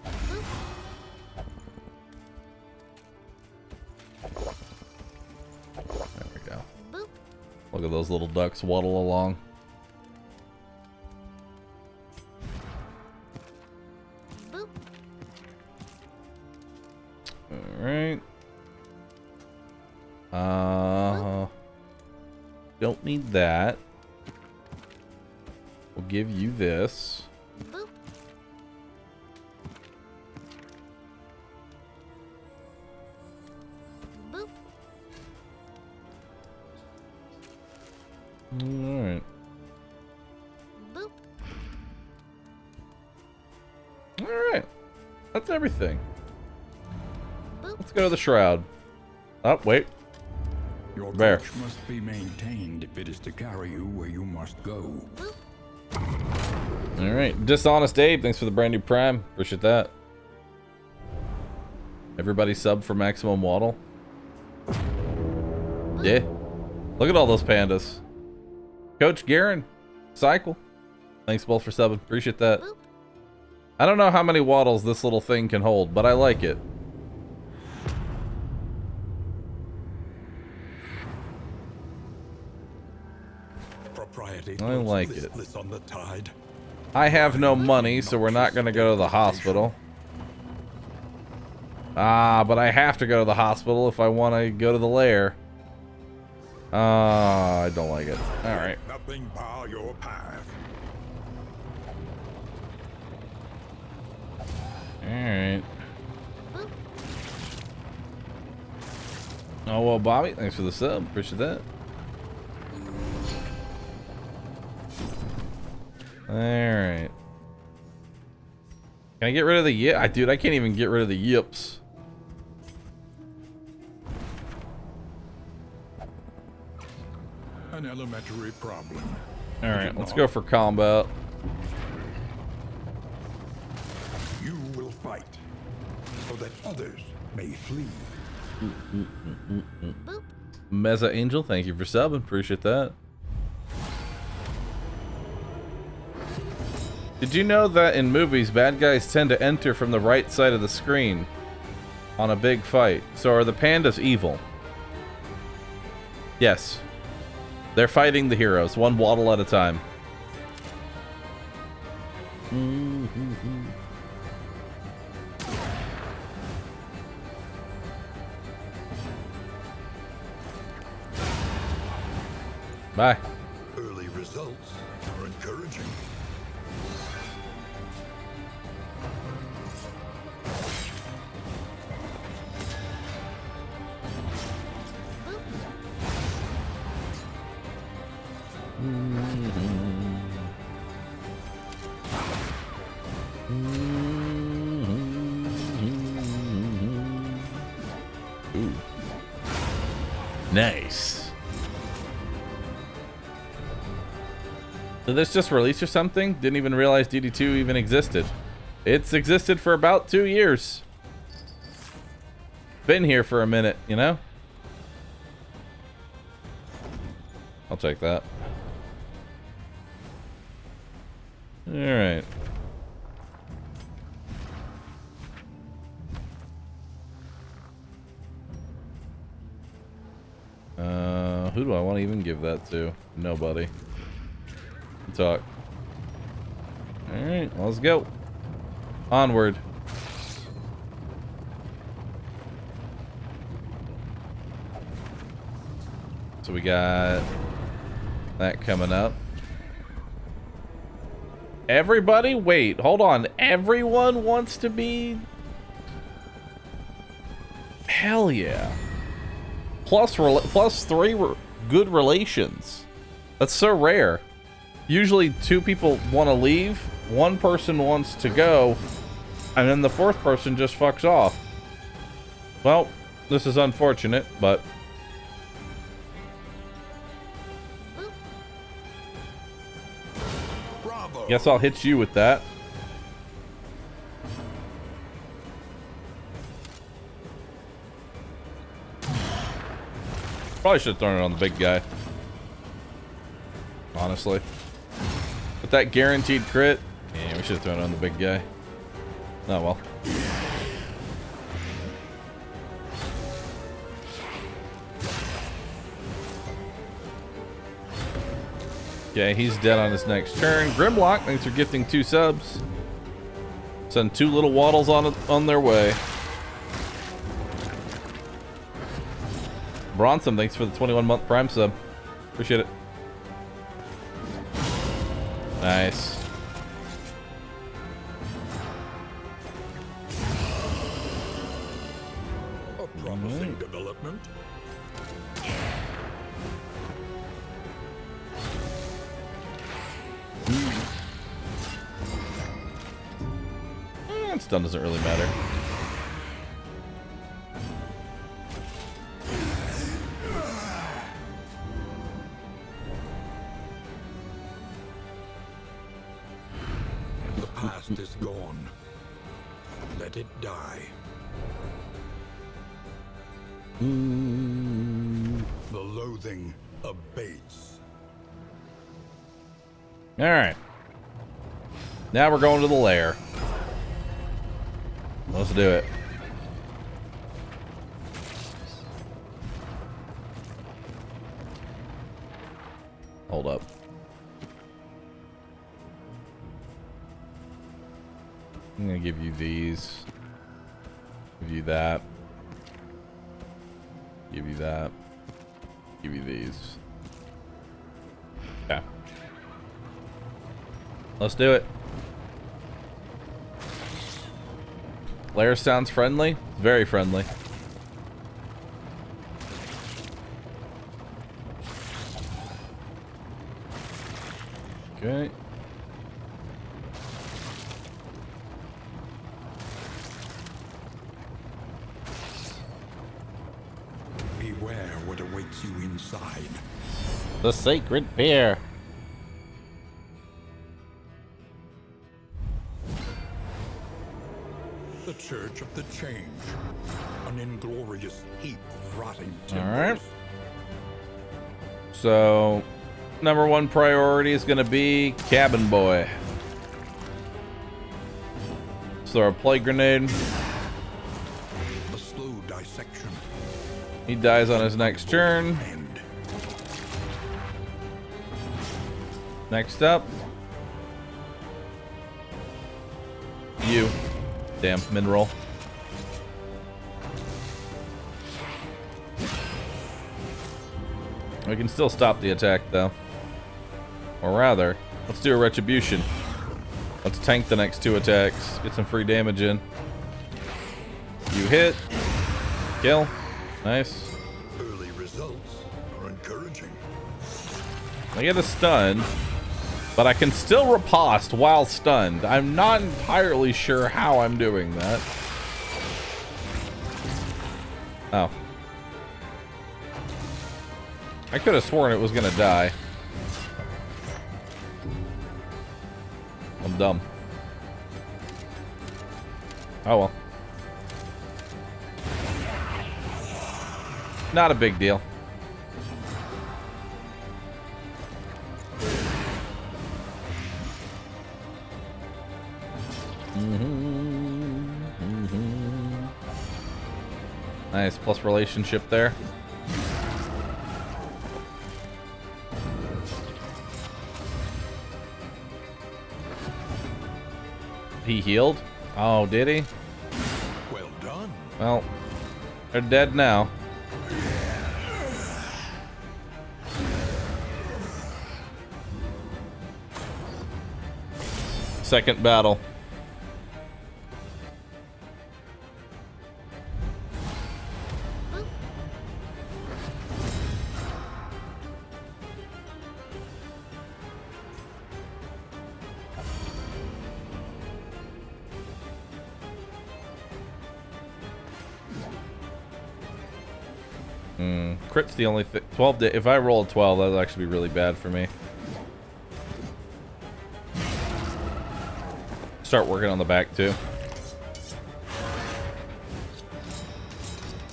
There we go. Boop. Look at those little ducks waddle along. Boop. Alright. Don't need that. We'll give you this. Boop. Boop. Alright. Boop. Alright. That's everything. Boop. Let's go to the shroud. Oh, wait. Your Bear. coach must be maintained if it is to carry you where you must go. Alright. Dishonest Abe, thanks for the brand new prime. Appreciate that. Everybody sub for maximum waddle. Yeah. Look at all those pandas. Coach Garen, Cycle. Thanks both for subbing. Appreciate that. I don't know how many waddles this little thing can hold, but I like it. Propriety I like floats it. listless on the tide. I have no money, so we're not going to go to the hospital. Ah, but I have to go to the hospital if I want to go to the lair. Ah, I don't like it. Alright. Nothing bar your path. Alright. Oh, well, Bobby, thanks for the sub. Appreciate that. Alright. Can I get rid of the yip? Dude, I can't even get rid of the yips. An elementary problem. Alright, let's go for combat. You will fight so that others may flee. Meza Angel, thank you for subbing. Appreciate that. Did you know that in movies, bad guys tend to enter from the right side of the screen on a big fight? So are the pandas evil? Yes. They're fighting the heroes, one waddle at a time. Bye. Early results are encouraging. Nice. Did this just release or something? Didn't even realize DD2 even existed. It's existed for about 2 years. Been here for a minute, you know? I'll take that. Alright. Who do I want to even give that to? Nobody. Talk. Alright, let's go. Onward. So we got that coming up. Everybody? Wait, hold on. Everyone wants to be... Hell yeah. Plus 3 good relations. That's so rare. Usually 2 people want to leave, 1 person wants to go, and then the 4th person just fucks off. Well, this is unfortunate, but... Bravo. Guess I'll hit you with that. Probably should have thrown it on the big guy. Honestly. With that guaranteed crit, yeah, we should have thrown it on the big guy. Oh well. Okay, he's dead on his next turn. Grimlock, thanks for gifting 2 subs. Send 2 little waddles on their way. Bronson, thanks for the 21-month Prime sub. Appreciate it. Nice. A promising development. Stun doesn't really matter. The past is gone. Let it die. The loathing abates. All right. Now we're going to the lair. Let's do it. Hold up. I'm gonna give you these. Give you that. Give you that. Give you these. Okay. Let's do it. Lair sounds friendly. Very friendly. Okay. Beware what awaits you inside. The sacred pair. The Church of the Change. An inglorious heap of rotting timbers. All right. So, #1 priority is going to be Cabin Boy. So our plague grenade. A slow dissection. He dies on his next turn. End. Next up. You. Damn, mineral. We can still stop the attack though. Or rather, let's do a retribution. Let's tank the next 2 attacks. Get some free damage in. You hit. Kill. Nice. Early results are encouraging. I get a stun, but I can still riposte while stunned. I'm not entirely sure how I'm doing that. Oh. I could have sworn it was gonna die. I'm dumb. Oh well. Not a big deal. Nice, plus relationship there. He healed? Oh, did he? Well done. Well, they're dead now. Second battle. Crit's the only thing. 12 to, if I roll a 12, that'll actually be really bad for me. Start working on the back too.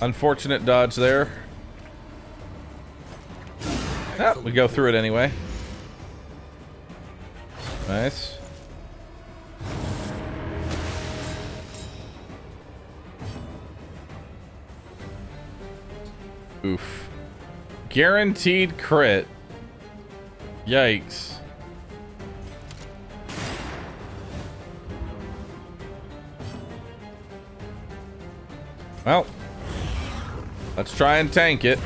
Unfortunate dodge there. Ah, we go through it anyway. Nice. Oof. Guaranteed crit. Yikes. Well, let's try and tank it.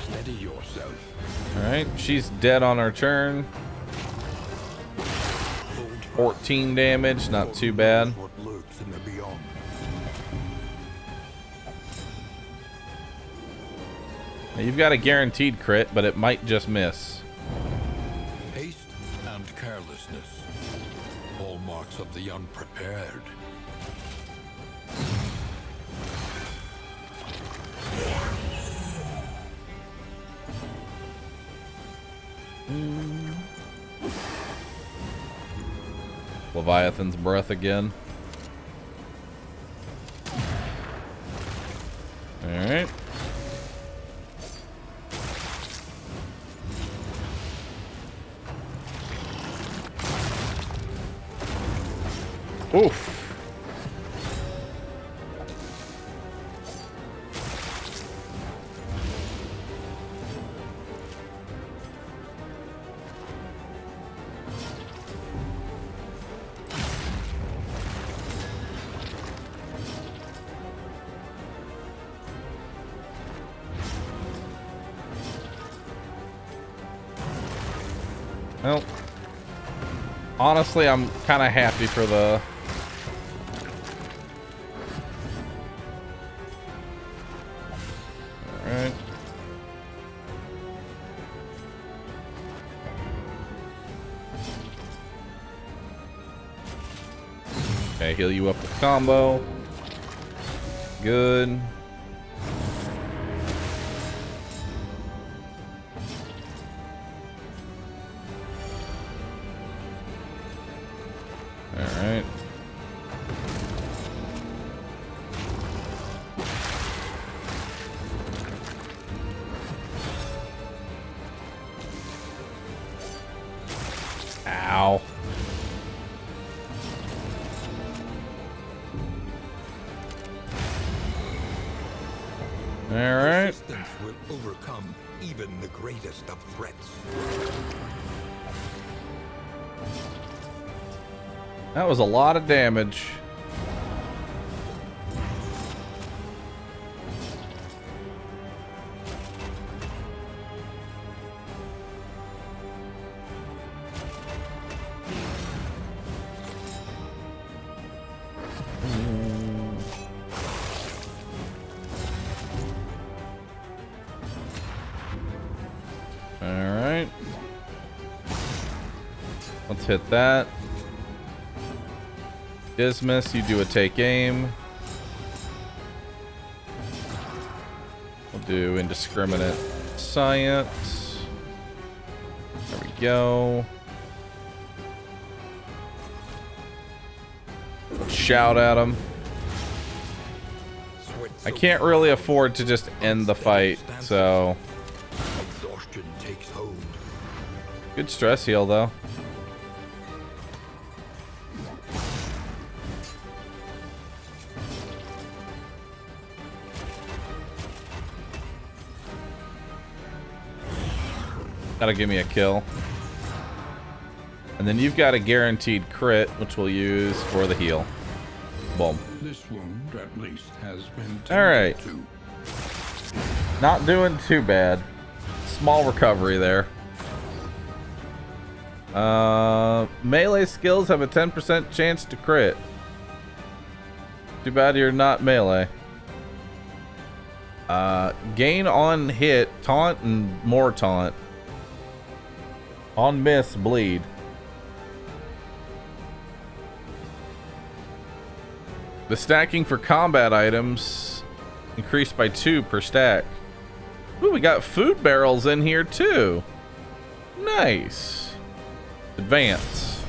Steady yourself. Alright, she's dead on her turn. 14 damage, not too bad. What lurks in the beyond. Now, you've got a guaranteed crit, but it might just miss. Haste and carelessness. Hallmarks of the unprepared. Leviathan's breath again. Alright. Oof. Well, honestly, I'm kind of happy for the... Alright. Okay, heal you up with combo. Good. Alright. Ow. Alright. Resistance will overcome even the greatest of threats. That was a lot of damage. Alright. Let's hit that. Dismiss, you do a take aim. Do indiscriminate science. There we go. Shout at him. I can't really afford to just end the fight, so. Exhaustion takes hold. Good stress heal, though. That'll give me a kill. And then you've got a guaranteed crit, which we'll use for the heal. Boom. This wound, at least, has been All right. tended to. Not doing too bad. Small recovery there. Melee skills have a 10% chance to crit. Too bad you're not melee. Gain on hit, taunt, and more taunt. On miss, bleed. The stacking for combat items increased by 2 per stack. Ooh, we got food barrels in here too. Nice. Advance.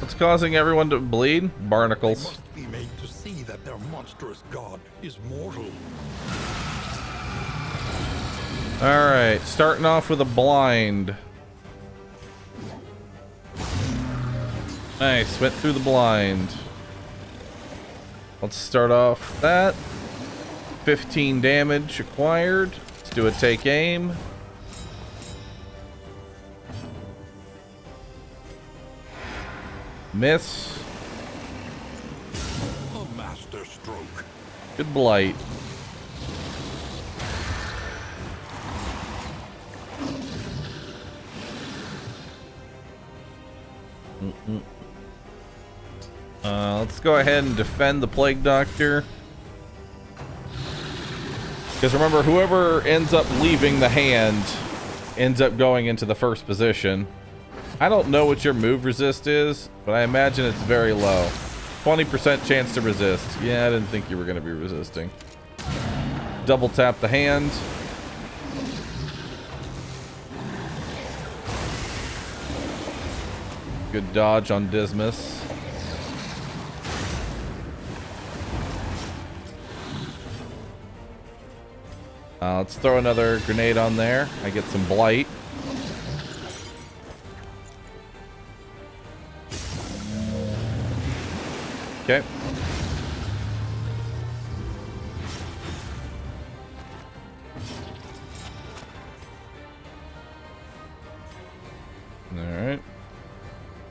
What's causing everyone to bleed? They Barnacles. must be made to see that their monstrous god is mortal. Alright, starting off with a blind. Nice, went through the blind. Let's start off with that. 15 damage acquired. Let's do a take aim. Miss. A master stroke. Good blight. Let's go ahead and defend the Plague Doctor. Because remember, whoever ends up leaving the hand ends up going into the first position. I don't know what your move resist is, but I imagine it's very low. 20% chance to resist. Yeah, I didn't think you were going to be resisting. Double tap the hand. Good dodge on Dismas. Let's throw another grenade on there. I get some blight. Okay. All right.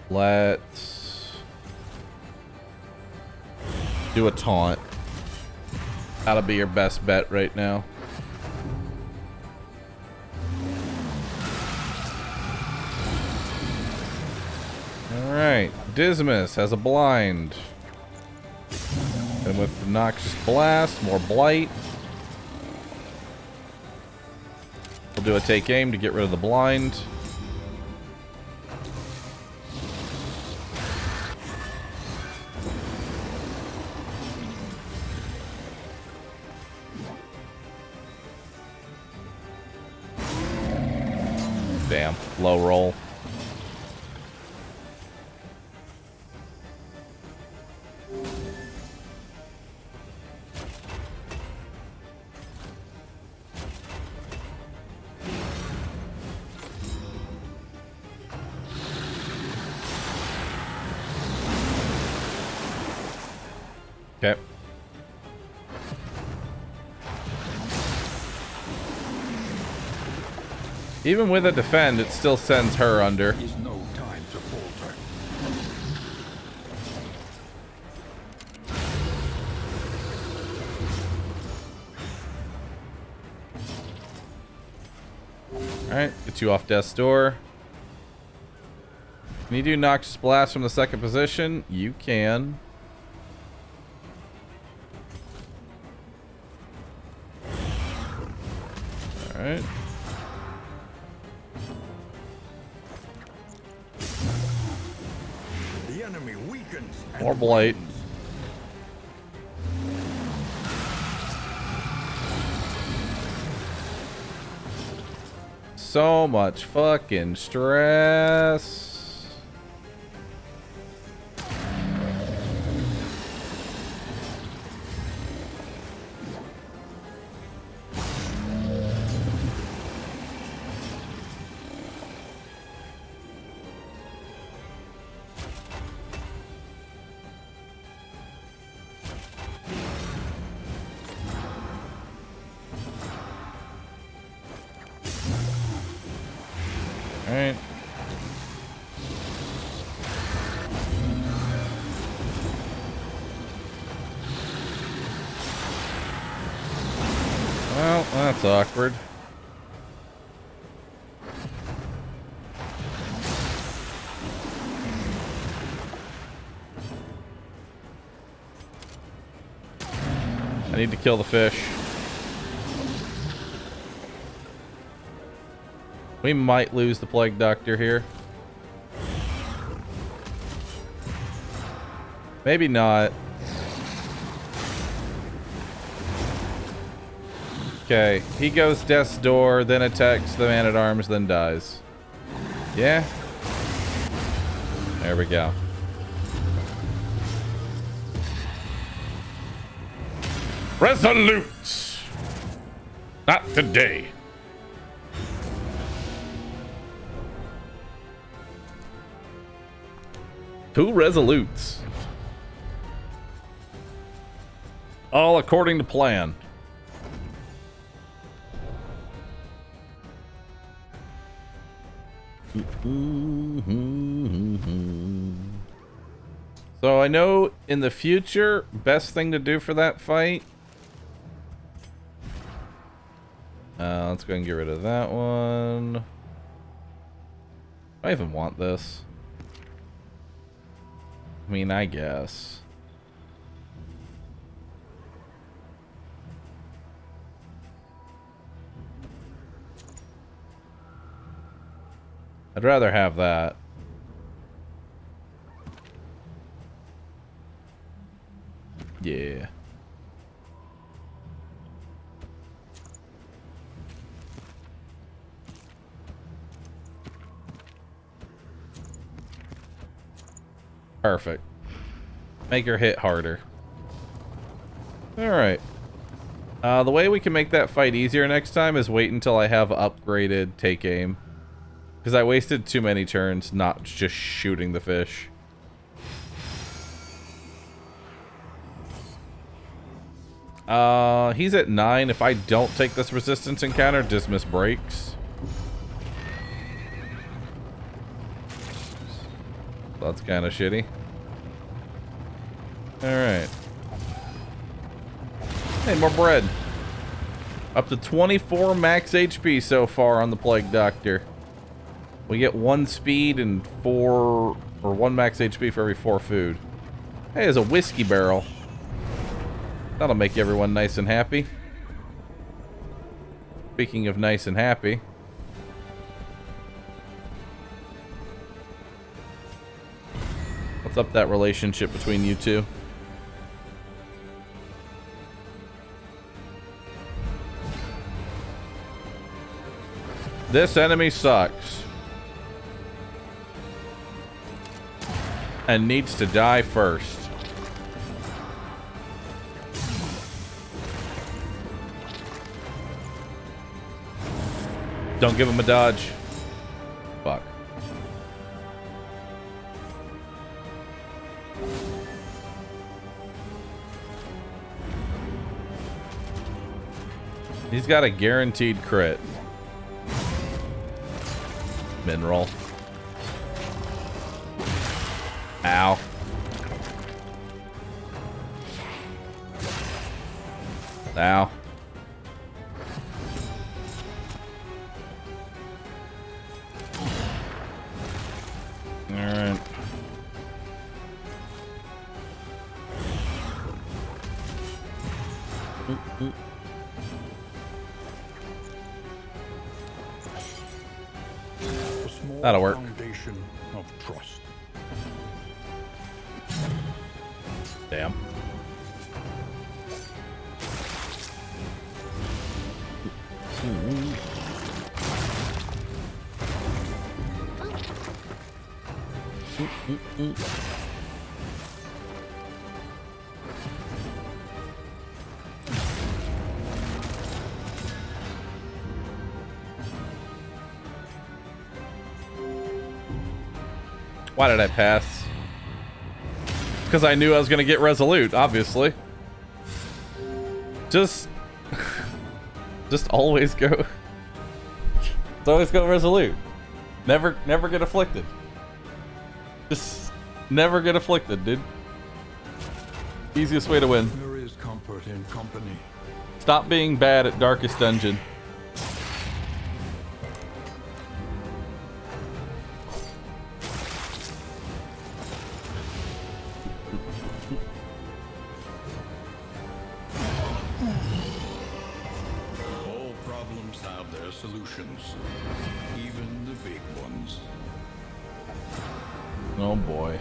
Let's do a taunt. That'll be your best bet right now. Alright, Dismas has a blind. And with the Noxious Blast, more blight. We'll do a take aim to get rid of the blind. Damn, low roll. Okay. Even with a defend, it still sends her under. Is no time to falter. Alright, get you off death's door. Can you do Noxious Blast from the second position? You can. Alright. The enemy weakens. and More blight. weakens. so much fucking stress. All right. Well, that's awkward. I need to kill the fish. We might lose the Plague Doctor here. Maybe not. Okay, he goes Death's Door, then attacks the Man-at-Arms, then dies. Yeah? There we go. Resolute! Not today. Two resolutes. All according to plan. So I know in the future, best thing to do for that fight. Let's go and get rid of that one. I even want this. I mean, I guess. I'd rather have that. Yeah. Perfect. Make her hit harder. Alright. The way we can make that fight easier next time is wait until I have upgraded take aim. Because I wasted too many turns not just shooting the fish. He's at 9. If I don't take this resistance encounter, Dismiss breaks. That's kind of shitty. Alright. Hey, more bread. Up to 24 max HP so far on the Plague Doctor. We get 1 speed and 1 max HP for every 4 food. Hey, there's a whiskey barrel. That'll make everyone nice and happy. Speaking of nice and happy. What's up that relationship between you two? This enemy sucks. And needs to die first. Don't give him a dodge. Fuck. He's got a guaranteed crit. Mineral. Ow. Ow. Alright. That'll work. Foundation of trust. Damn. Why did I pass? Because I knew I was going to get resolute, obviously. Just always go. Just always go resolute. Never get afflicted. Just never get afflicted, dude. Easiest way to win. There is comfort in company. Stop being bad at Darkest Dungeon. All problems have their solutions, even the big ones. Oh boy.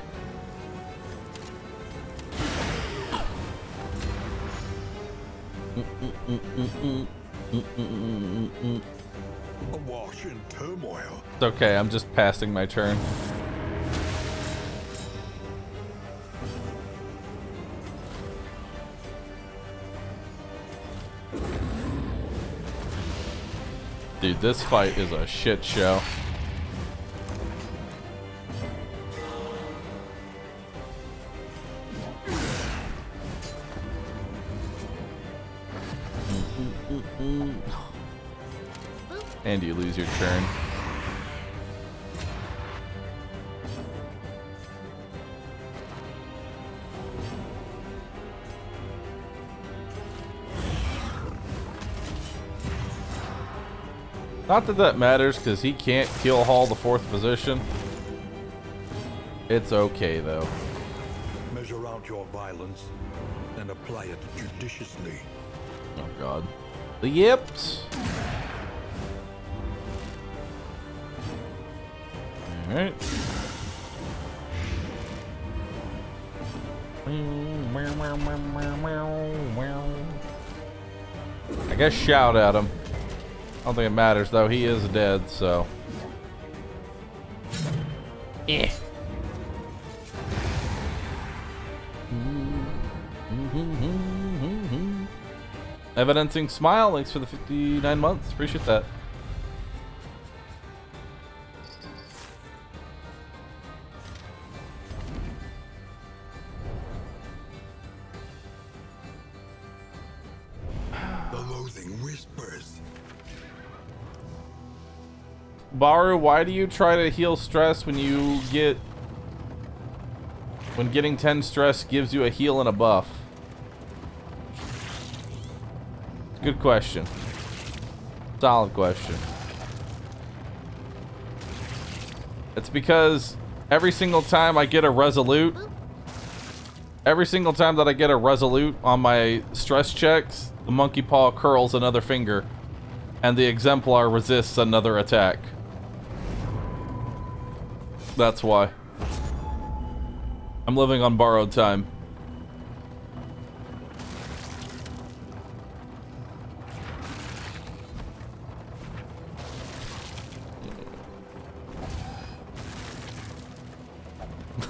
Awash in turmoil. It's okay, I'm just passing my turn. Dude, this fight is a shit show. And you lose your turn. Not that that matters, because he can't kill Hall the 4th position. It's okay, though. Measure out your violence and apply it judiciously. Oh, God. The yips! Alright. I guess shout at him. I don't think it matters, though. He is dead, so. Yeah. Evidencing smile. Thanks for the 59 months. Appreciate that. The loathing whispers. Bahroo, why do you try to heal stress when getting 10 stress gives you a heal and a buff? Good question. Solid question. It's because every single time I get a resolute, every single time that I get a resolute on my stress checks, the monkey paw curls another finger, and the exemplar resists another attack. That's why. I'm living on borrowed time.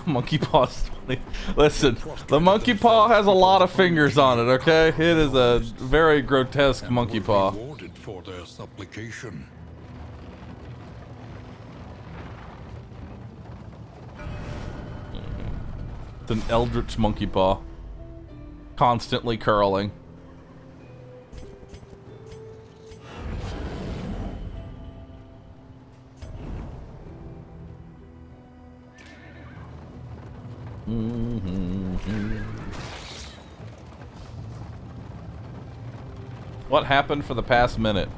Monkey paw's funny. Listen, the monkey paw has a lot of fingers on it, okay? It is a very grotesque monkey paw. Rewarded for their supplication. It's an eldritch monkey paw. Constantly curling. What happened for the past minute?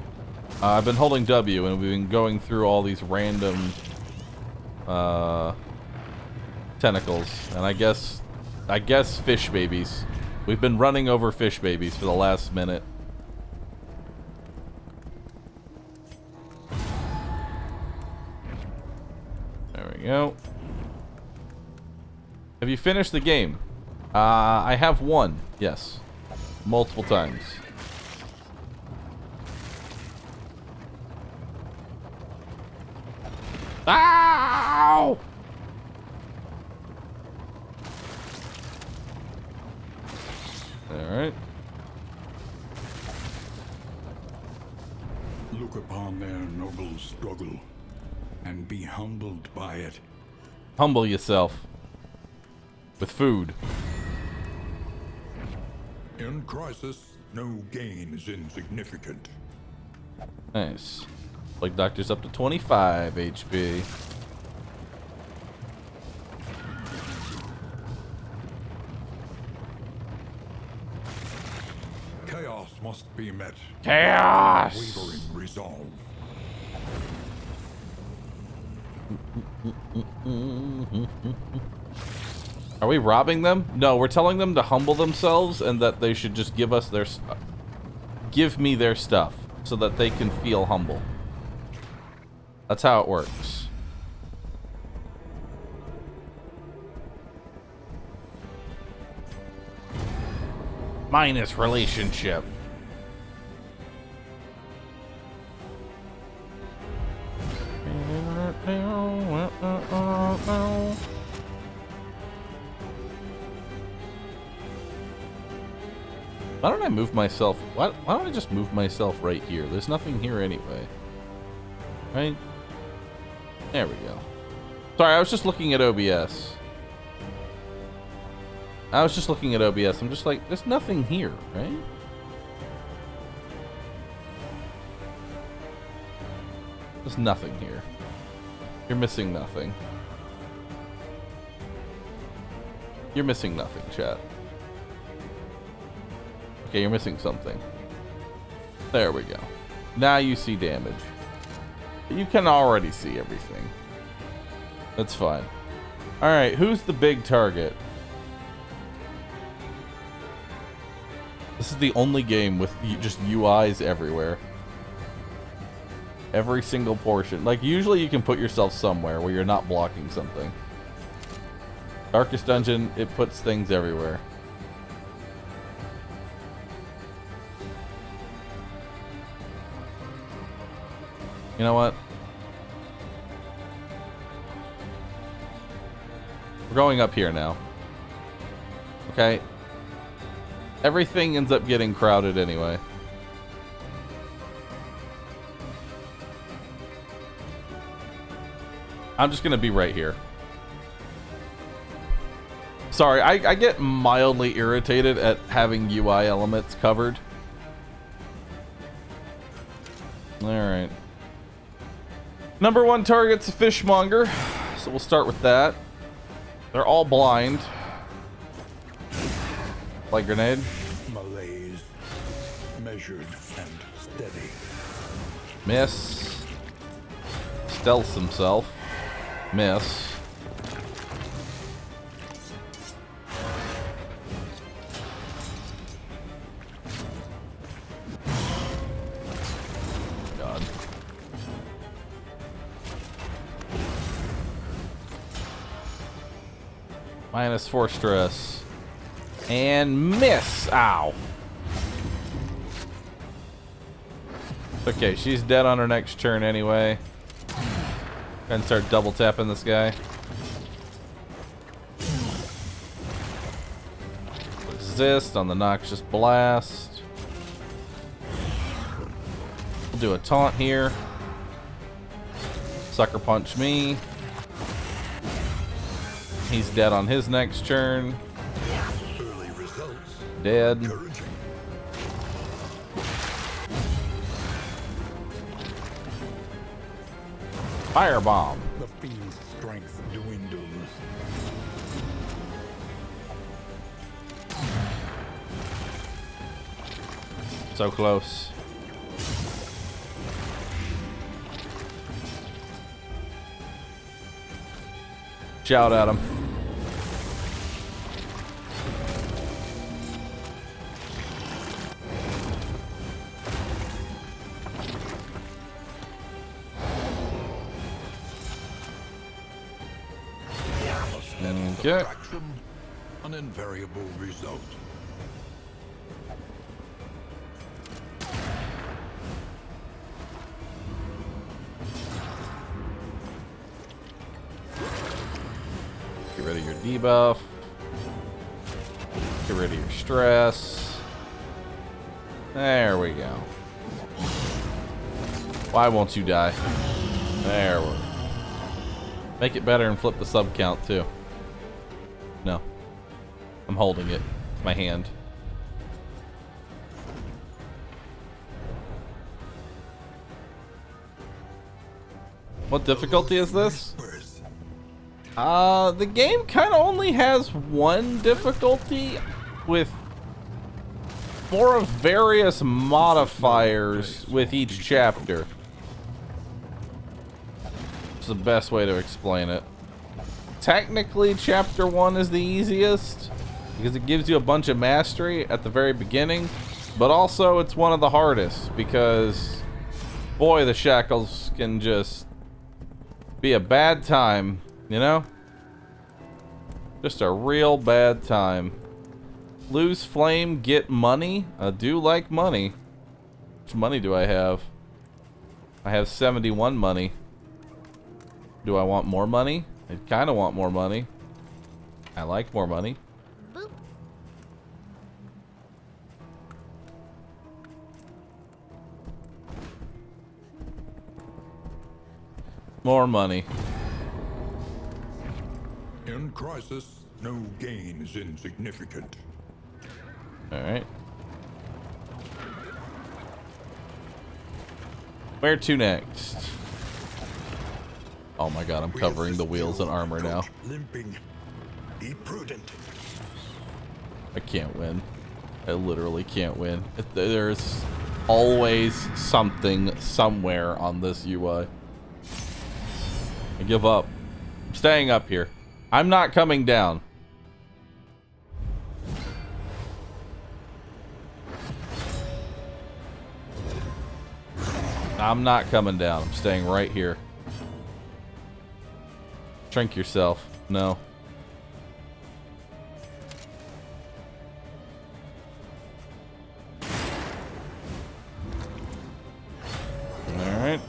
I've been holding W and we've been going through all these random tentacles, and I guess fish babies. We've been running over fish babies for the last minute. There we go. Have you finished the game? I have won. Yes. Multiple times. Ow! Look upon their noble struggle and be humbled by it. Humble yourself. With food. In crisis, no gain is insignificant. Nice. Like doctor's up to 25 HP. Chaos must be met. Chaos! Wavering resolve. Are we robbing them? No, we're telling them to humble themselves and that they should just give us their give me their stuff so that they can feel humble. That's how it works. Minus relationship. Why don't I move myself? Why don't I just move myself right here? There's nothing here anyway. Right? There we go. Sorry, I was just looking at OBS. I'm just like, there's nothing here, right? There's nothing here. You're missing nothing. You're missing nothing, chat. Okay, you're missing something. There we go. Now you see damage. You can already see everything. That's fine. Alright, who's the big target? This is the only game with just UIs everywhere. Every single portion. Like, usually you can put yourself somewhere where you're not blocking something. Darkest Dungeon, it puts things everywhere. You know what? We're going up here now. Okay? Everything ends up getting crowded anyway. I'm just gonna be right here. Sorry, I get mildly irritated at having UI elements covered. Alright. Number one target's a fishmonger, so we'll start with that. They're all blind. Like grenade. Malaise. Measured and steady. Miss. Stealth himself. Miss. God. -4 stress. And miss. Ow. Okay, she's dead on her next turn anyway. And start double tapping this guy. Resist on the Noxious Blast. We'll do a taunt here. Sucker punch me. He's dead on his next turn. Early results. Dead. Encouraging. Firebomb. The fiend's strength dwindles. So close. Shout at him. Okay. Subtraction, an invariable result. Get rid of your debuff. Get rid of your stress. There we go. Why won't you die? There we go. Make it better and flip the sub count too. No. I'm holding it with my hand. What difficulty is this? The game kind of only has one difficulty with 4 of various modifiers with each chapter. It's the best way to explain it. Technically, chapter 1 is the easiest because it gives you a bunch of mastery at the very beginning, but also it's one of the hardest because, boy, the shackles can just be a bad time, you know? Just a real bad time. Lose flame, get money. I do like money. How much money do I have? I have 71 money. Do I want more money? I kind of want more money. I like more money. Boop. More money. In crisis, no gain is insignificant. Alright. Where to next? Oh my god, I'm covering the wheels in armor now. Limping. Be prudent. I can't win. I literally can't win. There's always something somewhere on this UI. I give up. I'm staying up here. I'm not coming down. I'm not coming down. I'm staying right here. Shrink yourself. No. Alright.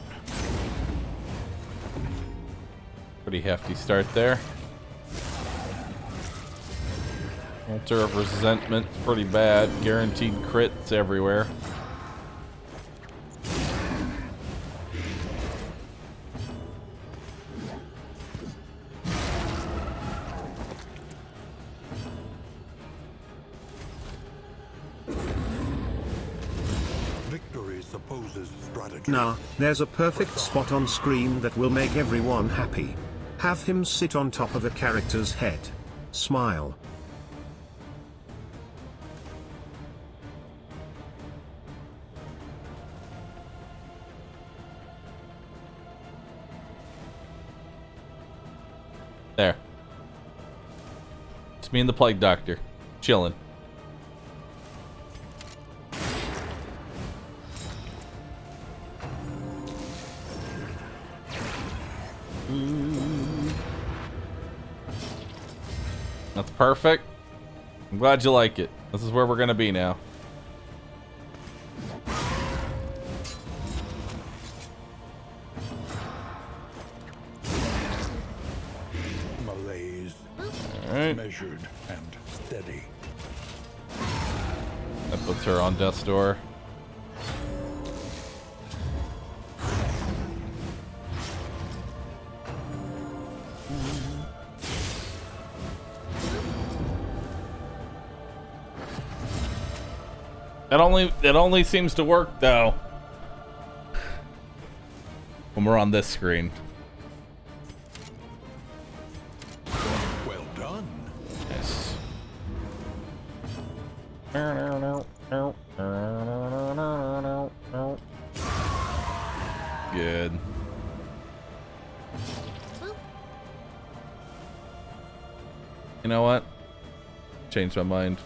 Pretty hefty start there. Altar of Resentment, pretty bad. Guaranteed crits everywhere. Victory supposes strategy. Nah, there's a perfect spot on screen that will make everyone happy. Have him sit on top of a character's head. Smile. There. It's me and the Plague Doctor. Chilling. That's perfect. I'm glad you like it. This is where we're gonna be now. Malaise. Alright. Measured and steady. That puts her on death's door. It only seems to work though when we're on this screen. Well done. Yes. Good. You know what? Changed my mind.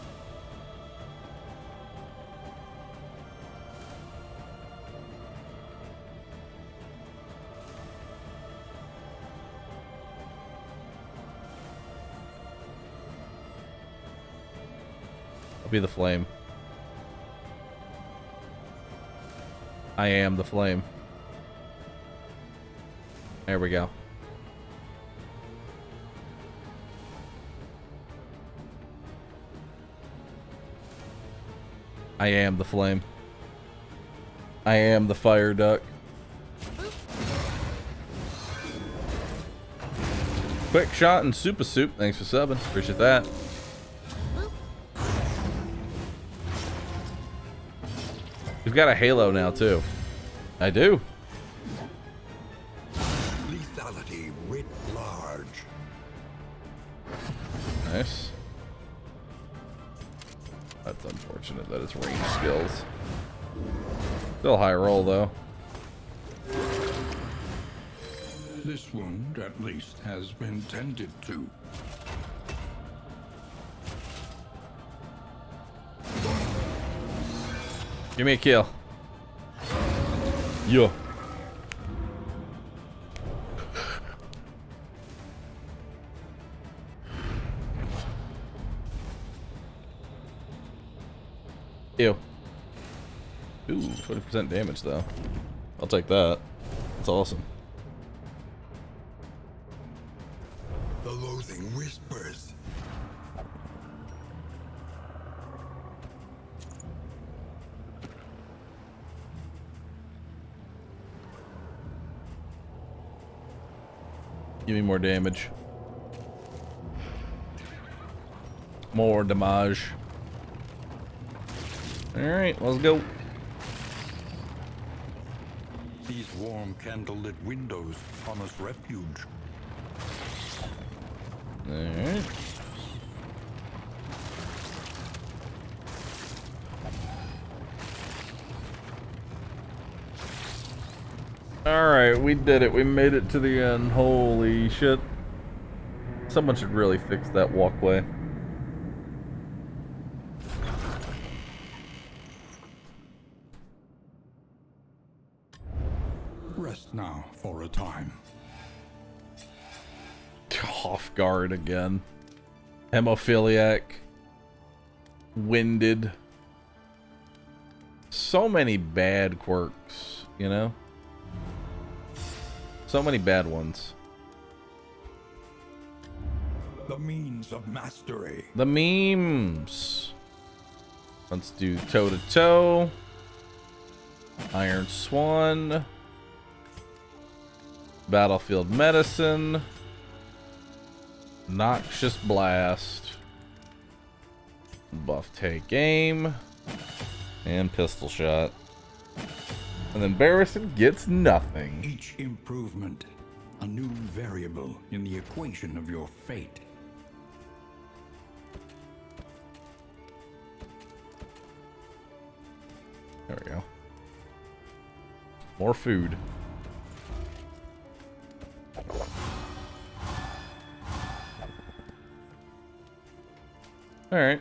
Be the flame. I am the flame. There we go. I am the flame. I am the fire duck. Quick shot and super soup. Thanks for subbing. Appreciate that. We've got a halo now too. I do. Lethality writ large. Nice. That's unfortunate that it's range skills. Still high roll though. This wound, at least, has been tended to. Give me a kill. Yo. Ew. Ooh, 20% damage though. I'll take that. That's awesome. The loathing whispers. Give me more damage. More damage. Alright, let's go. These warm candlelit windows promise refuge. Alright. Alright, we did it. We made it to the end. Holy shit. Someone should really fix that walkway. Rest now for a time. Off guard again. Hemophiliac. Winded. So many bad quirks, you know? So many bad ones. The means of mastery. The memes. Let's do toe to toe. Iron Swan. Battlefield Medicine. Noxious Blast. Buff Take Aim. And Pistol Shot. And then Barrison gets nothing. Each improvement, a new variable in the equation of your fate. There we go. More food. Alright.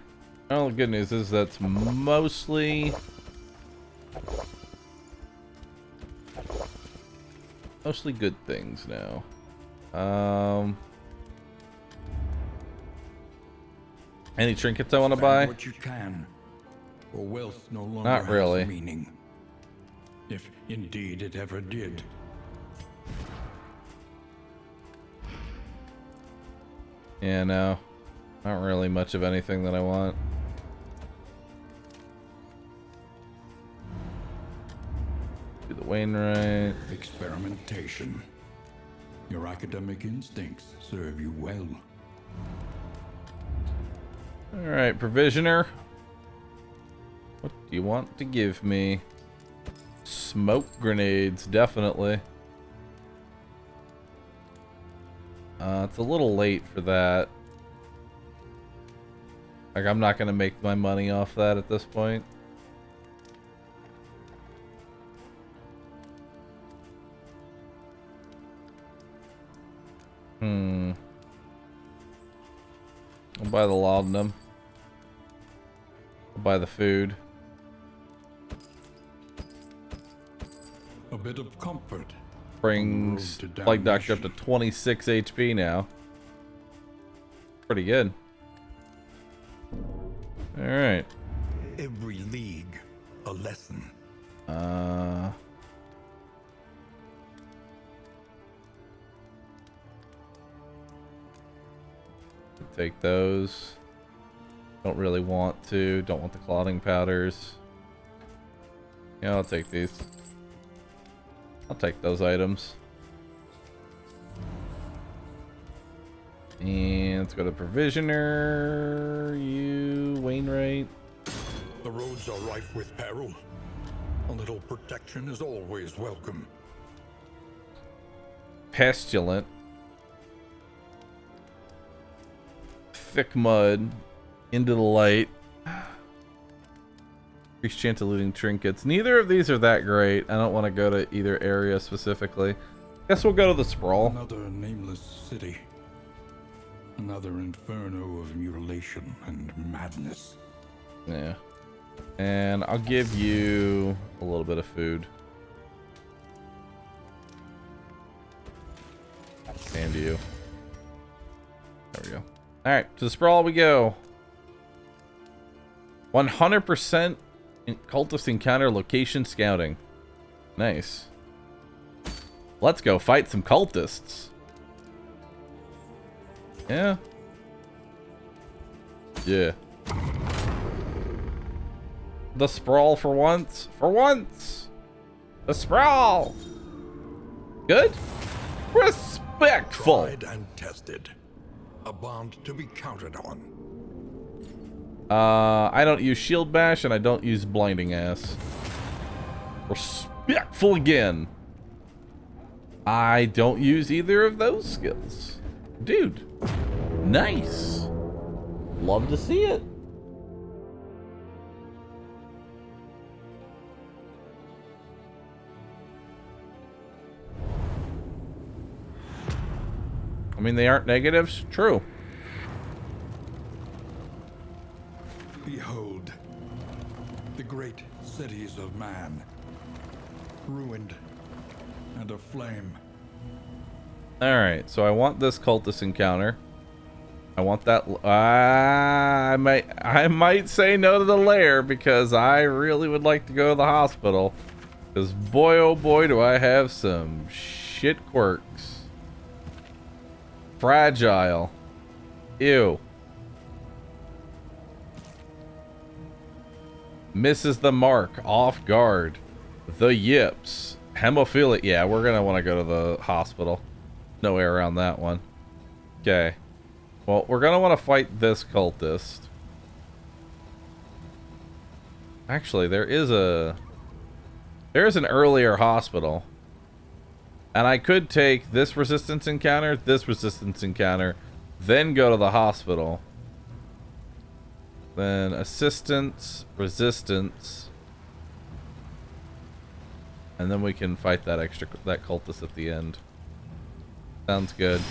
Well, the good news is that's mostly good things now. Any trinkets I want to buy? What you can, for wealth no longer Not really. has meaning. If indeed it ever did. Yeah, no. Not really much of anything that I want. Do the Wainwright. Experimentation. Your academic instincts serve you well. Alright, Provisioner. What do you want to give me? Smoke grenades, definitely. It's a little late for that. Like, I'm not gonna make my money off that at this point. I'll buy the laudanum. I'll buy the food. A bit of comfort. Brings On the road to Plague Doctor up to damnation. 26 HP now. Pretty good. Alright. Every league, a lesson. Take those. Don't really want to. Don't want the clotting powders. Yeah, I'll take these. I'll take those items. let's go to provisioner. You, Wainwright. The roads are rife with peril. A little protection is always welcome. Pestilent. Thick mud. Into the light. Increased chance of looting trinkets. Neither of these are that great. I don't want to go to either area specifically. Guess we'll go to the sprawl. Another nameless city. Another inferno of mutilation and madness. Yeah. And I'll give you a little bit of food. And you. There we go. Alright, to the sprawl we go. 100% cultist encounter location scouting. Nice. Let's go fight some cultists. Yeah. Yeah. The sprawl for once. For once. The sprawl. Good? Respectful. Tried and tested. A bond to be counted on. I don't use shield bash and I don't use blinding ass. Respectful again. I don't use either of those skills. Dude. Nice. Love to see it. I mean, they aren't negatives. True. Behold, the great cities of man, ruined and aflame. Alright, so I want this cultist encounter. I want that. I might say no to the lair because I really would like to go to the hospital. Because boy, oh boy, do I have some shit quirks. Fragile. Ew. Misses the mark. Off guard. The yips. Hemophilia. Yeah, we're going to want to go to the hospital. No way around that one. Okay. Well, we're going to want to fight this cultist. Actually, there is an earlier hospital. And I could take this resistance encounter, then go to the hospital. Then assistance, resistance. And then we can fight that cultist at the end. Sounds good.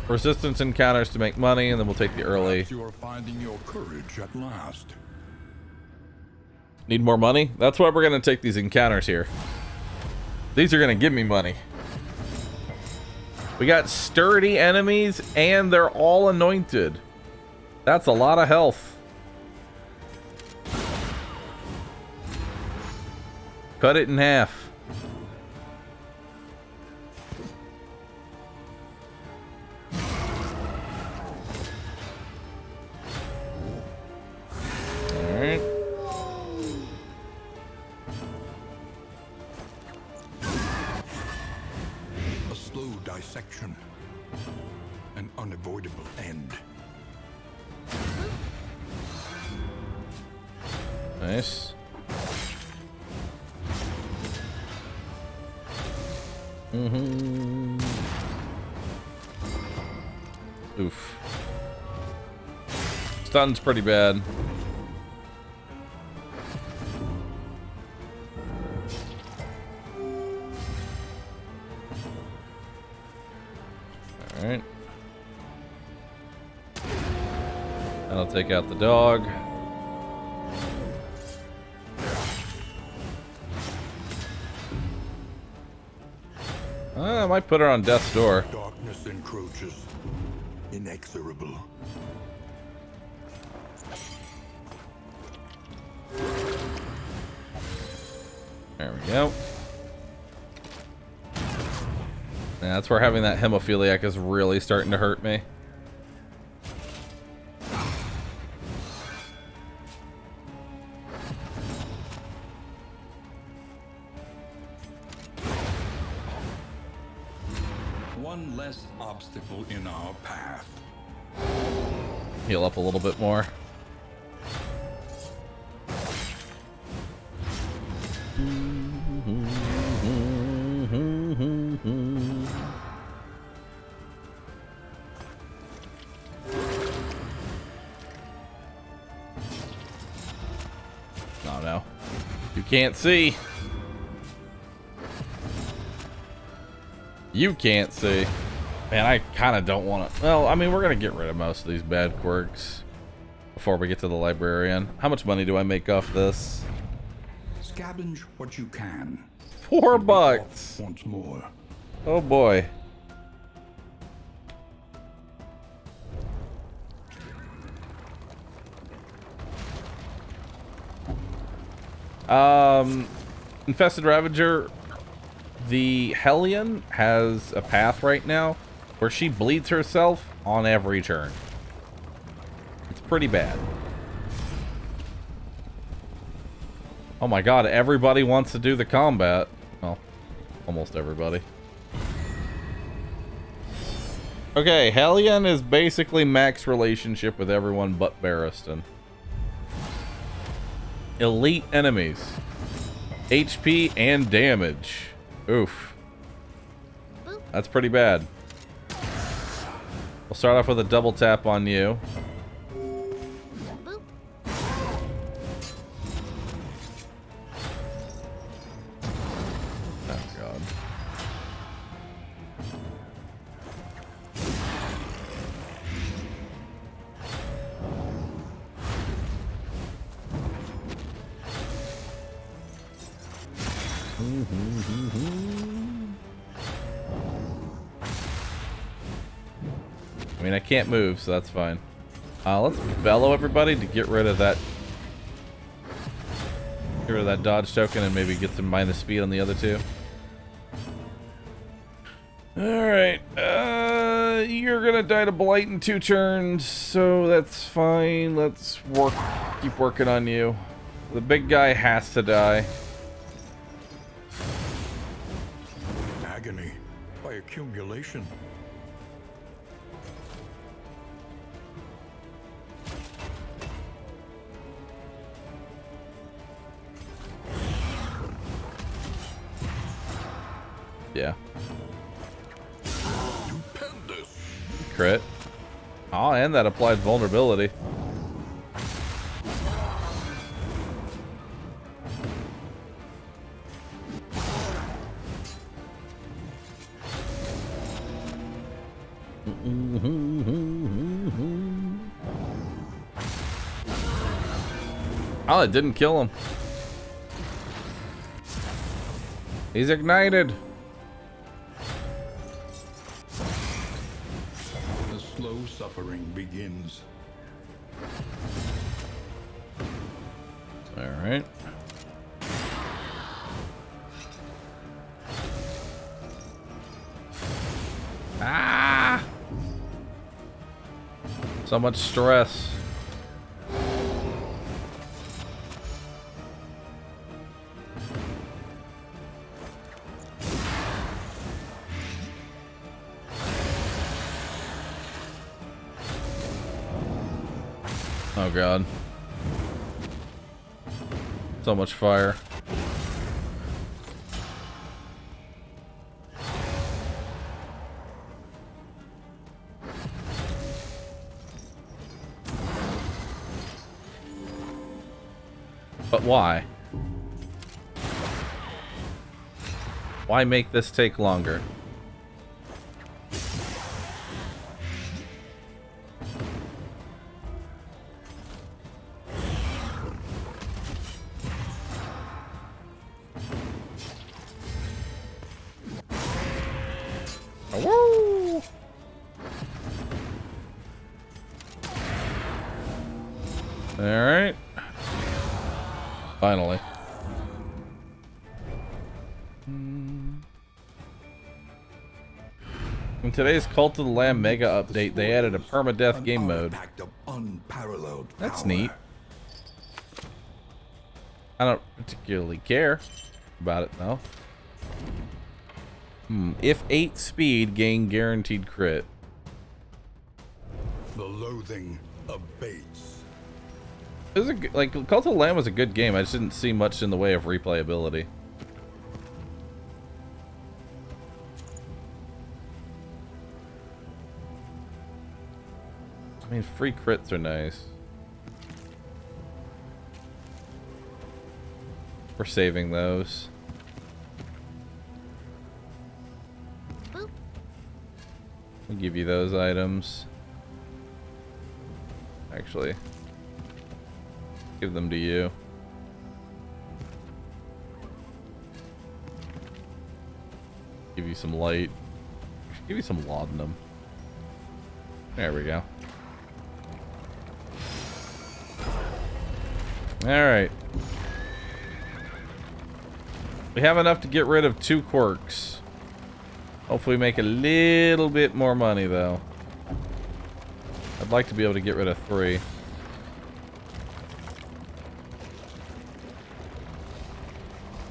Resistance encounters to make money, and then we'll take the early. Perhaps you are finding your courage at last. Need more money? That's why we're going to take these encounters here. These are going to give me money. We got sturdy enemies, and they're all anointed. That's a lot of health. Cut it in half. Alright. A slow dissection. An unavoidable end. Nice. Oof. Stun's pretty bad. Alright. That'll take out the dog. I might put her on death's door. Darkness encroaches. Inexorable. There we go. Yeah, that's where having that hemophiliac is really starting to hurt me. one less obstacle in our path. Heal up a little bit more. Oh no. You can't see. You can't see. Man, I kind of don't want to. Well, I mean, we're going to get rid of most of these bad quirks before we get to the librarian. How much money do I make off this? Scavenge what you can. $4. Once more. Oh boy. Infested Ravager, the Hellion has a path right now where she bleeds herself on every turn. It's pretty bad. Oh my god, everybody wants to do the combat. Well, almost everybody. Okay, Hellion is basically max relationship with everyone but Barristan. Elite enemies. HP and damage. Oof. That's pretty bad. We'll start off with a double tap on you. Oh god. I mean, I can't move, so that's fine. Let's bellow everybody to get rid of that. Get rid of that dodge token and maybe get some minus speed on the other two. Alright, you're gonna die to Blight in 2 turns, so that's fine. Let's keep working on you. The big guy has to die. Agony by accumulation. Yeah. Stupendous. Crit. Oh, and that applied vulnerability. Oh, it didn't kill him. He's ignited. The slow suffering begins. All right. Ah! So much stress. Oh god. So much fire. But why? Why make this take longer? Woo! All right. Finally. In today's Cult of the Lamb Mega update, they added a permadeath game mode. Artifact of unparalleled That's power. neat. I don't particularly care about it though. If 8 speed, gain guaranteed crit. The loathing of Bates. It was like Cult of the Lamb was a good game. I just didn't see much in the way of replayability. I mean, free crits are nice. We're saving those. Boop. We'll give you those items. Actually, give them to you. Give you some light. Give you some laudanum. There we go. Alright. We have enough to get rid of 2 quirks. Hopefully make a little bit more money, though. I'd like to be able to get rid of 3.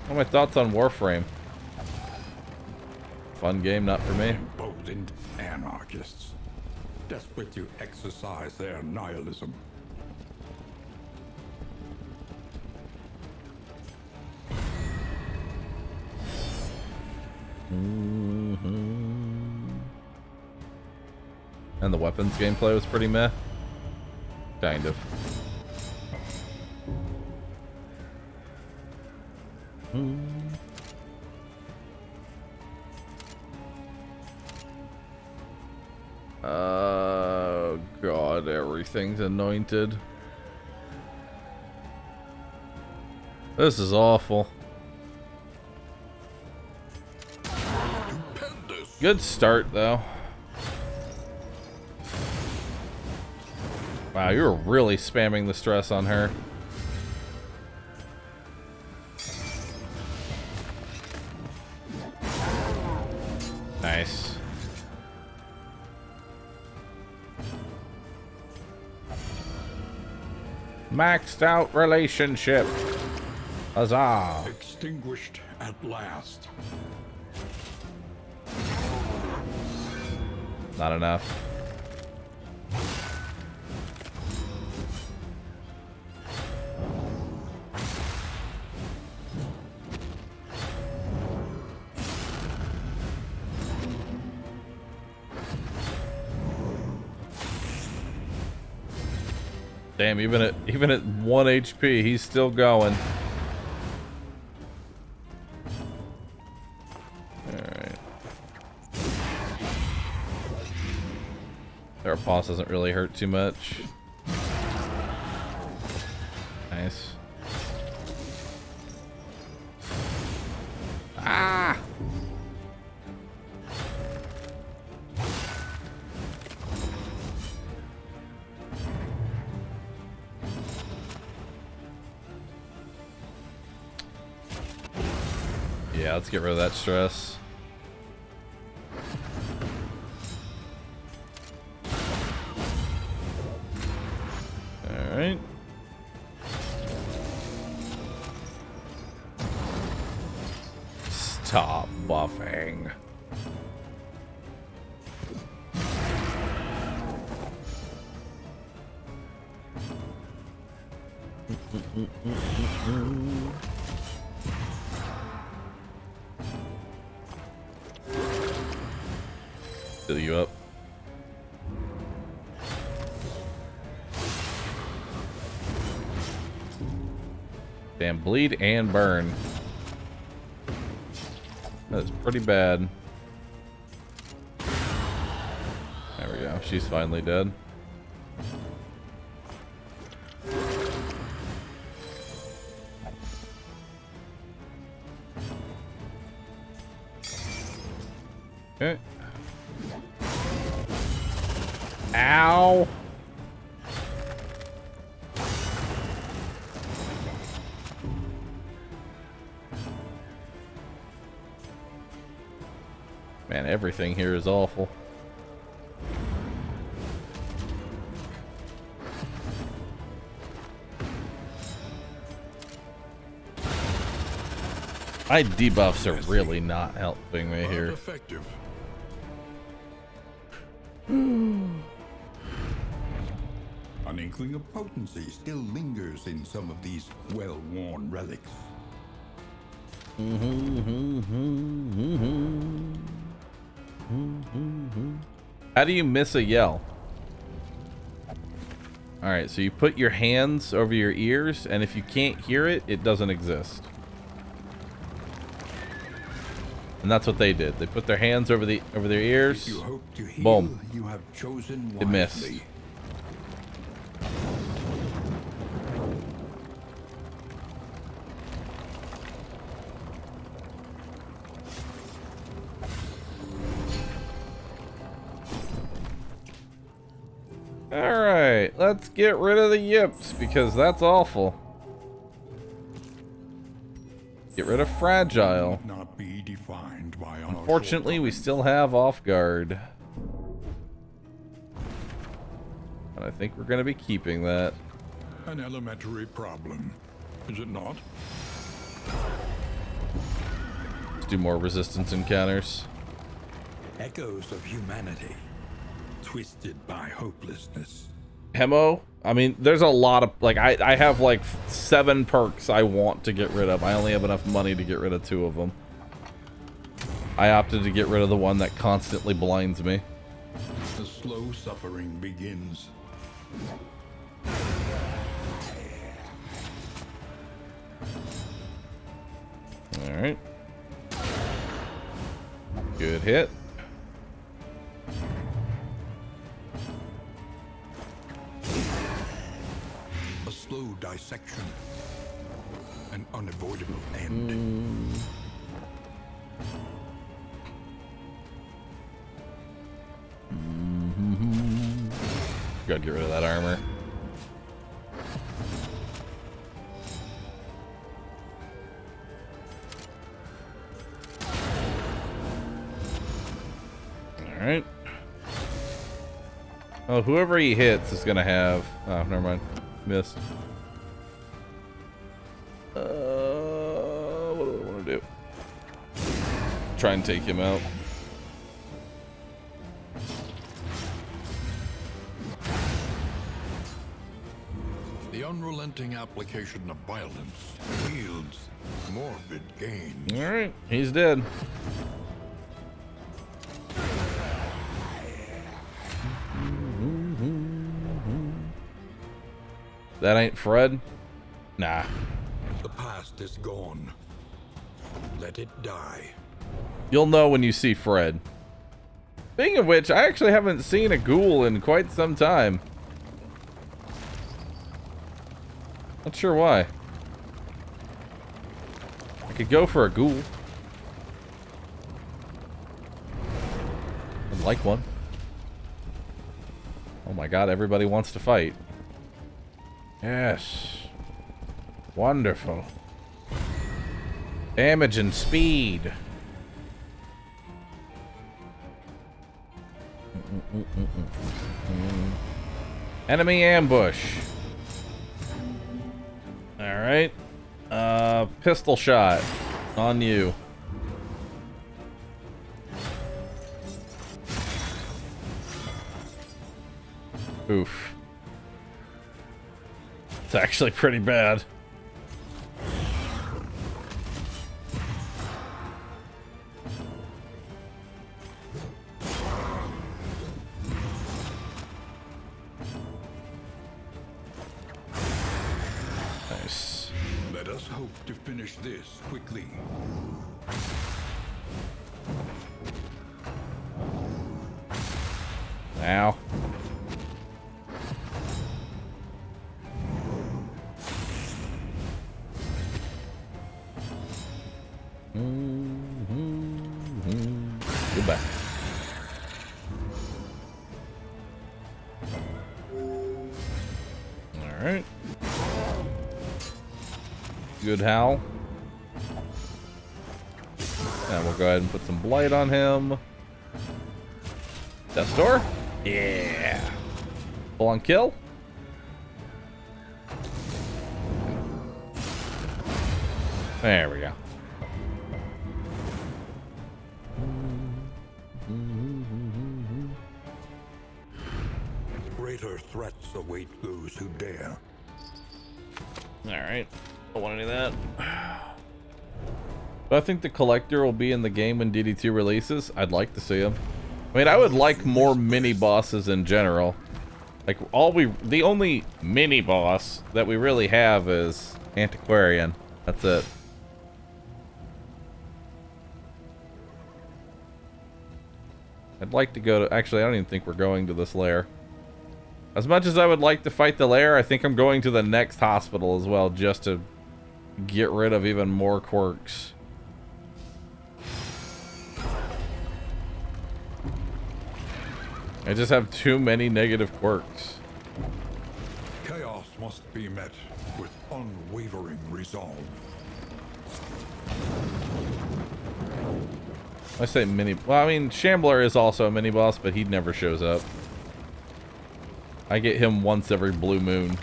What are my thoughts on Warframe? Fun game, not for me. Emboldened anarchists, desperate to exercise their nihilism. And the weapons gameplay was pretty meh. Kind of. Oh god, everything's anointed. This is awful. Good start, though. Wow, you were really spamming the stress on her. Nice. Maxed out relationship. Huzzah. Extinguished at last. Not enough. Damn, even at 1 HP, he's still going. Alright. Our boss doesn't really hurt too much. Nice. Ah! Yeah, let's get rid of that stress. Alright. Stop buffing. Fill you up. Damn, bleed and burn. That's pretty bad. There we go. She's finally dead. Okay. Ow. Man, everything here is awful. My debuffs are really not helping me But here. effective. An inkling of potency still lingers in some of these well-worn relics. How do you miss a yell? Alright, so you put your hands over your ears, and if you can't hear it, it doesn't exist. And that's what they did. They put their hands over their ears. If you hope to heal, Boom. you have chosen wisely. It missed. Alright, let's get rid of the yips, because that's awful. Get rid of fragile. Not be defined by our Unfortunately, we still have off guard. And I think we're going to be keeping that. an elementary problem, is it not? Let's do more resistance encounters. Echoes of humanity, twisted by hopelessness. Hemo, I mean, there's a lot of, like, I have like 7 perks I want to get rid of. I only have enough money to get rid of 2 of them. I opted to get rid of the one that constantly blinds me. The slow suffering begins. Alright. Good hit. A slow dissection. An unavoidable end. Gotta get rid of that armor. Alright. Oh, whoever he hits is gonna have... Oh, never mind. Missed. What do I want to do? Try and take him out. The unrelenting application of violence yields morbid gains. Alright, he's dead. That ain't Fred? Nah. The past is gone. Let it die. You'll know when you see Fred. Speaking of which, I actually haven't seen a ghoul in quite some time. Not sure why. I could go for a ghoul. I'd like one. Oh my god, everybody wants to fight. Yes. Wonderful. Damage and speed. Enemy ambush. Alright. Pistol shot. On you. Oof. It's actually pretty bad. Nice. Let us hope to finish this quickly. Ow. Goodbye. Alright. Good howl. And we'll go ahead and put some blight on him. Death door? Yeah. Full on kill? There we go. Similar threats await those who dare. Alright. Don't want any of that. But I think the collector will be in the game when DD2 releases. I'd like to see him. I mean, I would like more mini bosses in general. Like, the only mini boss that we really have is Antiquarian. That's it. I'd like to go to... Actually, I don't even think we're going to this lair. As much as I would like to fight the lair, I think I'm going to the next hospital as well, just to get rid of even more quirks. I just have too many negative quirks. Chaos must be met with unwavering resolve. I say mini... Well, I mean, Shambler is also a mini boss, but he never shows up. I get him once every blue moon.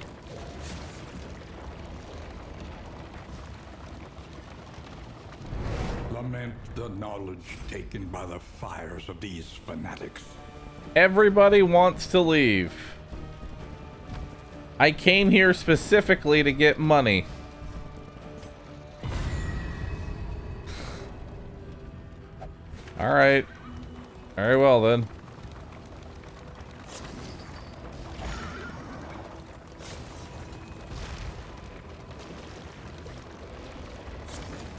Lament the knowledge taken by the fires of these fanatics. Everybody wants to leave. I came here specifically to get money. Alright. Very well then.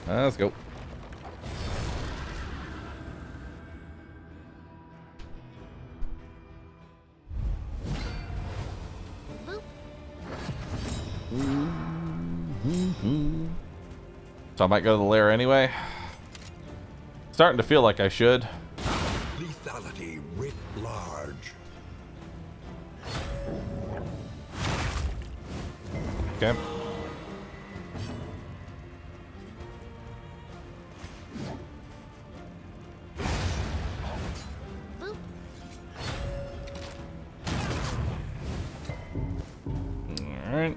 Let's go. So I might go to the lair anyway. Starting to feel like I should. Lethality writ large. Okay. All right.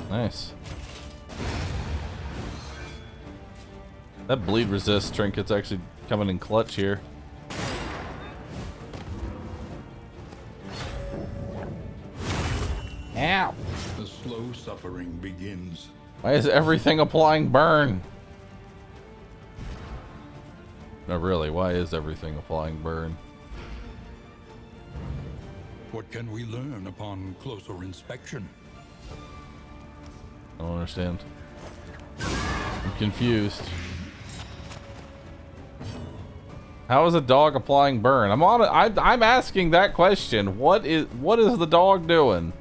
Nice. That bleed resist trinket's actually coming in clutch here. Ow! The slow suffering begins. Why is everything applying burn? No, really, why is everything applying burn? What can we learn upon closer inspection? I don't understand. I'm confused. How is a dog applying burn? I'm asking that question. What is the dog doing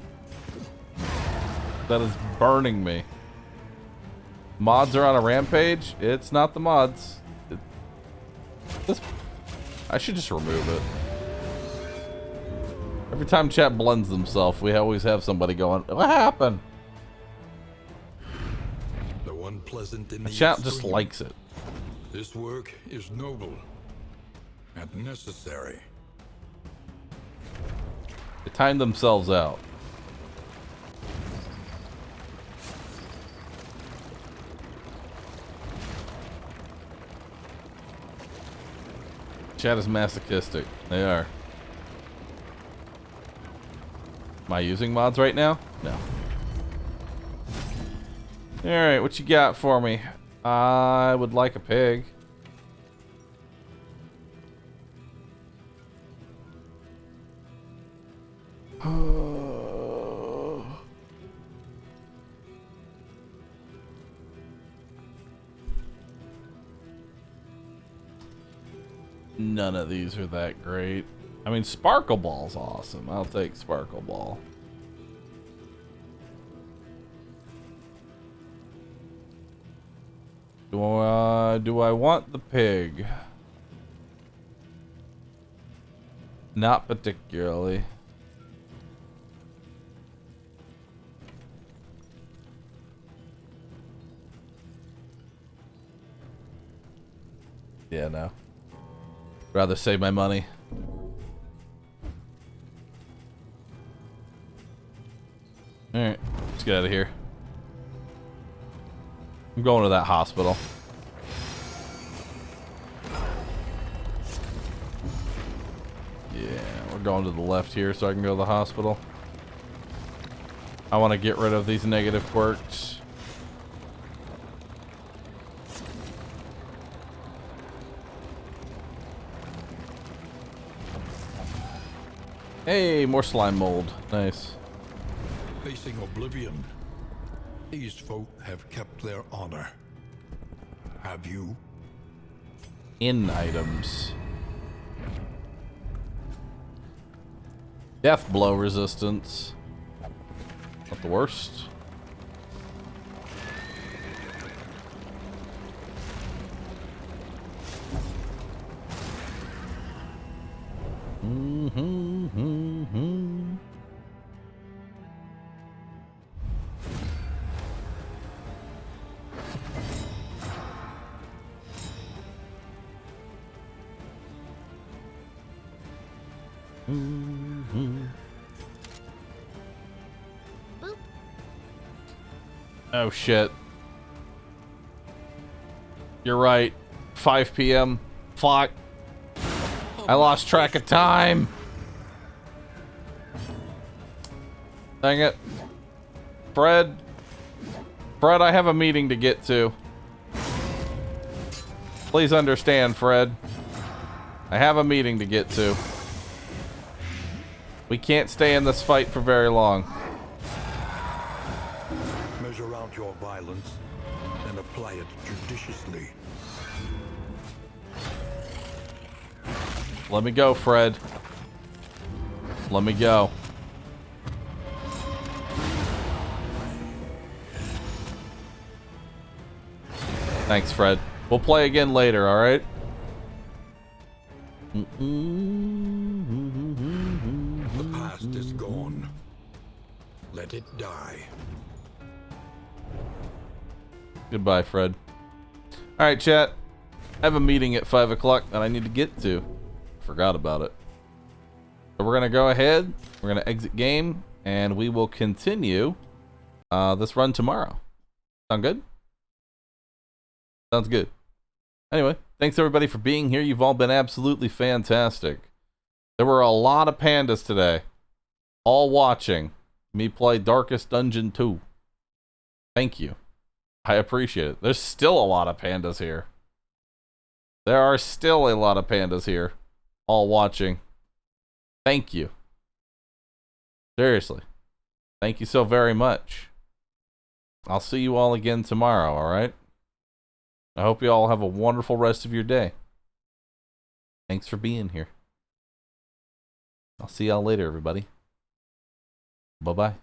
that is burning me? Mods are on a rampage? It's not the mods. I should just remove it. Every time chat blends themselves, we always have somebody going, what happened? Though unpleasant in the Chat just extreme, likes it. this work is noble and necessary. They timed themselves out. Chat is masochistic. They are. Am I using mods right now? No. Alright, what you got for me? I would like a pig. None of these are that great. I mean, Sparkle Ball's awesome. I'll take Sparkle Ball. Do I want the pig? Not particularly. Yeah, no. Rather save my money. Alright, let's get out of here. I'm going to that hospital. Yeah, we're going to the left here so I can go to the hospital. I want to get rid of these negative quirks. Hey, more slime mold. Nice. Facing oblivion, these folk have kept their honor. Have you? In items. Death blow resistance. Not the worst. Boop. Oh shit. You're right. 5 p.m. Fuck. I lost track of time. Dang it. Fred, I have a meeting to get to. Please understand, Fred. I have a meeting to get to. We can't stay in this fight for very long. Measure out your violence and apply it judiciously. Let me go, Fred. Let me go. Thanks, Fred. We'll play again later, alright? The past is gone. Let it die. Goodbye, Fred. Alright, chat. I have a meeting at 5 o'clock that I need to get to. Forgot about it. So we're going to go ahead. We're going to exit game. And we will continue this run tomorrow. Sound good? Sounds good. Anyway, thanks everybody for being here. You've all been absolutely fantastic. There were a lot of pandas today. All watching me play Darkest Dungeon 2. Thank you. I appreciate it. There's still a lot of pandas here. There are still a lot of pandas here. All watching. Thank you. Seriously. Thank you so very much. I'll see you all again tomorrow, alright? I hope you all have a wonderful rest of your day. Thanks for being here. I'll see y'all later, everybody. Bye-bye.